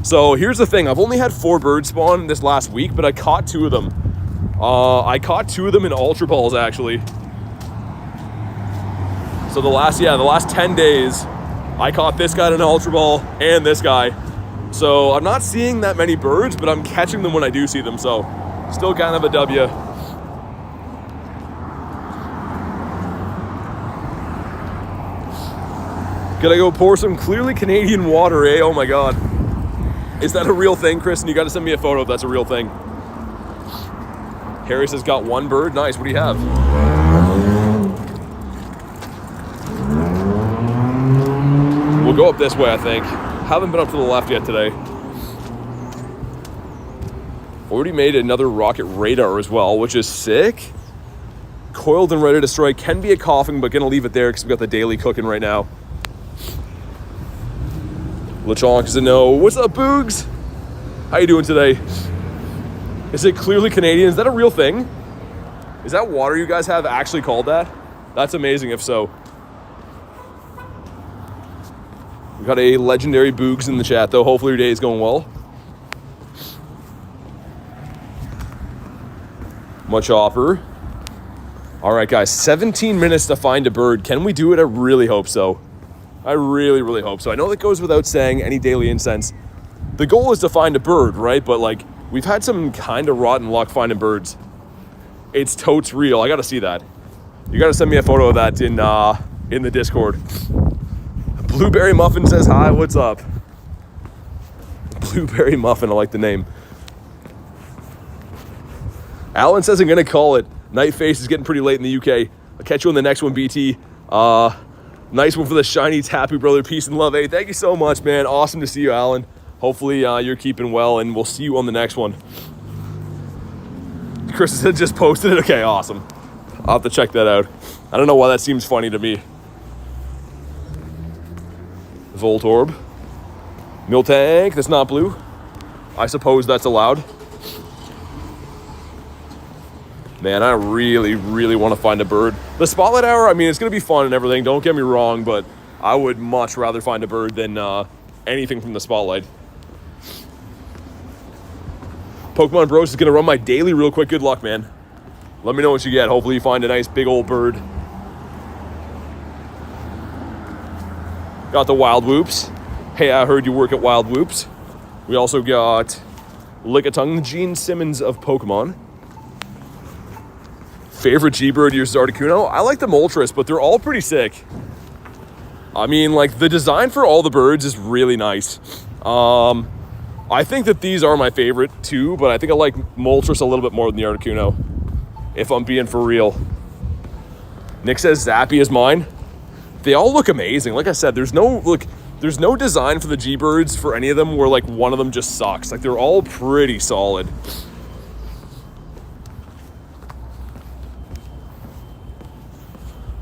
So here's the thing. I've only had 4 birds spawn this last week, but I caught 2 of them. I caught 2 of them in Ultra Balls, actually. So the last 10 days, I caught this guy in an Ultra Ball and this guy. So I'm not seeing that many birds, but I'm catching them when I do see them. So still kind of a W. Gotta go pour some clearly Canadian water, eh? Oh my God. Is that a real thing, Chris? And you gotta send me a photo if that's a real thing. Harry says, got 1 bird. Nice, what do you have? We'll go up this way, I think. Haven't been up to the left yet today. Already made another rocket radar as well, which is sick. Coiled and ready to destroy. Can be a coughing, but gonna leave it there because we got the daily cooking right now. Lechonk is a no. What's up, Boogs? How you doing today? Is it clearly Canadian? Is that a real thing? Is that water you guys have actually called that? That's amazing if so. We got a legendary Boogs in the chat though. Hopefully your day is going well. Much offer. All right, guys, 17 minutes to find a bird. Can we do it? I really hope so. I really, really hope so. I know that goes without saying, any daily incense. The goal is to find a bird, right? But like, we've had some kind of rotten luck finding birds. It's totes real. I got to see that. You got to send me a photo of that in the Discord. Blueberry Muffin says hi. What's up? Blueberry Muffin. I like the name. Alan says I'm going to call it. Night Face is getting pretty late in the UK. I'll catch you on the next one, BT. Nice one for the shiny Tapu brother. Peace and love. Hey, thank you so much, man. Awesome to see you, Alan. Hopefully you're keeping well, and we'll see you on the next one. Chris had just posted it. Okay, awesome. I'll have to check that out. I don't know why that seems funny to me. Voltorb. Miltank, that's not blue. I suppose that's allowed. Man, I really, really want to find a bird. The spotlight hour, I mean, it's going to be fun and everything. Don't get me wrong, but I would much rather find a bird than anything from the spotlight. Pokemon Bros is going to run my daily real quick. Good luck, man. Let me know what you get. Hopefully you find a nice big old bird. Got the Wild Whoops. Hey, I heard you work at Wild Whoops. We also got Lickitung, Gene Simmons of Pokemon. Favorite G-Bird uses Articuno? I like the Moltres, but they're all pretty sick. I mean, like, the design for all the birds is really nice. I think that these are my favorite too, but I think I like Moltres a little bit more than the Articuno, if I'm being for real. Nick says Zappy is mine. They all look amazing. Like I said, there's no design for the G-Birds for any of them where like one of them just sucks. Like they're all pretty solid.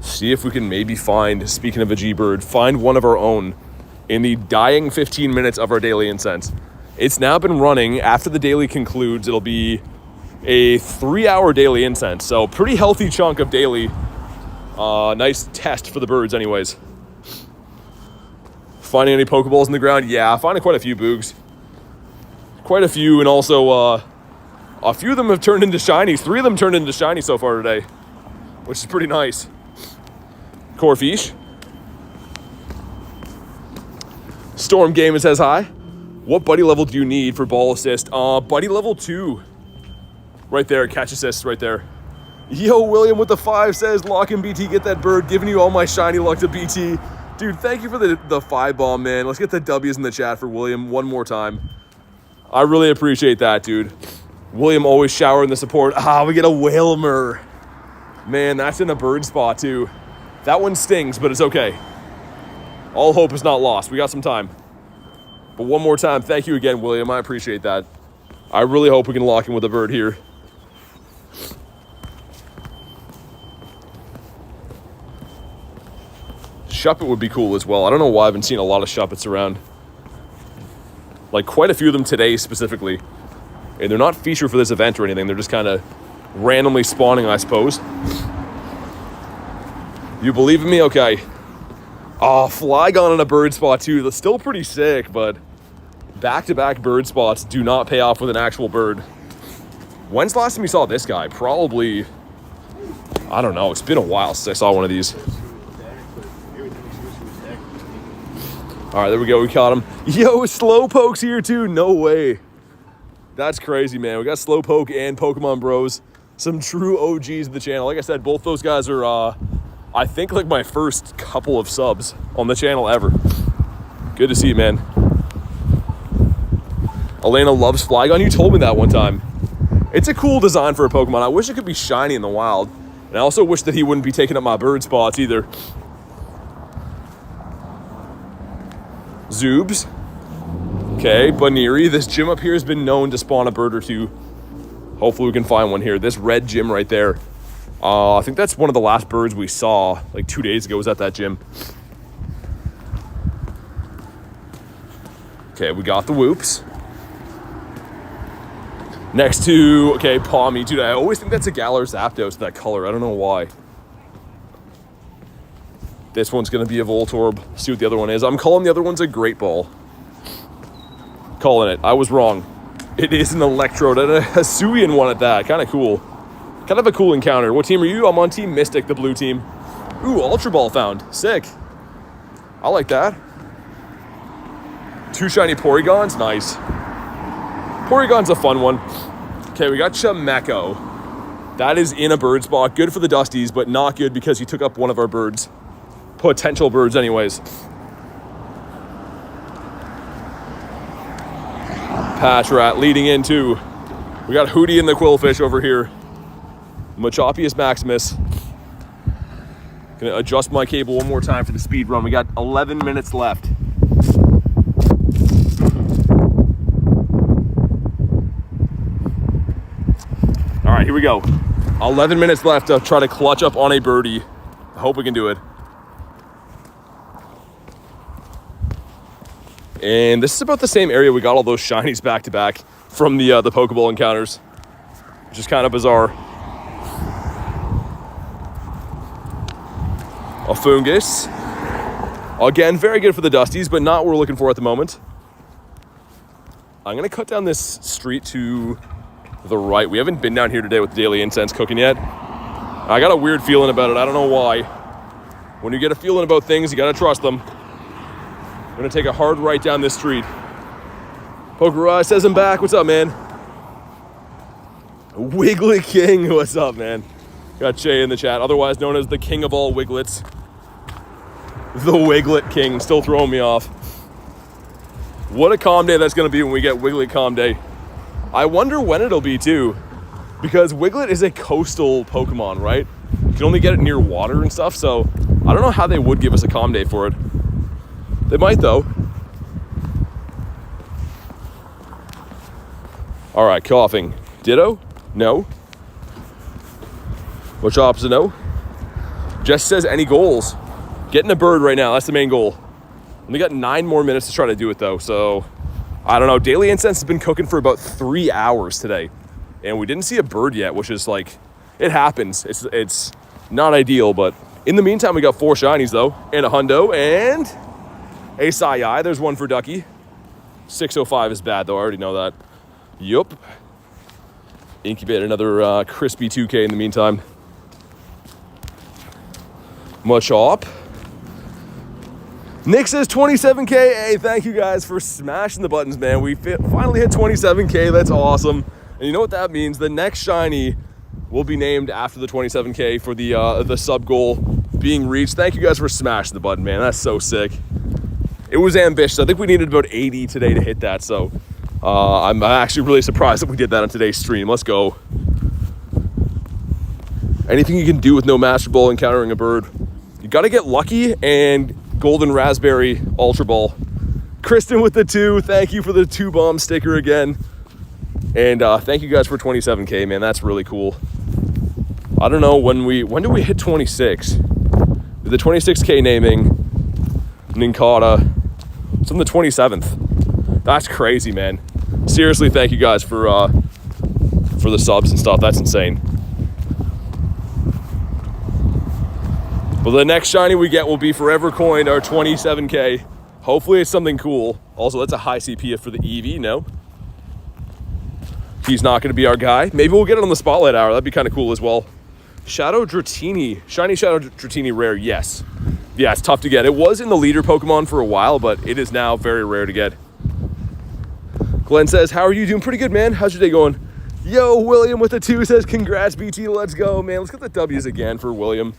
See if we can maybe find, speaking of a G-Bird, find one of our own in the dying 15 minutes of our daily incense. It's now been running. After the daily concludes, it'll be a 3-hour daily incense. So pretty healthy chunk of daily. Nice test for the birds anyways. Finding any Pokeballs in the ground? Yeah, finding quite a few Boogs. Quite a few, and also a few of them have turned into shinies. 3 of them turned into shinies so far today, which is pretty nice. Corfish. Storm Gaming says hi. What buddy level do you need for ball assist? Buddy level 2. Right there, catch assist right there. Yo, William with the 5 says, lock in BT, get that bird. Giving you all my shiny luck to BT. Dude, thank you for the 5 bomb, man. Let's get the W's in the chat for William one more time. I really appreciate that, dude. William always showering the support. We get a Whalmer. Man, that's in a bird spot too. That one stings, but it's okay. All hope is not lost. We got some time. But one more time, thank you again, William. I appreciate that. I really hope we can lock in with a bird here. Shuppet would be cool as well. I don't know why I haven't seen a lot of Shuppets around. Like quite a few of them today specifically. And they're not featured for this event or anything. They're just kind of randomly spawning, I suppose. You believe in me? Okay. Flygon in a bird spot too. That's still pretty sick, but back-to-back bird spots do not pay off with an actual bird. When's the last time you saw this guy? Probably, I don't know. It's been a while since I saw one of these. All right, there we go. We caught him. Yo, Slowpoke's here too. No way. That's crazy, man. We got Slowpoke and Pokemon Bros. Some true OGs of the channel. Like I said, both those guys are, I think, like my first couple of subs on the channel ever. Good to see you, man. Elena loves Flygon. You told me that one time. It's a cool design for a Pokemon. I wish it could be shiny in the wild. And I also wish that he wouldn't be taking up my bird spots either. Zoobs. Okay, Baniri. This gym up here has been known to spawn a bird or two. Hopefully we can find one here. This red gym right there. I think that's one of the last birds we saw like 2 days ago was at that gym. Okay, we got the Whoops. Next to, okay, Palmy. Dude, I always think that's a Galar Zapdos, that color. I don't know why. This one's going to be a Voltorb. See what the other one is. I'm calling the other one's a Great Ball. Calling it. I was wrong. It is an Electrode and a Hisuian one at that. Kind of cool. Kind of a cool encounter. What team are you? I'm on Team Mystic, the blue team. Ooh, Ultra Ball found. Sick. I like that. 2 shiny Porygons. Nice. Porygon's a fun one. Okay, we got Chameko. That is in a bird spot. Good for the Dusties, but not good because he took up one of our birds. Potential birds anyways. Patrat leading into. We got Hootie and the Quillfish over here. Machopius Maximus. Gonna adjust my cable one more time for the speed run. We got 11 minutes left. All right, here we go. 11 minutes left to try to clutch up on a birdie. I hope we can do it. And this is about the same area we got all those shinies back to back from the Pokeball encounters, which is kind of bizarre. A Fungus. Again, very good for the Dusties, but not what we're looking for at the moment. I'm going to cut down this street to the right. We haven't been down here today with the daily incense cooking yet. I got a weird feeling about it. I don't know why. When you get a feeling about things, you got to trust them. I'm going to take a hard right down this street. Pokerai says I'm back. What's up, man? Wiglet King. What's up, man? Got Shay in the chat, otherwise known as the king of all Wiglets. The Wiglet King, still throwing me off. What a calm day that's going to be when we get Wiglet Calm Day. I wonder when it'll be, too. Because Wiglet is a coastal Pokemon, right? You can only get it near water and stuff, so I don't know how they would give us a calm day for it. They might, though. All right, coughing. Ditto? No. Which opposite? No. Jess says any goals. Getting a bird right now, that's the main goal. We got 9 more minutes to try to do it, though, so I don't know. Daily Incense has been cooking for about 3 hours today, and we didn't see a bird yet, which is like, it happens. It's not ideal, but in the meantime, we got 4 shinies, though, and a hundo, and a Sai. There's one for Ducky. 605 is bad, though. I already know that. Yup. Incubate another crispy 2K in the meantime. Much up. Nick says 27K. Hey, thank you guys for smashing the buttons, man. We finally hit 27K. That's awesome. And you know what that means? The next shiny will be named after the 27K for the sub goal being reached. Thank you guys for smashing the button, man. That's so sick. It was ambitious. I think we needed about 80 today to hit that. So I'm actually really surprised that we did that on today's stream. Let's go. Anything you can do with no Master Ball encountering a bird. You got to get lucky and Golden Raspberry Ultra Ball. Kristen with the 2. Thank you for the 2 bomb sticker again. And thank you guys for 27K, man. That's really cool. I don't know when do we hit 26? The 26K naming Ninkata. It's on the 27th. That's crazy, man. Seriously, thank you guys for the subs and stuff. That's insane. Well, the next shiny we get will be Forever Coin, our 27K. Hopefully it's something cool. Also, that's a high CP for the EV, no? He's not going to be our guy. Maybe we'll get it on the Spotlight Hour. That'd be kind of cool as well. Shadow Dratini. Shiny Shadow Dratini rare, yes. Yeah, it's tough to get. It was in the leader Pokemon for a while, but it is now very rare to get. Glenn says, how are you doing? Pretty good, man. How's your day going? Yo, William with the 2 says, congrats, BT. Let's go, man. Let's get the W's again for William.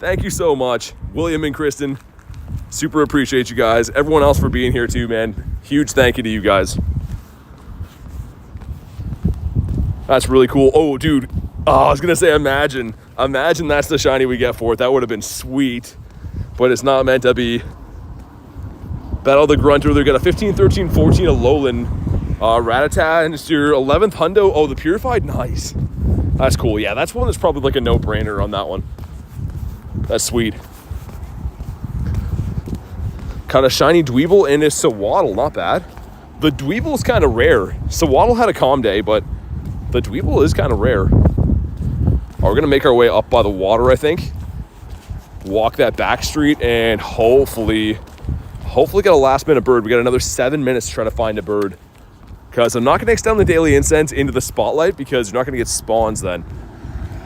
Thank you so much, William and Kristen. Super appreciate you guys. Everyone else for being here too, man. Huge thank you to you guys. That's really cool. Oh, dude. Oh, I was going to say imagine. Imagine that's the shiny we get for it. That would have been sweet. But it's not meant to be. Battle the Grunter. They've got a 15, 13, 14 Alolan. Rattata, and it's your 11th hundo. Oh, the Purified. Nice. That's cool. Yeah, that's one that's probably like a no-brainer on that one. That's sweet. Kind of shiny Dweeble and a Sawaddle. Not bad. The Dweeble is kind of rare. Sawaddle had a calm day, but the Dweeble is kind of rare. We're going to make our way up by the water, I think. Walk that back street and hopefully get a last-minute bird. We got another 7 minutes to try to find a bird. Because I'm not going to extend the daily incense into the spotlight because you're not going to get spawns then.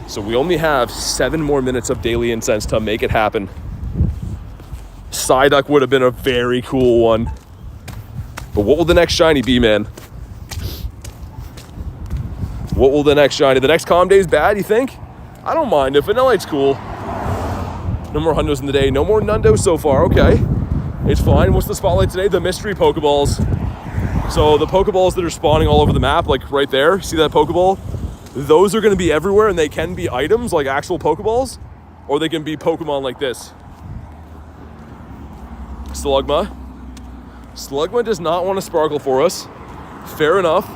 So we only have 7 more minutes of daily incense to make it happen. Psyduck would have been a very cool one. But what will the next shiny be, man? What will the next shiny? The next calm day is bad, you think? I don't mind it. Vanillite's cool. No more hundos in the day. No more nundos so far. Okay. It's fine. What's the spotlight today? The mystery Pokeballs. So the Pokeballs that are spawning all over the map, like right there. See that Pokeball? Those are going to be everywhere, and they can be items like actual Pokeballs, or they can be Pokemon like this. Slugma. Slugma does not want to sparkle for us. Fair enough.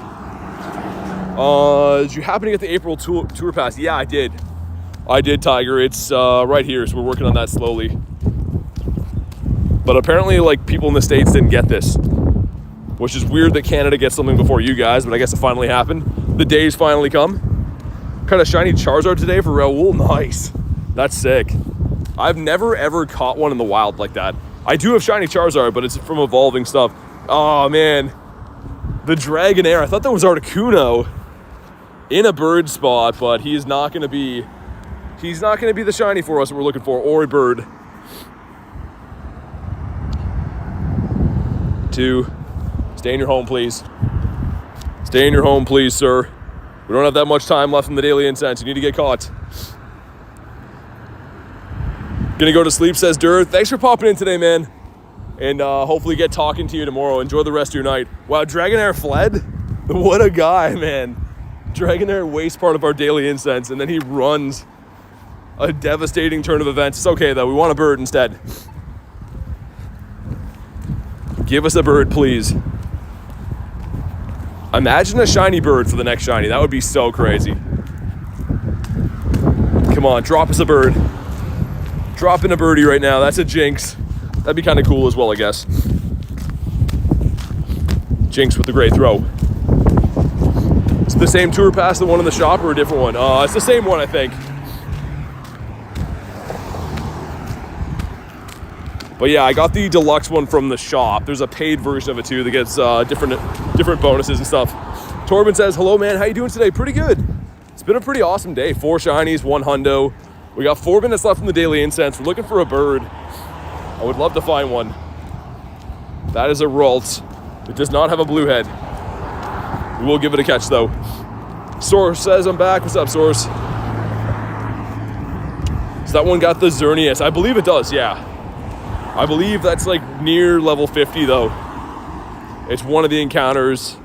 Did you happen to get the April tour pass? Yeah, I did. I did, Tiger. It's right here, so we're working on that slowly. But apparently, like, people in the States didn't get this. which is weird that Canada gets something before you guys, but I guess it finally happened. The day's finally come. Kind of shiny Charizard today for Raul. Nice. That's sick. I've never ever caught one in the wild like that. I do have shiny Charizard, but it's from evolving stuff. Oh man, the Dragonair. I thought that was Articuno in a bird spot, but he's not gonna be the shiny for us that we're looking for, or a bird. 2. Stay in your home, please. Stay in your home, please, sir. We don't have that much time left in the daily incense. You need to get caught. Gonna go to sleep, says Dur. Thanks for popping in today, man. And hopefully get talking to you tomorrow. Enjoy the rest of your night. Wow, Dragonair fled? What a guy, man. Dragonair wastes part of our daily incense, and then he runs a devastating turn of events. It's okay, though. We want a bird instead. Give us a bird, please. Imagine a shiny bird for the next shiny. That would be so crazy. Come on, drop us a bird. Drop in a birdie right now. That's a Jinx. That'd be kind of cool as well, I guess. Jinx with the great throw. Is it the same tour pass, the one in the shop, or a different one? It's the same one, I think. But yeah, I got the deluxe one from the shop. There's a paid version of it too that gets different bonuses and stuff. Torben says, hello man, how you doing today? Pretty good. It's been a pretty awesome day. 4 shinies, 1 hundo. We got 4 minutes left in the daily incense. We're looking for a bird. I would love to find one. That is a Ralts. It does not have a blue head. We will give it a catch though. Source says I'm back. What's up, Source? So that one got the Xerneas. I believe it does, yeah. I believe that's like near level 50 though. It's one of the encounters.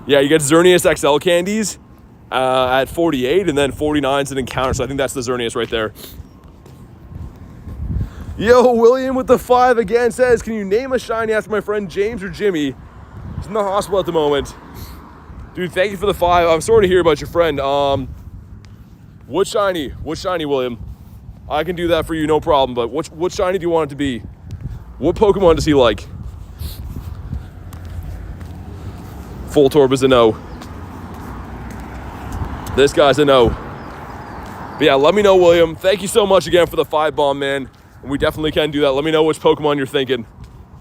Yeah, you get Xerneas XL candies at 48, and then 49 is an encounter, so I think that's the Xerneas right there. Yo, William with the 5 again says, can you name a shiny after my friend James or Jimmy? He's in the hospital at the moment. Dude, thank you for the 5. I'm sorry to hear about your friend. What shiny? What shiny, William? I can do that for you, no problem, but what shiny do you want it to be? What Pokemon does he like? Full Torb is a no. This guy's a no. But yeah, let me know, William. Thank you so much again for the 5 bomb, man. And we definitely can do that. Let me know which Pokemon you're thinking.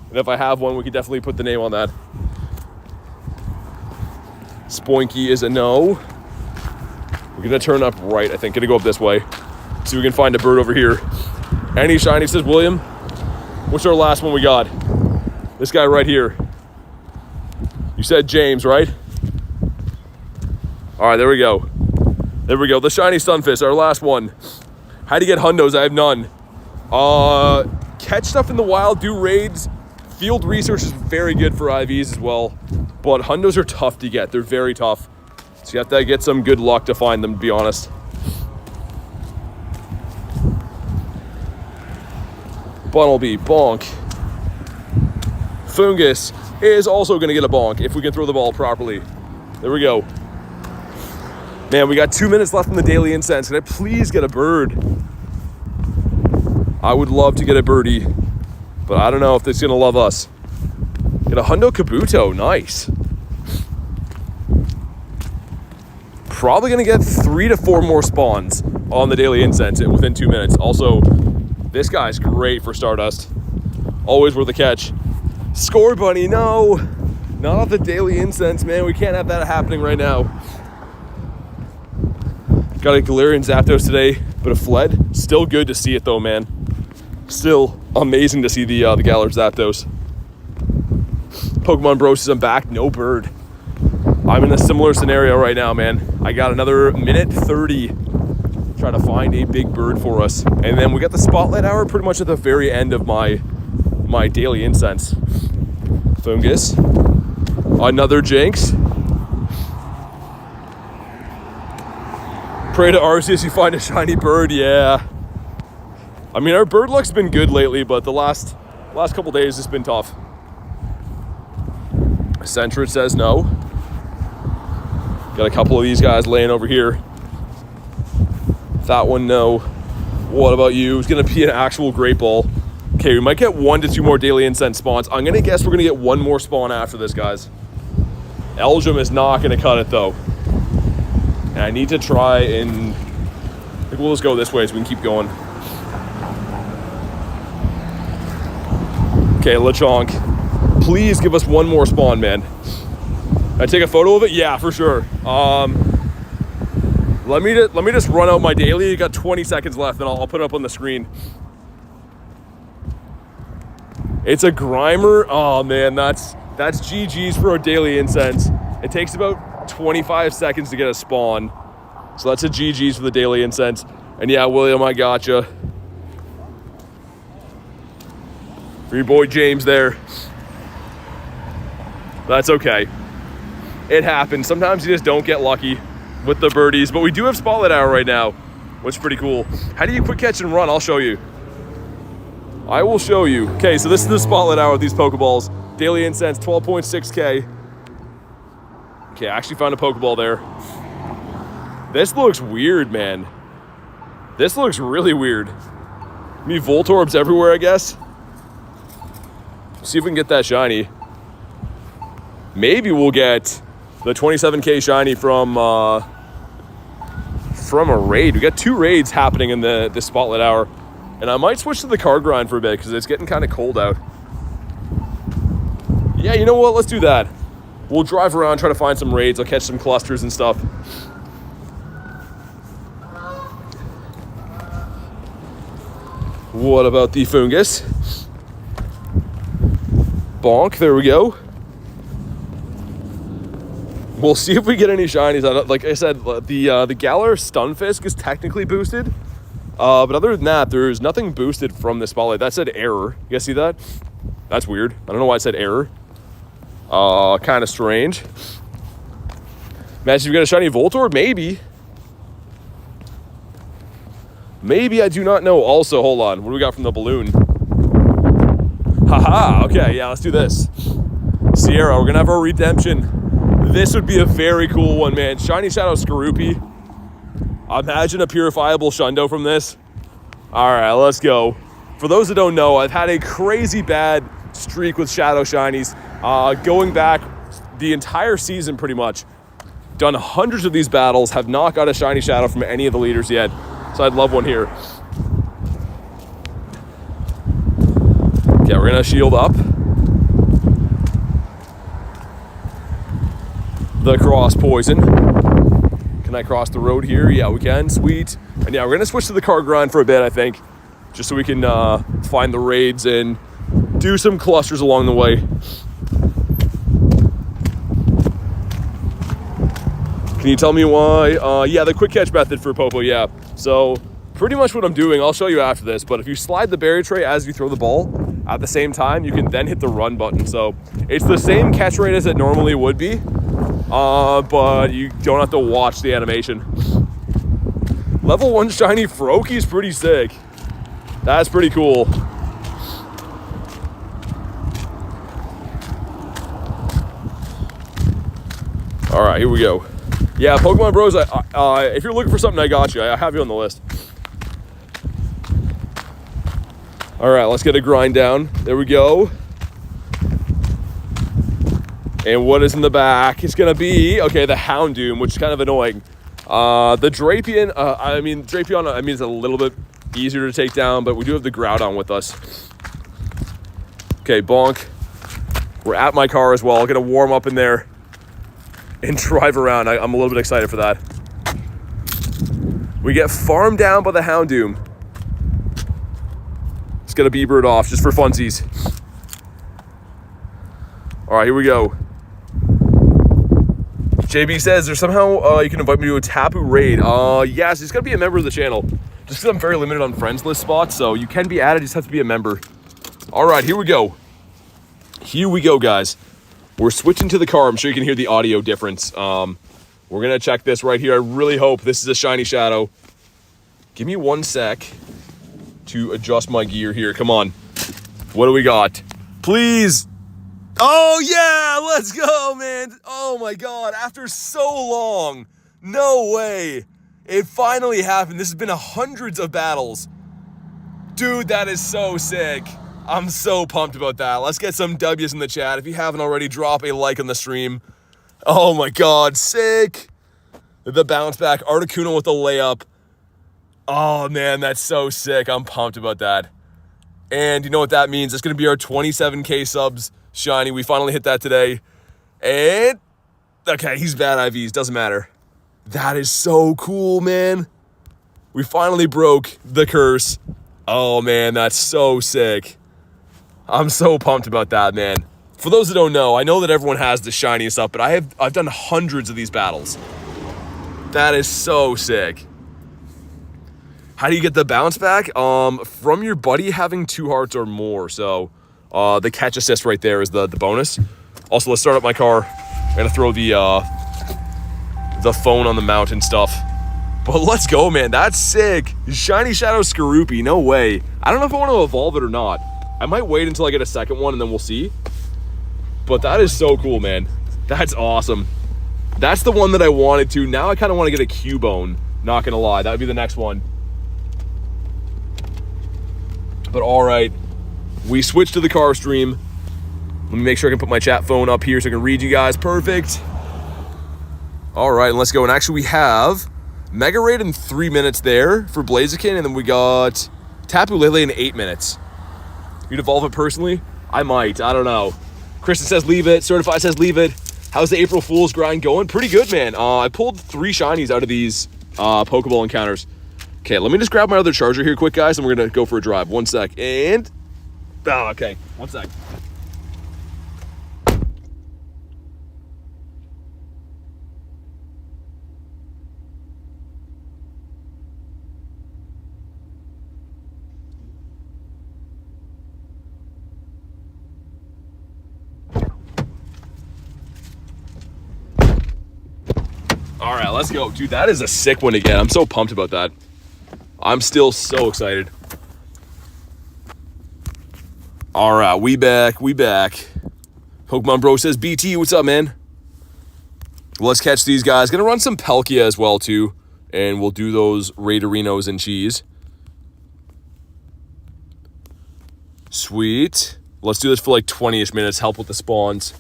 And if I have one, we can definitely put the name on that. Spoinky is a no. We're gonna turn up right, I think. Gonna go up this way. See if we can find a bird over here. Any shiny, says William. What's our last one we got? This guy right here. You said James, right? All right, there we go. There we go. The shiny Stunfisk, our last one. How do you get hundos? I have none. Catch stuff in the wild, do raids. Field research is very good for IVs as well. But hundos are tough to get. They're very tough. So you have to get some good luck to find them, to be honest. Bunnelby, bonk. Fungus is also going to get a bonk if we can throw the ball properly. There we go. Man, we got 2 minutes left in the daily incense. Can I please get a bird? I would love to get a birdie, but I don't know if it's going to love us. Get a Hundo Kabuto. Nice. Probably going to get 3 to 4 more spawns on the daily incense within 2 minutes. Also, this guy's great for Stardust. Always worth a catch. Score Bunny, no. Not off the daily incense, man. We can't have that happening right now. Got a Galarian Zapdos today, but it fled. Still good to see it though, man. Still amazing to see the Galar Zapdos. Pokemon Bros says I'm back. No bird. I'm in a similar scenario right now, man. I got another minute 30. Try to find a big bird for us, and then we got the spotlight hour pretty much at the very end of my daily incense. Fungus, another Jinx. Pray to Arceus you find a shiny bird. Yeah, I mean our bird luck's been good lately, but the last couple days it's been tough. Centrid says no. Got a couple of these guys laying over here. That one, no. What about you? It's gonna be an actual great ball. Okay, we might get 1 to 2 more daily incense spawns. I'm gonna guess we're gonna get 1 more spawn after this, guys. Elgium is not gonna cut it though. And I need to try and, I think we'll just go this way so we can keep going. Okay, Lechonk, please give us 1 more spawn, man. I take a photo of it? Yeah, for sure. Let me just run out my daily. You got 20 seconds left, and I'll put it up on the screen. It's a Grimer. Oh man, that's GG's for our daily incense. It takes about 25 seconds to get a spawn, so that's a GG's for the daily incense. And yeah, William, I gotcha. For your boy James there. That's okay. It happens. Sometimes you just don't get lucky with the birdies, but we do have Spotlight Hour right now, which is pretty cool. How do you quick catch and run? I'll show you. I will show you. Okay, so this is the Spotlight Hour with these Pokeballs. Daily incense, 12.6K. Okay, I actually found a Pokeball there. This looks weird, man. This looks really weird. Me Voltorbs everywhere, I guess. See if we can get that shiny. Maybe we'll get the 27K shiny from a raid. We got 2 raids happening in the Spotlight Hour. And I might switch to the car grind for a bit because it's getting kind of cold out. Yeah, you know what? Let's do that. We'll drive around, try to find some raids. I'll catch some clusters and stuff. What about the Fungus? Bonk, there we go. We'll see if we get any shinies. Like I said, the Galar Stunfisk is technically boosted. But other than that, there's nothing boosted from the Spotlight. That said error. You guys see that? That's weird. I don't know why it said error. Kind of strange. Imagine if we got a shiny Voltorb? Maybe. Maybe, I do not know. Also, hold on. What do we got from the balloon? Haha, okay, yeah, let's do this. Sierra, we're gonna have our redemption. This would be a very cool one, man. Shiny Shadow Skorupi. Imagine a purifiable Shundo from this. All right, let's go. For those that don't know, I've had a crazy bad streak with Shadow Shinies. Going back the entire season pretty much. Done hundreds of these battles, have not got a Shiny Shadow from any of the leaders yet. So I'd love one here. Okay, we're gonna shield up. The cross poison. Can I cross the road here? Yeah, we can. Sweet. And yeah, we're gonna switch to the car grind for a bit, I think, just so we can find the raids and do some clusters along the way. Can you tell me why? Yeah, the quick catch method for Popo, yeah. So pretty much what I'm doing, I'll show you after this, but if you slide the berry tray as you throw the ball at the same time, you can then hit the run button. So it's the same catch rate as it normally would be, but you don't have to watch the animation. Level 1 shiny Froakie is pretty sick. That's pretty cool. All right, here we go. Yeah, Pokemon Bros, if you're looking for something, I got you. I have you on the list. All right, let's get a grind down. There we go. And what is in the back? It's gonna be, okay, the Houndoom, which is kind of annoying. The Drapion, Drapion, it's a little bit easier to take down, but we do have the Groudon with us. Okay, bonk. We're at my car as well. Gonna warm up in there and drive around. I'm a little bit excited for that. We get farmed down by the Houndoom. Let's get a B-Bird off just for funsies. All right, here we go. JB says there's somehow you can invite me to a Tapu raid. Yes, it's gotta be a member of the channel. Just because I'm very limited on friends list spots, so you can be added, you just have to be a member. All right, here we go. Here we go, guys. We're switching to the car. I'm sure you can hear the audio difference. We're gonna check this right here. I really hope this is a shiny Shadow. Give me 1 sec to adjust my gear here. Come on. What do we got? Please. Oh yeah, let's go, man. Oh my God, after so long. No way. It finally happened. This has been hundreds of battles. Dude, that is so sick. I'm so pumped about that. Let's get some W's in the chat. If you haven't already, drop a like on the stream. Oh my God, sick. The bounce back, Articuno with the layup. Oh man, that's so sick. I'm pumped about that. And you know what that means? It's going to be our 27K subs shiny. We finally hit that today. And, okay, he's bad IVs. Doesn't matter. That is so cool, man. We finally broke the curse. Oh, man, that's so sick. I'm so pumped about that, man. For those that don't know, I know that everyone has the shiny and stuff, but I've done hundreds of these battles. That is so sick. How do you get the bounce back? From your buddy having 2 hearts or more. So the catch assist right there is the bonus. Also, let's start up my car. I'm gonna throw the phone on the mount and stuff. But let's go, man. That's sick. Shiny Shadow Skorupi. No way. I don't know if I want to evolve it or not. I might wait until I get a second one and then we'll see. But that is so cool, man. That's awesome. That's the one that I wanted to. Now I kind of want to get a Cubone. Not gonna lie. That would be the next one. But all right, we switched to the car stream. Let me make sure I can put my chat phone up here so I can read you guys. Perfect. All right, let's go. And actually, we have Mega Raid in 3 minutes there for Blaziken, and then we got Tapu Lele in 8 minutes. You'd evolve it personally? I might. I don't know. Kristen says leave it. Certified says leave it. How's the April Fool's grind going? Pretty good, man. I pulled 3 shinies out of these Pokeball encounters. Okay, let me just grab my other charger here quick, guys, and we're going to go for a drive. 1 sec. And... oh, okay. 1 sec. All right, let's go. Dude, that is a sick one again. I'm so pumped about that. I'm still so excited. All right, we back. Pokemon Bro says, BT, what's up, man? Let's catch these guys. Gonna run some Palkia as well, too. And we'll do those Raiderinos and cheese. Sweet. Let's do this for like 20-ish minutes. Help with the spawns.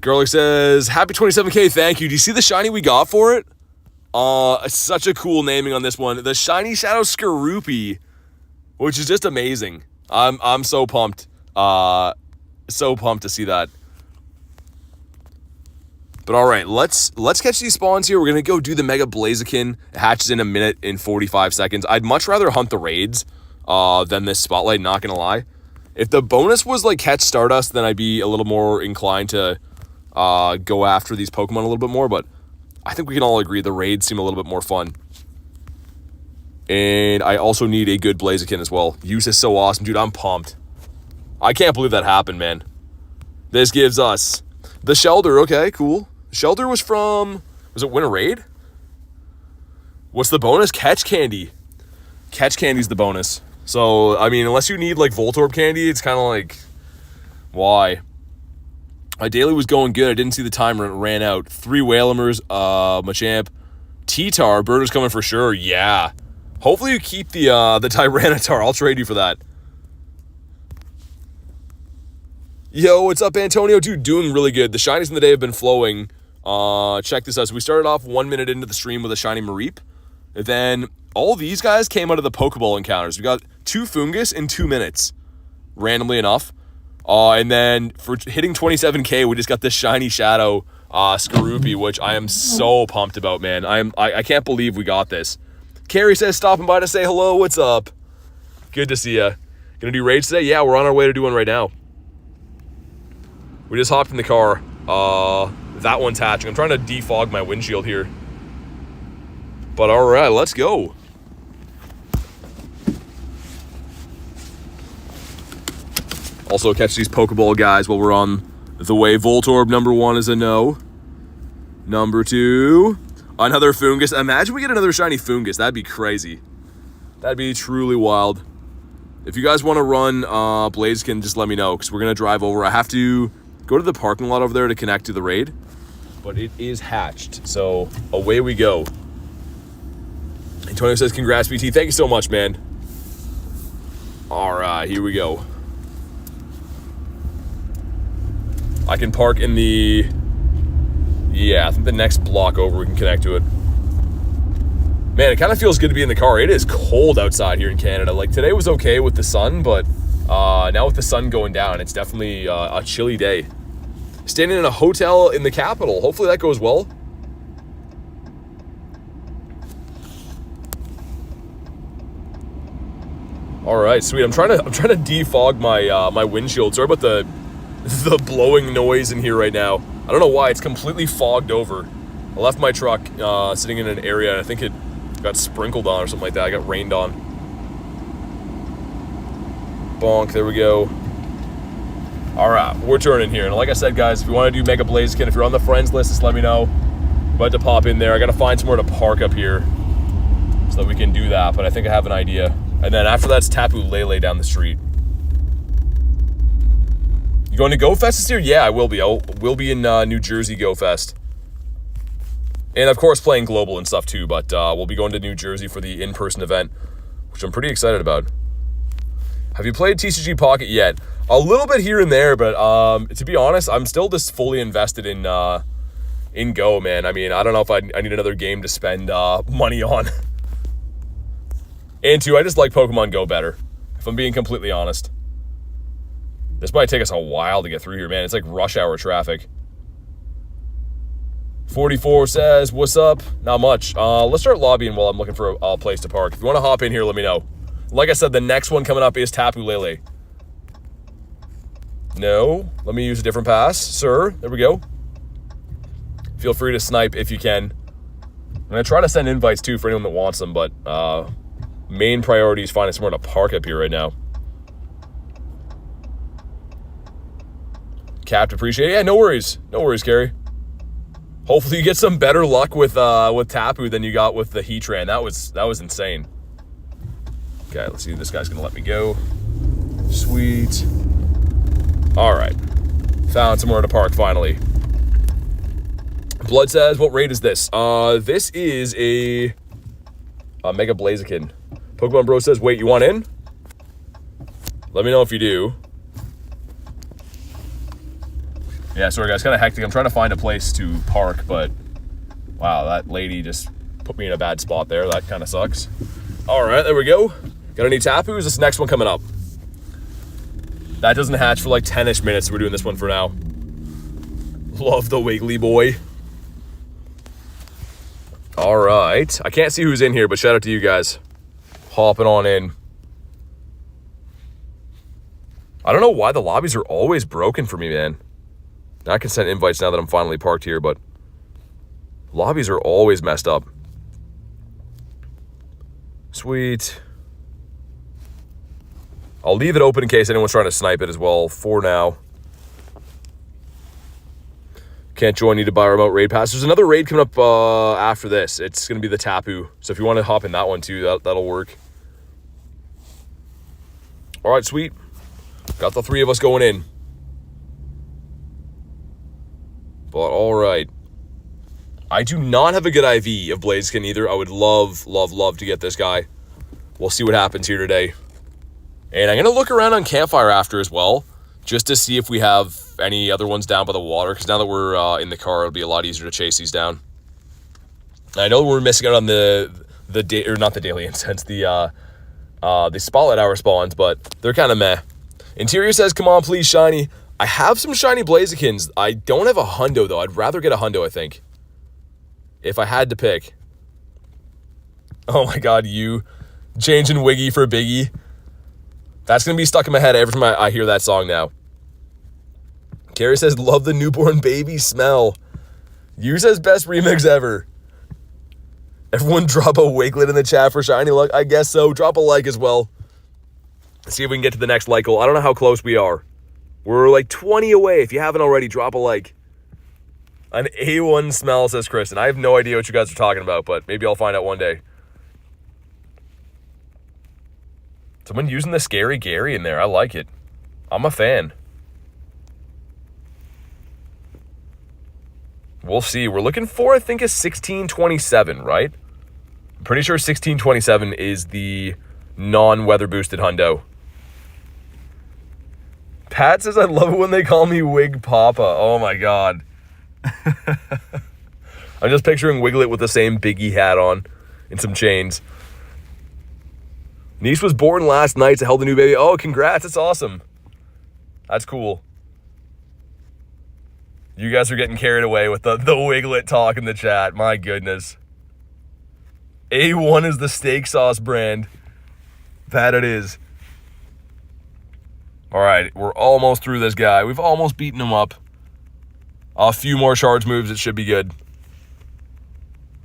Garlic says, happy 27K, thank you. Do you see the shiny we got for it? Such a cool naming on this one. The Shiny Shadow Skorupi, which is just amazing. I'm so pumped. So pumped to see that. But all right, let's catch these spawns here. We're gonna go do the Mega Blaziken. It hatches in 1 minute and 45 seconds. I'd much rather hunt the raids than this spotlight, not gonna lie. If the bonus was like catch Stardust, then I'd be a little more inclined to go after these Pokemon a little bit more, but I think we can all agree the raids seem a little bit more fun. And I also need a good Blaziken as well. Use is so awesome, dude. I'm pumped. I can't believe that happened, man. This gives us the Shelter. Okay, cool. Shelter was from... was it Win a Raid? What's the bonus? Catch Candy. Catch Candy's the bonus. So, I mean, unless you need, like, Voltorb Candy, it's kind of like... why? My daily was going good. I didn't see the timer and it ran out. 3 Whalemers, Machamp. T-Tar, Birder's coming for sure. Yeah. Hopefully you keep the Tyranitar. I'll trade you for that. Yo, what's up, Antonio? Dude, doing really good. The shinies in the day have been flowing. Check this out. So we started off 1 minute into the stream with a shiny Mareep. And then all these guys came out of the Pokeball encounters. We got 2 Fungus in 2 minutes. Randomly enough. And then for hitting 27K, we just got this Shiny Shadow Skorupi, which I am so pumped about, man. I can't believe we got this. Carrie says, stopping by to say hello. What's up? Good to see ya. Gonna do raids today? Yeah, we're on our way to do one right now. We just hopped in the car. That one's hatching. I'm trying to defog my windshield here. But all right, let's go. Also catch these Pokeball guys while we're on the way. Voltorb, number 1 is a no. Number 2, another Fungus. Imagine we get another shiny Fungus. That'd be crazy. That'd be truly wild. If you guys want to run Blaziken, just let me know, because we're going to drive over. I have to go to the parking lot over there to connect to the raid. But it is hatched, so away we go. Antonio says, congrats, BT. Thank you so much, man. All right, here we go. I can park in the... Yeah, I think the next block over we can connect to it. Man, it kind of feels good to be in the car. It is cold outside here in Canada. Like, today was okay with the sun, but now with the sun going down, it's definitely a chilly day. Staying in a hotel in the capital. Hopefully that goes well. All right, sweet. I'm trying to defog my my windshield. Sorry about the blowing noise in here right now. I don't know why, it's completely fogged over. I left my truck sitting in an area, and I think it got sprinkled on or something like that. I got rained on. Bonk, there we go. All right, we're turning here. And like I said, guys, if you want to do Mega Blaziken, if you're on the friends list, just let me know. I'm about to pop in there. I got to find somewhere to park up here so that we can do that, but I think I have an idea. And then after that's Tapu Lele down the street. You going to Go Fest this year? Yeah, I will be. We'll be in New Jersey Go Fest. And of course playing global and stuff too, but we'll be going to New Jersey for the in-person event, which I'm pretty excited about. Have you played TCG Pocket yet? A little bit here and there, but to be honest, I'm still just fully invested in Go, man. I mean, I don't know if I need another game to spend money on. And two, I just like Pokemon Go better, if I'm being completely honest. This might take us a while to get through here, man. It's like rush hour traffic. 44 says, what's up? Not much. Let's start lobbying while I'm looking for a place to park. If you want to hop in here, let me know. Like I said, the next one coming up is Tapu Lele. No, let me use a different pass. Sir, there we go. Feel free to snipe if you can. I'm going to try to send invites too for anyone that wants them, but main priority is finding somewhere to park up here right now. Capped, appreciate it. Yeah, no worries. No worries, Carrie. Hopefully you get some better luck with Tapu than you got with the Heatran. That was insane. Okay, let's see if this guy's gonna let me go. Sweet. All right, found somewhere to park finally. Blood says, what raid is this? This is a Mega Blaziken. Pokemon Bro says, wait, you want in? Let me know if you do. Yeah, sorry guys, kind of hectic. I'm trying to find a place to park, but wow, that lady just put me in a bad spot there. That kind of sucks. All right, there we go. Got any Tapus? This next one coming up. That doesn't hatch for like 10-ish minutes, so we're doing this one for now. Love the Wiggly boy. All right. I can't see who's in here, but shout out to you guys. Hopping on in. I don't know why the lobbies are always broken for me, man. I can send invites now that I'm finally parked here, but lobbies are always messed up. Sweet. I'll leave it open in case anyone's trying to snipe it as well for now. Can't join, need to buy a remote raid pass. There's another raid coming up after this. It's going to be the Tapu. So if you want to hop in that one too, that'll work. All right, sweet. Got the three of us going in. But all right. I do not have a good IV of Blaziken either. I would love, love, love to get this guy. We'll see what happens here today. And I'm going to look around on Campfire after as well, just to see if we have any other ones down by the water, because now that we're in the car, it'll be a lot easier to chase these down. I know we're missing out on the day, or not the daily incense, the spotlight hour spawns, but they're kind of meh. Interior says, come on, please, shiny. I have some shiny Blazikens. I don't have a hundo, though. I'd rather get a hundo, I think, if I had to pick. Oh, my God, you changing Wiggy for Biggie. That's going to be stuck in my head every time I hear that song now. Carrie says, love the newborn baby smell. You says, best remix ever. Everyone drop a Wiglet in the chat for shiny luck. I guess so. Drop a like as well. Let's see if we can get to the next like goal. I don't know how close we are. We're like 20 away. If you haven't already, drop a like. An A1 smell, says Kristen. I have no idea what you guys are talking about, but maybe I'll find out one day. Someone using the Scary Gary in there. I like it. I'm a fan. We'll see. We're looking for, I think, a 1627, right? I'm pretty sure 1627 is the non-weather boosted hundo. Pat says, I love it when they call me Wig Papa. Oh my God. I'm just picturing Wiglet with the same Biggie hat on and some chains. Niece was born last night to held a new baby. Oh, congrats. That's awesome. That's cool. You guys are getting carried away with the Wiglet talk in the chat. My goodness. A1 is the steak sauce brand. That it is. All right, we're almost through this guy. We've almost beaten him up. A few more charge moves. It should be good.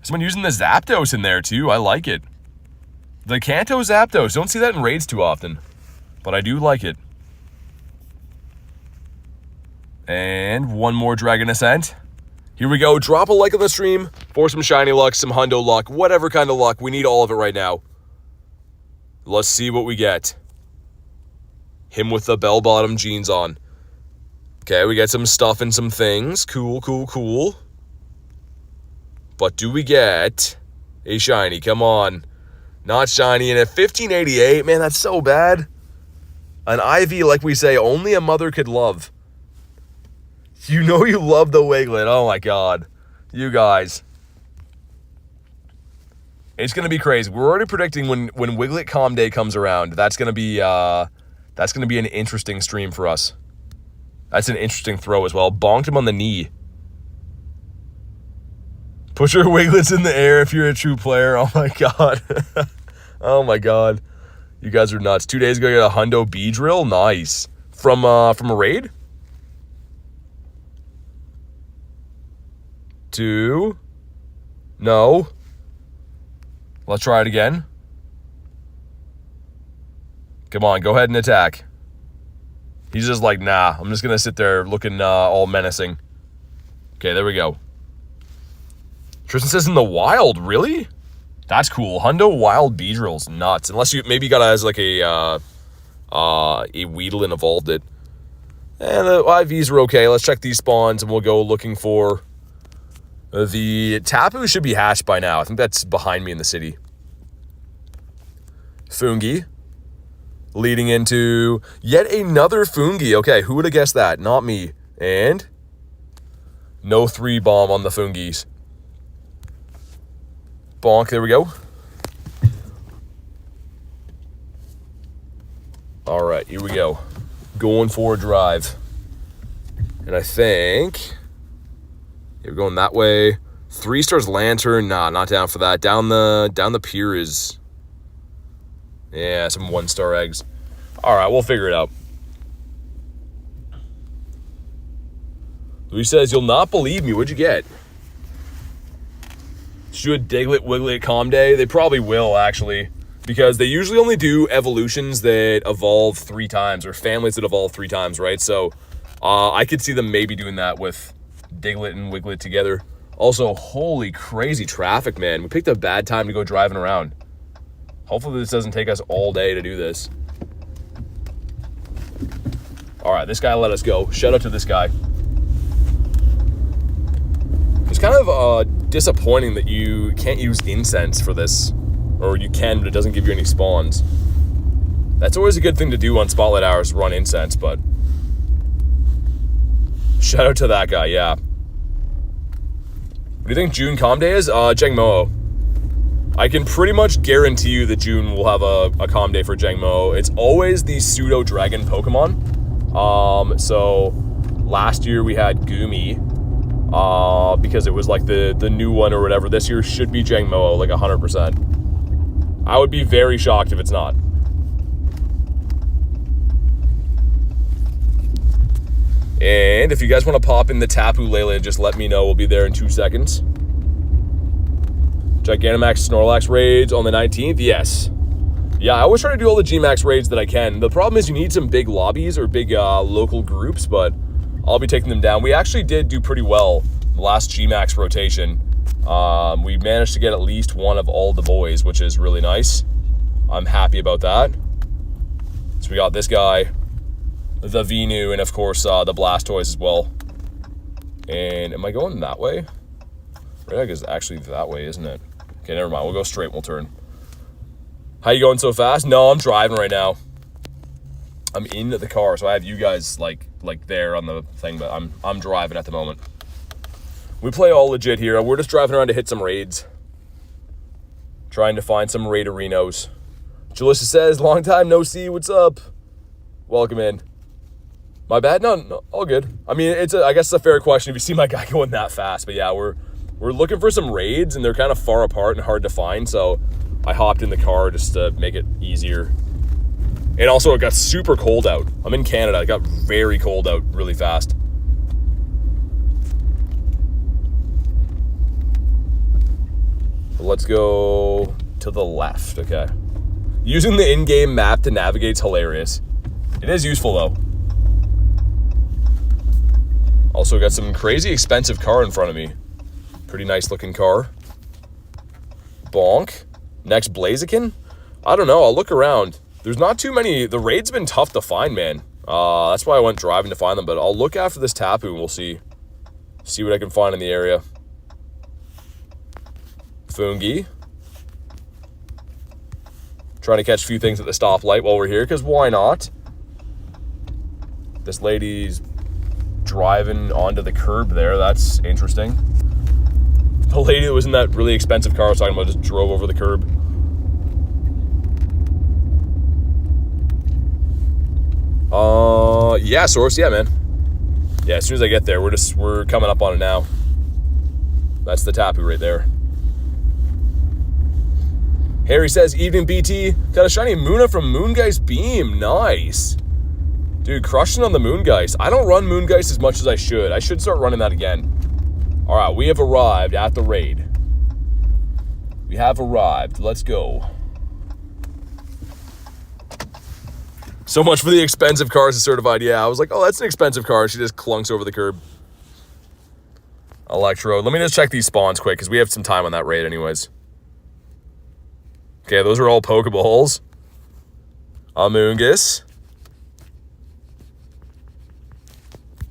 Someone using the Zapdos in there too. I like it. The Kanto Zapdos. Don't see that in raids too often. But I do like it. And one more Dragon Ascent. Here we go. Drop a like on the stream for some shiny luck, some hundo luck, whatever kind of luck. We need all of it right now. Let's see what we get. Him with the bell-bottom jeans on. Okay, we get some stuff and some things. Cool, cool, cool. But do we get a shiny? Come on. Not shiny. And at 1588, man, that's so bad. An IV, like we say, only a mother could love. You know you love the Wiglet. Oh my God. You guys. It's going to be crazy. We're already predicting when Wiglet Calm Day comes around, that's going to be an interesting stream for us. That's an interesting throw as well. Bonked him on the knee. Put your Wiglets in the air if you're a true player. Oh my God. Oh my God. You guys are nuts. 2 days ago, you got a Hundo B-Drill. Nice. From a raid? 2. No. Let's try it again. Come on, go ahead and attack. He's just like, nah, I'm just going to sit there looking all menacing. Okay, there we go. Tristan says in the wild, really? That's cool. Hundo wild B-Drill's nuts. Unless you maybe got as like a Weedle and evolved it. And the IVs are okay. Let's check these spawns and we'll go looking for the Tapu should be hatched by now. I think that's behind me in the city. Fungi. Leading into yet another Fungi. Okay, who would have guessed that? Not me. And no 3 bomb on the Fungis. Bonk, there we go. All right, here we go. Going for a drive. And I think we're going that way. 3 stars lantern. Nah, not down for that. Down the pier is, yeah, some 1-star eggs. All right, we'll figure it out. Louis says, you'll not believe me. What'd you get? Should Diglett Wiglet Calm Day? They probably will, actually. Because they usually only do evolutions that evolve 3 times. Or families that evolve 3 times, right? So, I could see them maybe doing that with Diglett and Wiglet together. Also, holy crazy traffic, man. We picked a bad time to go driving around. Hopefully this doesn't take us all day to do this. All right, this guy let us go. Shout out to this guy. It's kind of disappointing that you can't use incense for this. Or you can, but it doesn't give you any spawns. That's always a good thing to do on Spotlight Hours, run incense, but shout out to that guy, yeah. What do you think June Calm Day is? Jangmo. I can pretty much guarantee you that June will have a Calm Day for Jangmo. It's always the pseudo-dragon Pokemon. So last year we had Goomy, because it was like the new one or whatever. This year should be Jangmo, like 100%. I would be very shocked if it's not. And if you guys want to pop in the Tapu Lele, just let me know. We'll be there in 2 seconds. Gigantamax Snorlax raids on the 19th? Yes. Yeah, I always try to do all the Gmax raids that I can. The problem is you need some big lobbies or big local groups, but I'll be taking them down. We actually did do pretty well the last Gmax rotation. We managed to get at least one of all the boys, which is really nice. I'm happy about that. So we got this guy, the Venu, and of course the Blastoise as well. And am I going that way? Red is actually that way, isn't it? Okay, never mind. We'll go straight and we'll turn. How you going so fast? No, I'm driving right now. I'm in the car, so I have you guys like there on the thing, but I'm driving at the moment. We play all legit here. We're just driving around to hit some raids. Trying to find some raiderinos. Jalissa says, long time no see, what's up? Welcome in. My bad? No, all good. I mean, I guess it's a fair question if you see my guy going that fast. But yeah, we're looking for some raids, and they're kind of far apart and hard to find, so I hopped in the car just to make it easier. And also, it got super cold out. I'm in Canada. It got very cold out really fast. Let's go to the left. Okay. Using the in-game map to navigate is hilarious. It is useful, though. Also got some crazy expensive car in front of me. Pretty nice looking car. Bonk. Next Blaziken? I don't know. I'll look around. There's not too many. The raid's been tough to find, man. That's why I went driving to find them. But I'll look after this Tapu and we'll see what I can find in the area. Fungi. Trying to catch a few things at the stoplight while we're here, because why not? This lady's driving onto the curb there. That's interesting. The lady that was in that really expensive car I was talking about just drove over the curb. Yeah, Source, yeah, man. Yeah, as soon as I get there, we're coming up on it now. That's the Tapu right there. Harry says, evening BT. Got a shiny Moona from Moongeist Beam. Nice. Dude, crushing on the Moongeist. I don't run Moongeist as much as I should. I should start running that again. All right, we have arrived at the raid. We have arrived. Let's go. So much for the expensive cars certified. Yeah, I was like, oh, that's an expensive car. She just clunks over the curb. Electro. Let me just check these spawns quick, because we have some time on that raid anyways. Okay, those are all Pokeballs. Amoongus.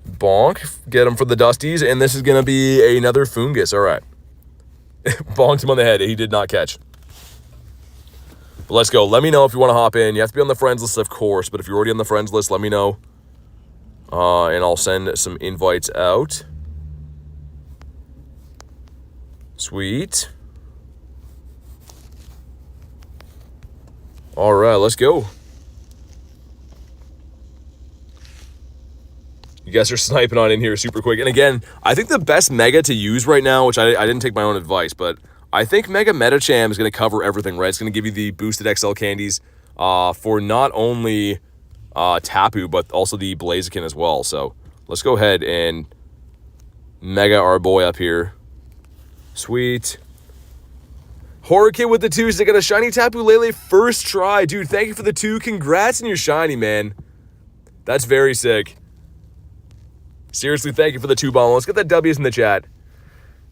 Bonk. Get him for the Dusties. And this is going to be another Fungus. All right. Bonked him on the head. He did not catch. But let's go. Let me know if you want to hop in. You have to be on the friends list, of course. But if you're already on the friends list, let me know. And I'll send some invites out. Sweet. All right, let's go. You guys are sniping on in here super quick. And again, I think the best Mega to use right now, which I didn't take my own advice, but I think Mega Metacham is going to cover everything, right? It's going to give you the boosted XL candies for not only Tapu, but also the Blaziken as well. So let's go ahead and Mega our boy up here. Sweet. Horror Kid with the 2s. They got a shiny Tapu Lele first try. Dude, thank you for the 2. Congrats on your shiny, man. That's very sick. Seriously, thank you for the 2 bomb. Let's get that W's in the chat.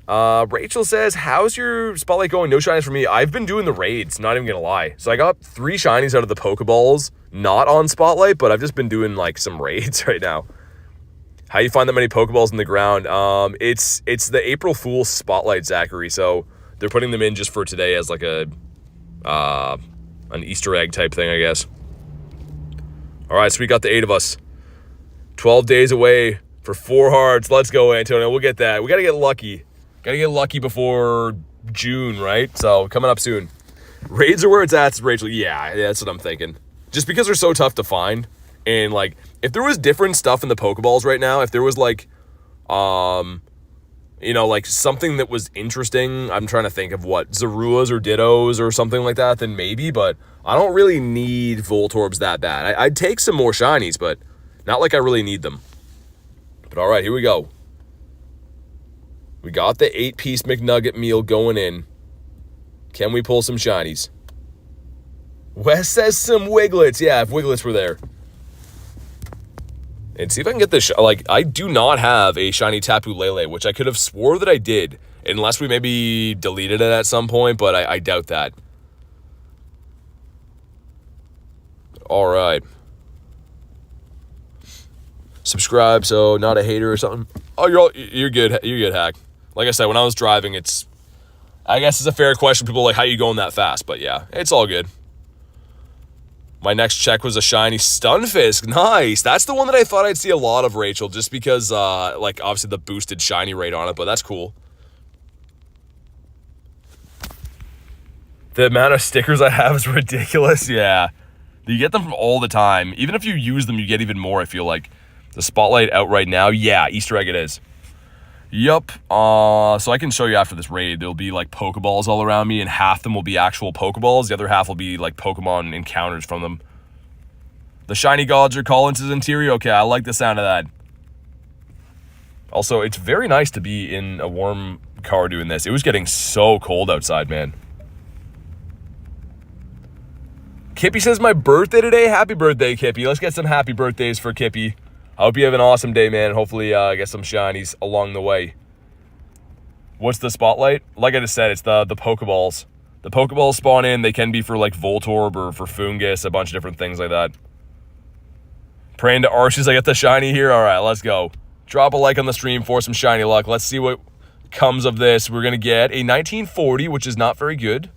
Rachel says, how's your spotlight going? No shinies for me. I've been doing the raids, not even gonna lie. So I got 3 shinies out of the Pokeballs, not on spotlight, but I've just been doing like some raids right now. How you find that many Pokeballs in the ground? It's the April Fool's spotlight, Zachary. So they're putting them in just for today as like an Easter egg type thing, I guess. All right, so we got the 8 of us. 12 days away for 4 hearts. Let's go, Antonio. We'll get that. We got to get lucky. Got to get lucky before June, right? So coming up soon. Raids are where it's at, Rachel. Yeah, that's what I'm thinking. Just because they're so tough to find. And like, if there was different stuff in the Pokeballs right now, if there was like, you know, like something that was interesting, I'm trying to think of what, Zaruas or Dittos or something like that, then maybe, but I don't really need Voltorbs that bad. I'd take some more shinies, but not like I really need them. But all right, here we go. We got the 8-piece McNugget meal going in. Can we pull some shinies? Wes says some Wigglets. Yeah, if Wigglets were there. And see if I can get this. Like, I do not have a shiny Tapu Lele, which I could have swore that I did. Unless we maybe deleted it at some point, but I doubt that. All right. Subscribe, so not a hater or something. Oh, you're good. You're good, Hack. Like I said, when I was driving, I guess it's a fair question. People are like, how you going that fast? But yeah, it's all good. My next check was a shiny Stunfisk. Nice. That's the one that I thought I'd see a lot of, Rachel, just because, like, obviously the boosted shiny rate on it, but that's cool. The amount of stickers I have is ridiculous. Yeah. You get them from all the time. Even if you use them, you get even more, I feel like. The spotlight out right now. Yeah, Easter egg it is. Yup. So I can show you after this raid. There'll be like Pokeballs all around me, and half them will be actual Pokeballs. The other half will be like Pokemon encounters from them. The shiny gods are Collins's interior. Okay, I like the sound of that. Also, it's very nice to be in a warm car doing this. It was getting so cold outside, man. Kippy says my birthday today. Happy birthday, Kippy. Let's get some happy birthdays for Kippy. I hope you have an awesome day, man. Hopefully, get some shinies along the way. What's the spotlight? Like I just said, it's the Pokeballs. The Pokeballs spawn in. They can be for, like, Voltorb or for Fungus, a bunch of different things like that. Praying to Arches I get the shiny here. All right, let's go. Drop a like on the stream for some shiny luck. Let's see what comes of this. We're going to get a 1940, which is not very good.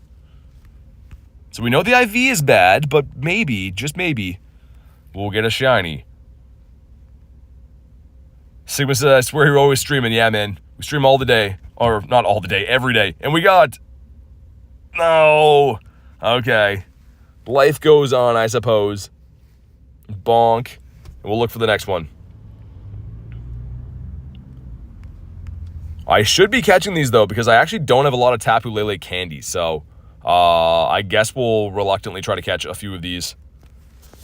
So we know the IV is bad, but maybe, just maybe, we'll get a shiny. Sigma says, I swear you're always streaming. Yeah, man. We stream all the day. Or not all the day, every day. And we got... No. Okay. Life goes on, I suppose. Bonk. And we'll look for the next one. I should be catching these, though, because I actually don't have a lot of Tapu Lele candy. So, I guess we'll reluctantly try to catch a few of these.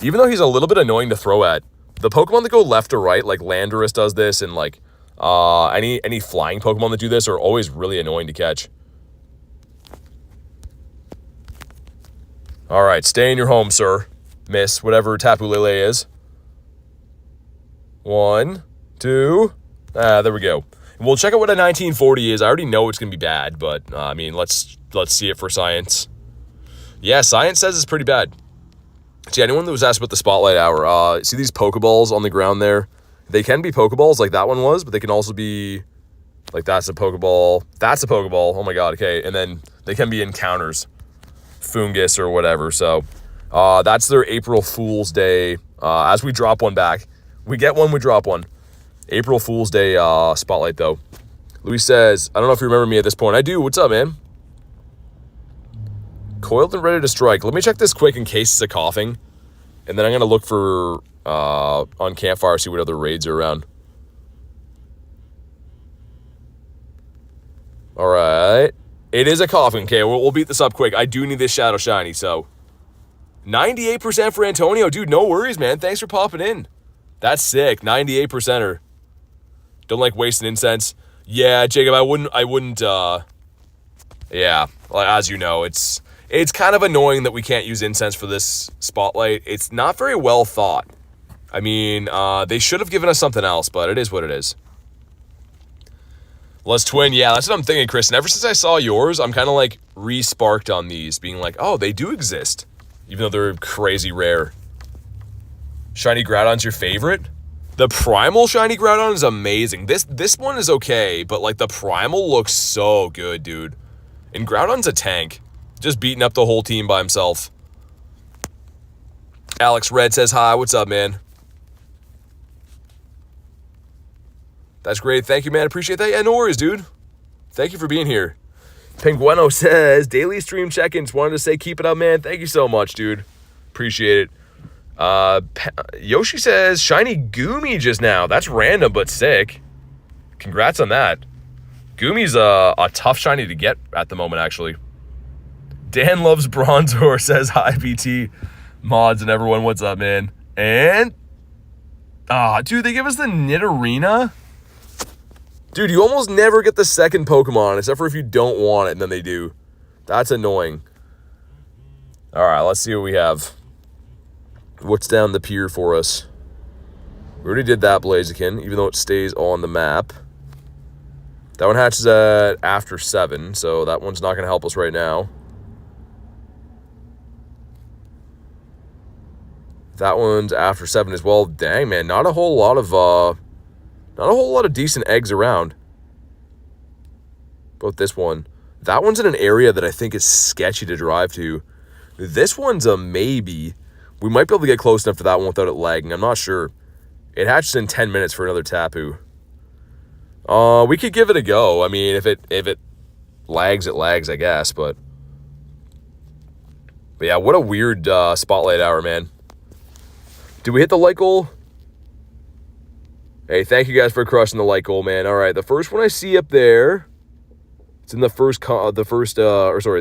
Even though he's a little bit annoying to throw at. The Pokemon that go left or right, like Landorus does this, and like any flying Pokemon that do this are always really annoying to catch. All right, stay in your home, sir, miss, whatever Tapu Lele is. 1, 2, there we go. We'll check out what a 1940 is. I already know it's gonna be bad, but I mean, let's see it for science. Yeah, science says it's pretty bad. See, anyone that was asked about the Spotlight Hour, see these Pokeballs on the ground there? They can be Pokeballs like that one was, but they can also be, like that's a Pokeball. That's a Pokeball. Oh my god, okay. And then they can be encounters. Fungus or whatever. So, that's their April Fool's Day. As we drop one back. We get one, we drop one. April Fool's Day Spotlight, though. Luis says, I don't know if you remember me at this point. I do. What's up, man? Coiled and ready to strike. Let me check this quick in case it's a coughing. And then I'm going to look for, on Campfire, see what other raids are around. All right. It is a coughing. Okay, we'll beat this up quick. I do need this Shadow Shiny, so. 98% for Antonio. Dude, no worries, man. Thanks for popping in. That's sick. 98%er. Don't like wasting incense. Yeah, Jacob, I wouldn't, yeah. Well, as you know, it's kind of annoying that we can't use incense for this spotlight. It's not very well thought. I mean, they should have given us something else, but it is what it is. Les Twin, yeah, that's what I'm thinking, Chris. And ever since I saw yours, I'm kind of like re-sparked on these, being like, oh, they do exist, even though they're crazy rare. Shiny Groudon's your favorite? The Primal Shiny Groudon is amazing. This one is okay, but like the Primal looks so good, dude. And Groudon's a tank. Just beating up the whole team by himself. Alex Red says hi. What's up, man? That's great. Thank you, man. Appreciate that. Yeah, no worries, dude. Thank you for being here. Pengueno says, daily stream check-ins. Wanted to say keep it up, man. Thank you so much, dude. Appreciate it. Yoshi says, shiny Goomy just now. That's random, but sick. Congrats on that. Goomy's a tough shiny to get at the moment, actually. Dan loves Bronzor, says hi, BT. Mods and everyone, what's up, man? And, dude, they give us the Nidorina? Dude, you almost never get the second Pokemon, except for if you don't want it, and then they do. That's annoying. All right, let's see what we have. What's down the pier for us? We already did that Blaziken, even though it stays on the map. That one hatches at after 7, so that one's not going to help us right now. That one's after 7 as well. Dang, man, not a whole lot of decent eggs around. About this one. That one's in an area that I think is sketchy to drive to. This one's a maybe, We might be able to get close enough to that one without it lagging. I'm not sure. It hatches in 10 minutes for another Tapu. We could give it a go. I mean, if it lags, it lags, I guess. But yeah, what a weird spotlight hour, man. Did we hit the like goal? Hey, thank you guys for crushing the like goal, man. All right, the first one I see up there, it's in the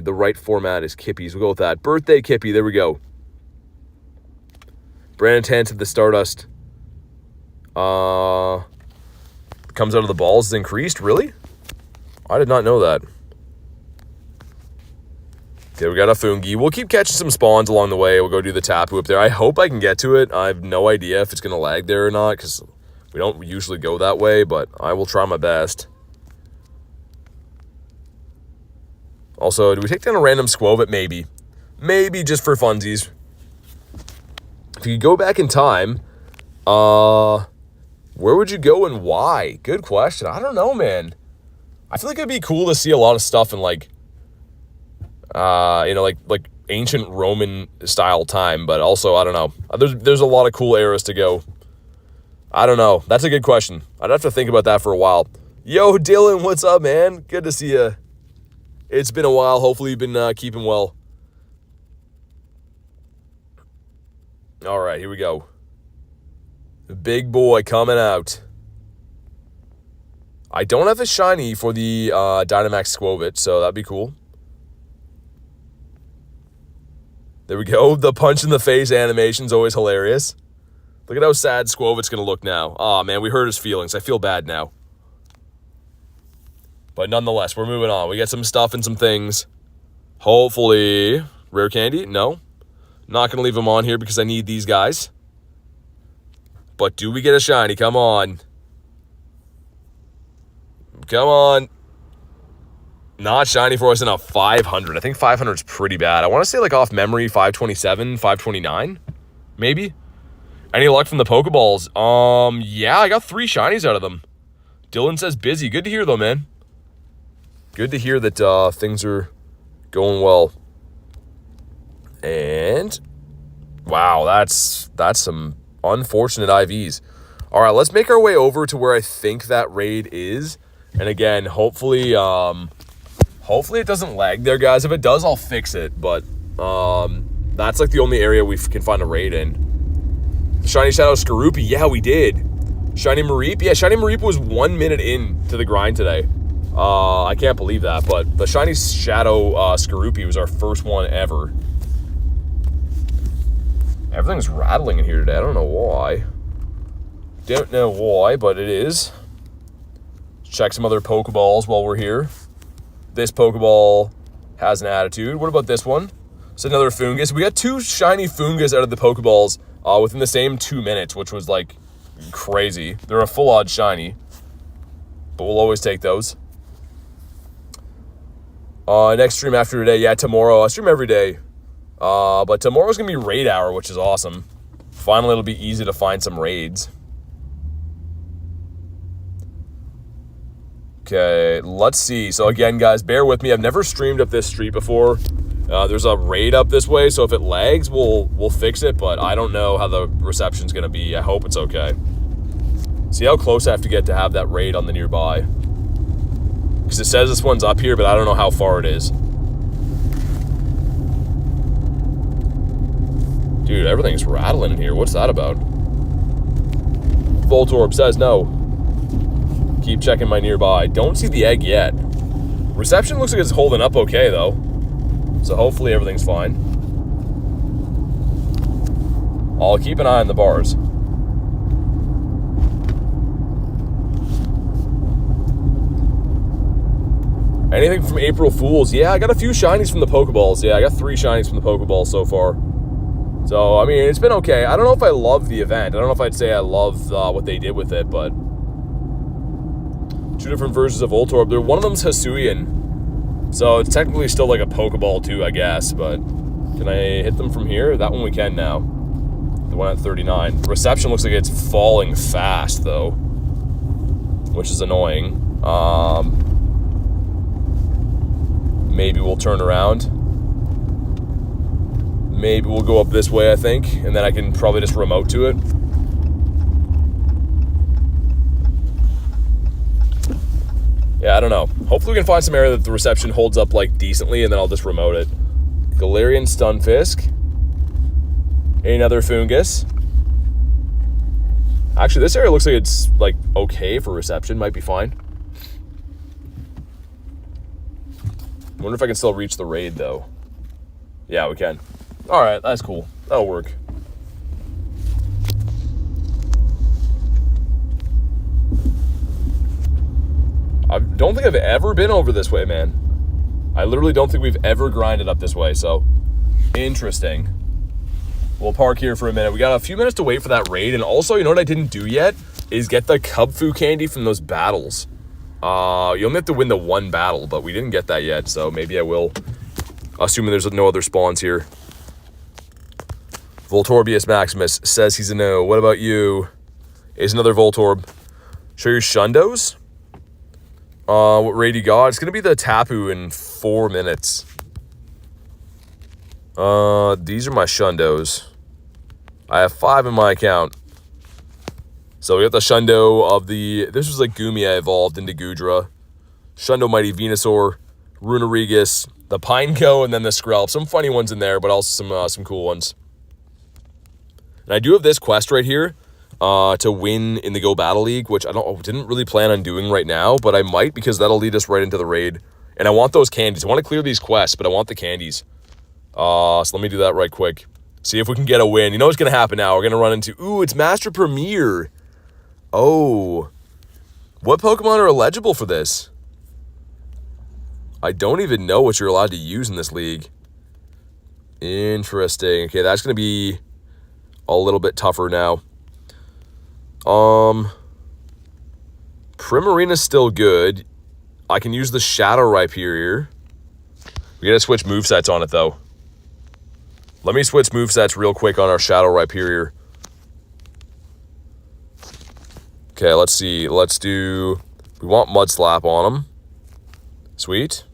the right format is Kippy's. We'll go with that. Birthday Kippy, there we go. Brandon Tance of the Stardust. Comes out of the balls is increased, really? I did not know that. Okay, we got a Fungi. We'll keep catching some spawns along the way. We'll go do the Tapu up there. I hope I can get to it. I have no idea if it's going to lag there or not, because we don't usually go that way, but I will try my best. Also, do we take down a random Squovit? Maybe. Maybe just for funsies. If you go back in time, where would you go and why? Good question. I don't know, man. I feel like it'd be cool to see a lot of stuff in like ancient Roman style time, but also, I don't know. There's a lot of cool eras to go. I don't know. That's a good question. I'd have to think about that for a while. Yo, Dylan, what's up, man? Good to see you. It's been a while. Hopefully you've been keeping well. All right, here we go. The big boy coming out. I don't have a shiny for the Dynamax Squovit, so that'd be cool. There we go. The punch in the face animation's always hilarious. Look at how sad Squovit's going to look now. Aw, man, we hurt his feelings. I feel bad now. But nonetheless, we're moving on. We got some stuff and some things. Hopefully, rare candy? No. Not going to leave them on here because I need these guys. But do we get a shiny? Come on. Come on. Not shiny for us in a 500. I think 500 is pretty bad. I want to say, like, off memory, 527, 529, maybe. Any luck from the Pokeballs? Yeah, I got 3 shinies out of them. Dylan says busy. Good to hear, though, man. Good to hear that things are going well. And, wow, that's some unfortunate IVs. All right, let's make our way over to where I think that raid is. And again, hopefully it doesn't lag there, guys. If it does, I'll fix it. But that's like the only area we can find a raid in. Shiny Shadow Skorupi, yeah, we did. Shiny Mareep, yeah, Shiny Mareep was 1 minute into the grind today. I can't believe that, but the Shiny Shadow Skorupi was our first one ever. Everything's rattling in here today. I don't know why. Don't know why, but it is. Let's check some other Pokeballs while we're here. This Pokeball has an attitude. What about this one? It's another Fungus. We got 2 shiny Fungus out of the Pokeballs within the same 2 minutes, which was like crazy. They're a full odd shiny, but we'll always take those. Next stream after today, yeah, tomorrow. I stream every day, but tomorrow's gonna be raid hour, which is awesome. Finally, it'll be easy to find some raids. Okay, let's see. So again, guys, bear with me. I've never streamed up this street before. There's a raid up this way, so if it lags, we'll fix it, but I don't know how the reception's going to be. I hope it's okay. See how close I have to get to have that raid on the nearby. Because it says this one's up here, but I don't know how far it is. Dude, everything's rattling in here. What's that about? Voltorb says no. Keep checking my nearby. Don't see the egg yet. Reception looks like it's holding up okay, though. So hopefully everything's fine. I'll keep an eye on the bars. Anything from April Fools? Yeah, I got a few shinies from the Pokeballs. Yeah, I got 3 shinies from the Pokeballs so far. So, I mean, it's been okay. I don't know if I love the event. I don't know if I'd say I love what they did with it, but 2 different versions of Voltorb. One of them's Hisuian. So it's technically still like a Pokeball too, I guess, but can I hit them from here? That one we can now. The one at 39. Reception looks like it's falling fast though, which is annoying. Maybe we'll turn around. maybe we'll go up this way, I think, and then I can probably just remote to it. Yeah, I don't know. Hopefully we can find some area that the reception holds up like decently, and then I'll just remote it. Galarian Stunfisk. Another Fungus. Actually, this area looks like it's like okay for reception. Might be fine. I wonder if I can still reach the raid though. Yeah, we can. All right, that's cool. That'll work. I don't think I've ever been over this way, man. I literally don't think we've ever grinded up this way, so interesting. We'll park here for a minute. We got a few minutes to wait for that raid, and also, you know what I didn't do yet? Is get the Cubfu candy from those battles. You only have to win the one battle, but we didn't get that yet, so maybe I will. Assuming there's no other spawns here. Voltorbius Maximus says he's a no. What about you? Is another Voltorb. Show your Shundos? What raid you got? It's going to be the Tapu in 4 minutes. These are my Shundos. I have 5 in my account. So we got the Shundo of the... This was like Gumi I evolved into Gudra. Shundo Mighty Venusaur. Runerigus. The Pineco, and then the Skrelp. Some funny ones in there, but also some cool ones. And I do have this quest right here. To win in the Go Battle League, which I didn't really plan on doing right now, but I might because that'll lead us right into the raid. And I want those candies. I want to clear these quests, but I want the candies. So let me do that right quick. See if we can get a win. You know what's going to happen now? We're going to run into... Ooh, it's Master Premier. Oh. What Pokemon are eligible for this? I don't even know what you're allowed to use in this league. Interesting. Okay, that's going to be a little bit tougher now. Primarina's still good. I can use the Shadow Rhyperior. We gotta switch movesets on it, though. Let me switch movesets real quick on our Shadow Rhyperior. Okay, let's see. Let's do... We want Mud Slap on him. Sweet.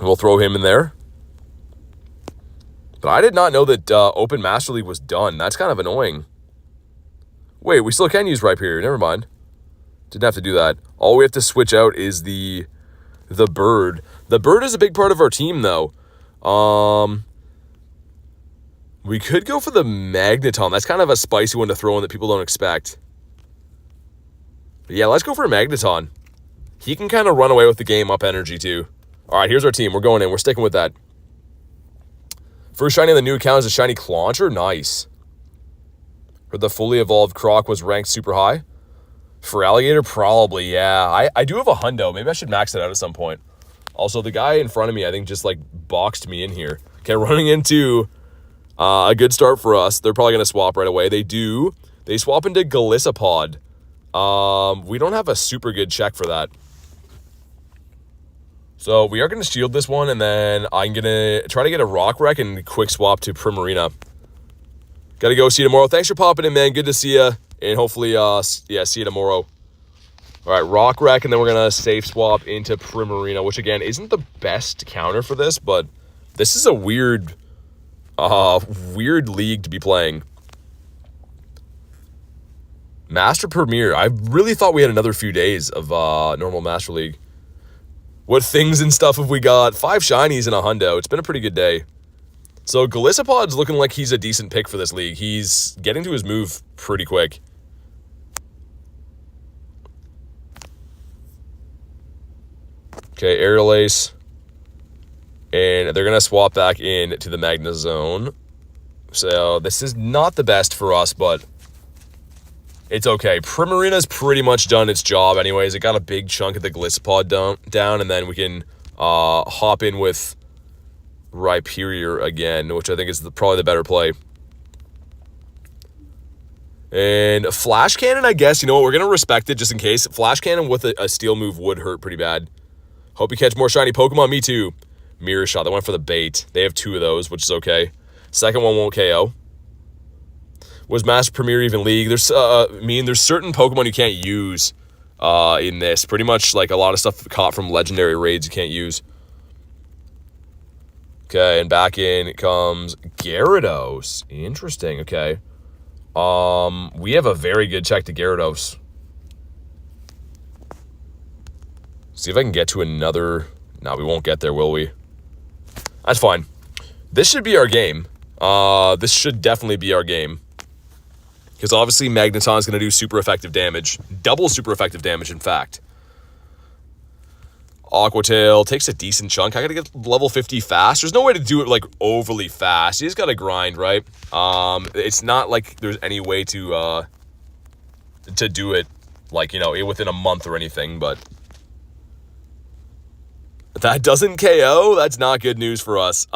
We'll throw him in there. But I did not know that Open Master League was done. That's kind of annoying. Wait, we still can use Rhyperior. Never mind. Didn't have to do that. All we have to switch out is the bird. The bird is a big part of our team, though. We could go for the Magneton. That's kind of a spicy one to throw in that people don't expect. But yeah, let's go for a Magneton. He can kind of run away with the game up energy, too. All right, here's our team. We're going in. We're sticking with that. First shiny on the new account is a shiny Clauncher. Nice. Or the fully evolved Croc was ranked super high. For Alligator, probably, yeah. I do have a hundo. Maybe I should max it out at some point. Also, the guy in front of me, I think, just, like, boxed me in here. Okay, running into a good start for us. They're probably going to swap right away. They do. They swap into Galissapod. We don't have a super good check for that. So, we are going to shield this one, and then I'm going to try to get a Rock Wreck and quick swap to Primarina. Gotta go. See you tomorrow. Thanks for popping in, man. Good to see you. And hopefully, yeah, see you tomorrow. All right, Rock Wreck, and then we're going to safe swap into Primarina, which, again, isn't the best counter for this, but this is a weird league to be playing. Master Premier. I really thought we had another few days of normal Master League. What things and stuff have we got? 5 shinies and a hundo. It's been a pretty good day. So Galissapod's looking like he's a decent pick for this league. He's getting to his move pretty quick. Okay, Aerial Ace. And they're going to swap back in to the Magnezone. So this is not the best for us, but it's okay. Primarina's pretty much done its job anyways. It got a big chunk of the Galissapod down, and then we can hop in with Rhyperior again, which I think is probably the better play. And Flash Cannon, I guess, you know what, we're going to respect it just in case. Flash Cannon with a steel move would hurt pretty bad. Hope you catch more shiny Pokemon. Me too. Mirror Shot, they went for the bait. They have 2 of those, which is okay. Second one won't KO. Was Master Premier even League? There's certain Pokemon you can't use in this. Pretty much like a lot of stuff caught from legendary raids you can't use. Okay, and back in comes Gyarados. Interesting, okay. We have a very good check to Gyarados. See if I can get to another... No, we won't get there, will we? That's fine. This should be our game. This should definitely be our game. Because obviously Magneton is going to do super effective damage. Double super effective damage, in fact. Aqua Tail takes a decent chunk. I got to get level 50 fast. There's no way to do it, like, overly fast. You just got to grind, right? It's not like there's any way to do it, like, you know, within a month or anything, but... That doesn't KO? That's not good news for us.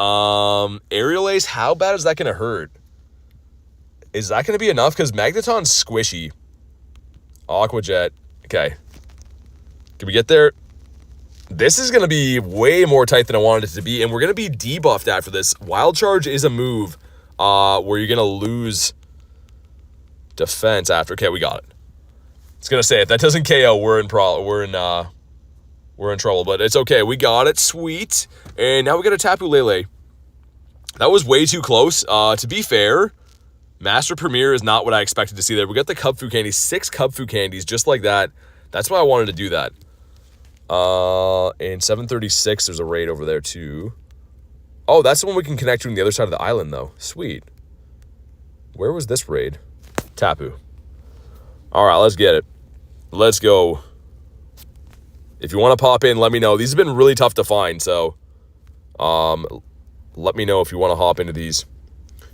Aerial Ace, how bad is that going to hurt? Is that going to be enough? Because Magneton's squishy. Aqua Jet. Okay. Can we get there? This is going to be way more tight than I wanted it to be, and we're going to be debuffed after this. Wild Charge is a move where you're going to lose defense after. Okay, we got it. I was going to say, if that doesn't KO, we're in trouble, but it's okay. We got it. Sweet. And now we got a Tapu Lele. That was way too close. To be fair, Master Premier is not what I expected to see there. We got the Cubfu candies, 6 Cubfu candies, just like that. That's why I wanted to do that. And 736, there's a raid over there too. Oh, that's the one we can connect to on the other side of the island, though. Sweet. Where was this raid? Tapu. All right, let's get it. Let's go. If you want to pop in, let me know. These have been really tough to find, so let me know if you want to hop into these.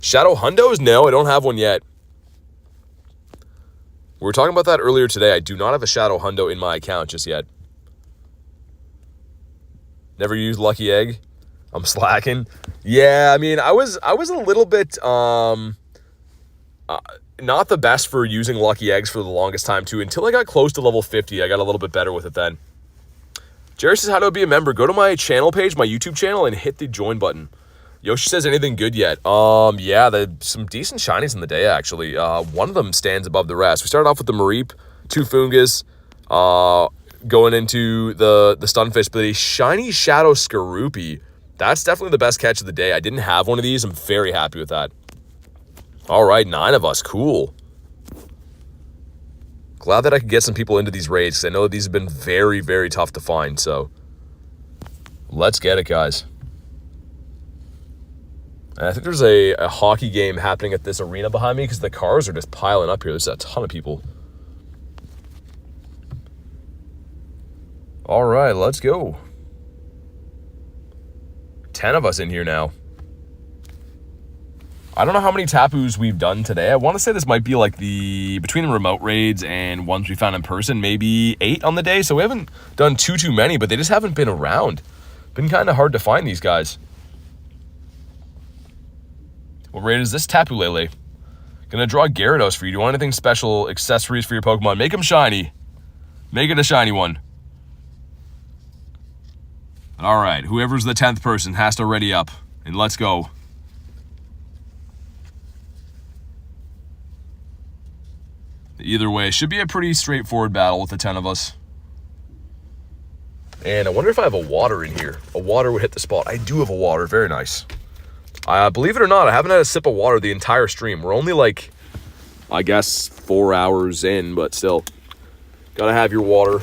Shadow Hundos? No, I don't have one yet. We were talking about that earlier today. I do not have a Shadow Hundo in my account just yet. Never used Lucky Egg. I'm slacking. Yeah, I mean, I was a little bit not the best for using Lucky Eggs for the longest time too. Until I got close to level 50, I got a little bit better with it then. Jerry says, how do I be a member? Go to my channel page, my YouTube channel, and hit the join button. Yoshi says, anything good yet? Yeah, there's some decent shinies in the day, actually. One of them stands above the rest. We started off with the Mareep, 2 Fungus, going into the Stunfish, but a shiny Shadow Skorupi. That's definitely the best catch of the day. I didn't have one of these. I'm very happy with that. All right, 9 of us. Cool. Glad that I could get some people into these raids, because I know that these have been very, very tough to find, so let's get it, guys. And I think there's a hockey game happening at this arena behind me, because the cars are just piling up here. There's a ton of people. All right, let's go. 10 of us in here now. I don't know how many Tapus we've done today. I want to say this might be like between the remote raids and ones we found in person, maybe 8 on the day. So we haven't done too many, but they just haven't been around. Been kind of hard to find these guys. What raid is this? Tapu Lele. Gonna draw Gyarados for you. Do you want anything special? Accessories for your Pokemon? Make them shiny. Make it a shiny one. All right, whoever's the 10th person has to ready up. And let's go. Either way, should be a pretty straightforward battle with the 10 of us. And I wonder if I have a water in here. A water would hit the spot. I do have a water. Very nice. Believe it or not, I haven't had a sip of water the entire stream. We're only like, I guess, 4 hours in, but still. Gotta have your water.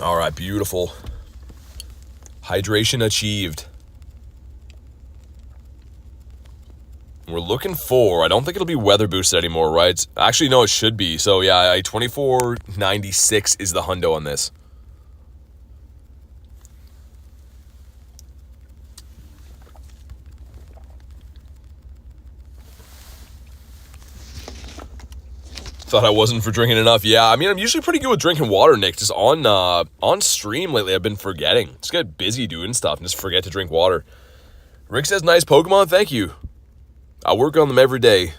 All right, beautiful. Hydration achieved. We're looking for, I don't think it'll be weather boosted anymore, right? Actually, no, it should be. So yeah, a 2496 is the hundo on this. Thought I wasn't for drinking enough. Yeah, I mean, I'm usually pretty good with drinking water, Nick. Just on stream lately, I've been forgetting. Just get busy doing stuff and just forget to drink water. Rick says, nice Pokemon. Thank you. I work on them every day.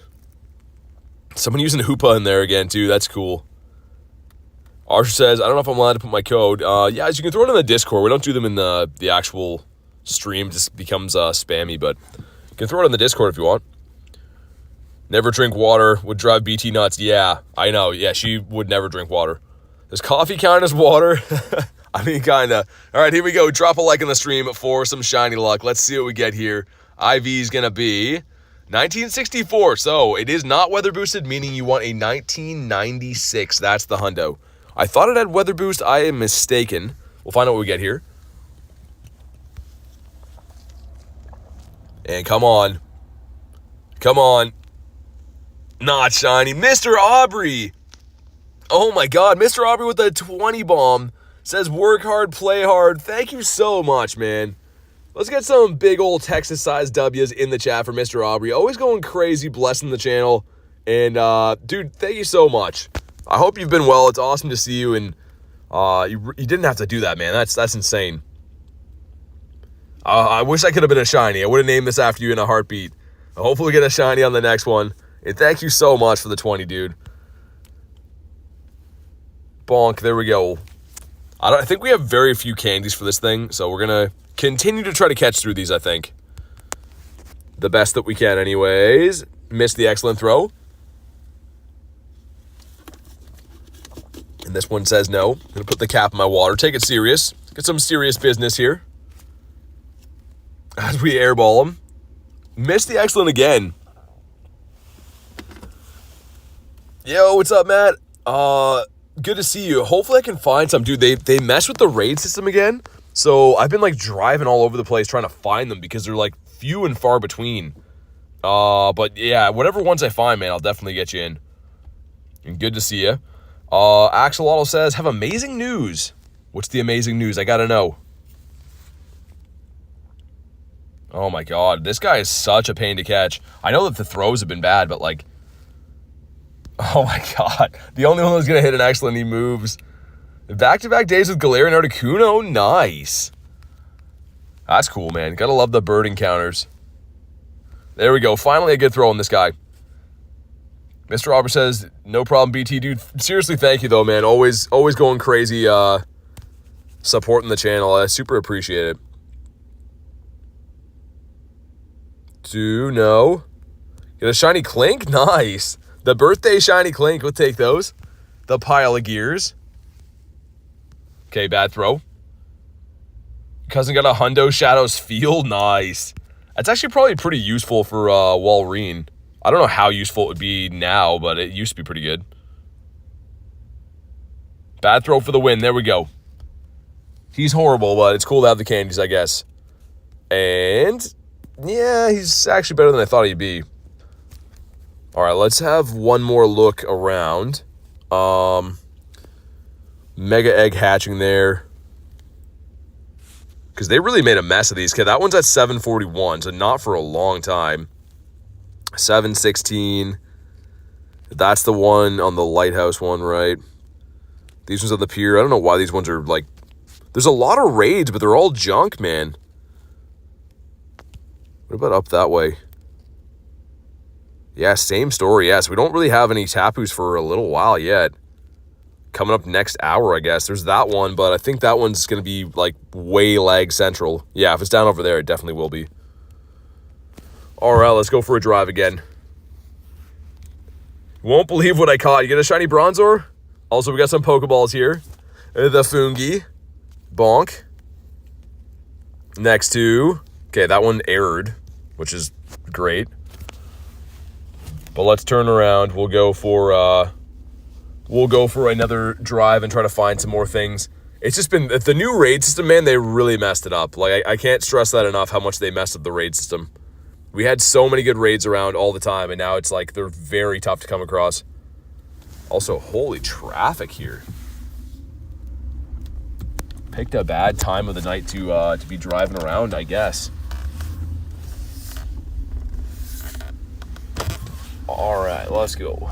Someone using Hoopa in there again, too. That's cool. Archer says, I don't know if I'm allowed to put my code. Yeah, you can throw it in the Discord. We don't do them in the actual stream. It just becomes spammy, but you can throw it in the Discord if you want. Never drink water. Would drive BT nuts. Yeah, I know. Yeah, she would never drink water. Does coffee count as water? I mean, kinda. All right, here we go. Drop a like on the stream for some shiny luck. Let's see what we get here. IV is going to be 1964. So it is not weather boosted, meaning you want a 1996. That's the hundo. I thought it had weather boost. I am mistaken. We'll find out what we get here. And come on. Come on. Not shiny. Mr. Aubrey. Oh my God. Mr. Aubrey with a 20 bomb. Says work hard, play hard. Thank you so much, man. Let's get some big old Texas-sized W's in the chat for Mr. Aubrey. Always going crazy, blessing the channel. And, dude, thank you so much. I hope you've been well. It's awesome to see you. And you didn't have to do that, man. That's insane. I wish I could have been a shiny. I would have named this after you in a heartbeat. Hopefully get a shiny on the next one. And thank you so much for the 20, dude. Bonk. There we go. I think we have very few candies for this thing, so we're going to continue to try to catch through these, I think. The best that we can anyways. Missed the excellent throw. And this one says no. I'm going to put the cap in my water. Take it serious. Get some serious business here. As we airball them. Missed the excellent again. Yo, what's up, Matt? Good to see you. Hopefully I can find some. Dude, they mess with the raid system again. So I've been, like, driving all over the place trying to find them because they're, like, few and far between. But, yeah, whatever ones I find, man, I'll definitely get you in. And good to see you. Axolotl says, have amazing news. What's the amazing news? I gotta know. Oh, my God. This guy is such a pain to catch. I know that the throws have been bad, but, like... Oh, my God. The only one who's going to hit an excellent, he moves. Back-to-back days with Galarian Articuno. Nice. That's cool, man. Gotta love the bird encounters. There we go. Finally a good throw on this guy. Mr. Robert says, no problem, BT. Dude, seriously, thank you, though, man. Always going crazy supporting the channel. I super appreciate it. No. Get a shiny Clink? Nice. The birthday shiny Clink. We'll take those. The pile of gears. Okay, bad throw. Cousin got a Hundo Shadows Field. Nice. That's actually probably pretty useful for Walrein. I don't know how useful it would be now, but it used to be pretty good. Bad throw for the win. There we go. He's horrible, but it's cool to have the candies, I guess. And, yeah, he's actually better than I thought he'd be. All right, let's have one more look around. Mega egg hatching there. Because they really made a mess of these. Okay, that one's at 741, so not for a long time. 716. That's the one on the lighthouse one, right? These ones on the pier. I don't know why these ones are like... There's a lot of raids, but they're all junk, man. What about up that way? Yeah, same story. Yeah, so we don't really have any Tapus for a little while yet. Coming up next hour, I guess. There's that one, but I think that one's going to be, like, way lag central. Yeah, if it's down over there, it definitely will be. All right, let's go for a drive again. Won't believe what I caught. You get a shiny Bronzor? Also, we got some Pokeballs here. The Fungi. Bonk. Next to... Okay, that one errored, which is great. But let's turn around. We'll go for another drive and try to find some more things. It's just been the new raid system, man. They really messed it up. Like I can't stress that enough. How much they messed up the raid system. We had so many good raids around all the time, and now it's like they're very tough to come across. Also, holy traffic here. Picked a bad time of the night to be driving around, I guess. All right, let's go.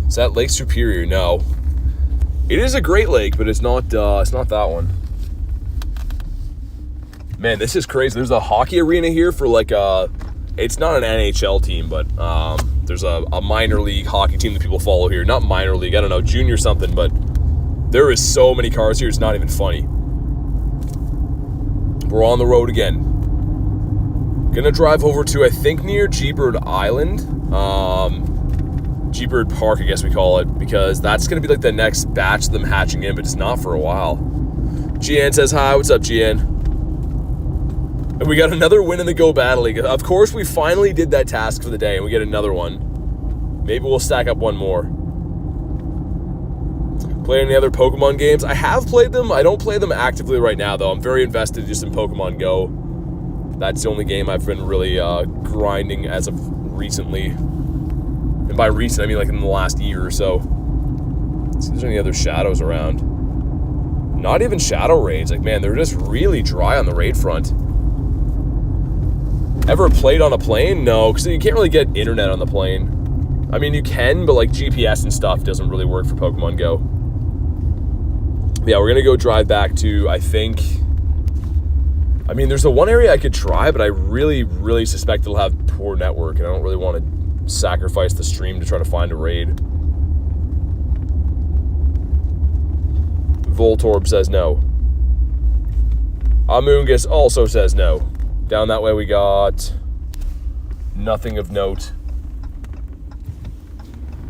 Is that Lake Superior? No. It is a great lake, but it's not that one. Man, this is crazy. There's a hockey arena here for like it's not an NHL team, but there's a minor league hockey team that people follow here. Not minor league, I don't know, junior something, but there is so many cars here, it's not even funny. We're on the road again. Gonna drive over to, I think, near G-Bird Island. G-Bird Park, I guess we call it, because that's going to be like the next batch of them hatching in, but it's not for a while. GN says hi. What's up, GN? And we got another win in the Go Battle League. Of course, we finally did that task for the day, and we get another one. Maybe we'll stack up one more. Play any other Pokemon games? I have played them. I don't play them actively right now, though. I'm very invested just in Pokemon Go. That's the only game I've been really grinding as of recently. And by recent, I mean like in the last year or so. Let's see if there's any other shadows around. Not even shadow raids. Like, man, they're just really dry on the raid front. Ever played on a plane? No, because you can't really get internet on the plane. I mean, you can, but like GPS and stuff doesn't really work for Pokemon Go. Yeah, we're going to go drive back to, I think... I mean, there's the one area I could try, but I really, really suspect it'll have poor network, and I don't really want to sacrifice the stream to try to find a raid. Voltorb says no. Amoongus also says no. Down that way we got nothing of note.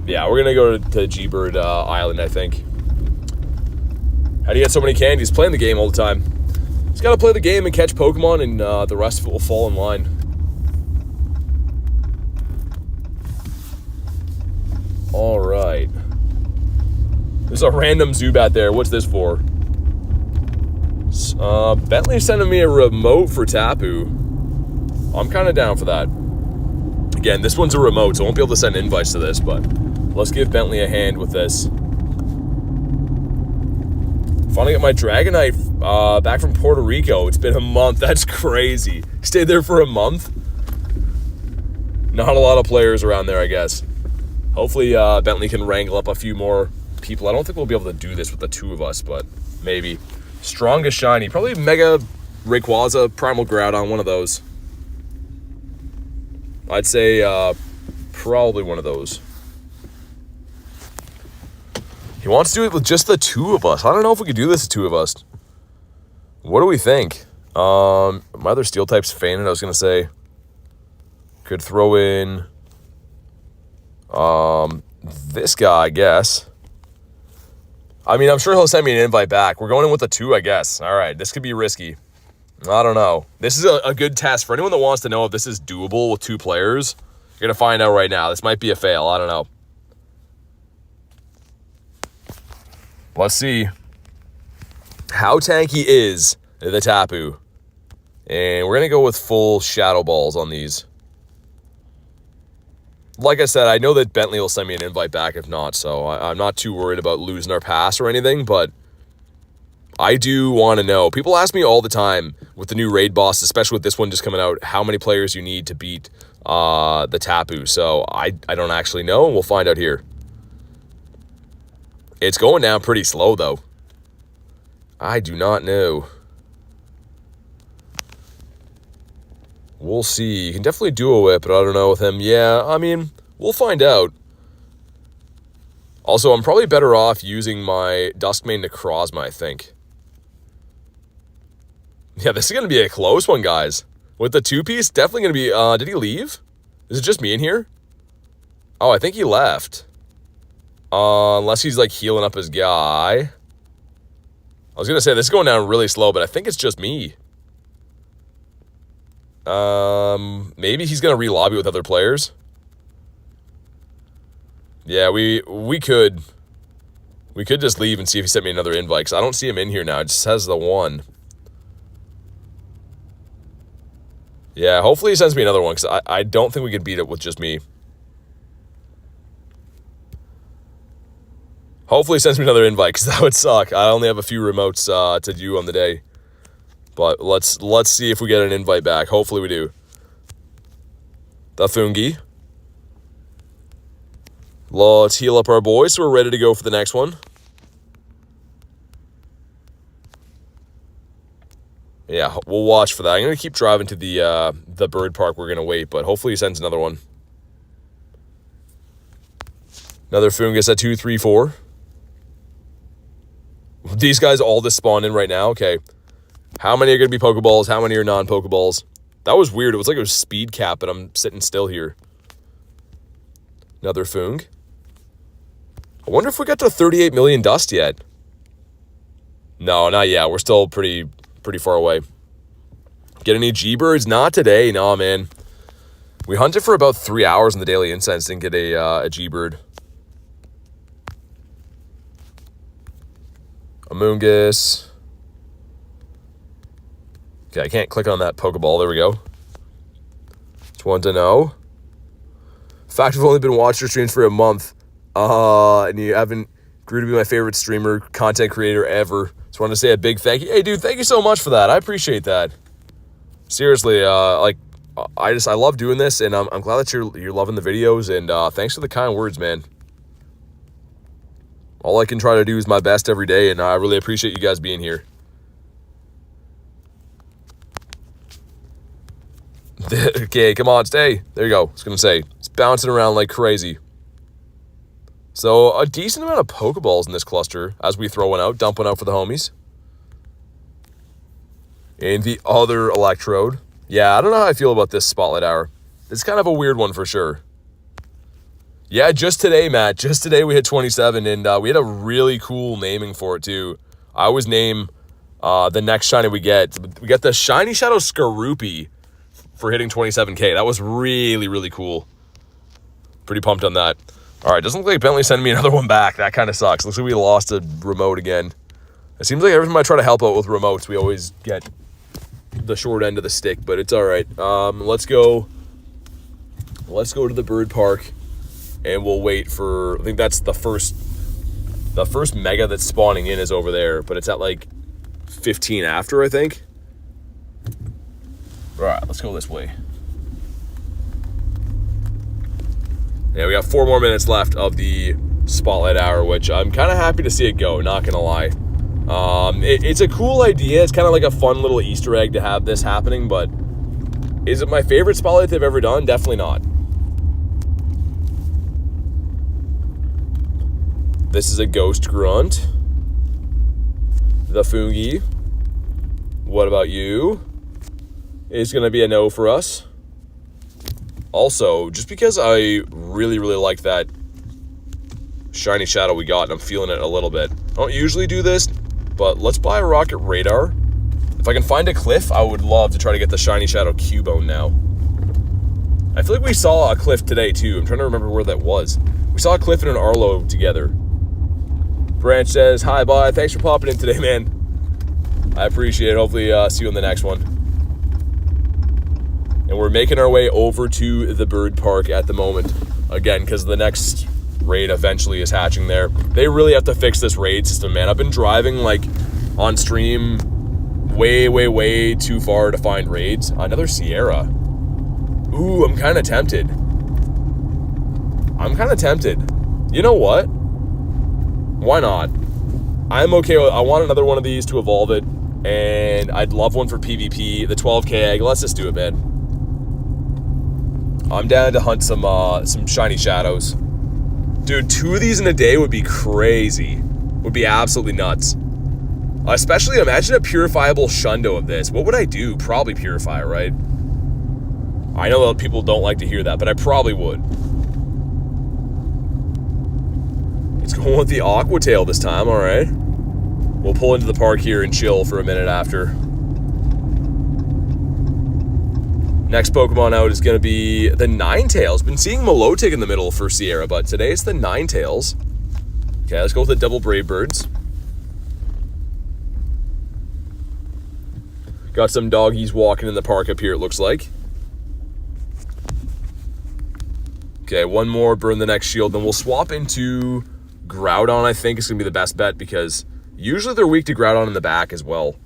Yeah, we're going to go to G-Bird Island, I think. How do you get so many candies? Playing the game all the time. Just got to play the game and catch Pokemon, and the rest of it will fall in line. All right. There's a random Zubat there. What's this for? Bentley's sending me a remote for Tapu. I'm kind of down for that. Again, this one's a remote, so I won't be able to send invites to this, but let's give Bentley a hand with this. Finally got my Dragonite back from Puerto Rico. It's been a month. That's crazy. Stayed there for a month. Not a lot of players around there, I guess. Hopefully Bentley can wrangle up a few more people. I don't think we'll be able to do this with the two of us, but maybe. Strongest shiny. Probably Mega Rayquaza, Primal Groudon, one of those. I'd say probably one of those. He wants to do it with just the two of us. I don't know if we could do this, the two of us. What do we think? My other steel type's fainted, I was going to say. Could throw in this guy, I guess. I mean, I'm sure he'll send me an invite back. We're going in with a 2, I guess. All right, this could be risky. I don't know. This is a good test. For anyone that wants to know if this is doable with 2 players, you're going to find out right now. This might be a fail. I don't know. Let's see how tanky is the Tapu. And we're going to go with full Shadow Balls on these. Like I said, I know that Bentley will send me an invite back if not, so I'm not too worried about losing our pass or anything, but I do want to know. People ask me all the time with the new raid boss, especially with this one just coming out, how many players you need to beat the Tapu. So I don't actually know, and we'll find out here. It's going down pretty slow, though. I do not know. We'll see. You can definitely do a whip, but I don't know with him. Yeah, I mean, we'll find out. Also, I'm probably better off using my Duskmane Necrozma, I think. Yeah, this is going to be a close one, guys. With the 2-piece, definitely going to be... did he leave? Is it just me in here? Oh, I think he left. Unless he's, like, healing up his guy. I was going to say, this is going down really slow, but I think it's just me. Maybe he's going to re-lobby with other players. Yeah, we could. We could just leave and see if he sent me another invite, because I don't see him in here now. It just says the 1. Yeah, hopefully he sends me another one, because I don't think we could beat it with just me. Hopefully he sends me another invite, because that would suck. I only have a few remotes to do on the day. But let's see if we get an invite back. Hopefully we do. The Fungi. Let's heal up our boys so we're ready to go for the next one. Yeah, we'll watch for that. I'm going to keep driving to the bird park. We're going to wait, but hopefully he sends another one. Another Fungus at 2, 3, 4. These guys all just spawned in right now. Okay. How many are going to be Pokeballs? How many are non-Pokeballs? That was weird. It was like a speed cap, but I'm sitting still here. Another Fung. I wonder if we got to 38 million dust yet. No, not yet. We're still pretty far away. Get any G-Birds? Not today. No, man. We hunted for about 3 hours in the daily incense. Didn't get a G-Bird. Amoonguss. Okay, I can't click on that Pokeball. There we go. Just wanted to know. Fact, I've only been watching your streams for a month. And you haven't grew to be my favorite streamer, content creator ever. Just wanted to say a big thank you. Hey, dude, thank you so much for that. I appreciate that. Seriously, like, I love doing this, and I'm glad that you're loving the videos, and thanks for the kind words, man. All I can try to do is my best every day, and I really appreciate you guys being here. Okay, come on, stay. There you go. I was going to say, it's bouncing around like crazy. So, a decent amount of Pokeballs in this cluster as we throw one out, dump one out for the homies. And the other electrode. Yeah, I don't know how I feel about this Spotlight Hour. It's kind of a weird one for sure. Yeah, just today, Matt. Just today we hit 27, and we had a really cool naming for it, too. I always name the next shiny we get. We got the Shiny Shadow Skaroopy for hitting 27K. That was really, really cool. Pretty pumped on that. All right, doesn't look like Bentley sending me another one back. That kind of sucks. Looks like we lost a remote again. It seems like every time I try to help out with remotes, we always get the short end of the stick, but it's all right. Let's go to the bird park, and we'll wait for, I think that's the first mega that's spawning in is over there, but it's at like 15 after, I think. All right, let's go this way. Yeah, we got 4 more minutes left of the Spotlight Hour, which I'm kind of happy to see it go, not gonna lie. It's a cool idea. It's kind of like a fun little Easter egg to have this happening, but is it my favorite Spotlight they've ever done? Definitely not. This is a Ghost Grunt. The Fungi. What about you? It's going to be a no for us. Also, just because I really, really like that Shiny Shadow we got, and I'm feeling it a little bit. I don't usually do this, but let's buy a Rocket Radar. If I can find a cliff, I would love to try to get the Shiny Shadow Cubone now. I feel like we saw a cliff today, too. I'm trying to remember where that was. We saw a cliff and an Arlo together. Branch says, hi, bye. Thanks for popping in today, man. I appreciate it. Hopefully, see you in the next one. And we're making our way over to the bird park at the moment. Again, because the next raid eventually is hatching there. They really have to fix this raid system, man. I've been driving, like, on stream way, way, way too far to find raids. Another Sierra. Ooh, I'm kind of tempted. You know what? Why not? I'm okay with, I want another one of these to evolve it, and I'd love one for PvP. The 12K egg, let's just do it, man. I'm down to hunt some Shiny Shadows. Dude, 2 of these in a day would be crazy. Would be absolutely nuts. Especially, imagine a purifiable Shundo of this. What would I do? Probably purify, right? I know that people don't like to hear that, but I probably would. It's going with the Aqua Tail this time, all right. We'll pull into the park here and chill for a minute after. Next Pokemon out is going to be the Ninetales. Been seeing Milotic in the middle for Sierra, but today it's the Ninetales. Okay, let's go with the double Brave Birds. Got some doggies walking in the park up here, it looks like. Okay, one more, burn the next shield, then we'll swap into Groudon. I think is going to be the best bet because usually they're weak to Groudon in the back as well.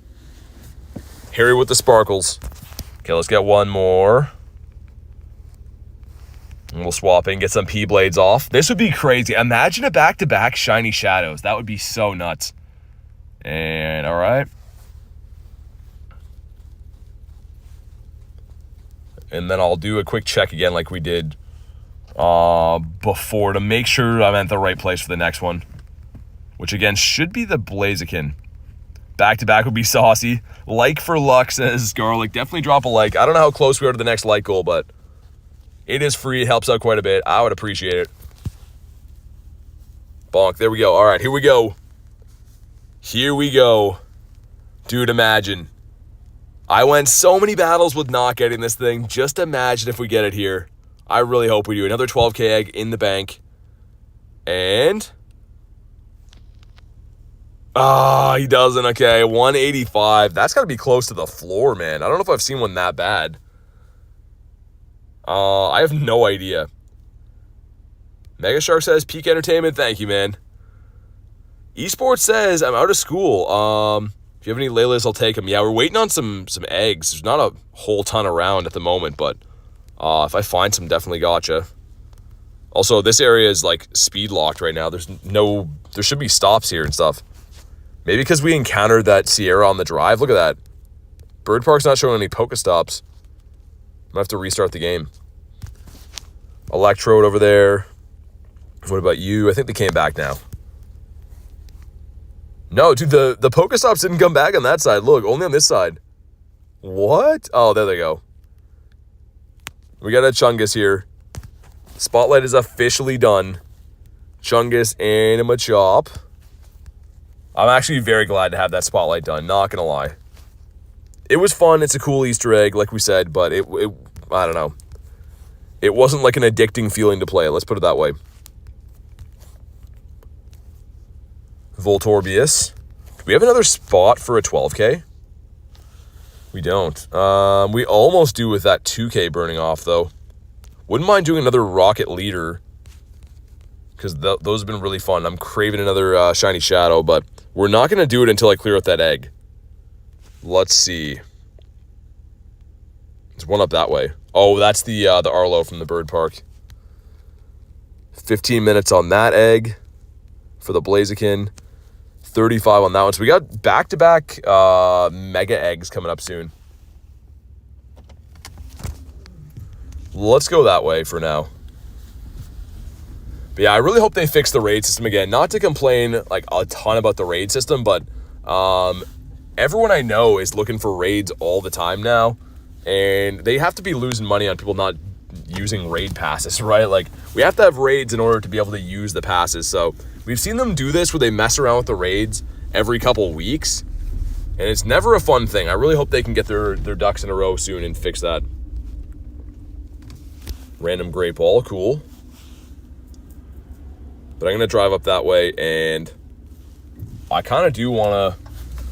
Harry with the sparkles. Okay, let's get one more. And we'll swap in, get some P-Blades off. This would be crazy. Imagine a back-to-back Shiny Shadows. That would be so nuts. And, all right. And then I'll do a quick check again like we did before to make sure I'm at the right place for the next one. Which, again, should be the Blaziken. Back-to-back would be saucy. Like for luck, says Garlic. Definitely drop a like. I don't know how close we are to the next like goal, but it is free. It helps out quite a bit. I would appreciate it. Bonk. There we go. All right, here we go. Here we go. Dude, imagine. I went so many battles with not getting this thing. Just imagine if we get it here. I really hope we do. Another 12K egg in the bank. And... he doesn't. Okay, 185. That's got to be close to the floor, man. I don't know if I've seen one that bad. I have no idea. Mega Shark says, peak entertainment. Thank you, man. Esports says, I'm out of school. If you have any Leles, I'll take them. Yeah, we're waiting on some eggs. There's not a whole ton around at the moment, but if I find some, definitely gotcha. Also, this area is like speed locked right now. There should be stops here and stuff. Maybe because we encountered that Sierra on the drive. Look at that. Bird Park's not showing any Pokestops. I'm going to have to restart the game. Electrode over there. What about you? I think they came back now. No, dude, the Pokestops didn't come back on that side. Look, only on this side. What? Oh, there they go. We got a Chungus here. Spotlight is officially done. Chungus and a Machop. I'm actually very glad to have that spotlight done, not gonna lie. It was fun, it's a cool Easter egg, like we said, but it I don't know. It wasn't like an addicting feeling to play, let's put it that way. Voltorbius. Do we have another spot for a 12K? We don't. We almost do with that 2K burning off, though. Wouldn't mind doing another Rocket Leader, because those have been really fun. I'm craving another Shiny Shadow, but we're not going to do it until I clear out that egg. Let's see. There's one up that way. Oh, that's the Arlo from the Bird Park. 15 minutes on that egg for the Blaziken. 35 on that one. So we got back-to-back mega eggs coming up soon. Let's go that way for now. But yeah, I really hope they fix the raid system again. Not to complain like a ton about the raid system, but everyone I know is looking for raids all the time now. And they have to be losing money on people not using raid passes, right? Like, we have to have raids in order to be able to use the passes. So we've seen them do this where they mess around with the raids every couple weeks. And it's never a fun thing. I really hope they can get their ducks in a row soon and fix that. Random Great Ball, cool. But I'm going to drive up that way, and I kind of want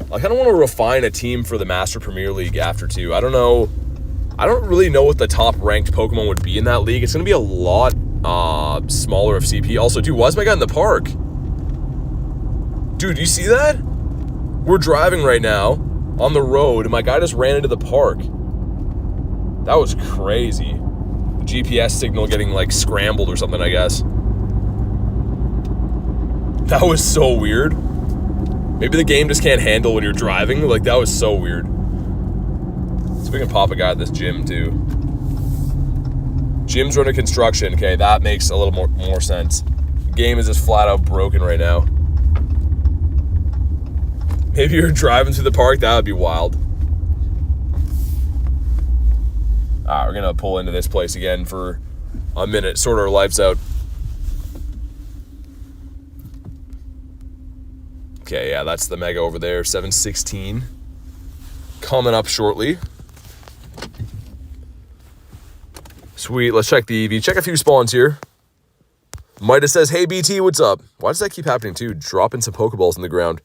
to refine a team for the Master Premier League after too. I don't know. I don't really know what the top ranked Pokemon would be in that league. It's going to be a lot smaller of CP. Also, dude, why is my guy in the park? Dude, you see that? We're driving right now on the road, and my guy just ran into the park. That was crazy. The GPS signal getting, like, scrambled or something, I guess. That was so weird. Maybe the game just can't handle when you're driving. Like, that was so weird. So we can pop a guy at this gym, too. Gym's under construction. Okay, that makes a little more sense. The game is just flat out broken right now. Maybe you're driving through the park. That would be wild. Alright, we're going to pull into this place again for a minute. Sort our lives out. Okay, yeah, that's the Mega over there. 716. Coming up shortly. Sweet, let's check the EV. Check a few spawns here. Midas says, hey, BT, what's up? Why does that keep happening, too? Dropping some Pokeballs in the ground.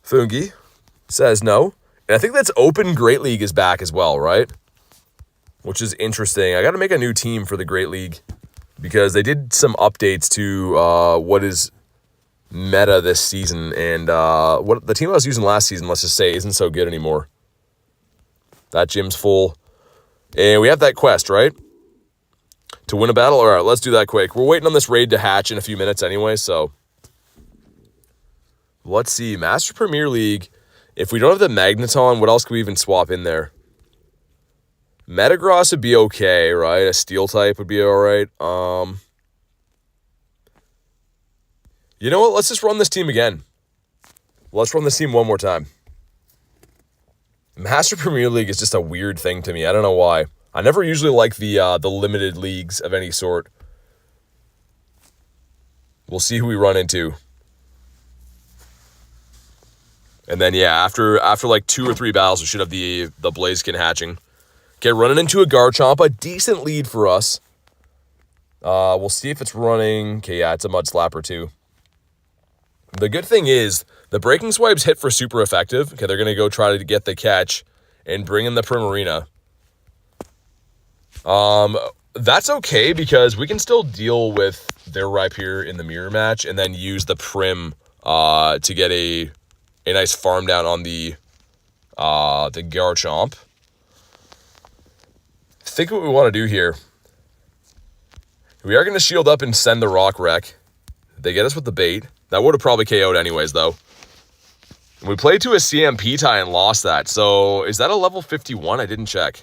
Fungi says no. And I think that's Open Great League is back as well, right? Which is interesting. I got to make a new team for the Great League because they did some updates to what is meta this season. And what the team I was using last season, let's just say, isn't so good anymore. That gym's full. And we have that quest, right? To win a battle? All right, let's do that quick. We're waiting on this raid to hatch in a few minutes anyway, so... Let's see. Master Premier League. If we don't have the Magneton, what else can we even swap in there? Metagross would be okay, right? A Steel type would be alright. You know what? Let's just run this team again. Let's run this team one more time. Master Premier League is just a weird thing to me. I don't know why. I never usually like the limited leagues of any sort. We'll see who we run into. And then, yeah, after like 2 or 3 battles, we should have the Blaziken hatching. Okay, running into a Garchomp, a decent lead for us. We'll see if it's running. Okay, yeah, it's a Mud Slapper too. The good thing is, the Breaking Swipes hit for super effective. Okay, they're going to go try to get the catch and bring in the Primarina. That's okay because we can still deal with their Rhyperior in the mirror match and then use the Prim to get a nice farm down on the Garchomp. I think what we want to do here, we are going to shield up and send the Rock Wreck. They get us with the bait. That would have probably KO'd anyways, though. We played to a CMP tie and lost that. So, is that a level 51? I didn't check.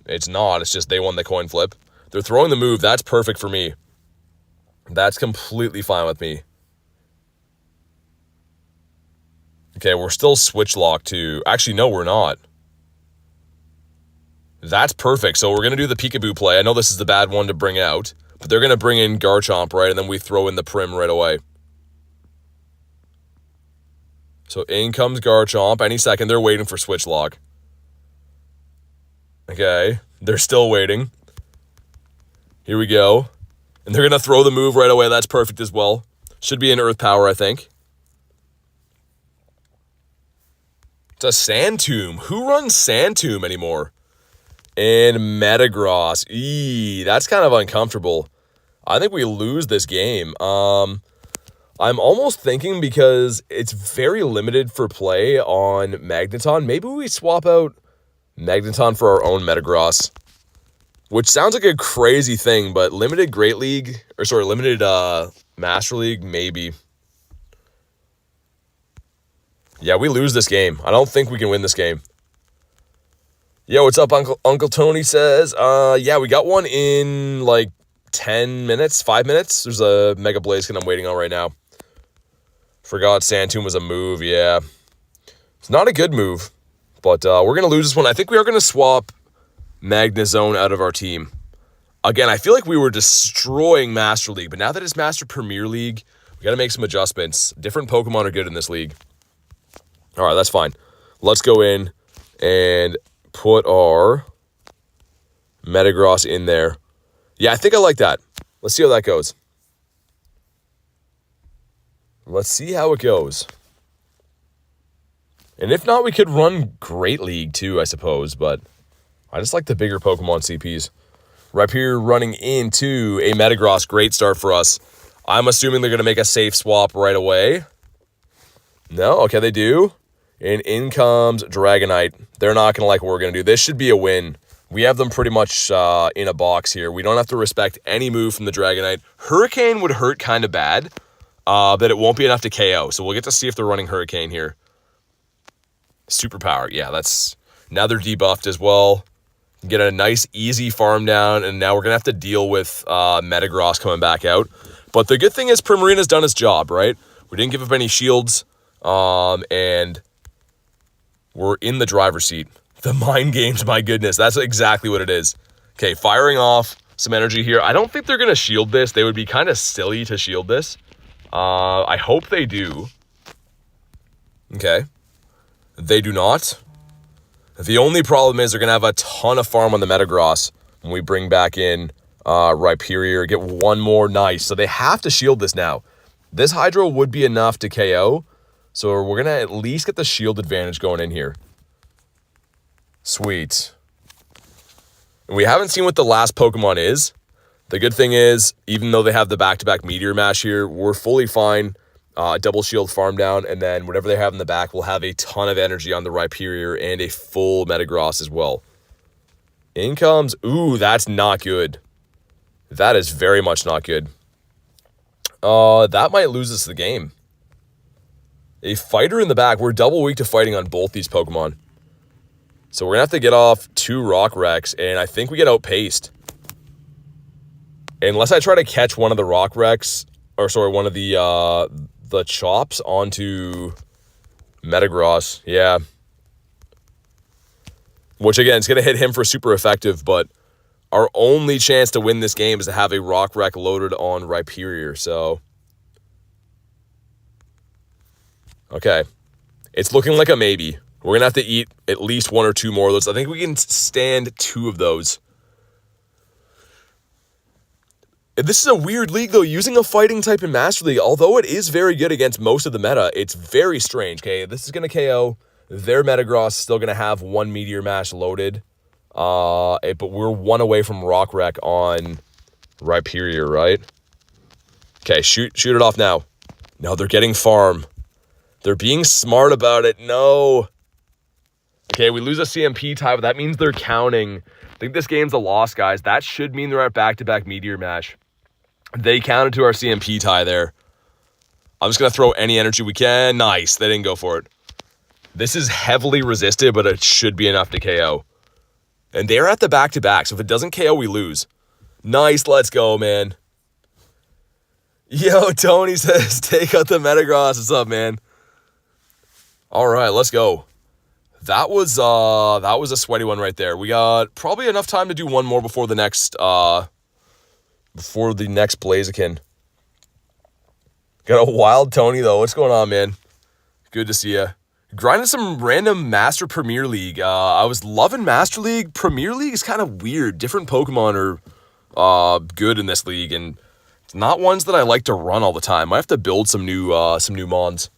It's not. It's just they won the coin flip. They're throwing the move. That's perfect for me. That's completely fine with me. Okay, we're still switch locked to... Actually, no, we're not. That's perfect. So we're going to do the peekaboo play. I know this is the bad one to bring out. But they're going to bring in Garchomp, right? And then we throw in the Prim right away. So in comes Garchomp. Any second, they're waiting for switch lock. Okay, they're still waiting. Here we go. And they're going to throw the move right away. That's perfect as well. Should be an Earth Power, I think. It's a Sand Tomb. Who runs Sand Tomb anymore? And Metagross. That's kind of uncomfortable. I think we lose this game. I'm almost thinking because it's very limited for play on Magneton. Maybe we swap out Magneton for our own Metagross. Which sounds like a crazy thing, but limited Great League, or sorry, limited Master League, maybe. Yeah, we lose this game. I don't think we can win this game. Yo, what's up, Uncle Tony says. Yeah, we got one in like 10 minutes, 5 minutes. There's a Mega Blaziken I'm waiting on right now. Forgot Sand Tomb was a move, yeah. It's not a good move, but we're going to lose this one. I think we are going to swap Magnezone out of our team. Again, I feel like we were destroying Master League, but now that it's Master Premier League, we got to make some adjustments. Different Pokemon are good in this league. All right, that's fine. Let's go in and put our Metagross in there. Yeah, I think I like that. Let's see how that goes. Let's see how it goes. And if not, we could run Great League too, I suppose, but I just like the bigger Pokemon CPs. Rhyperior running into a Metagross. Great start for us. I'm assuming they're going to make a safe swap right away. No? Okay, they do. And in comes Dragonite. They're not going to like what we're going to do. This should be a win. We have them pretty much in a box here. We don't have to respect any move from the Dragonite. Hurricane would hurt kind of bad, but it won't be enough to KO. So we'll get to see if they're running Hurricane here. Superpower. Yeah, that's... Now they're debuffed as well. Get a nice, easy farm down, and now we're going to have to deal with Metagross coming back out. But the good thing is Primarina's done its job, right? We didn't give up any shields, and we're in the driver's seat. The mind games, my goodness. That's exactly what it is. Okay, firing off some energy here. I don't think they're going to shield this. They would be kind of silly to shield this. I hope they do. Okay. They do not. The only problem is they're going to have a ton of farm on the Metagross when we bring back in Rhyperior. Get one more. Nice. So they have to shield this now. This Hydro would be enough to KO. So we're going to at least get the shield advantage going in here. Sweet. And we haven't seen what the last Pokemon is. The good thing is, even though they have the back-to-back Meteor Mash here, we're fully fine. Double shield farm down, and then whatever they have in the back will have a ton of energy on the Rhyperior and a full Metagross as well. In comes... Ooh, that's not good. That is very much not good. That might lose us the game. A fighter in the back. We're double weak to fighting on both these Pokemon. So we're going to have to get off 2 Rock Wrecks, and I think we get outpaced. Unless I try to catch one of the Rock Wrecks, or sorry, one of the chops onto Metagross. Yeah. Which, again, it's going to hit him for super effective, but our only chance to win this game is to have a Rock Wreck loaded on Rhyperior, so... Okay. It's looking like a maybe. We're going to have to eat at least 1 or 2 more of those. I think we can stand 2 of those. This is a weird league, though. Using a fighting type in Master League, although it is very good against most of the meta, it's very strange, okay? This is going to KO. Their Metagross is still going to have 1 Meteor Mash loaded. But we're 1 away from Rock Wreck on Rhyperior, right? Okay, shoot it off now. No, they're getting farm. They're being smart about it. No. Okay, we lose a CMP tie, but that means they're counting. I think this game's a loss, guys. That should mean they're at back-to-back Meteor Mash. They counted to our CMP tie there. I'm just going to throw any energy we can. Nice. They didn't go for it. This is heavily resisted, but it should be enough to KO. And they're at the back-to-back, so if it doesn't KO, we lose. Nice. Let's go, man. Yo, Tony says, take out the Metagross. What's up, man? All right, let's go. That was a sweaty one right there. We got probably enough time to do 1 more before the next Blaziken. Got a wild Tony though. What's going on, man? Good to see you. Grinding some random Master Premier League. I was loving Master League. Premier League is kind of weird. Different Pokemon are good in this league, and it's not ones that I like to run all the time. I have to build some new mons.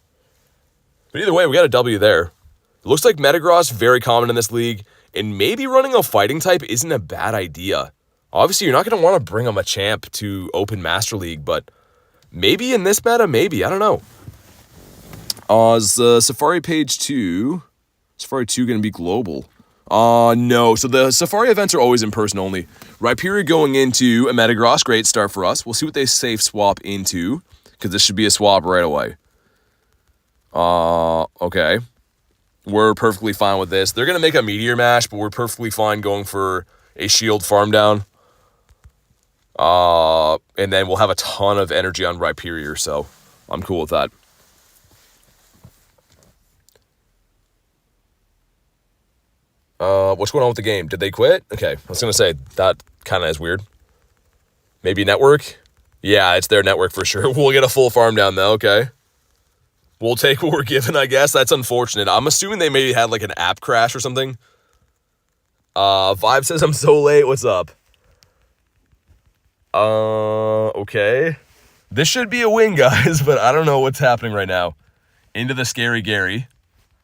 But either way, we got a W there. It looks like Metagross, very common in this league, and maybe running a fighting type isn't a bad idea. Obviously, you're not going to want to bring him a champ to Open Master League, but maybe in this meta, maybe. I don't know. Is Safari Page 2, Safari 2 going to be global? No. So the Safari events are always in person only. Rhyperior going into a Metagross, great start for us. We'll see what they safe swap into, because this should be a swap right away. Okay. We're perfectly fine with this. They're going to make a Meteor Mash, but we're perfectly fine going for a Shield Farm Down. And then we'll have a ton of energy on Rhyperior, so I'm cool with that. What's going on with the game? Did they quit? Okay, I was going to say, that kind of is weird. Maybe network? Yeah, it's their network for sure. We'll get a full farm down though, okay. We'll take what we're given, I guess. That's unfortunate. I'm assuming they maybe had like an app crash or something. Vibe says I'm so late. What's up? Okay. This should be a win, guys, but I don't know what's happening right now. Into the Scary Gary,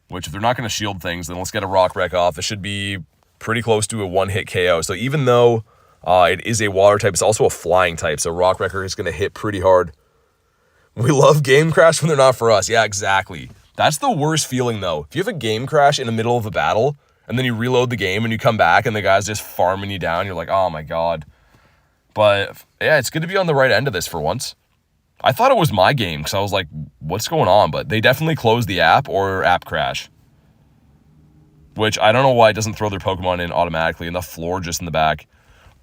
which if they're not going to shield things, then let's get a Rock Wreck off. It should be pretty close to a 1-hit KO. So even though it is a water type, it's also a flying type. So Rock Wrecker is going to hit pretty hard. We love game crash when they're not for us. Yeah, exactly. That's the worst feeling, though. If you have a game crash in the middle of a battle, and then you reload the game and you come back and the guy's just farming you down, you're like, oh my god. But yeah, it's good to be on the right end of this for once. I thought it was my game because I was like, what's going on? But they definitely closed the app or app crash. Which I don't know why it doesn't throw their Pokemon in automatically. And the Florges in the back.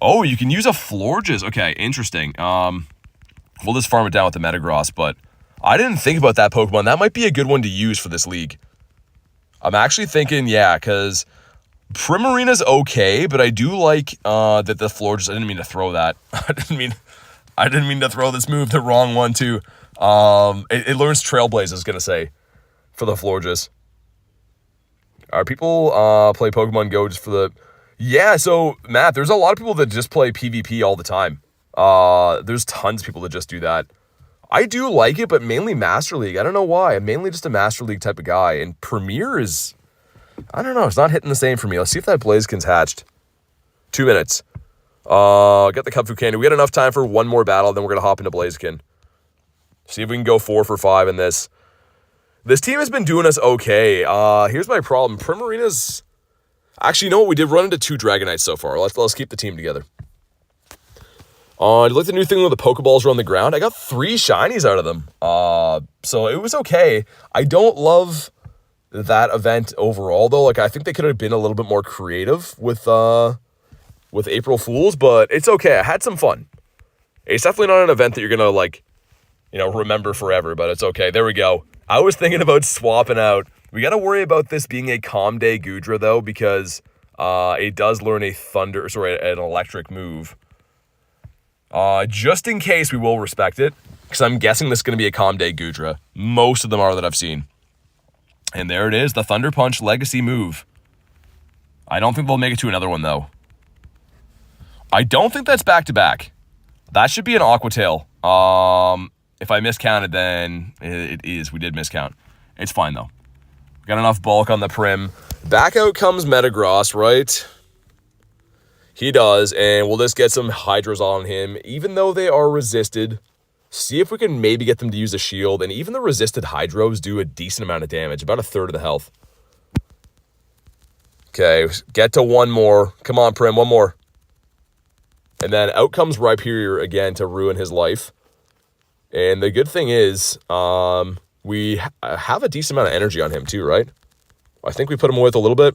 Oh, you can use a Florges. Okay, interesting. We'll just farm it down with the Metagross, but I didn't think about that Pokemon. That might be a good one to use for this league. I'm actually thinking, yeah, because Primarina's okay, but I do like that the Florges. I didn't mean to throw that. I didn't mean to throw this move, the wrong one too. It learns Trailblaze, I was gonna say, for the Florges. Are people play Pokemon Go just for the? Yeah, so Matt, there's a lot of people that just play PvP all the time. There's tons of people that just do that. I do like it, but mainly Master League. I don't know why. I'm mainly just a Master League type of guy, and Premier is, I don't know, it's not hitting the same for me. Let's see if that Blaziken's hatched. 2 minutes. Got the Kung Fu Candy. We got enough time for one more battle, then we're gonna hop into Blaziken. See if we can go 4 for 5 in this. This team has been doing us okay. Here's my problem. Primarina's... Actually, you know what? We did run into 2 Dragonites so far. Let's keep the team together. Do you like the new thing where the Pokeballs are on the ground? I got 3 shinies out of them. So it was okay. I don't love that event overall, though. Like, I think they could have been a little bit more creative with April Fools, but it's okay. I had some fun. It's definitely not an event that you're gonna, like, you know, remember forever, but it's okay. There we go. I was thinking about swapping out. We got to worry about this being a Calm Day Goodra, though, because It does learn an electric move. Just in case, we will respect it, because I'm guessing this is going to be a Calm Day Goodra. Most of them are that I've seen. And there it is, the Thunder Punch Legacy move. I don't think they'll make it to another one, though. I don't think that's back-to-back. That should be an Aqua Tail. If I miscounted, then it is. We did miscount. It's fine, though. Got enough bulk on the Prim. Back out comes Metagross, right? He does, and we'll just get some Hydros on him, even though they are resisted. See if we can maybe get them to use a shield, and even the resisted Hydros do a decent amount of damage, about a third of the health. Okay, get to one more. Come on, Prim, one more. And then out comes Rhyperior again to ruin his life. And the good thing is, we have a decent amount of energy on him too, right? I think we put him away with a little bit.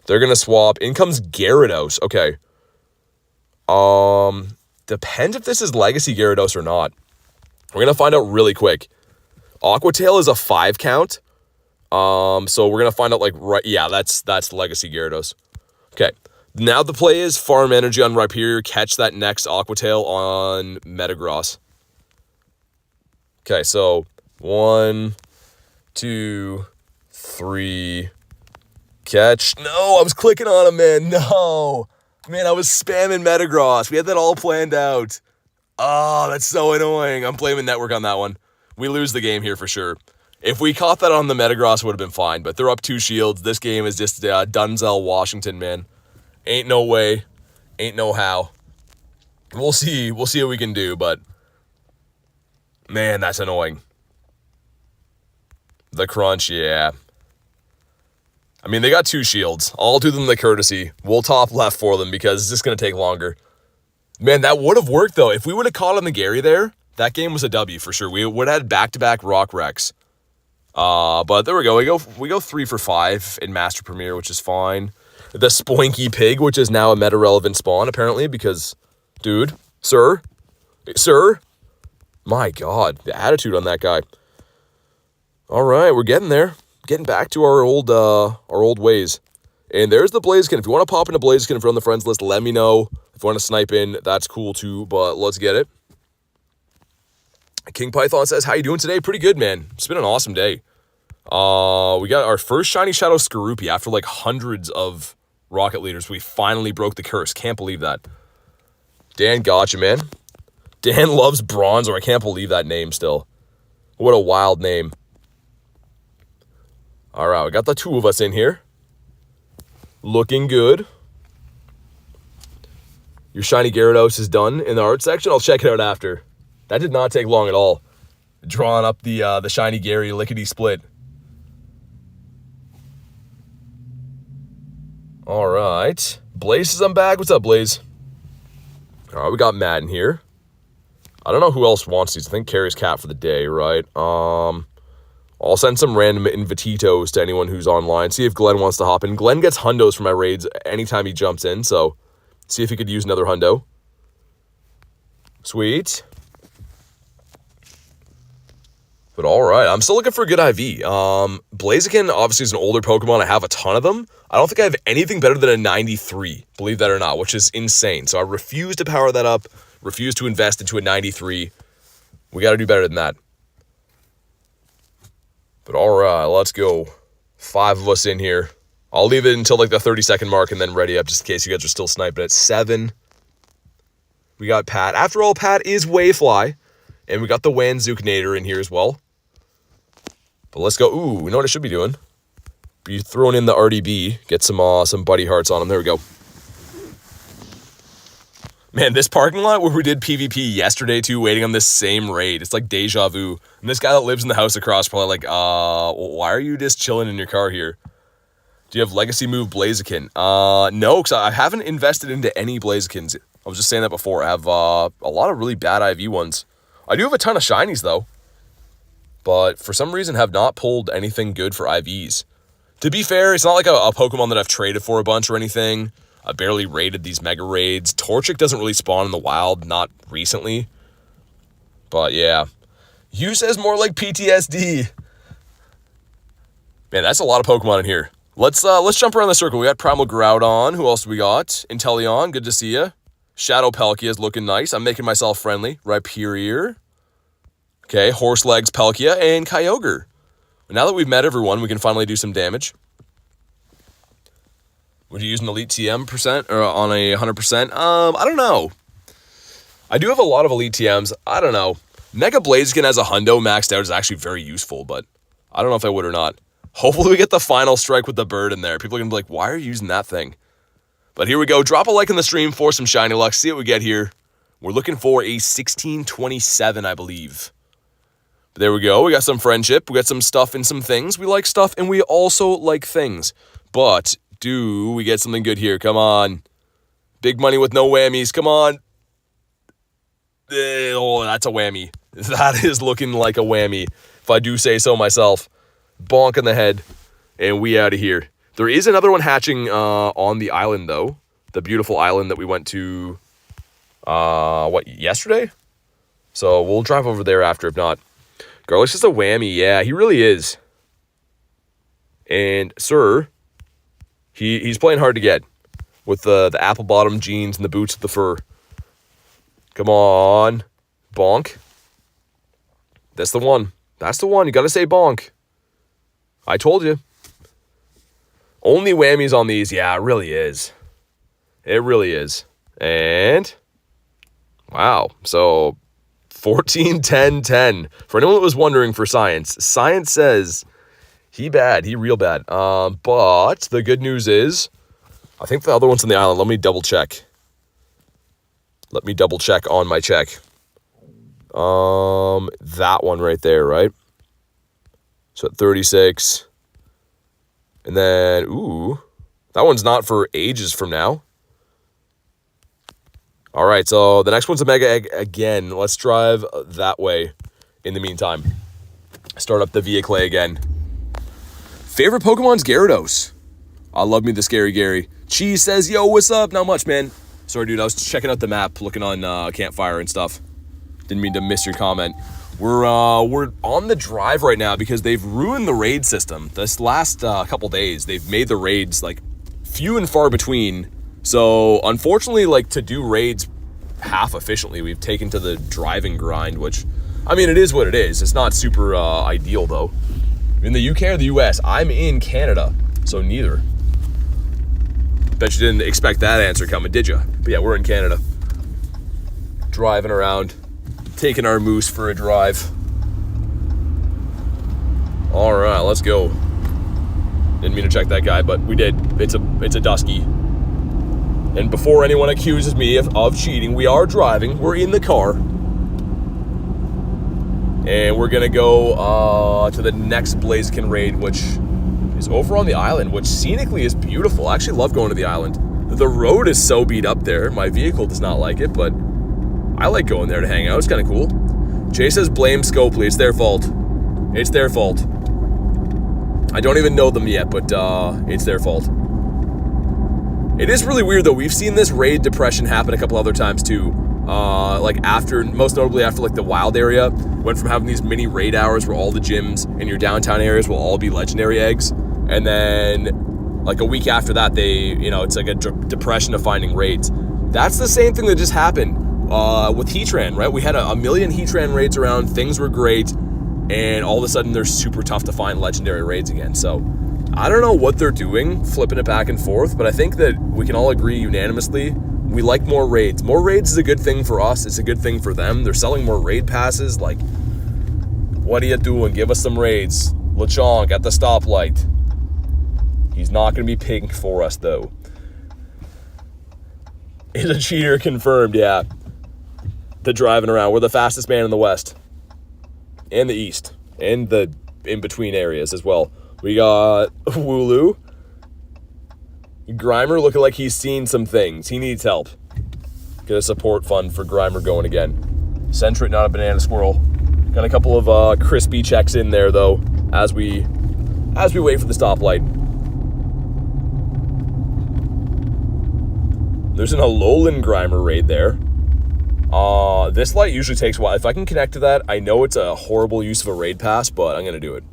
They're going to swap. In comes Gyarados. Okay. Depends if this is Legacy Gyarados or not. We're going to find out really quick. Aqua Tail is a 5 count. So we're going to find out that's Legacy Gyarados. Okay. Now the play is farm energy on Rhyperior, catch that next Aqua Tail on Metagross. Okay, so 1, 2, 3, catch. No, I was clicking on him, man. No. Man, I was spamming Metagross. We had that all planned out. Oh, that's so annoying. I'm blaming Network on that one. We lose the game here for sure. If we caught that on the Metagross, it would have been fine, but they're up 2 shields. This game is just Dunzel, Washington, man. Ain't no way. Ain't no how. We'll see. We'll see what we can do, but man, that's annoying. The crunch, yeah. I mean, they got 2 shields. I'll do them the courtesy. We'll top left for them because it's just going to take longer. Man, that would have worked, though. If we would have caught on the Gary there, that game was a W for sure. We would have had back-to-back Rock Wrecks. But there we go. We go 3 for 5 in Master Premier, which is fine. The Spoinky Pig, which is now a meta-relevant spawn, apparently, because, dude, sir, my God, the attitude on that guy. All right, we're getting there. Getting back to our old ways. And there's the Blaziken. If you want to pop into Blaziken if you're on the friends list, let me know. If you want to snipe in, that's cool too, but let's get it. King Python says, how you doing today? Pretty good, man. It's been an awesome day. We got our first Shiny Shadow Skorupi after like hundreds of Rocket Leaders. We finally broke the curse. Can't believe that. Dan gotcha, man. Dan loves Bronzor. I can't believe that name still. What a wild name. All right, we got the 2 of us in here. Looking good. Your Shiny Gyarados is done in the art section. I'll check it out after. That did not take long at all. Drawing up the Shiny Gary lickety split. All right. Blaze says I'm back. What's up, Blaze? All right, we got Matt in here. I don't know who else wants these. I think Carrie's cat for the day, right? I'll send some random invititos to anyone who's online. See if Glenn wants to hop in. Glenn gets hundos for my raids anytime he jumps in, so see if he could use another hundo. Sweet. But all right, I'm still looking for a good IV. Blaziken obviously is an older Pokemon. I have a ton of them. I don't think I have anything better than a 93, believe that or not, which is insane. So I refuse to power that up, refuse to invest into a 93. We got to do better than that. But all right, let's go. 5 of us in here. I'll leave it until like the 30-second mark and then ready up just in case you guys are still sniping at 7. We got Pat. After all, Pat is Wayfly. And we got the Wanzooknator in here as well. But let's go. Ooh, you know what I should be doing? Be throwing in the RDB. Get some buddy hearts on them. There we go. Man, this parking lot where we did PvP yesterday too, waiting on this same raid. It's like deja vu. And this guy that lives in the house across probably like, why are you just chilling in your car here? Do you have Legacy Move Blaziken? No, because I haven't invested into any Blazikens. I was just saying that before. I have a lot of really bad IV ones. I do have a ton of shinies though. But for some reason have not pulled anything good for IVs. To be fair, it's not like a Pokemon that I've traded for a bunch or anything. I barely raided these mega raids. Torchic doesn't really spawn in the wild, not recently. But yeah. You says more like PTSD. Man, that's a lot of Pokemon in here. Let's jump around the circle. We got Primal Groudon. Who else do we got? Inteleon, good to see ya. Shadow Palkia is looking nice. I'm making myself friendly. Rhyperior. Okay, Horselegs Palkia and Kyogre. Now that we've met everyone, we can finally do some damage. Would you use an Elite TM percent or on a 100%? I don't know. I do have a lot of Elite TMs. I don't know. Mega Blaziken as a hundo maxed out is actually very useful, but I don't know if I would or not. Hopefully we get the final strike with the bird in there. People are going to be like, why are you using that thing? But here we go. Drop a like in the stream for some shiny luck. See what we get here. We're looking for a 1627, I believe. But there we go. We got some friendship. We got some stuff and some things. We like stuff, and we also like things. But do we get something good here? Come on. Big money with no whammies. Come on. Oh, that's a whammy. That is looking like a whammy, if I do say so myself. Bonk in the head, and we out of here. There is another one hatching on the island, though. The beautiful island that we went to, yesterday? So we'll drive over there after, if not. Garlic's just a whammy. Yeah, he really is. And, sir, he's playing hard to get with the apple bottom jeans and the boots with the fur. Come on. Bonk. That's the one. That's the one. You got to say bonk. I told you. Only whammies on these. Yeah, it really is. It really is. And, wow. So, 14, 10, 10. For anyone that was wondering for science, science says he bad. He real bad. But the good news is, I think the other one's on the island. Let me double check. Let me double check on my check. That one right there, right? So at 36. And then, ooh, that one's not for ages from now. All right, so the next one's a Mega Egg again. Let's drive that way in the meantime. Start up the vehicle again. Favorite Pokemon's Gyarados. I love me the Scary Gary. Cheese says, yo, what's up? Not much, man. Sorry, dude, I was checking out the map, looking on Campfire and stuff. Didn't mean to miss your comment. We're on the drive right now because they've ruined the raid system. This last couple days, they've made the raids, like, few and far between. So, unfortunately, like, to do raids half efficiently, we've taken to the driving grind, which, I mean, it is what it is. It's not super ideal, though. In the UK or the US? I'm in Canada, so neither. Bet you didn't expect that answer coming, did you? But yeah, we're in Canada. Driving around, taking our moose for a drive. All right, let's go. Didn't mean to check that guy, but we did. It's a Dusky. And before anyone accuses me of cheating, we are driving. We're in the car. And we're going to go to the next Blaziken raid, which is over on the island, which scenically is beautiful. I actually love going to the island. The road is so beat up there. My vehicle does not like it, but I like going there to hang out. It's kind of cool. Jay says blame Scopely. It's their fault. It's their fault. I don't even know them yet, but it's their fault. It is really weird, though. We've seen this raid depression happen a couple other times, too. Like after, most notably after like the wild area, went from having these mini raid hours where all the gyms in your downtown areas will all be legendary eggs. And then like a week after that, it's like a depression of finding raids. That's the same thing that just happened with Heatran, right? We had a million Heatran raids around. Things were great. And all of a sudden, they're super tough to find legendary raids again. So I don't know what they're doing, flipping it back and forth. But I think that we can all agree unanimously, we like more raids. More raids is a good thing for us. It's a good thing for them. They're selling more raid passes. Like, what are you doing? Give us some raids. Lechonk at the stoplight. He's not going to be pink for us, though. Is a cheater confirmed? Yeah. The driving around. We're the fastest man in the West. And the East. And the in-between areas as well. We got Wooloo. Grimer looking like he's seen some things. He needs help. Get a support fund for Grimer going again. Sentret, not a banana squirrel. Got a couple of crispy checks in there, though, as we wait for the stoplight. There's an Alolan Grimer raid there. This light usually takes a while. If I can connect to that, I know it's a horrible use of a raid pass, but I'm going to do it.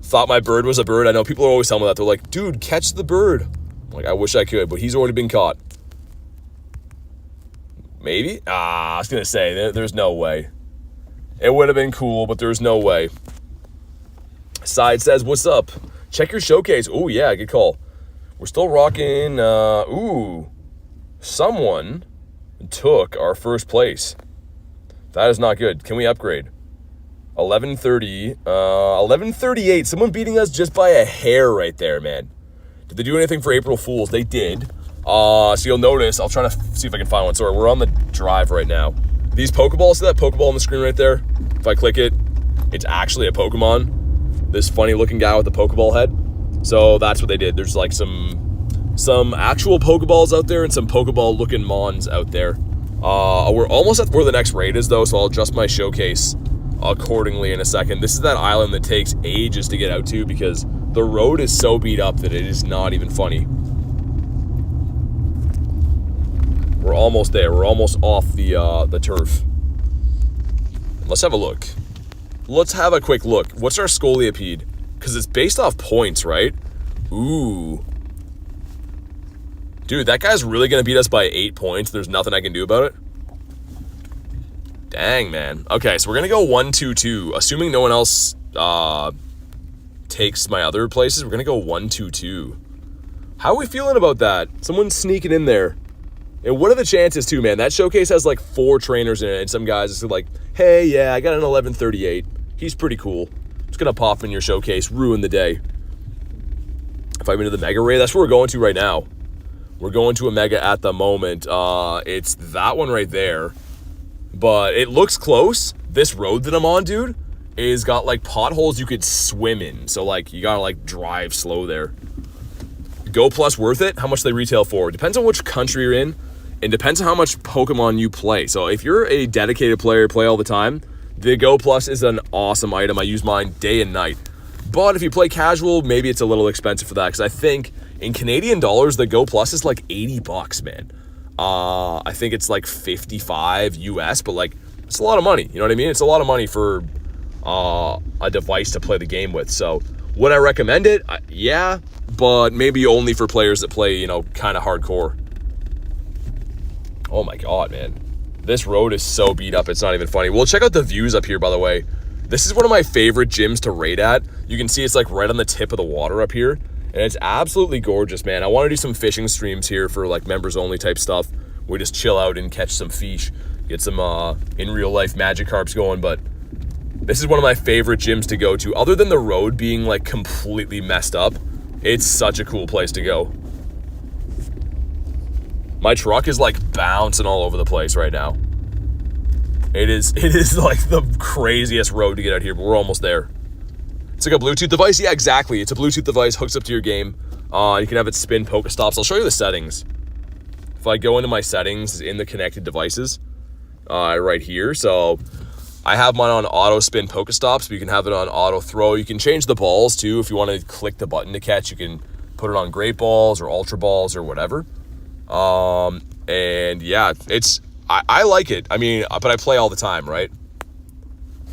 Thought my bird was a bird. I know people are always telling me that. They're like, dude, catch the bird. I'm like, I wish I could, but he's already been caught. Maybe? I was going to say, there's no way. It would have been cool, but there's no way. Side says, what's up? Check your showcase. Oh, yeah, good call. We're still rocking. Someone took our first place. That is not good. Can we upgrade? 11:30. 11:38. Someone beating us just by a hair right there, man. Did they do anything for April Fools? They did. So you'll notice, I'll try to see if I can find one. Sorry, we're on the drive right now. These Pokeballs, see that Pokeball on the screen right there? If I click it, it's actually a Pokemon. This funny looking guy with the Pokeball head. So that's what they did. There's like some actual Pokeballs out there and some Pokeball looking Mons out there. We're almost at where the next raid is though, so I'll adjust my showcase accordingly in a second. This is that island that takes ages to get out to because the road is so beat up that it is not even funny. We're almost there. We're almost off the turf. Let's have a look. Let's have a quick look. What's our Scoliopede? Because it's based off points, right? Ooh. Dude, that guy's really going to beat us by 8 points. There's nothing I can do about it. Dang, man. Okay, so we're going to go 1-2-2. Assuming no one else takes my other places, we're going to go 1-2-2. How are we feeling about that? Someone's sneaking in there. And what are the chances, too, man? That showcase has like 4 trainers in it, and some guys are like, hey, yeah, I got an 1138. He's pretty cool. Just going to pop in your showcase, ruin the day. If I'm into the Mega Ray, that's where we're going to right now. We're going to a Mega at the moment. It's that one right there. But it looks close. This road that I'm on, dude, is got like potholes you could swim in. So like you gotta like drive slow there. Go Plus worth it? How much they retail for? Depends on which country you're in. And depends on how much Pokemon you play. So if you're a dedicated player, play all the time, the Go Plus is an awesome item. I use mine day and night. But if you play casual, maybe it's a little expensive for that. Because I think in Canadian dollars, the Go Plus is like $80, man. I think it's like 55 US, but like it's a lot of money. You know what I mean? It's a lot of money for a device to play the game with. So would I recommend it? Yeah, but maybe only for players that play, you know, kind of hardcore. Oh my God, man. This road is so beat up, it's not even funny. Well, check out the views up here, by the way. This is one of my favorite gyms to raid at. You can see it's like right on the tip of the water up here. And it's absolutely gorgeous, man. I want to do some fishing streams here for like members only type stuff. We just chill out and catch some fish. Get some in real life Magikarps going. But this is one of my favorite gyms to go to. Other than the road being like completely messed up, it's such a cool place to go. My truck is like bouncing all over the place right now. It is like the craziest road to get out here, but we're almost there. It's like a Bluetooth device? Yeah, exactly. It's a Bluetooth device, hooks up to your game. You can have it spin Pokestops. I'll show you the settings. If I go into my settings in the connected devices, right here. So I have mine on auto spin Pokestops, but you can have it on auto throw. You can change the balls too. If you want to click the button to catch, you can put it on Great Balls or Ultra Balls or whatever. And yeah, I like it. I mean, but I play all the time, right?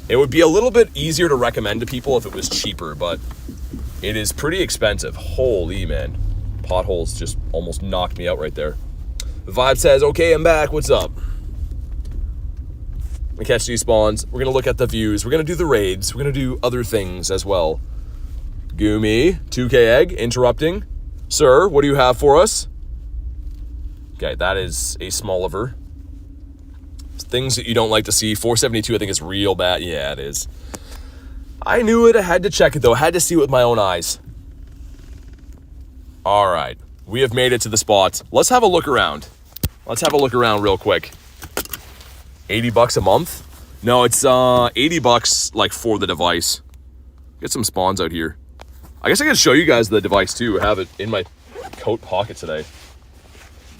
It would be a little bit easier to recommend to people if it was cheaper, but it is pretty expensive. Holy man. Potholes just almost knocked me out right there. The Vibe says, okay, I'm back. What's up? We catch these spawns. We're going to look at the views. We're going to do the raids. We're going to do other things as well. Goomy, 2K Egg, interrupting. Sir, what do you have for us? Okay, that is a Smoliver. Things that you don't like to see. 472, I think, is real bad. Yeah, it is. I knew it. I had to check it, though. I had to see it with my own eyes. All right. We have made it to the spot. Let's have a look around. Let's have a look around real quick. $80 a month? No, it's $80 like for the device. Get some spawns out here. I guess I can show you guys the device, too. I have it in my coat pocket today.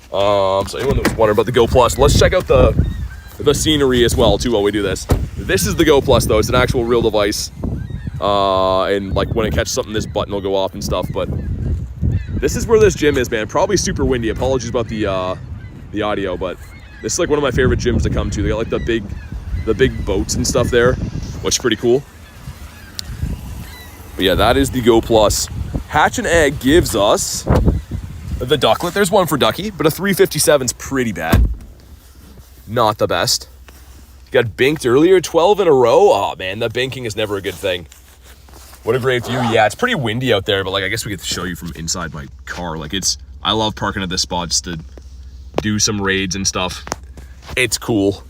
So anyone that was wondering about the Go Plus, let's check out the scenery as well too while we do this. This is the Go Plus though. It's an actual real device. And like when it catches something, this button will go off and stuff. But this is where this gym is, man. Probably super windy. Apologies about the audio, but this is like one of my favorite gyms to come to. They got like the big boats and stuff there, which is pretty cool. But yeah, that is the Go Plus. Hatch and Egg gives us the Ducklet. There's one for Ducky, but a 357's pretty bad. Not the best. Got binked earlier, 12 in a row. Oh man, the binking is never a good thing. What a great view. Yeah, it's pretty windy out there, but like I guess we get to show you from inside my car. Like I love parking at this spot just to do some raids and stuff. It's cool.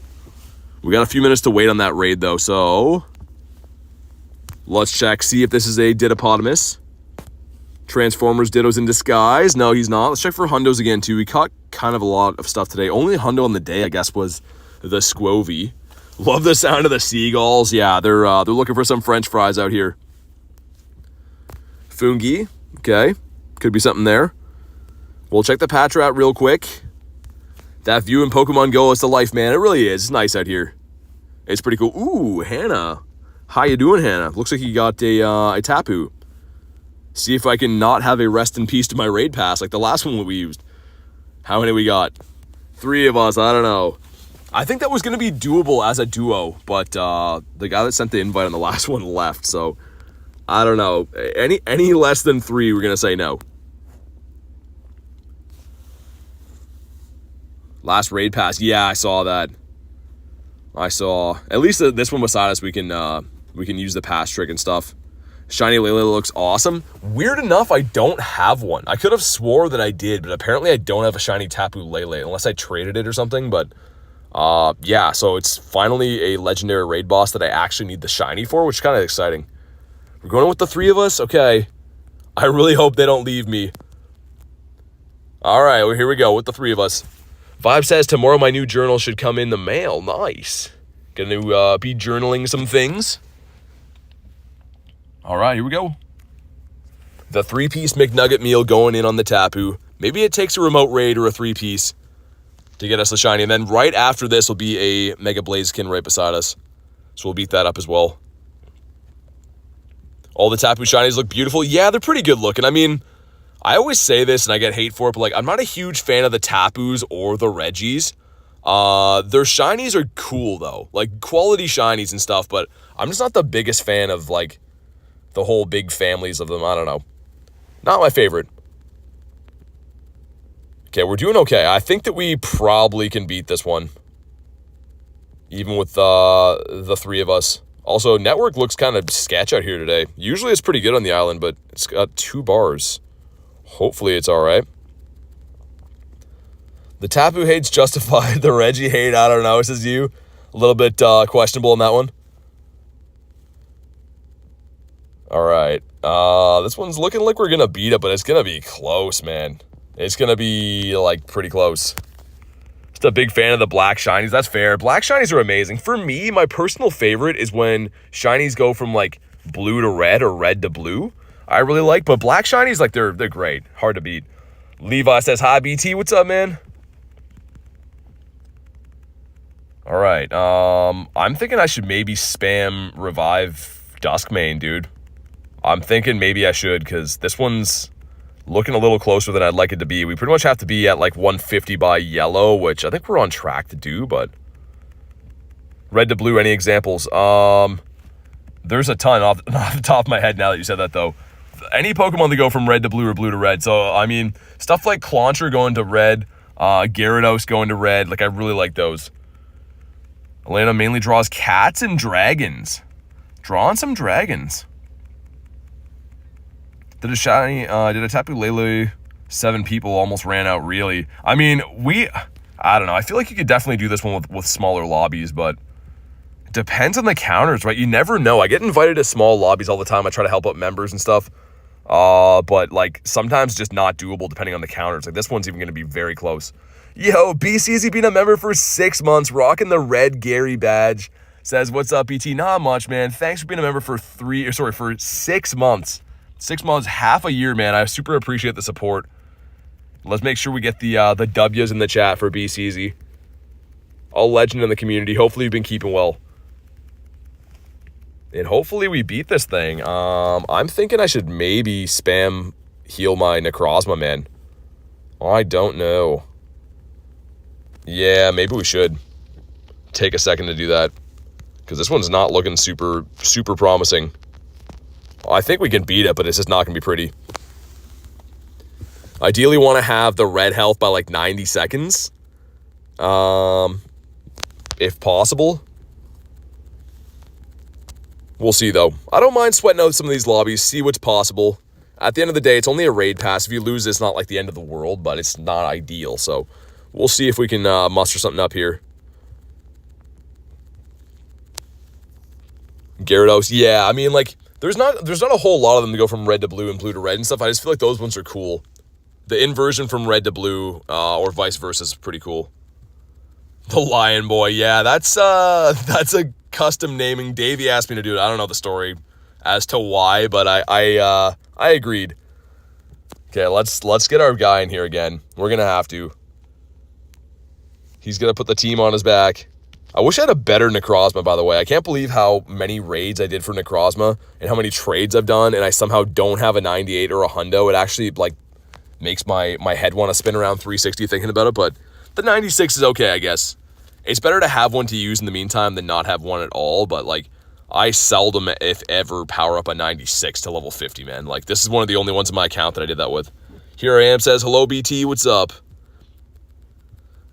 We got a few minutes to wait on that raid though, so let's check, see if this is a Dittopotamus. Transformers Dittos in disguise. No, he's not. Let's check for Hundos again too. We caught kind of a lot of stuff today. Only Hundo on the day, I guess, was the Squovy. Love the sound of the seagulls. Yeah, they're looking for some French fries out here. Fungi, okay, could be something there. We'll check the Patrat real quick. That view in Pokemon GO is the life, man. It really is. It's nice out here. It's pretty cool. Ooh, Hannah. How you doing, Hannah? Looks like you got a Tapu. See if I can not have a rest in peace to my raid pass like the last one that we used. How many we got? 3 of us. I don't know. I think that was going to be doable as a duo, but the guy that sent the invite on the last one left, so I don't know. Any less than 3, we're going to say no. Last raid pass. Yeah, I saw that. I saw. At least this one beside us, we can use the pass trick and stuff. Shiny Lele looks awesome. Weird enough, I don't have one. I could have swore that I did, but apparently I don't have a shiny Tapu Lele unless I traded it or something. But yeah, so it's finally a legendary raid boss that I actually need the shiny for, which is kind of exciting. We're going with the 3 of us? Okay. I really hope they don't leave me. All right, well, here we go with the 3 of us. Vibe says tomorrow my new journal should come in the mail. Nice. Gonna be journaling some things. All right, here we go. The 3-piece McNugget meal going in on the Tapu. Maybe it takes a remote raid or a 3-piece to get us the shiny. And then right after this will be a Mega Blaziken right beside us. So we'll beat that up as well. All the Tapu shinies look beautiful. Yeah, they're pretty good looking. I mean, I always say this and I get hate for it, but like I'm not a huge fan of the Tapus or the Reggies. Their shinies are cool though. Like quality shinies and stuff, but I'm just not the biggest fan of like the whole big families of them. I don't know. Not my favorite. Okay, we're doing okay. I think that we probably can beat this one. Even with the 3 of us. Also, network looks kind of sketch out here today. Usually it's pretty good on the island, but it's got 2 bars. Hopefully it's all right. The Tapu hate's justified. The Reggie hate, I don't know, says you. A little bit questionable on that one. All right. This one's looking like we're going to beat it, but it's going to be close, man. It's going to be, like, pretty close. Just a big fan of the black shinies. That's fair. Black shinies are amazing. For me, my personal favorite is when shinies go from, like, blue to red or red to blue. I really like, but black shinies, like, they're great. Hard to beat. Levi says, hi, BT. What's up, man? All right. I'm thinking I should maybe spam revive Duskmane, dude. I'm thinking maybe I should, because this one's looking a little closer than I'd like it to be. We pretty much have to be at like 150 by yellow, which I think we're on track to do, but red to blue, any examples? There's a ton off the top of my head now that you said that, though. Any Pokemon that go from red to blue or blue to red. So, I mean, stuff like Clauncher going to red, Gyarados going to red. Like, I really like those. Elena mainly draws cats and dragons. Drawing some dragons. Did a Tapu Lele 7 people almost ran out, really? I mean, I don't know. I feel like you could definitely do this one with smaller lobbies, but it depends on the counters, right? You never know. I get invited to small lobbies all the time. I try to help out members and stuff. But, like, sometimes just not doable depending on the counters. Like, this one's even going to be very close. Yo, BC's been a member for 6 months, rocking the red Gary badge. Says, what's up, BT? Not much, man. Thanks for being a member for 6 months. 6 months, half a year, man. I super appreciate the support. Let's make sure we get the W's in the chat for BCZ. A legend in the community. Hopefully you've been keeping well. And hopefully we beat this thing. I'm thinking I should maybe spam heal my Necrozma, man. I don't know. Yeah, maybe we should take a second to do that. Because this one's not looking super, super promising. I think we can beat it, but it's just not going to be pretty. Ideally want to have the red health by like 90 seconds. If possible. We'll see, though. I don't mind sweating out some of these lobbies, see what's possible. At the end of the day, it's only a raid pass. If you lose, it's not like the end of the world, but it's not ideal. So we'll see if we can muster something up here. Gyarados, yeah, I mean, like, there's not a whole lot of them to go from red to blue and blue to red and stuff. I just feel like those ones are cool. The inversion from red to blue, or vice versa, is pretty cool. The Lion Boy, yeah, that's a custom naming. Davey asked me to do it. I don't know the story as to why, but I agreed. Okay, let's get our guy in here again. We're gonna have to. He's gonna put the team on his back. I wish I had a better Necrozma, by the way. I can't believe how many raids I did for Necrozma and how many trades I've done, and I somehow don't have a 98 or a hundo. It actually, like, makes my head want to spin around 360 thinking about it, but the 96 is okay, I guess. It's better to have one to use in the meantime than not have one at all, but, like, I seldom, if ever, power up a 96 to level 50, man. Like, this is one of the only ones in my account that I did that with. Here I am, says, hello, BT, what's up?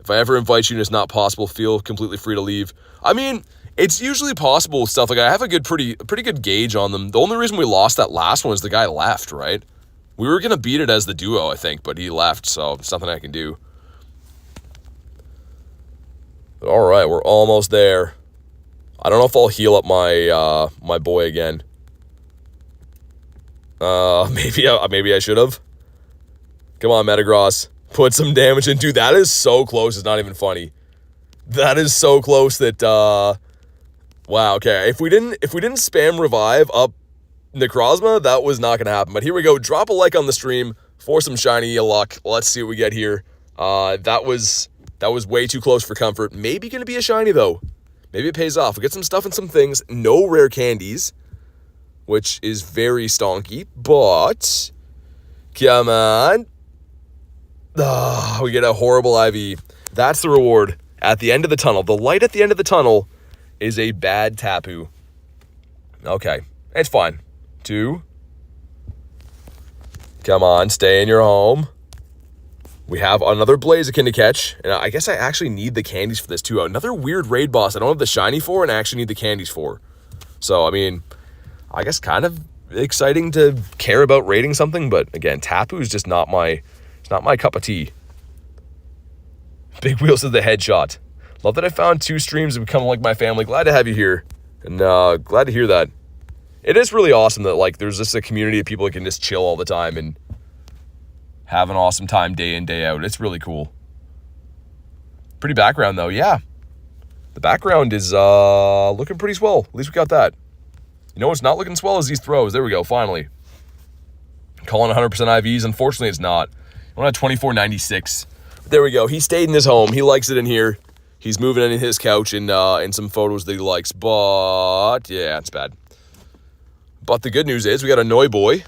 If I ever invite you and it's not possible, feel completely free to leave. I mean, it's usually possible with stuff. Like, I have a pretty good gauge on them. The only reason we lost that last one is the guy left, right? We were going to beat it as the duo, I think, but he left, so it's nothing I can do. All right, we're almost there. I don't know if I'll heal up my my boy again. Maybe I should have. Come on, Metagross. Put some damage in. Dude, that is so close. It's not even funny. That is so close that, wow, okay. If we didn't spam revive up Necrozma, that was not going to happen. But here we go. Drop a like on the stream for some shiny luck. Let's see what we get here. That was way too close for comfort. Maybe going to be a shiny, though. Maybe it pays off. We get some stuff and some things. No rare candies, which is very stonky, but come on. We get a horrible IV. That's the reward at the end of the tunnel. The light at the end of the tunnel is a bad Tapu. Okay, it's fine. 2. Come on, stay in your home. We have another Blaziken to catch, and I guess I actually need the candies for this too. Another weird raid boss I don't have the shiny for, and I actually need the candies for. So, I mean, I guess kind of exciting to care about raiding something, but again, Tapu is just not my cup of tea. Big Wheels of the headshot. Love that I found 2 streams and become like my family. Glad to have you here, and glad to hear that. It is really awesome that, like, there's just a community of people that can just chill all the time and have an awesome time day in, day out. It's really cool. Pretty background, though. Yeah. The background is looking pretty swell. At least we got that. You know what's not looking swell is these throws. There we go, finally. Calling 100% IVs. Unfortunately, it's not. I'm at 2496. There we go. He stayed in his home. He likes it in here. He's moving in his couch and in some photos that he likes. But, yeah, it's bad. But the good news is we got a Noi Boy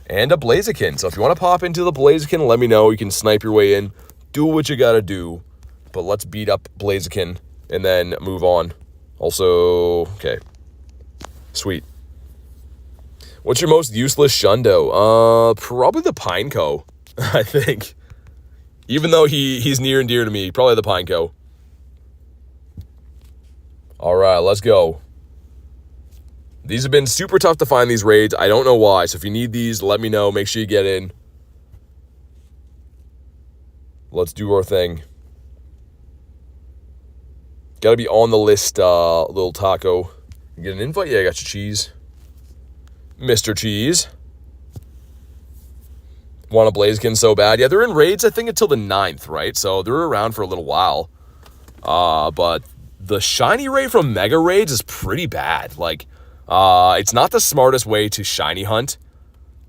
and a Blaziken. So if you want to pop into the Blaziken, let me know. You can snipe your way in. Do what you got to do. But let's beat up Blaziken and then move on. Also, okay. Sweet. What's your most useless Shundo? Probably the Pineco, I think. Even though he's near and dear to me, probably the Pineco. All right, let's go. These have been super tough to find, these raids. I don't know why. So if you need these, let me know. Make sure you get in. Let's do our thing. Got to be on the list, little taco. You get an invite? Yeah, I got your cheese. Mr. Cheese. Want a Blaziken so bad. Yeah, they're in raids, I think, until the 9th, right? So they're around for a little while. But the shiny raid from Mega Raids is pretty bad. Like, it's not the smartest way to shiny hunt.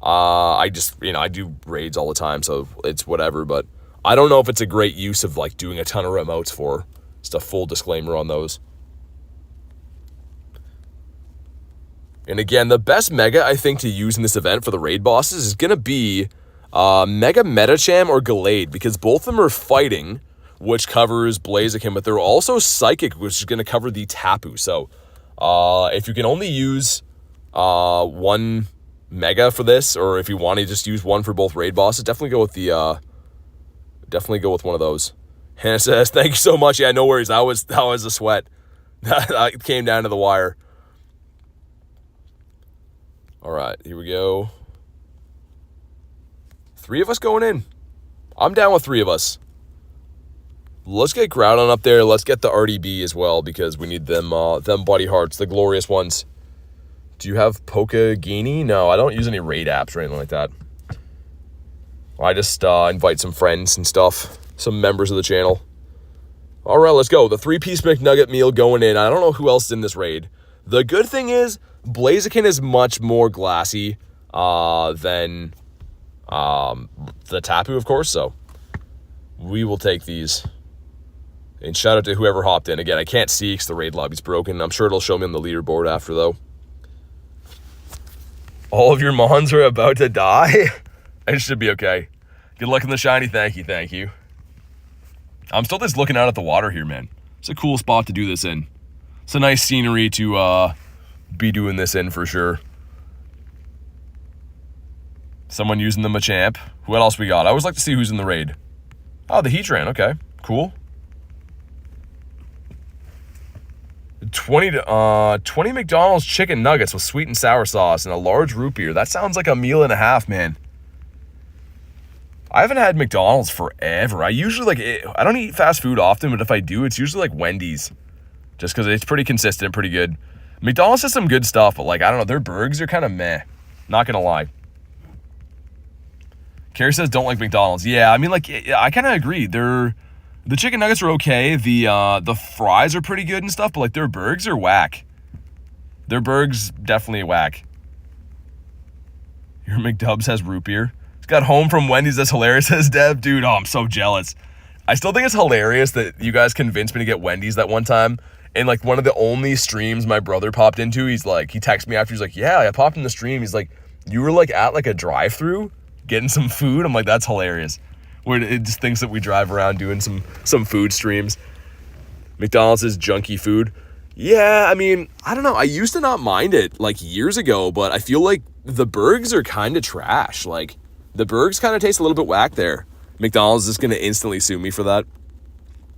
I just, I do raids all the time, so it's whatever. But I don't know if it's a great use of, like, doing a ton of remotes for. Just a full disclaimer on those. And again, the best Mega, I think, to use in this event for the raid bosses is going to be Mega Metacham or Gallade, because both of them are fighting, which covers Blaziken, but they're also Psychic, which is going to cover the Tapu. So if you can only use one mega for this, or if you want to just use one for both raid bosses, definitely go with the definitely go with one of those. Hannah says, thank you so much. Yeah, no worries. That was a sweat. That came down to the wire. All right, here we go. 3 of us going in. I'm down with 3 of us. Let's get Groudon up there. Let's get the RDB as well, because we need them buddy hearts, the glorious ones. Do you have Pokegini? No, I don't use any raid apps or anything like that. I just invite some friends and stuff, some members of the channel. All right, let's go. The 3-piece McNugget meal going in. I don't know who else is in this raid. The good thing is Blaziken is much more glassy than the Tapu, of course, so we will take these. And shout out to whoever hopped in. Again, I can't see because the raid lobby's broken. I'm sure it'll show me on the leaderboard after, though. All of your mons are about to die? It should be okay. Good luck in the shiny. Thank you, thank you. I'm still just looking out at the water here, man. It's a cool spot to do this in. It's a nice scenery to be doing this in for sure. Someone using the Machamp. What else we got? I always like to see who's in the raid. Oh, the Heatran. Okay, cool. 20 McDonald's chicken nuggets with sweet and sour sauce and a large root beer. That sounds like a meal and a half, man. I haven't had McDonald's forever. I usually I don't eat fast food often, but if I do, it's usually like Wendy's. Just because it's pretty consistent, pretty good. McDonald's has some good stuff, but like, I don't know, their burgers are kind of meh. Not gonna lie. Carrie says don't like McDonald's. Yeah, I mean, like, I kind of agree. The chicken nuggets are okay. The fries are pretty good and stuff, but like their burgers are whack. Their burgers definitely whack. Your McDubs has root beer. It's got home from Wendy's. That's hilarious, says Deb. Dude, oh, I'm so jealous. I still think it's hilarious that you guys convinced me to get Wendy's that one time. And like one of the only streams my brother popped into, he texted me after, he's like, yeah, I popped in the stream. He's like, you were like at like a drive-thru getting some food? I'm like, that's hilarious. Where it just thinks that we drive around doing some food streams. McDonald's is junky food. Yeah, I mean, I don't know. I used to not mind it like years ago, but I feel like the burgers are kind of trash. Like the burgers kind of taste a little bit whack there. McDonald's is going to instantly sue me for that.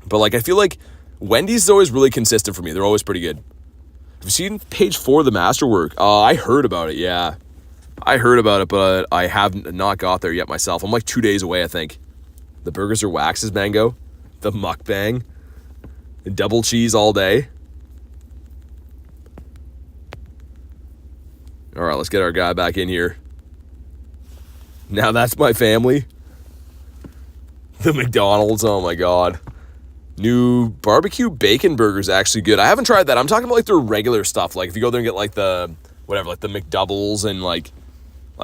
But like, I feel like Wendy's is always really consistent for me. They're always pretty good. Have you seen page 4 of the masterwork? I heard about it, yeah. I heard about it, but I have not got there yet myself. I'm like 2 days away, I think. The burgers are waxes, Mango. The mukbang. The double cheese all day. All right, let's get our guy back in here. Now that's my family. The McDonald's, oh my God. New barbecue bacon burger is actually good. I haven't tried that. I'm talking about like their regular stuff. Like if you go there and get like the, whatever, like the McDoubles and like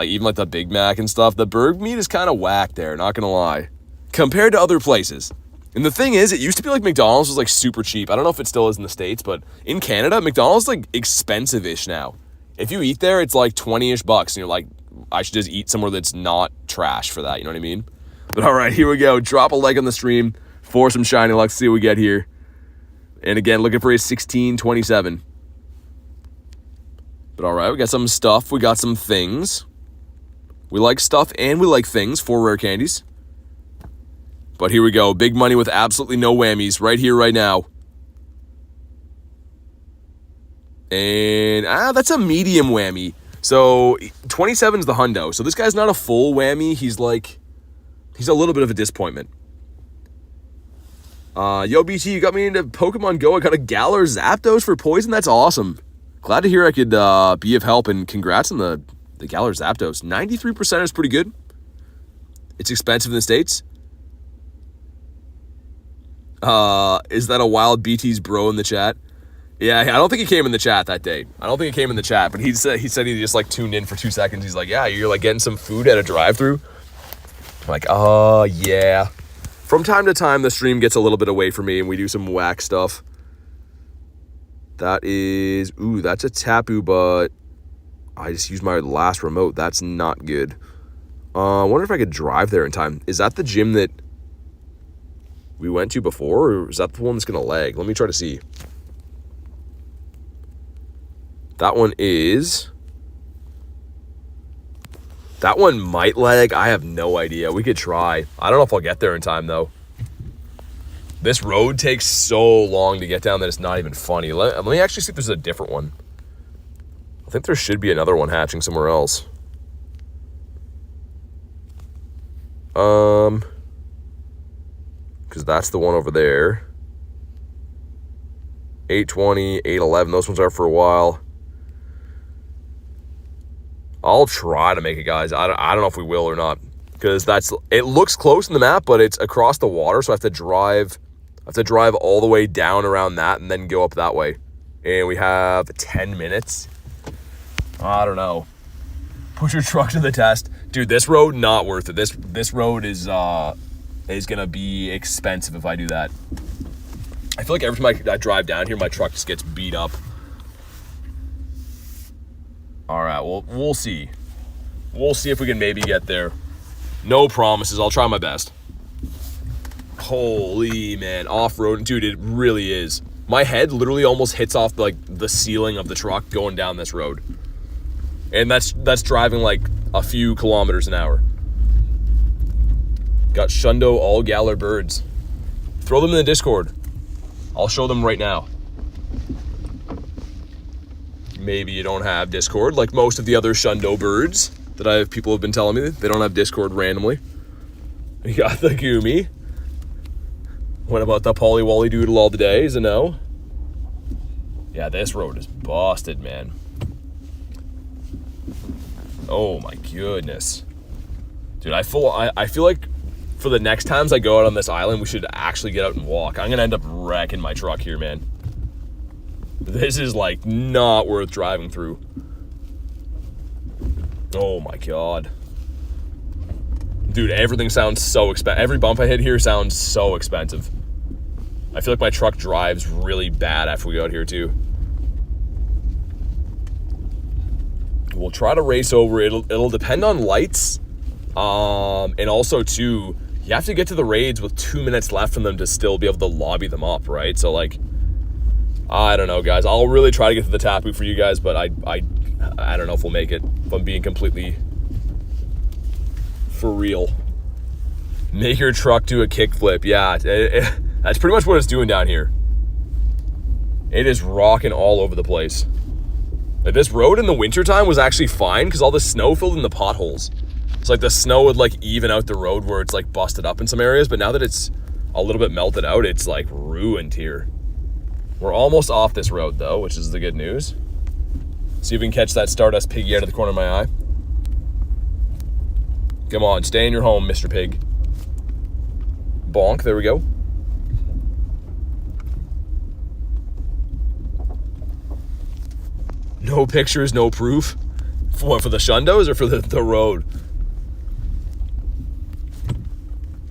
even like the Big Mac and stuff. The burger meat is kind of whack there, not gonna lie. Compared to other places. And the thing is, it used to be like McDonald's was like super cheap. I don't know if it still is in the States, but in Canada, McDonald's is like expensive-ish now. If you eat there, it's like 20-ish bucks. And you're like, I should just eat somewhere that's not trash for that. You know what I mean? But all right, here we go. Drop a like on the stream for some shiny luck. See what we get here. And again, looking for a 1627. But all right, we got some stuff. We got some things. We like stuff and we like things. 4 rare candies. But here we go. Big money with absolutely no whammies right here, right now. And, that's a medium whammy. So, 27 is the hundo. So this guy's not a full whammy. He's a little bit of a disappointment. Yo, BT, you got me into Pokemon GO. I got a Galar Zapdos for poison. That's awesome. Glad to hear I could be of help, and congrats on the Galar Zapdos. 93% is pretty good. It's expensive in the States. Is that a wild BT's bro in the chat? Yeah, I don't think he came in the chat that day. I don't think he came in the chat, but he said he just like tuned in for 2 seconds. He's like, yeah, you're like getting some food at a drive-thru. I'm like, oh, yeah. From time to time, the stream gets a little bit away from me and we do some whack stuff. That is, that's a Tapu, but I just used my last remote. That's not good. I wonder if I could drive there in time. Is that the gym that we went to before, or is that the one that's going to lag? Let me try to see. That one is That one might lag. I have no idea. We could try. I don't know if I'll get there in time, though. This road takes so long to get down that it's not even funny. Let me actually see if there's a different one. I think there should be another one hatching somewhere else. Because that's the one over there. 820, 811. Those ones are for a while. I'll try to make it, guys. I don't know if we will or not, because it looks close in the map, but it's across the water, so I have to drive all the way down around that and then go up that way. And we have 10 minutes. I don't know. Put your truck to the test. Dude, this road, not worth it. This road is gonna be expensive if I do that. I feel like every time I drive down here, my truck just gets beat up. All right, well, we'll see. We'll see if we can maybe get there. No promises. I'll try my best. Holy, man. Off-road. Dude, it really is. My head literally almost hits off, like, the ceiling of the truck going down this road. And that's driving, like, a few kilometers an hour. Got Shundo all Galarian Birds. Throw them in the Discord. I'll show them right now. Maybe you don't have Discord, like most of the other Shundo birds that people have been telling me. They don't have Discord randomly. You got the Goomy. What about the Polly-Wally Doodle all the day? Is a no? Yeah, this road is busted, man. Oh my goodness. Dude, I feel like for the next times I go out on this island, we should actually get out and walk. I'm gonna end up wrecking my truck here, man. This is, like, not worth driving through. Oh, my God. Dude, everything sounds so expensive. Every bump I hit here sounds so expensive. I feel like my truck drives really bad after we go out here, too. We'll try to race over. It'll depend on lights. And also, too, you have to get to the raids with 2 minutes left from them to still be able to lobby them up, right? So, like, I don't know, guys. I'll really try to get to the Tapu for you guys, but I don't know if we'll make it, if I'm being completely for real. Make your truck do a kickflip. Yeah, that's pretty much what it's doing down here. It is rocking all over the place. Like, this road in the wintertime was actually fine because all the snow filled in the potholes. It's like the snow would, like, even out the road where it's, like, busted up in some areas, but now that it's a little bit melted out, it's, like, ruined here. We're almost off this road, though, which is the good news. See if we can catch that Stardust Piggy out of the corner of my eye. Come on, stay in your home, Mr. Pig. Bonk, there we go. No pictures, no proof. For what, for the Shundos or for the road?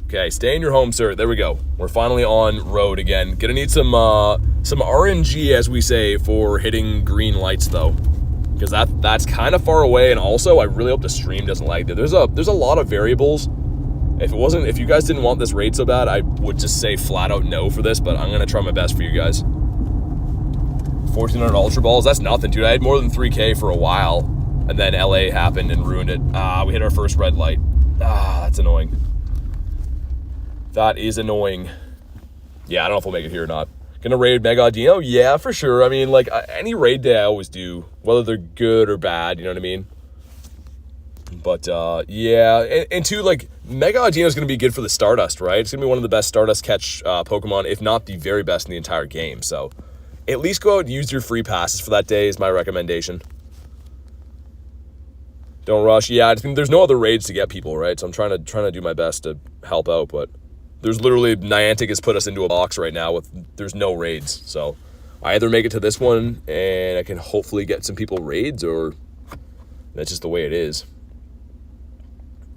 Okay, stay in your home, sir. There we go. We're finally on road again. Gonna need some RNG, as we say, for hitting green lights, though, because that's kind of far away. And also, I really hope the stream doesn't lag. There's a lot of variables. If you guys didn't want this raid so bad, I would just say flat out no for this. But I'm gonna try my best for you guys. 1,400 Ultra Balls. That's nothing, dude. I had more than 3K for a while, and then LA happened and ruined it. We hit our first red light. That's annoying. That is annoying. Yeah, I don't know if we'll make it here or not. Gonna raid Mega Dino? Yeah, for sure. I mean, like, any raid day I always do, whether they're good or bad, you know what I mean? But, yeah. And two, like, Mega Dino's gonna be good for the Stardust, right? It's gonna be one of the best Stardust catch Pokemon, if not the very best in the entire game. So, at least go out and use your free passes for that day is my recommendation. Don't rush. Yeah, I think there's no other raids to get people, right? So I'm trying to do my best to help out, but there's literally, Niantic has put us into a box right now with, there's no raids. So I either make it to this one and I can hopefully get some people raids, or that's just the way it is.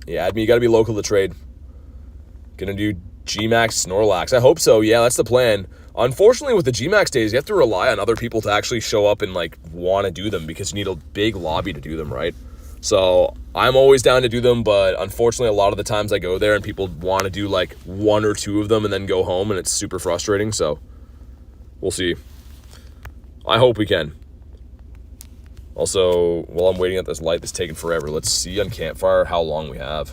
Yeah, I mean, you got to be local to trade. Gonna do G-Max Snorlax. I hope so. Yeah, that's the plan. Unfortunately, with the G-Max days, you have to rely on other people to actually show up and, like, want to do them, because you need a big lobby to do them, right? So I'm always down to do them, but unfortunately, a lot of the times I go there and people want to do, like, 1 or 2 of them and then go home, and it's super frustrating. So we'll see. I hope we can. Also, while I'm waiting at this light that's taking forever, let's see on Campfire how long we have.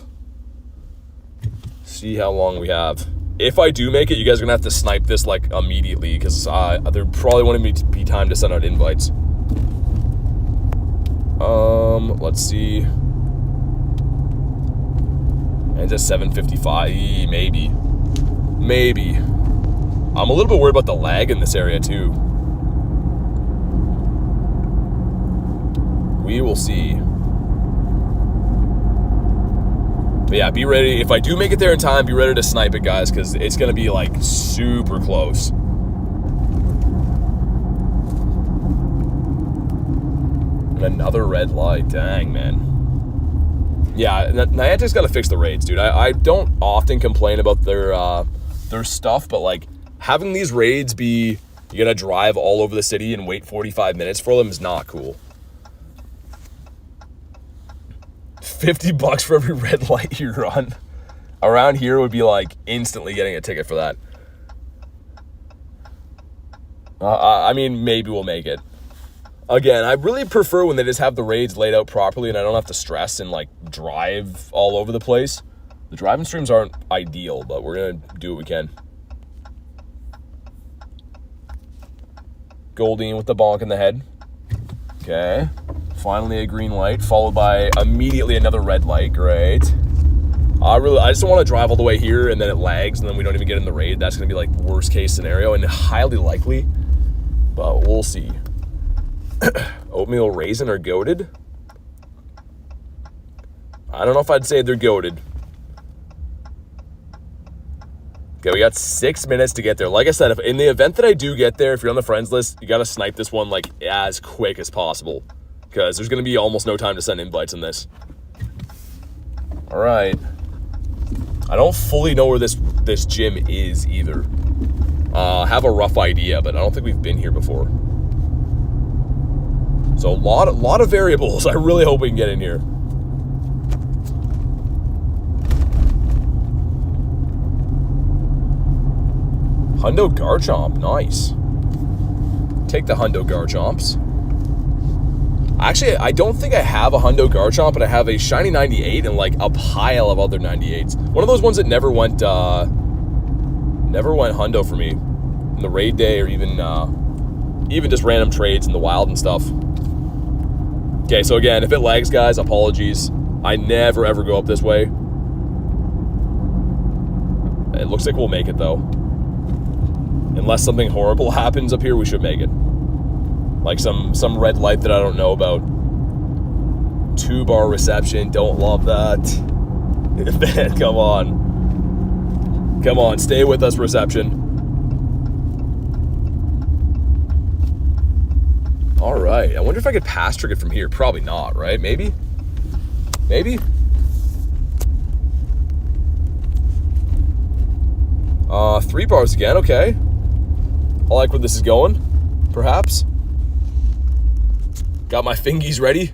See how long we have. If I do make it, you guys are going to have to snipe this, like, immediately, because there probably won't be time to send out invites. Let's see. And it's at 7:55. Maybe. Maybe. I'm a little bit worried about the lag in this area, too. We will see. But yeah, be ready. If I do make it there in time, be ready to snipe it, guys, because it's going to be, like, super close. And another red light. Dang, man. Yeah, Niantic's got to fix the raids, dude. I don't often complain about their stuff, but, like, having these raids be, you got to drive all over the city and wait 45 minutes for them is not cool. $50 for every red light you run. Around here would be like instantly getting a ticket for that. I mean, maybe we'll make it. Again, I really prefer when they just have the raids laid out properly and I don't have to stress and like drive all over the place. The driving streams aren't ideal, but we're going to do what we can. Goldine with the bonk in the head. Okay. Finally a green light, followed by immediately another red light. Great. I just don't want to drive all the way here and then it lags and then we don't even get in the raid. That's going to be like worst case scenario and highly likely, but we'll see. Oatmeal raisin are goated. I don't know if I'd say they're goated. Okay, we got 6 minutes to get there. Like I said, if in the event that I do get there, if you're on the friends list, you got to snipe this one like as quick as possible. Because there's going to be almost no time to send invites in this. All right. I don't fully know where this gym is either. I have a rough idea, but I don't think we've been here before. So a lot of variables. I really hope we can get in here. Hundo Garchomp, nice. Take the Hundo Garchomps. Actually, I don't think I have a Hundo Garchomp, but I have a shiny 98 and like a pile of other 98s. One of those ones that never went Hundo for me in the raid day or even just random trades in the wild and stuff. Okay, so again, if it lags, guys, apologies. I never ever go up this way. It looks like we'll make it though. Unless something horrible happens up here, we should make it. Like some red light that I don't know about. 2-bar reception, don't love that. Man, come on. Come on, stay with us, reception. All right, I wonder if I could pass trick it from here. Probably not, right? Maybe? Maybe? 3 bars again, okay. I like where this is going, perhaps. Got my fingies ready.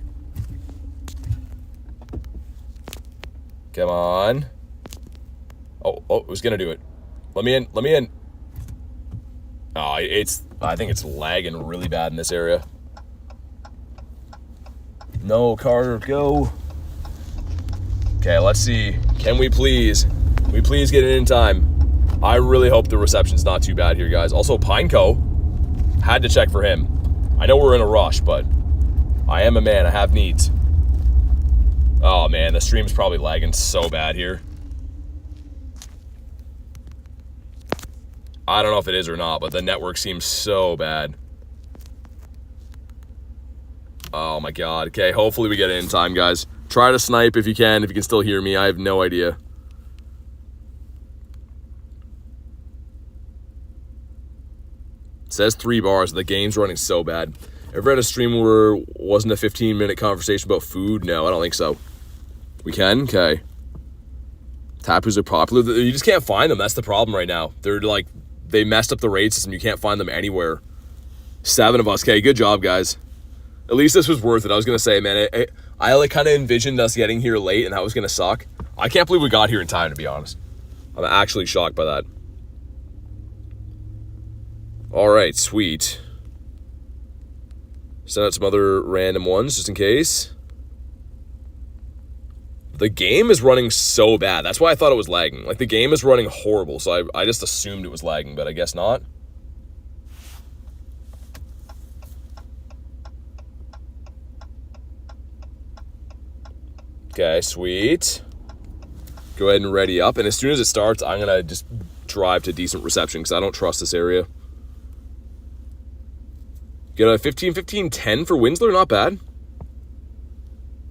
Come on. Oh, it was gonna do it. Let me in. Oh, I think it's lagging really bad in this area. No, Carter, go. Okay, let's see. Can we please get it in time? I really hope the reception's not too bad here, guys. Also, Pineco, had to check for him. I know we're in a rush, but I am a man. I have needs. Oh, man, the stream's probably lagging so bad here. I don't know if it is or not, but the network seems so bad. Oh, my God. Okay, hopefully we get it in time, guys. Try to snipe if you can still hear me. I have no idea. It says 3 bars. The game's running so bad. Ever had a stream where wasn't a 15-minute conversation about food? No, I don't think so. We can? Okay. Tapus are popular. You just can't find them. That's the problem right now. They're like, they messed up the raid system. You can't find them anywhere. 7 of us. Okay, good job, guys. At least this was worth it. I was going to say, man, I like kind of envisioned us getting here late and that was going to suck. I can't believe we got here in time, to be honest. I'm actually shocked by that. All right, sweet. Send out some other random ones just in case. The game is running so bad. That's why I thought it was lagging. Like, the game is running horrible, so I just assumed it was lagging, but I guess not. Okay, sweet. Go ahead and ready up. And as soon as it starts, I'm going to just drive to decent reception because I don't trust this area. Get a 15-15-10 for Winsler. Not bad.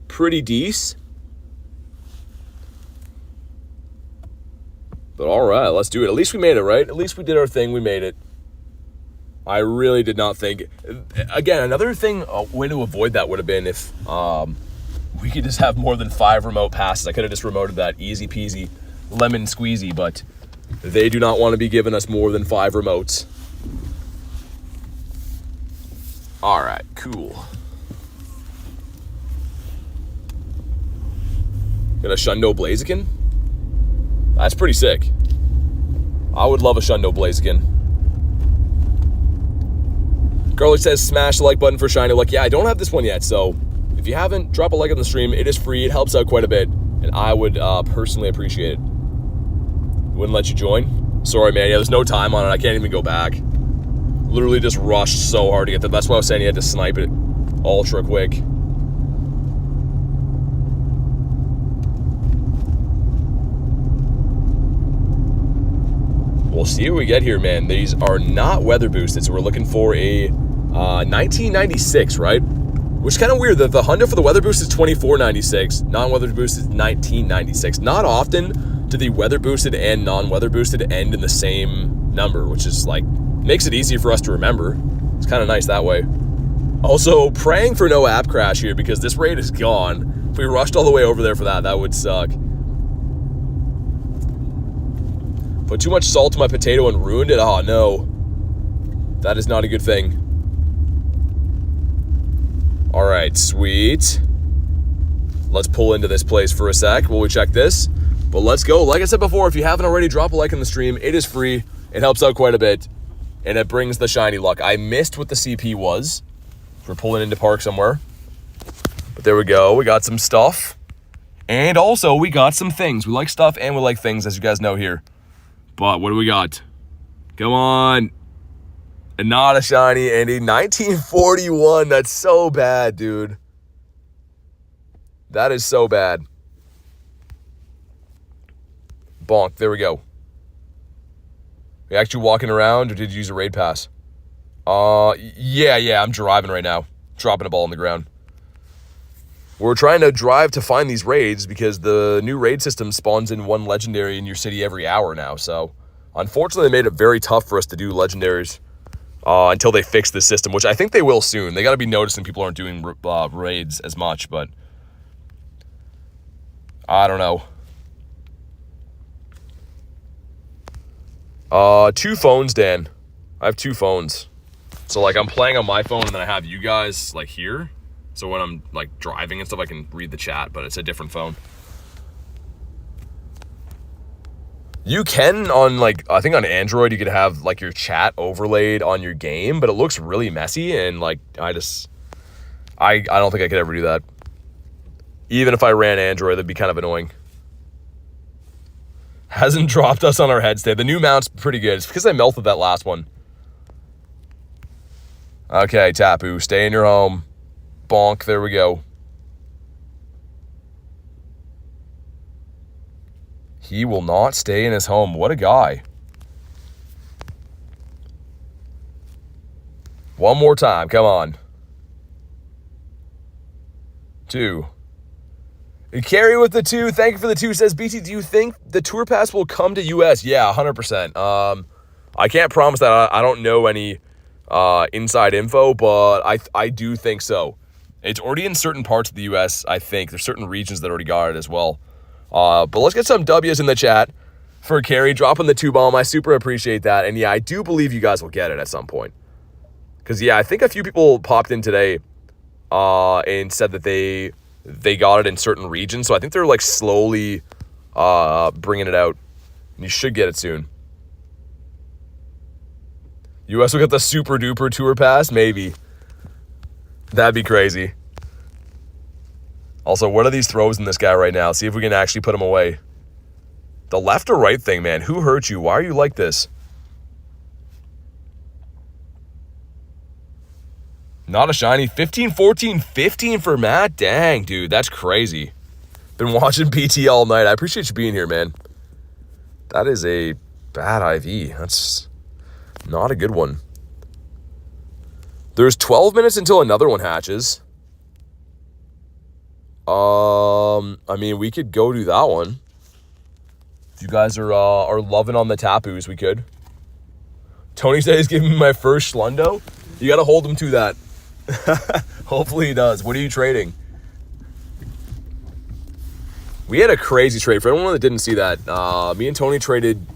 Pretty decent. But all right, let's do it. At least we made it, right? At least we did our thing. We made it. I really did not think... Again, another thing, a way to avoid that would have been if we could just have more than 5 remote passes. I could have just remoted that easy peasy, lemon squeezy, but they do not want to be giving us more than 5 remotes. All right, cool. Got a Shundo Blaziken? That's pretty sick. I would love a Shundo Blaziken. Garlic says smash the like button for Shiny Luck. Yeah, I don't have this one yet, so if you haven't, drop a like on the stream. It is free. It helps out quite a bit, and I would personally appreciate it. Wouldn't let you join? Sorry, man. Yeah, there's no time on it. I can't even go back. Literally just rushed so hard to get that. That's why I was saying you had to snipe it ultra quick. We'll see what we get here, man. These are not weather boosted, so we're looking for a 1996, right? Which is kind of weird that the Honda for the weather boost is 2496, non-weather boost is 1996. Not often do the weather boosted and non-weather boosted end in the same number, which is like, makes it easy for us to remember. It's kind of nice that way. Also, praying for no app crash here because this raid is gone. If we rushed all the way over there for that, that would suck. Put too much salt to my potato and ruined it? Oh, no. That is not a good thing. All right, sweet. Let's pull into this place for a sec while we check this. But let's go. Like I said before, if you haven't already, drop a like on the stream. It is free. It helps out quite a bit. And it brings the shiny luck. I missed what the CP was. We're pulling into park somewhere. But there we go. We got some stuff. And also, we got some things. We like stuff and we like things, as you guys know here. But what do we got? Come on. And not a shiny and a 1941. That's so bad, dude. That is so bad. Bonk. There we go. Are you actually walking around or did you use a raid pass? Yeah, I'm driving right now. Dropping a ball on the ground. We're trying to drive to find these raids because the new raid system spawns in 1 legendary in your city every hour now. So, unfortunately, they made it very tough for us to do legendaries until they fix this system, which I think they will soon. They got to be noticing people aren't doing raids as much, but I don't know. 2 phones, Dan. I have 2 phones. So, like, I'm playing on my phone, and then I have you guys, like, here. So when I'm, like, driving and stuff, I can read the chat, but it's a different phone. You can on, like, I think on Android, you could have, like, your chat overlaid on your game, but it looks really messy, and, like, I don't think I could ever do that. Even if I ran Android, that'd be kind of annoying. Hasn't dropped us on our heads today. The new mount's pretty good. It's because I melted that last one. Okay, Tapu, stay in your home. Bonk, there we go. He will not stay in his home. What a guy. One more time, come on. 2. Carry with the 2. Thank you for the 2. Says BT, do you think the tour pass will come to US? Yeah, 100%. I can't promise that. I don't know any inside info, but I do think so. It's already in certain parts of the US, I think. There's certain regions that already got it as well. But let's get some W's in the chat for Carrie dropping the 2 bomb. I super appreciate that. And yeah, I do believe you guys will get it at some point. Because yeah, I think a few people popped in today and said that they got it in certain regions. So I think they're like slowly bringing it out. And you should get it soon. US will get the super duper tour pass? Maybe. That'd be crazy. Also, what are these throws in this guy right now? See if we can actually put him away. The left or right thing, man. Who hurt you? Why are you like this? Not a shiny. 15, 14, 15 for Matt. Dang, dude. That's crazy. Been watching PT all night. I appreciate you being here, man. That is a bad IV. That's not a good one. There's 12 minutes until another one hatches. I mean, we could go do that one. If you guys are loving on the Tapus, we could. Tony said he's giving me my first Schlundo. You got to hold him to that. Hopefully he does. What are you trading? We had a crazy trade. For anyone that didn't see that, me and Tony traded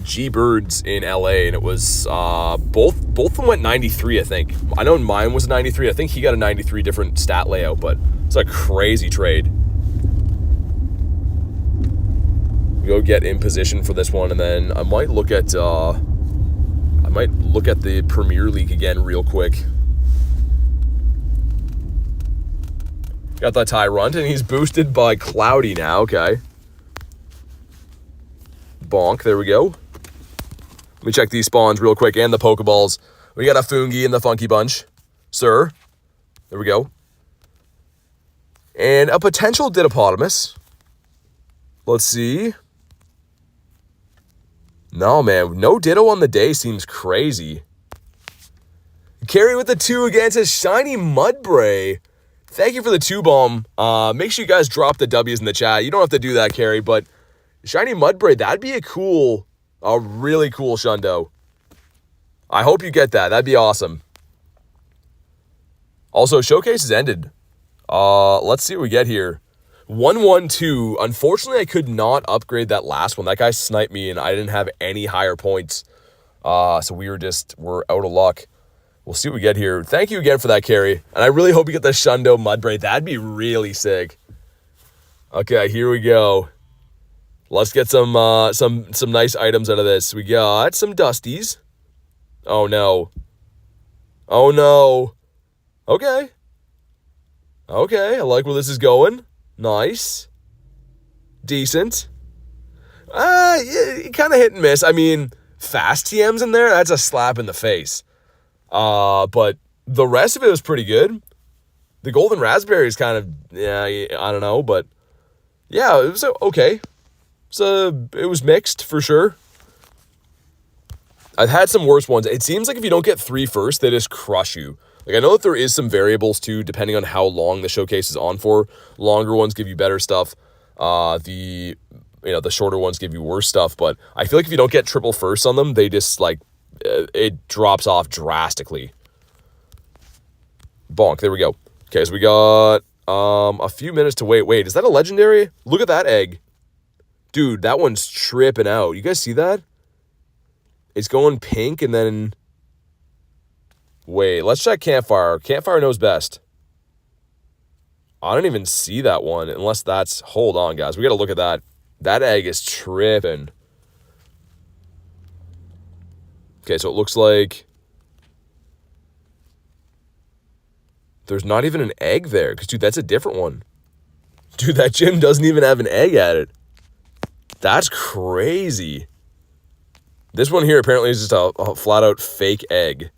G Birds in LA, and it was both of them went 93, I think. I know mine was 93. I think he got a 93 different stat layout, but it's a crazy trade. We go get in position for this one, and then I might look at the Premier League again real quick. Got that Tyrunt, and he's boosted by Cloudy now. Okay. Bonk. There we go. Let me check these spawns real quick and the Pokeballs. We got a Fungi in the Funky Bunch. Sir. There we go. And a potential Didapodimus. Let's see. No, man. No Ditto on the day seems crazy. Carry with the 2 against a shiny Mudbray. Thank you for the 2-bomb. Make sure you guys drop the W's in the chat. You don't have to do that, Carrie, but shiny Mudbray, that'd be a really cool Shundo. I hope you get that. That'd be awesome. Also, showcase is ended. Let's see what we get here. 1-1-2. Unfortunately, I could not upgrade that last one. That guy sniped me, and I didn't have any higher points. So we're out of luck. We'll see what we get here. Thank you again for that, Carrie. And I really hope you get the Shundo Mudbray. That'd be really sick. Okay, here we go. Let's get some nice items out of this. We got some Dusties. Oh, no. Oh, no. Okay. Okay, I like where this is going. Nice. Decent. Yeah, kind of hit and miss. I mean, fast TMs in there, that's a slap in the face. But the rest of it was pretty good. The Golden Raspberry is kind of, yeah, I don't know, but yeah, it was okay. So it was mixed for sure. I've had some worse ones. It seems like if you don't get 3 first, they just crush you. Like, I know that there is some variables too, depending on how long the showcase is on for. Longer ones give you better stuff. The shorter ones give you worse stuff. But I feel like if you don't get triple firsts on them, they just like, it drops off drastically. Bonk. There we go. Okay, so we got a few minutes to wait. Wait, is that a legendary? Look at that egg. Dude, that one's tripping out. You guys see that? It's going pink and then... Wait, let's check Campfire. Campfire knows best. I don't even see that one unless that's... Hold on, guys. We got to look at that. That egg is tripping. Okay, so it looks like... There's not even an egg there. Because, dude, that's a different one. Dude, that gym doesn't even have an egg at it. That's crazy. This one here apparently is just a flat-out fake egg.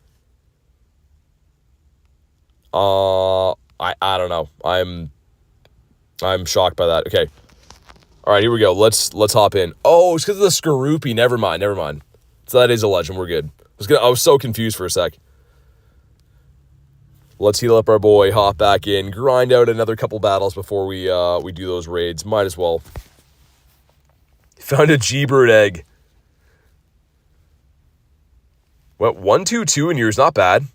I don't know. I'm shocked by that. Okay. All right, here we go. Let's hop in. Oh, it's because of the Skorupi. Never mind. So that is a legend. We're good. I was so confused for a sec. Let's heal up our boy, hop back in, grind out another couple battles before we do those raids. Might as well. Found a G-Bird egg. What, 1-2-2 in yours? Not bad.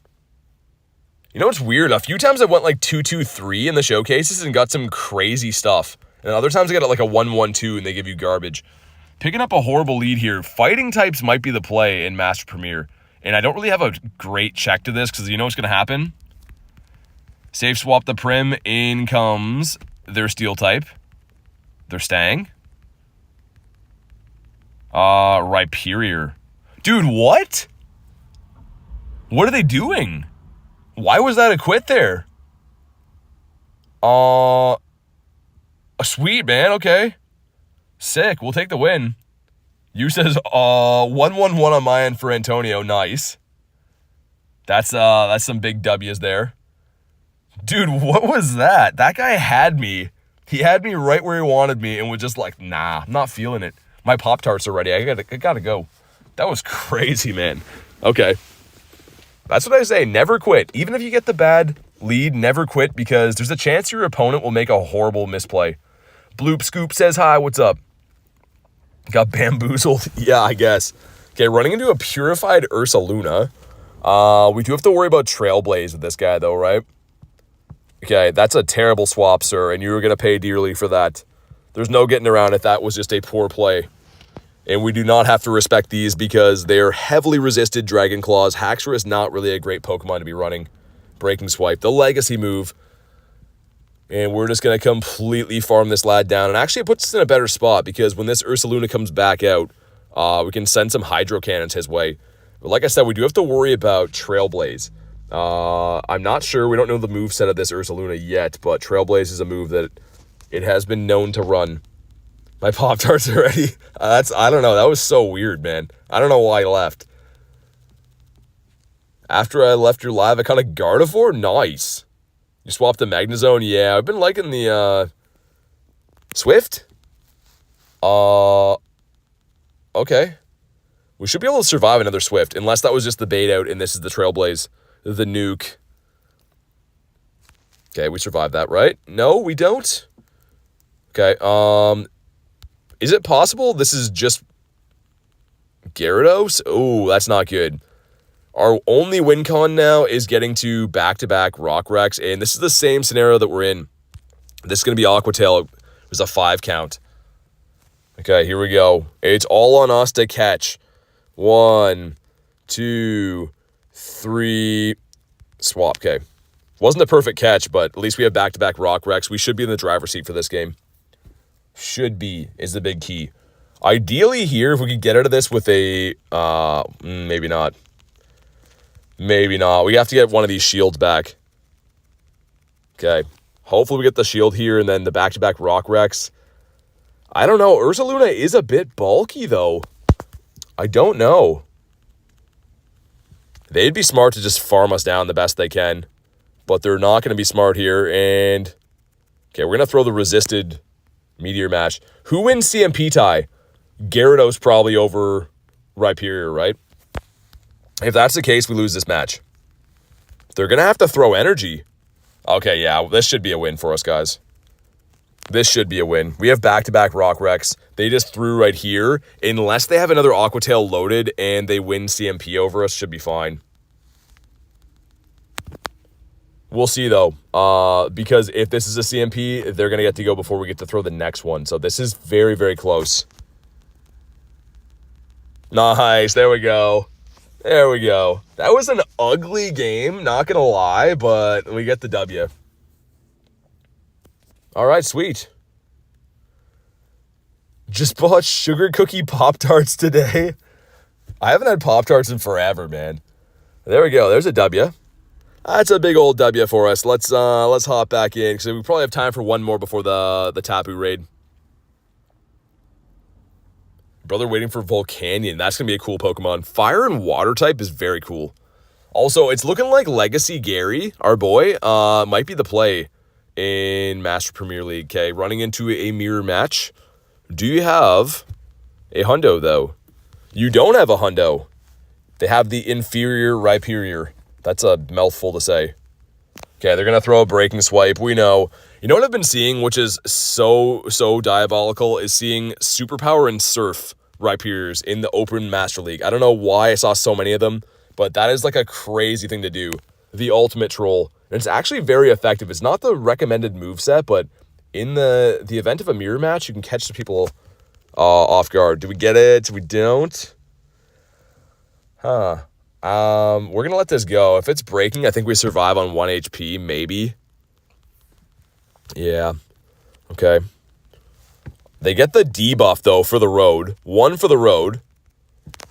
You know what's weird? A few times I went like 2-2-3 in the showcases and got some crazy stuff. And other times I got like a 1-1-2 and they give you garbage. Picking up a horrible lead here. Fighting types might be the play in Master Premier. And I don't really have a great check to this because you know what's going to happen? Safe swap the Prim. In comes their Steel type. Their Stang. Rhyperior. Dude, what? What are they doing? Why was that a quit there? Sweet, man. Okay. Sick. We'll take the win. You says 1-1-1 on my end for Antonio. Nice. That's some big W's there. Dude, what was that? That guy had me. He had me right where he wanted me and was just like, nah, I'm not feeling it. My Pop-Tarts are ready. I gotta go. That was crazy, man. Okay. That's what I say. Never quit. Even if you get the bad lead, never quit, because there's a chance your opponent will make a horrible misplay. Bloop Scoop says hi. What's up? Got bamboozled. Yeah, I guess. Okay, running into a purified Ursaluna. We do have to worry about Trailblaze with this guy, though, right? Okay, that's a terrible swap, sir, and you were going to pay dearly for that. There's no getting around it. That was just a poor play. And we do not have to respect these because they are heavily resisted Dragon Claws. Haxor is not really a great Pokemon to be running. Breaking Swipe, the legacy move. And we're just going to completely farm this lad down. And actually, it puts us in a better spot because when this Ursaluna comes back out, we can send some Hydro Cannons his way. But like I said, we do have to worry about Trailblaze. I'm not sure. We don't know the moveset of this Ursaluna yet, but Trailblaze is a move that it has been known to run. My Pop-Tarts are ready. I don't know. That was so weird, man. I don't know why I left. After I left your live, I kind of Gardevoir? Nice. You swapped the Magnezone? Yeah, I've been liking the, Swift? Okay. We should be able to survive another Swift, unless that was just the bait out and this is the Trailblaze, the nuke. Okay, we survived that, right? No, we don't? Okay, is it possible this is just Gyarados? Oh, that's not good. Our only win con now is getting to back-to-back Rock Wrecks, and this is the same scenario that we're in. This is going to be Aqua Tail. It was a 5 count. Okay, here we go. It's all on us to catch. 1, 2, 3. Swap, okay. Wasn't a perfect catch, but at least we have back-to-back Rock Wrecks. We should be in the driver's seat for this game. Should be is the big key. Ideally here, if we could get out of this with a... maybe not. Maybe not. We have to get one of these shields back. Okay. Hopefully we get the shield here and then the back-to-back Rock Wrecks. I don't know. Ursaluna is a bit bulky, though. I don't know. They'd be smart to just farm us down the best they can. But they're not going to be smart here. And... okay, we're going to throw the resisted Meteor Mash. Who wins CMP tie? Gyarados probably over Rhyperior, right? If that's the case, we lose this match. They're going to have to throw energy. Okay, yeah, this should be a win for us, guys. This should be a win. We have back-to-back Rock Wrecks. They just threw right here. Unless they have another Aqua Tail loaded and they win CMP over us, should be fine. We'll see, though. Because if this is a CMP, they're going to get to go before we get to throw the next one. So this is very, very close. Nice. There we go. There we go. That was an ugly game, not going to lie, but we get the W. All right, sweet. Just bought sugar cookie Pop-Tarts today. I haven't had Pop-Tarts in forever, man. There we go. There's a W. That's a big old W for us. Let's hop back in because we probably have time for one more before the Tapu raid. Brother waiting for Volcanion. That's going to be a cool Pokemon. Fire and Water type is very cool. Also, it's looking like Legacy Gary, our boy, might be the play in Master Premier League. Okay, running into a mirror match. Do you have a hundo, though? You don't have a hundo. They have the inferior Rhyperior. That's a mouthful to say. Okay, they're going to throw a Breaking Swipe. We know. You know what I've been seeing, which is so diabolical, is seeing Superpower and Surf Rhyperiors in the Open Master League. I don't know why I saw so many of them, but that is like a crazy thing to do. The ultimate troll. And it's actually very effective. It's not the recommended moveset, but in the event of a mirror match, you can catch the people off guard. Do we get it? We don't? Huh. We're going to let this go. If it's breaking, I think we survive on 1 HP, maybe. Yeah. Okay. They get the debuff, though, for the road. 1 for the road.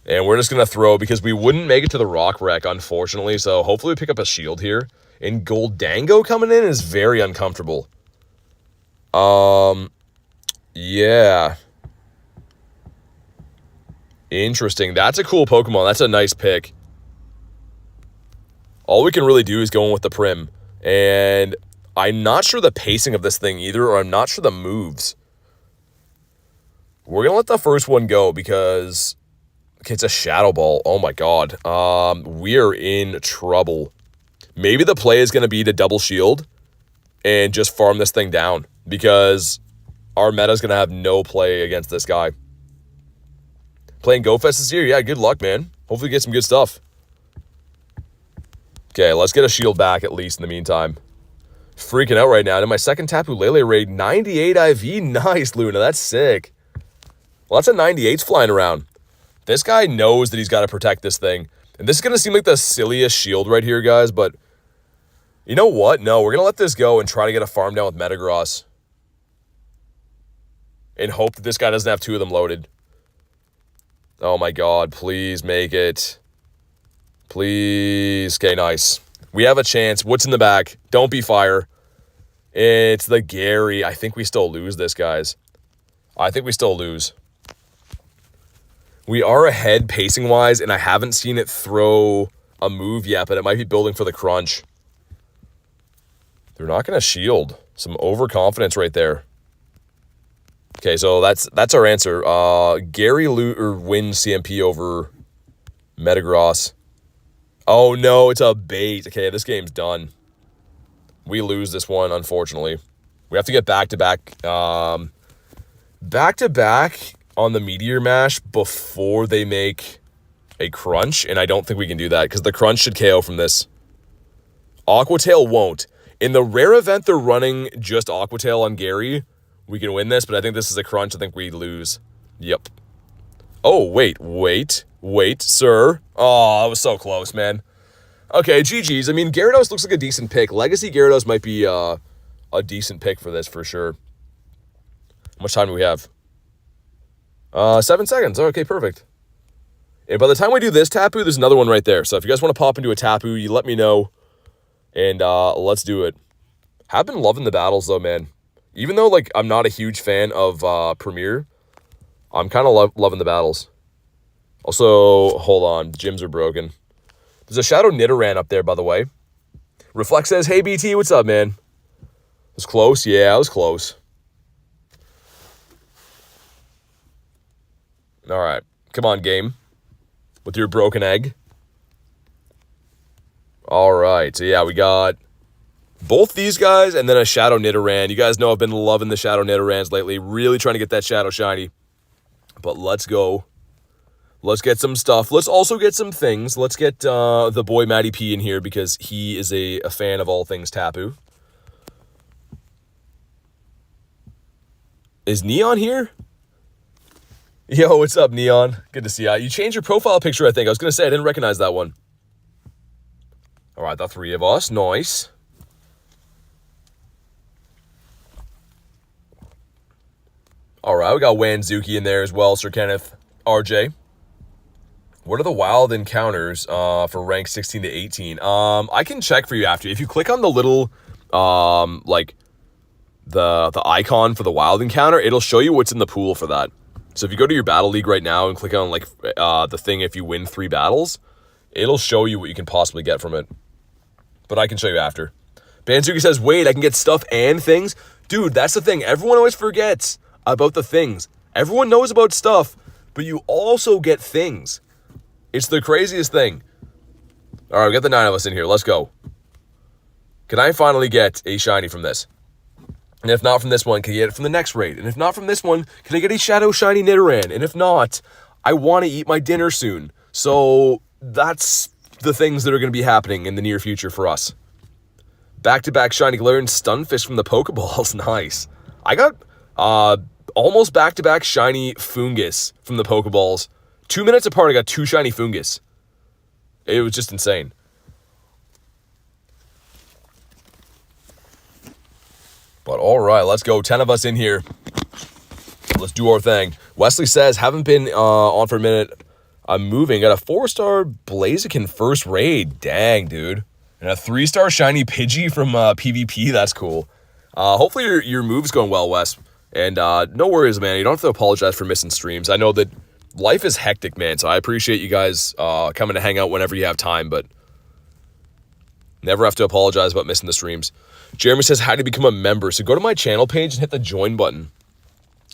And we're just going to throw because we wouldn't make it to the Rock Wreck, unfortunately. So hopefully we pick up a shield here. And Goldango coming in is very uncomfortable. Yeah. Interesting. That's a cool Pokemon. That's a nice pick. All we can really do is go in with the Prim. And I'm not sure the pacing of this thing either, or I'm not sure the moves. We're going to let the first one go because okay, it's a Shadow Ball. Oh my god. We're in trouble. Maybe the play is going to be to double shield and just farm this thing down because our meta is going to have no play against this guy. Playing Go Fest this year? Yeah, good luck, man. Hopefully get some good stuff. Okay, let's get a shield back at least in the meantime. Freaking out right now. In my second Tapu Lele raid, 98 IV. Nice, Luna. That's sick. Lots of 98s flying around. This guy knows that he's got to protect this thing. And this is going to seem like the silliest shield right here, guys, but you know what? No, we're going to let this go and try to get a farm down with Metagross. And hope that this guy doesn't have two of them loaded. Oh my god, please make it. Please. Okay, nice. We have a chance. What's in the back? Don't be fire. It's the Gary. I think we still lose this, guys. I think we still lose. We are ahead pacing-wise, and I haven't seen it throw a move yet, but it might be building for the crunch. They're not going to shield. Some overconfidence right there. Okay, so that's our answer. Gary wins CMP over Metagross. Oh, no, it's a bait. Okay, this game's done. We lose this one, unfortunately. We have to get back-to-back. Back-to-back on the Meteor Mash before they make a crunch, and I don't think we can do that because the crunch should KO from this. Aqua Tail won't. In the rare event they're running just Aqua Tail on Gary, we can win this, but I think this is a crunch. I think we lose. Yep. Oh, wait, sir. Oh, that was so close, man. Okay, GG's. I mean, Gyarados looks like a decent pick. Legacy Gyarados might be a decent pick for this, for sure. How much time do we have? 7 seconds. Okay, perfect. And by the time we do this Tapu, there's another one right there. So if you guys want to pop into a Tapu, you let me know. And let's do it. Have been loving the battles, though, man. Even though, like, I'm not a huge fan of Premier, I'm kind of loving the battles. Also, hold on. Gyms are broken. There's a Shadow Nidoran up there, by the way. Reflex says, hey, BT, what's up, man? It was close? Yeah, it was close. All right. Come on, game. With your broken egg. All right. So, yeah, we got both these guys and then a Shadow Nidoran. You guys know I've been loving the Shadow Nidorans lately. Really trying to get that Shadow shiny. But let's go. Let's get some stuff. Let's also get some things. Let's get the boy Matty P in here because he is a fan of all things Tapu. Is Neon here? Yo, what's up, Neon? Good to see you. You changed your profile picture, I think. I was going to say, I didn't recognize that one. All right, the three of us. Nice. All right, we got Wanzuki in there as well, Sir Kenneth. RJ. What are the wild encounters for rank 16 to 18? I can check for you after. If you click on the little, like, the icon for the wild encounter, it'll show you what's in the pool for that. So if you go to your battle league right now and click on, like, the thing if you win 3 battles, it'll show you what you can possibly get from it. But I can show you after. Banzuki says, wait, I can get stuff and things? Dude, that's the thing. Everyone always forgets about the things. Everyone knows about stuff, but you also get things. It's the craziest thing. All right, we got the 9 of us in here. Let's go. Can I finally get a shiny from this? And if not from this one, can I get it from the next raid? And if not from this one, can I get a Shadow Shiny Nidoran? And if not, I want to eat my dinner soon. So that's the things that are going to be happening in the near future for us. Back-to-back Shiny Galarian Stunfisk from the Poké Balls. Nice. I got almost back-to-back Shiny Fungus from the Poké Balls. 2 minutes apart, I got 2 Shiny Fungus. It was just insane. But all right, let's go. 10 of us in here. Let's do our thing. Wesley says, haven't been on for a minute. I'm moving. Got a 4-star Blaziken first raid. Dang, dude. And a 3-star Shiny Pidgey from PvP. That's cool. Hopefully your move's going well, Wes. And no worries, man. You don't have to apologize for missing streams. I know that life is hectic, man, so I appreciate you guys coming to hang out whenever you have time, but never have to apologize about missing the streams. Jeremy says, how do you become a member? So go to my channel page and hit the join button.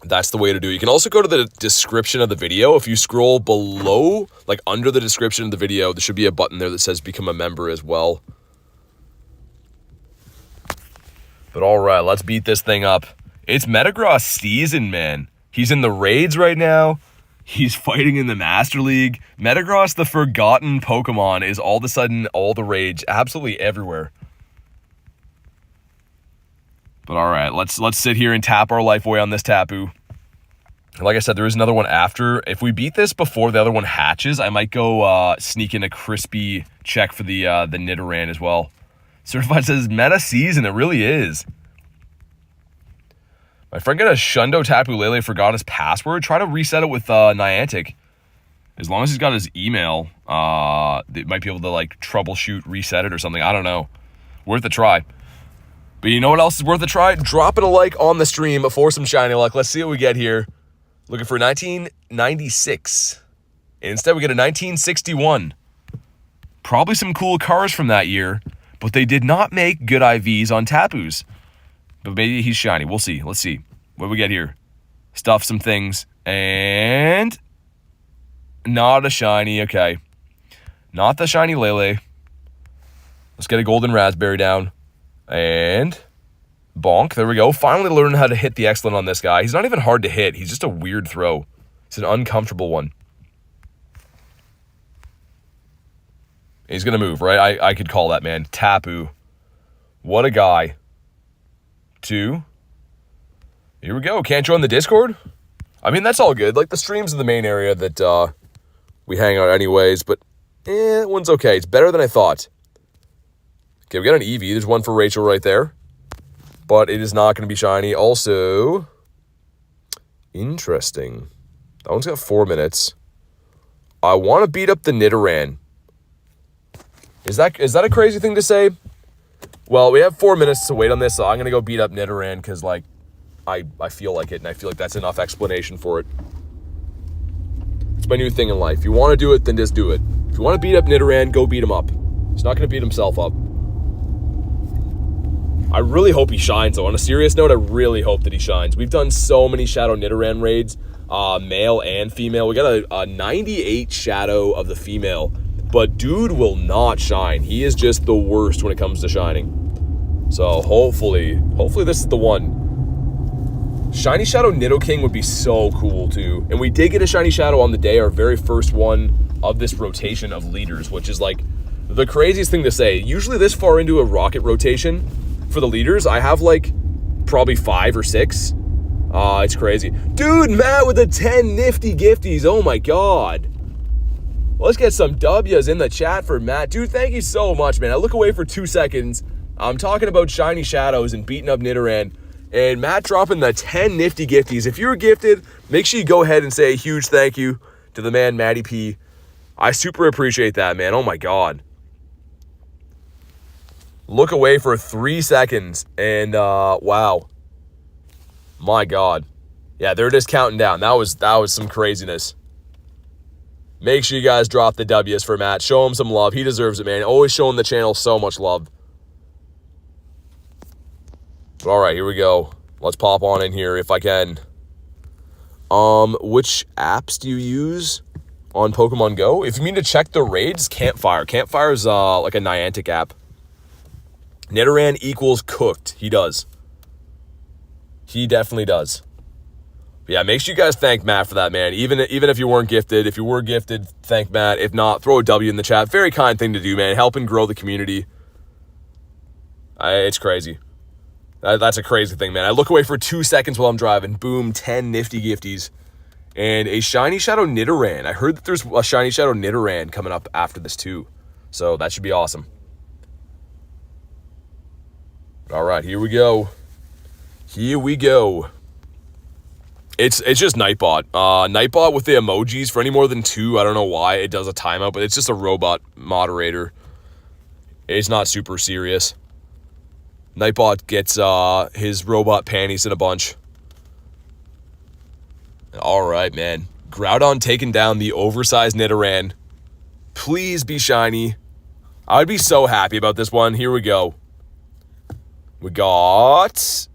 That's the way to do it. You can also go to the description of the video. If you scroll below, like under the description of the video, there should be a button there that says become a member as well. But all right, let's beat this thing up. It's Metagross season, man. He's in the raids right now. He's fighting in the Master League. Metagross, the forgotten Pokemon, is all of a sudden all the rage, absolutely everywhere. But all right, let's sit here and tap our life away on this Tapu. Like I said, there is another one after. If we beat this before the other one hatches, I might go sneak in a crispy check for the Nidoran as well. Certified says meta season. It really is. My friend got a Shundo Tapu Lele, forgot his password. Try to reset it with Niantic. As long as he's got his email, they might be able to like troubleshoot, reset it or something. I don't know. Worth a try. But you know what else is worth a try? Dropping a like on the stream for some shiny luck. Let's see what we get here. Looking for 1996. Instead, we get a 1961. Probably some cool cars from that year, but they did not make good IVs on Tapus. But maybe he's shiny. We'll see. Let's see. What do we get here? Stuff some things. And not a shiny. Okay. Not the shiny Lele. Let's get a golden raspberry down. And bonk. There we go. Finally learning how to hit the excellent on this guy. He's not even hard to hit. He's just a weird throw. It's an uncomfortable one. He's going to move, right? I could call that, man. Tapu. What a guy. 2. Here we go. Can't join the Discord? I mean, that's all good. Like, the stream's in the main area that we hang out anyways, but that one's okay. It's better than I thought. Okay, we got an Eevee. There's one for Rachel right there, but it is not going to be shiny. Also, interesting. That one's got 4 minutes. I want to beat up the Nidoran. Is that a crazy thing to say? Well, we have 4 minutes to wait on this, so I'm going to go beat up Nidoran because, like, I feel like it, and I feel like that's enough explanation for it. It's my new thing in life. If you want to do it, then just do it. If you want to beat up Nidoran, go beat him up. He's not going to beat himself up. I really hope he shines, though. On a serious note, I really hope that he shines. We've done so many Shadow Nidoran raids, male and female. We got a 98 Shadow of the female, but dude will not shine. He is just the worst when it comes to shining. So hopefully this is the one. Shiny Shadow Nidoking would be so cool too. And we did get a Shiny Shadow on the day, our very first one of this rotation of leaders, which is like the craziest thing to say. Usually this far into a rocket rotation for the leaders, I have like probably 5 or 6. It's crazy. Dude, Matt with the 10 nifty gifties. Oh my God. Let's get some W's in the chat for Matt. Dude, thank you so much, man. I look away for 2 seconds. I'm talking about shiny shadows and beating up Nidoran. And Matt dropping the 10 nifty gifties. If you're gifted, make sure you go ahead and say a huge thank you to the man, Matty P. I super appreciate that, man. Oh my God. Look away for 3 seconds. And, wow. My God. Yeah, they're just counting down. That was some craziness. Make sure you guys drop the W's for Matt. Show him some love. He deserves it, man. Always showing the channel so much love. But all right, here we go. Let's pop on in here if I can. Which apps do you use on Pokemon Go? If you mean to check the raids, Campfire. Campfire is like a Niantic app. Nidoran equals cooked. He does. He definitely does. But yeah, make sure you guys thank Matt for that, man. Even if you weren't gifted. If you were gifted, thank Matt. If not, throw a W in the chat. Very kind thing to do, man. Helping grow the community. It's crazy. That's a crazy thing, man. I look away for 2 seconds while I'm driving. Boom, 10 nifty gifties. And a Shiny Shadow Nidoran. I heard that there's a Shiny Shadow Nidoran coming up after this too. So that should be awesome. All right, here we go. Here we go. It's just Nightbot. Nightbot with the emojis for any more than 2. I don't know why it does a timeout, but it's just a robot moderator. It's not super serious. Nightbot gets his robot panties in a bunch. All right, man. Groudon taking down the oversized Nidoran. Please be shiny. I'd be so happy about this one. Here we go. We got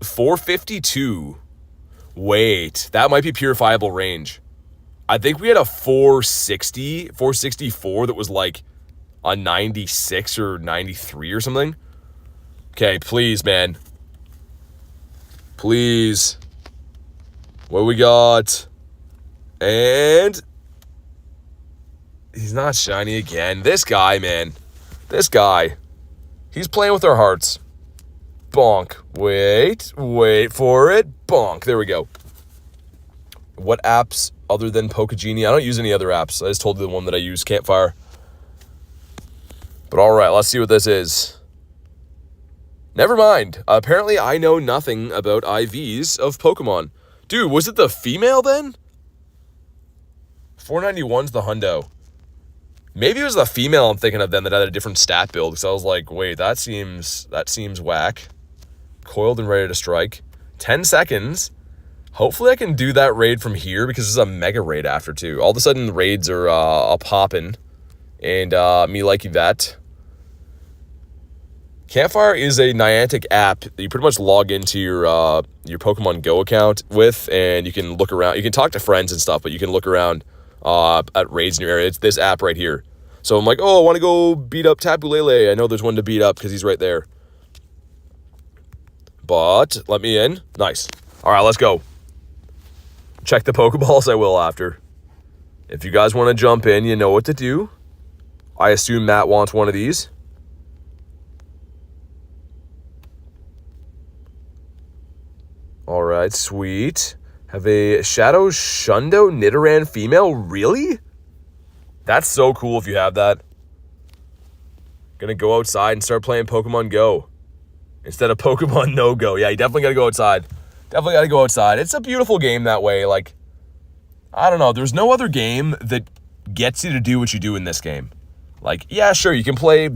452. Wait, that might be purifiable range. I think we had a 464 that was like a 96 or 93 or something. Okay, please, man. Please. What we got? And he's not shiny again. This guy, man. This guy. He's playing with our hearts. Bonk. Wait for it. Bonk. There we go. What apps other than Pokegenie? I don't use any other apps. I just told you the one that I use, Campfire. But all right, let's see what this is. Never mind. Apparently, I know nothing about IVs of Pokemon. Dude, was it the female then? 491's the hundo. Maybe it was the female I'm thinking of then that had a different stat build. Because I was like, wait, that seems whack. Coiled and ready to strike. 10 seconds. Hopefully I can do that raid from here because this is a mega raid after too. All of a sudden the raids are popping. And me liking that. Campfire is a Niantic app that you pretty much log into your Pokemon GO account with, and you can look around. You can talk to friends and stuff, but you can look around at raids in your area. It's this app right here. So I'm like, oh, I want to go beat up Tapu Lele. I know there's one to beat up because he's right there. But let me in. Nice. All right, let's go. Check the Pokeballs. I will after. If you guys want to jump in, you know what to do. I assume Matt wants one of these. All right, sweet. Have a Shadow Shundo Nidoran female? Really? That's so cool if you have that. Gonna go outside and start playing Pokemon Go. Instead of Pokemon No Go. Yeah, you definitely gotta go outside. Definitely gotta go outside. It's a beautiful game that way. Like, I don't know. There's no other game that gets you to do what you do in this game. Like, yeah, sure, you can play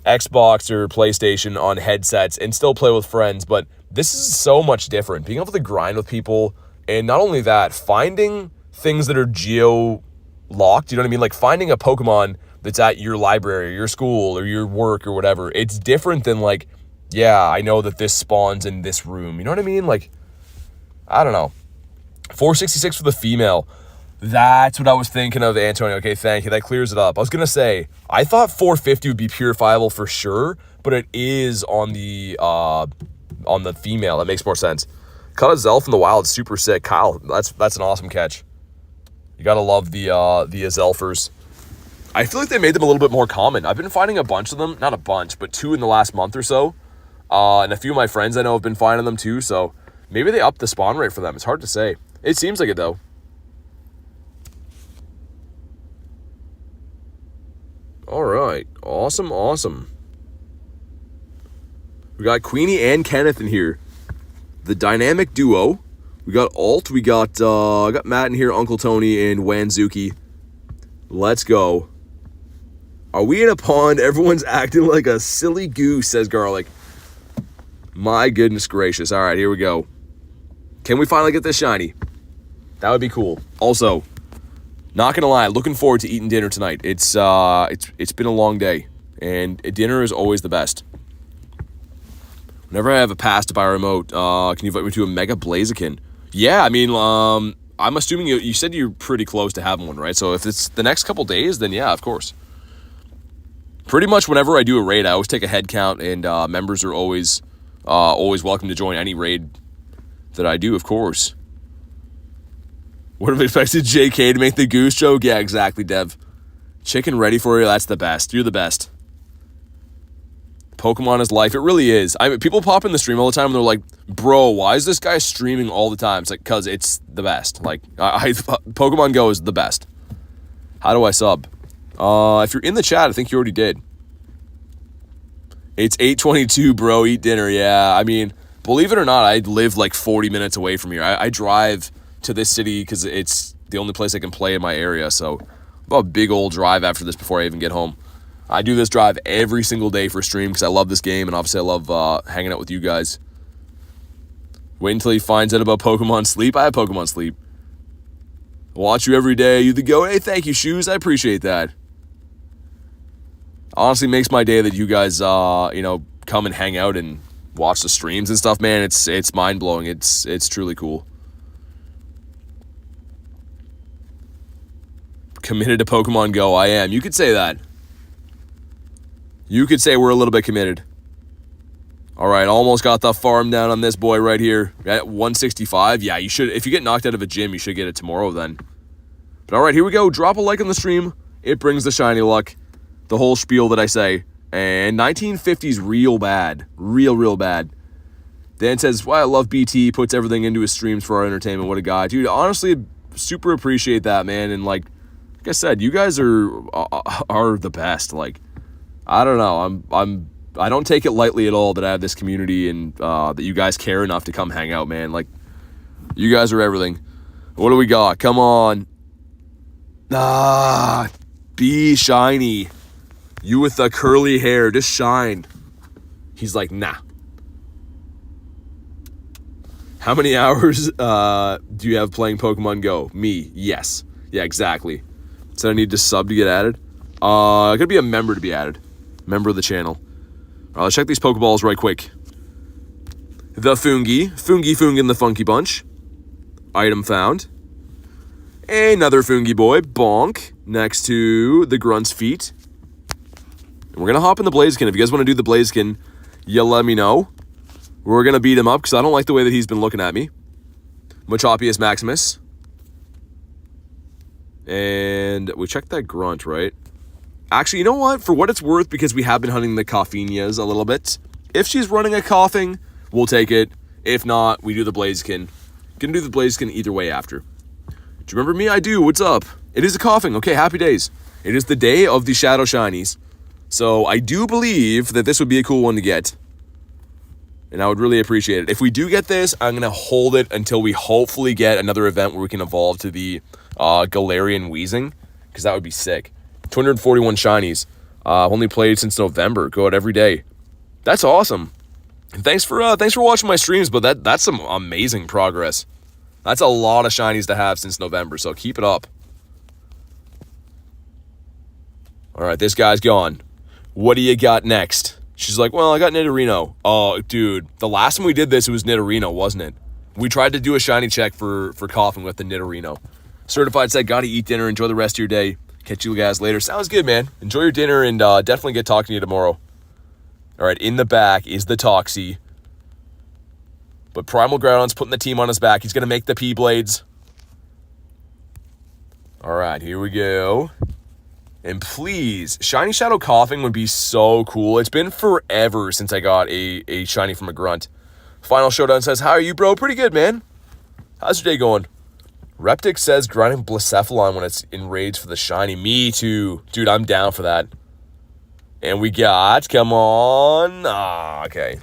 Xbox or PlayStation on headsets and still play with friends, but this is so much different. Being able to grind with people, and not only that, finding things that are geo-locked, you know what I mean? Like finding a Pokemon that's at your library, or your school, or your work, or whatever. It's different than like, yeah, I know that this spawns in this room. You know what I mean? Like, I don't know. 466 for the female. That's what I was thinking of, Antonio. Okay, thank you. That clears it up. I was going to say, I thought 450 would be purifiable for sure, but it is on the female. That makes more sense. Caught a Zelf in the wild. Super sick. Kyle, that's an awesome catch. You got to love the Zelfers. I feel like they made them a little bit more common. I've been finding a bunch of them. Not a bunch, but 2 in the last month or so. And a few of my friends I know have been finding them too, so maybe they upped the spawn rate for them. It's hard to say. It seems like it, though. All right. Awesome, awesome. We got Queenie and Kenneth in here. The dynamic duo. We got Alt. We got Matt in here, Uncle Tony, and Wanzuki. Let's go. Are we in a pond? Everyone's acting like a silly goose, says Garlic. My goodness gracious. All right, here we go. Can we finally get this shiny? That would be cool. Also, not gonna lie, looking forward to eating dinner tonight. It's been a long day, and dinner is always the best. Whenever I have a pass to buy a remote, can you invite me to a Mega Blaziken? Yeah, I mean, I'm assuming you said you're pretty close to having one, right? So if it's the next couple days, then yeah, of course. Pretty much whenever I do a raid, I always take a head count, and members are always welcome to join any raid that I do, of course. Would have expected JK to make the goose joke? Yeah, exactly, Dev. Chicken ready for you, that's the best. You're the best. Pokemon is life. It really is. I mean, people pop in the stream all the time and they're like, bro, why is this guy streaming all the time? It's like, because it's the best. Like, Pokemon Go is the best. How do I sub? If you're in the chat, I think you already did. It's 8:22, bro. Eat dinner. Yeah, I mean, believe it or not, I live like 40 minutes away from here. I drive to this city because it's the only place I can play in my area. So, about a big old drive after this before I even get home. I do this drive every single day for stream because I love this game, and obviously I love hanging out with you guys. Wait until he finds out about Pokemon Sleep. I have Pokemon Sleep. Watch you every day. You the go. Hey, thank you, Shoes. I appreciate that. Honestly, makes my day that you guys, come and hang out and watch the streams and stuff, man. It's mind blowing. It's truly cool. Committed to Pokemon Go. I am. You could say that. You could say we're a little bit committed. All right, almost got the farm down on this boy right here at 165. Yeah, you should. If you get knocked out of a gym, you should get it tomorrow then. But all right, here we go. Drop a like on the stream. It brings the shiny luck. The whole spiel that I say. And 1950s real bad. Real bad. Dan says, well, I love BT. Puts everything into his streams for our entertainment. What a guy. Dude, honestly, super appreciate that, man. And like I said, you guys are the best. Like, I don't know. I don't take it lightly at all that I have this community and that you guys care enough to come hang out, man. Like, you guys are everything. What do we got? Come on. Be shiny. You with the curly hair, just shine. He's like, nah. How many hours do you have playing Pokemon Go? Me, yes. Yeah, exactly. So I need to sub to get added. Gotta be a member to be added. Member of the channel. All right, let's check these Pokeballs right quick. The Fungi and the Funky Bunch. Item found. Another Fungi boy, bonk, next to the Grunt's feet. And we're gonna hop in the Blaziken. If you guys want to do the Blaziken, you let me know. We're gonna beat him up because I don't like the way that he's been looking at me. Machopius Maximus. And we checked that Grunt, right? Actually, you know what? For what it's worth, because we have been hunting the Coughinias a little bit, if she's running a Coughing, we'll take it. If not, we do the Blaziken. Gonna do the Blaziken either way after. Do you remember me? I do. What's up? It is a Coughing. Okay, happy days. It is the day of the Shadow Shinies. So I do believe that this would be a cool one to get. And I would really appreciate it. If we do get this, I'm going to hold it until we hopefully get another event where we can evolve to the Galarian Weezing. Because that would be sick. 241 shinies. Only played since November. Go out every day. That's awesome. And thanks for watching my streams, but that's some amazing progress. That's a lot of shinies to have since November, so keep it up. All right, this guy's gone. What do you got next? She's like, well, I got Nidorino. Oh, dude, the last time we did this, it was Nidorino, wasn't it? We tried to do a shiny check for Coughing with the Nidorino. Certified said, gotta eat dinner, enjoy the rest of your day. Catch you guys later. Sounds good, man. Enjoy your dinner and definitely get talking to you tomorrow. All right, in the back is the Toxie. But Primal Groudon's putting the team on his back. He's going to make the P-Blades. All right, here we go. And please, Shiny Shadow Coughing would be so cool. It's been forever since I got a Shiny from a Grunt. Final Showdown says, how are you, bro? Pretty good, man. How's your day going? Reptic says, grinding Blacephalon when it's enraged for the Shiny. Me too. Dude, I'm down for that. And we got, come on. Okay.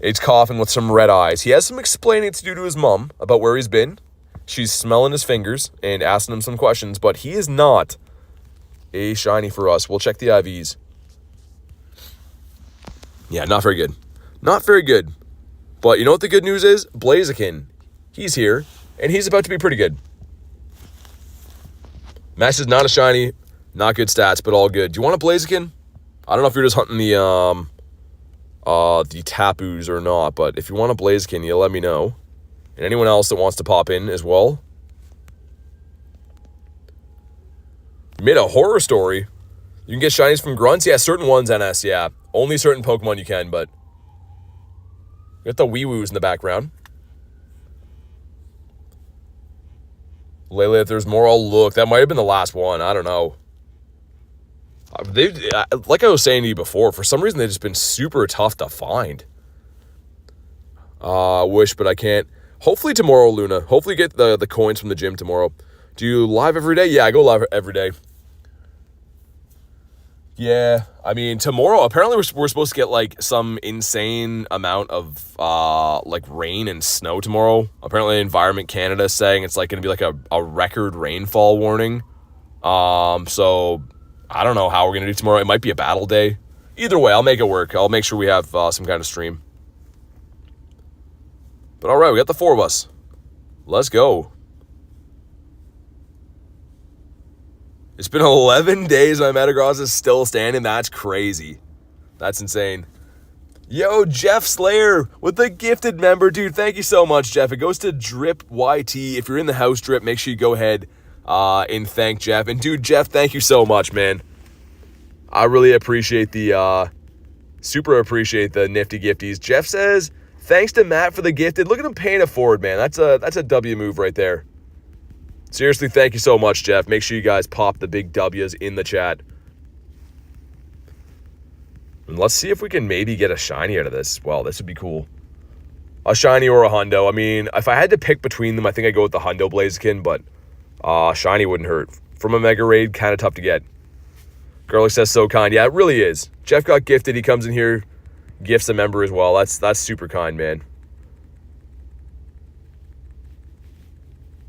It's Coughing with some red eyes. He has some explaining to do to his mom about where he's been. She's smelling his fingers and asking him some questions, but he is not a shiny for us. We'll check the IVs. Yeah, not very good. Not very good. But you know what the good news is? Blaziken. He's here, and he's about to be pretty good. Mash is not a shiny. Not good stats, but all good. Do you want a Blaziken? I don't know if you're just hunting the Tapus or not, but if you want a Blaziken, you let me know. And anyone else that wants to pop in as well. You made a horror story. You can get shinies from Grunts? Yeah, certain ones, NS, yeah. Only certain Pokemon you can, but... You got the Wee-Woos in the background. Lele, if there's more, I'll look. That might have been the last one. I don't know. Like I was saying to you before, for some reason they've just been super tough to find. Wish, but I can't. Hopefully tomorrow, Luna. Hopefully get the coins from the gym tomorrow. Do you live every day? Yeah, I go live every day. Yeah, I mean, tomorrow, apparently we're supposed to get, like, some insane amount of, like, rain and snow tomorrow. Apparently Environment Canada is saying it's, like, going to be, like, a record rainfall warning. So... I don't know how we're going to do tomorrow. It might be a battle day. Either way, I'll make it work. I'll make sure we have some kind of stream. But all right, we got the 4 of us. Let's go. It's been 11 days. My Metagross is still standing. That's crazy. That's insane. Yo, Jeff Slayer with the gifted member. Dude, thank you so much, Jeff. It goes to Drip YT. If you're in the house, Drip, make sure you go ahead and thank Jeff. And dude, Jeff, thank you so much, man. I really appreciate super appreciate the nifty gifties. Jeff says, thanks to Matt for the gifted. Look at him paying it forward, man. That's a W move right there. Seriously, thank you so much, Jeff. Make sure you guys pop the big W's in the chat. And let's see if we can maybe get a shiny out of this. Well, this would be cool. A shiny or a hundo. I mean, if I had to pick between them, I think I'd go with the hundo Blaziken, but shiny wouldn't hurt. From a Mega Raid, kind of tough to get. Garlic says, so kind. Yeah, it really is. Jeff got gifted. He comes in here, gifts a member as well. That's super kind, man.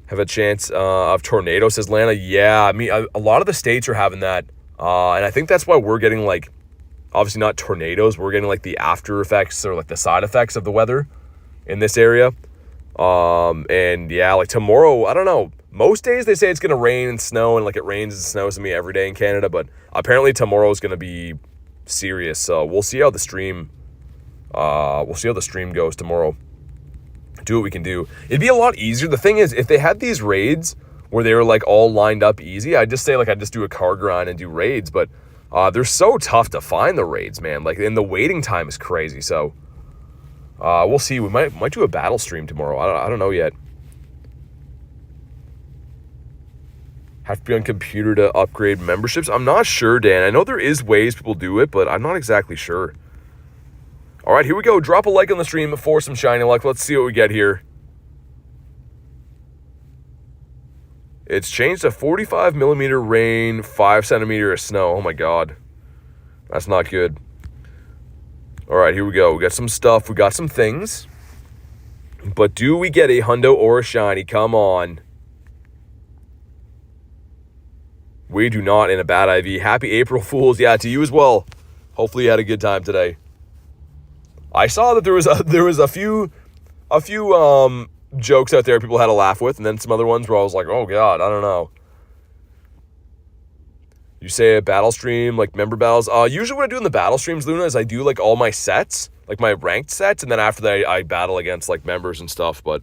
Have a chance of tornado, says Lana. Yeah, I mean, a lot of the states are having that. And I think that's why we're getting, like, obviously not tornadoes. We're getting, like, the after effects or, like, the side effects of the weather in this area. And, yeah, like, tomorrow, I don't know. Most days they say it's going to rain and snow, and, like, it rains and snows to me every day in Canada. But apparently tomorrow is going to be serious. So we'll see how the stream goes tomorrow. Do what we can do. It'd be a lot easier. The thing is, if they had these raids where they were, like, all lined up easy, I'd just say, like, I'd just do a car grind and do raids. But they're so tough to find, the raids, man. Like, and the waiting time is crazy. So we'll see. We might do a battle stream tomorrow. I don't know yet. Have to be on computer to upgrade memberships? I'm not sure, Dan. I know there is ways people do it, but I'm not exactly sure. All right, here we go. Drop a like on the stream for some shiny luck. Let's see what we get here. It's changed to 45 millimeter rain, 5 centimeter of snow. Oh my God. That's not good. All right, here we go. We got some stuff. We got some things. But do we get a hundo or a shiny? Come on. We do not in a bad IV. Happy April Fools. Yeah, to you as well. Hopefully you had a good time today. I saw that there was a few jokes out there people had to laugh with, and then some other ones where I was like, oh God, I don't know. You say a battle stream, like member battles. Usually what I do in the battle streams, Luna, is I do like all my sets, like my ranked sets, and then after that I battle against like members and stuff. But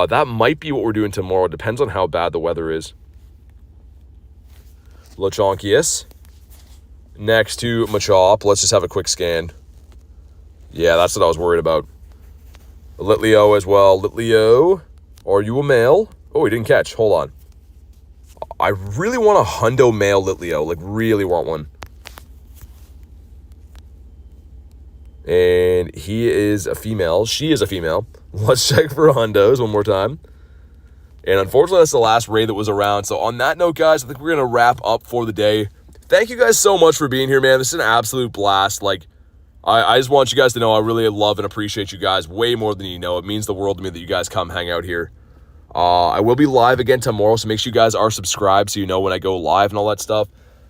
that might be what we're doing tomorrow. It depends on how bad the weather is. Lechonkius. Next to Machop. Let's just have a quick scan. Yeah, that's what I was worried about. Litleo as well. Litleo, are you a male? Oh, he didn't catch. Hold on. I really want a hundo male Litleo. Like, really want one. And he is a female. She is a female. Let's check for hundos one more time. And unfortunately, that's the last raid that was around. So on that note, guys, I think we're going to wrap up for the day. Thank you guys so much for being here, man. This is an absolute blast. Like, I just want you guys to know I really love and appreciate you guys way more than you know. It means the world to me that you guys come hang out here. I will be live again tomorrow, so make sure you guys are subscribed so you know when I go live and all that stuff.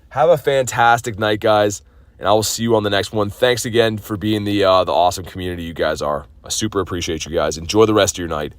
Have a fantastic night, guys, and I will see you on the next one. Thanks again for being the awesome community you guys are. I super appreciate you guys. Enjoy the rest of your night.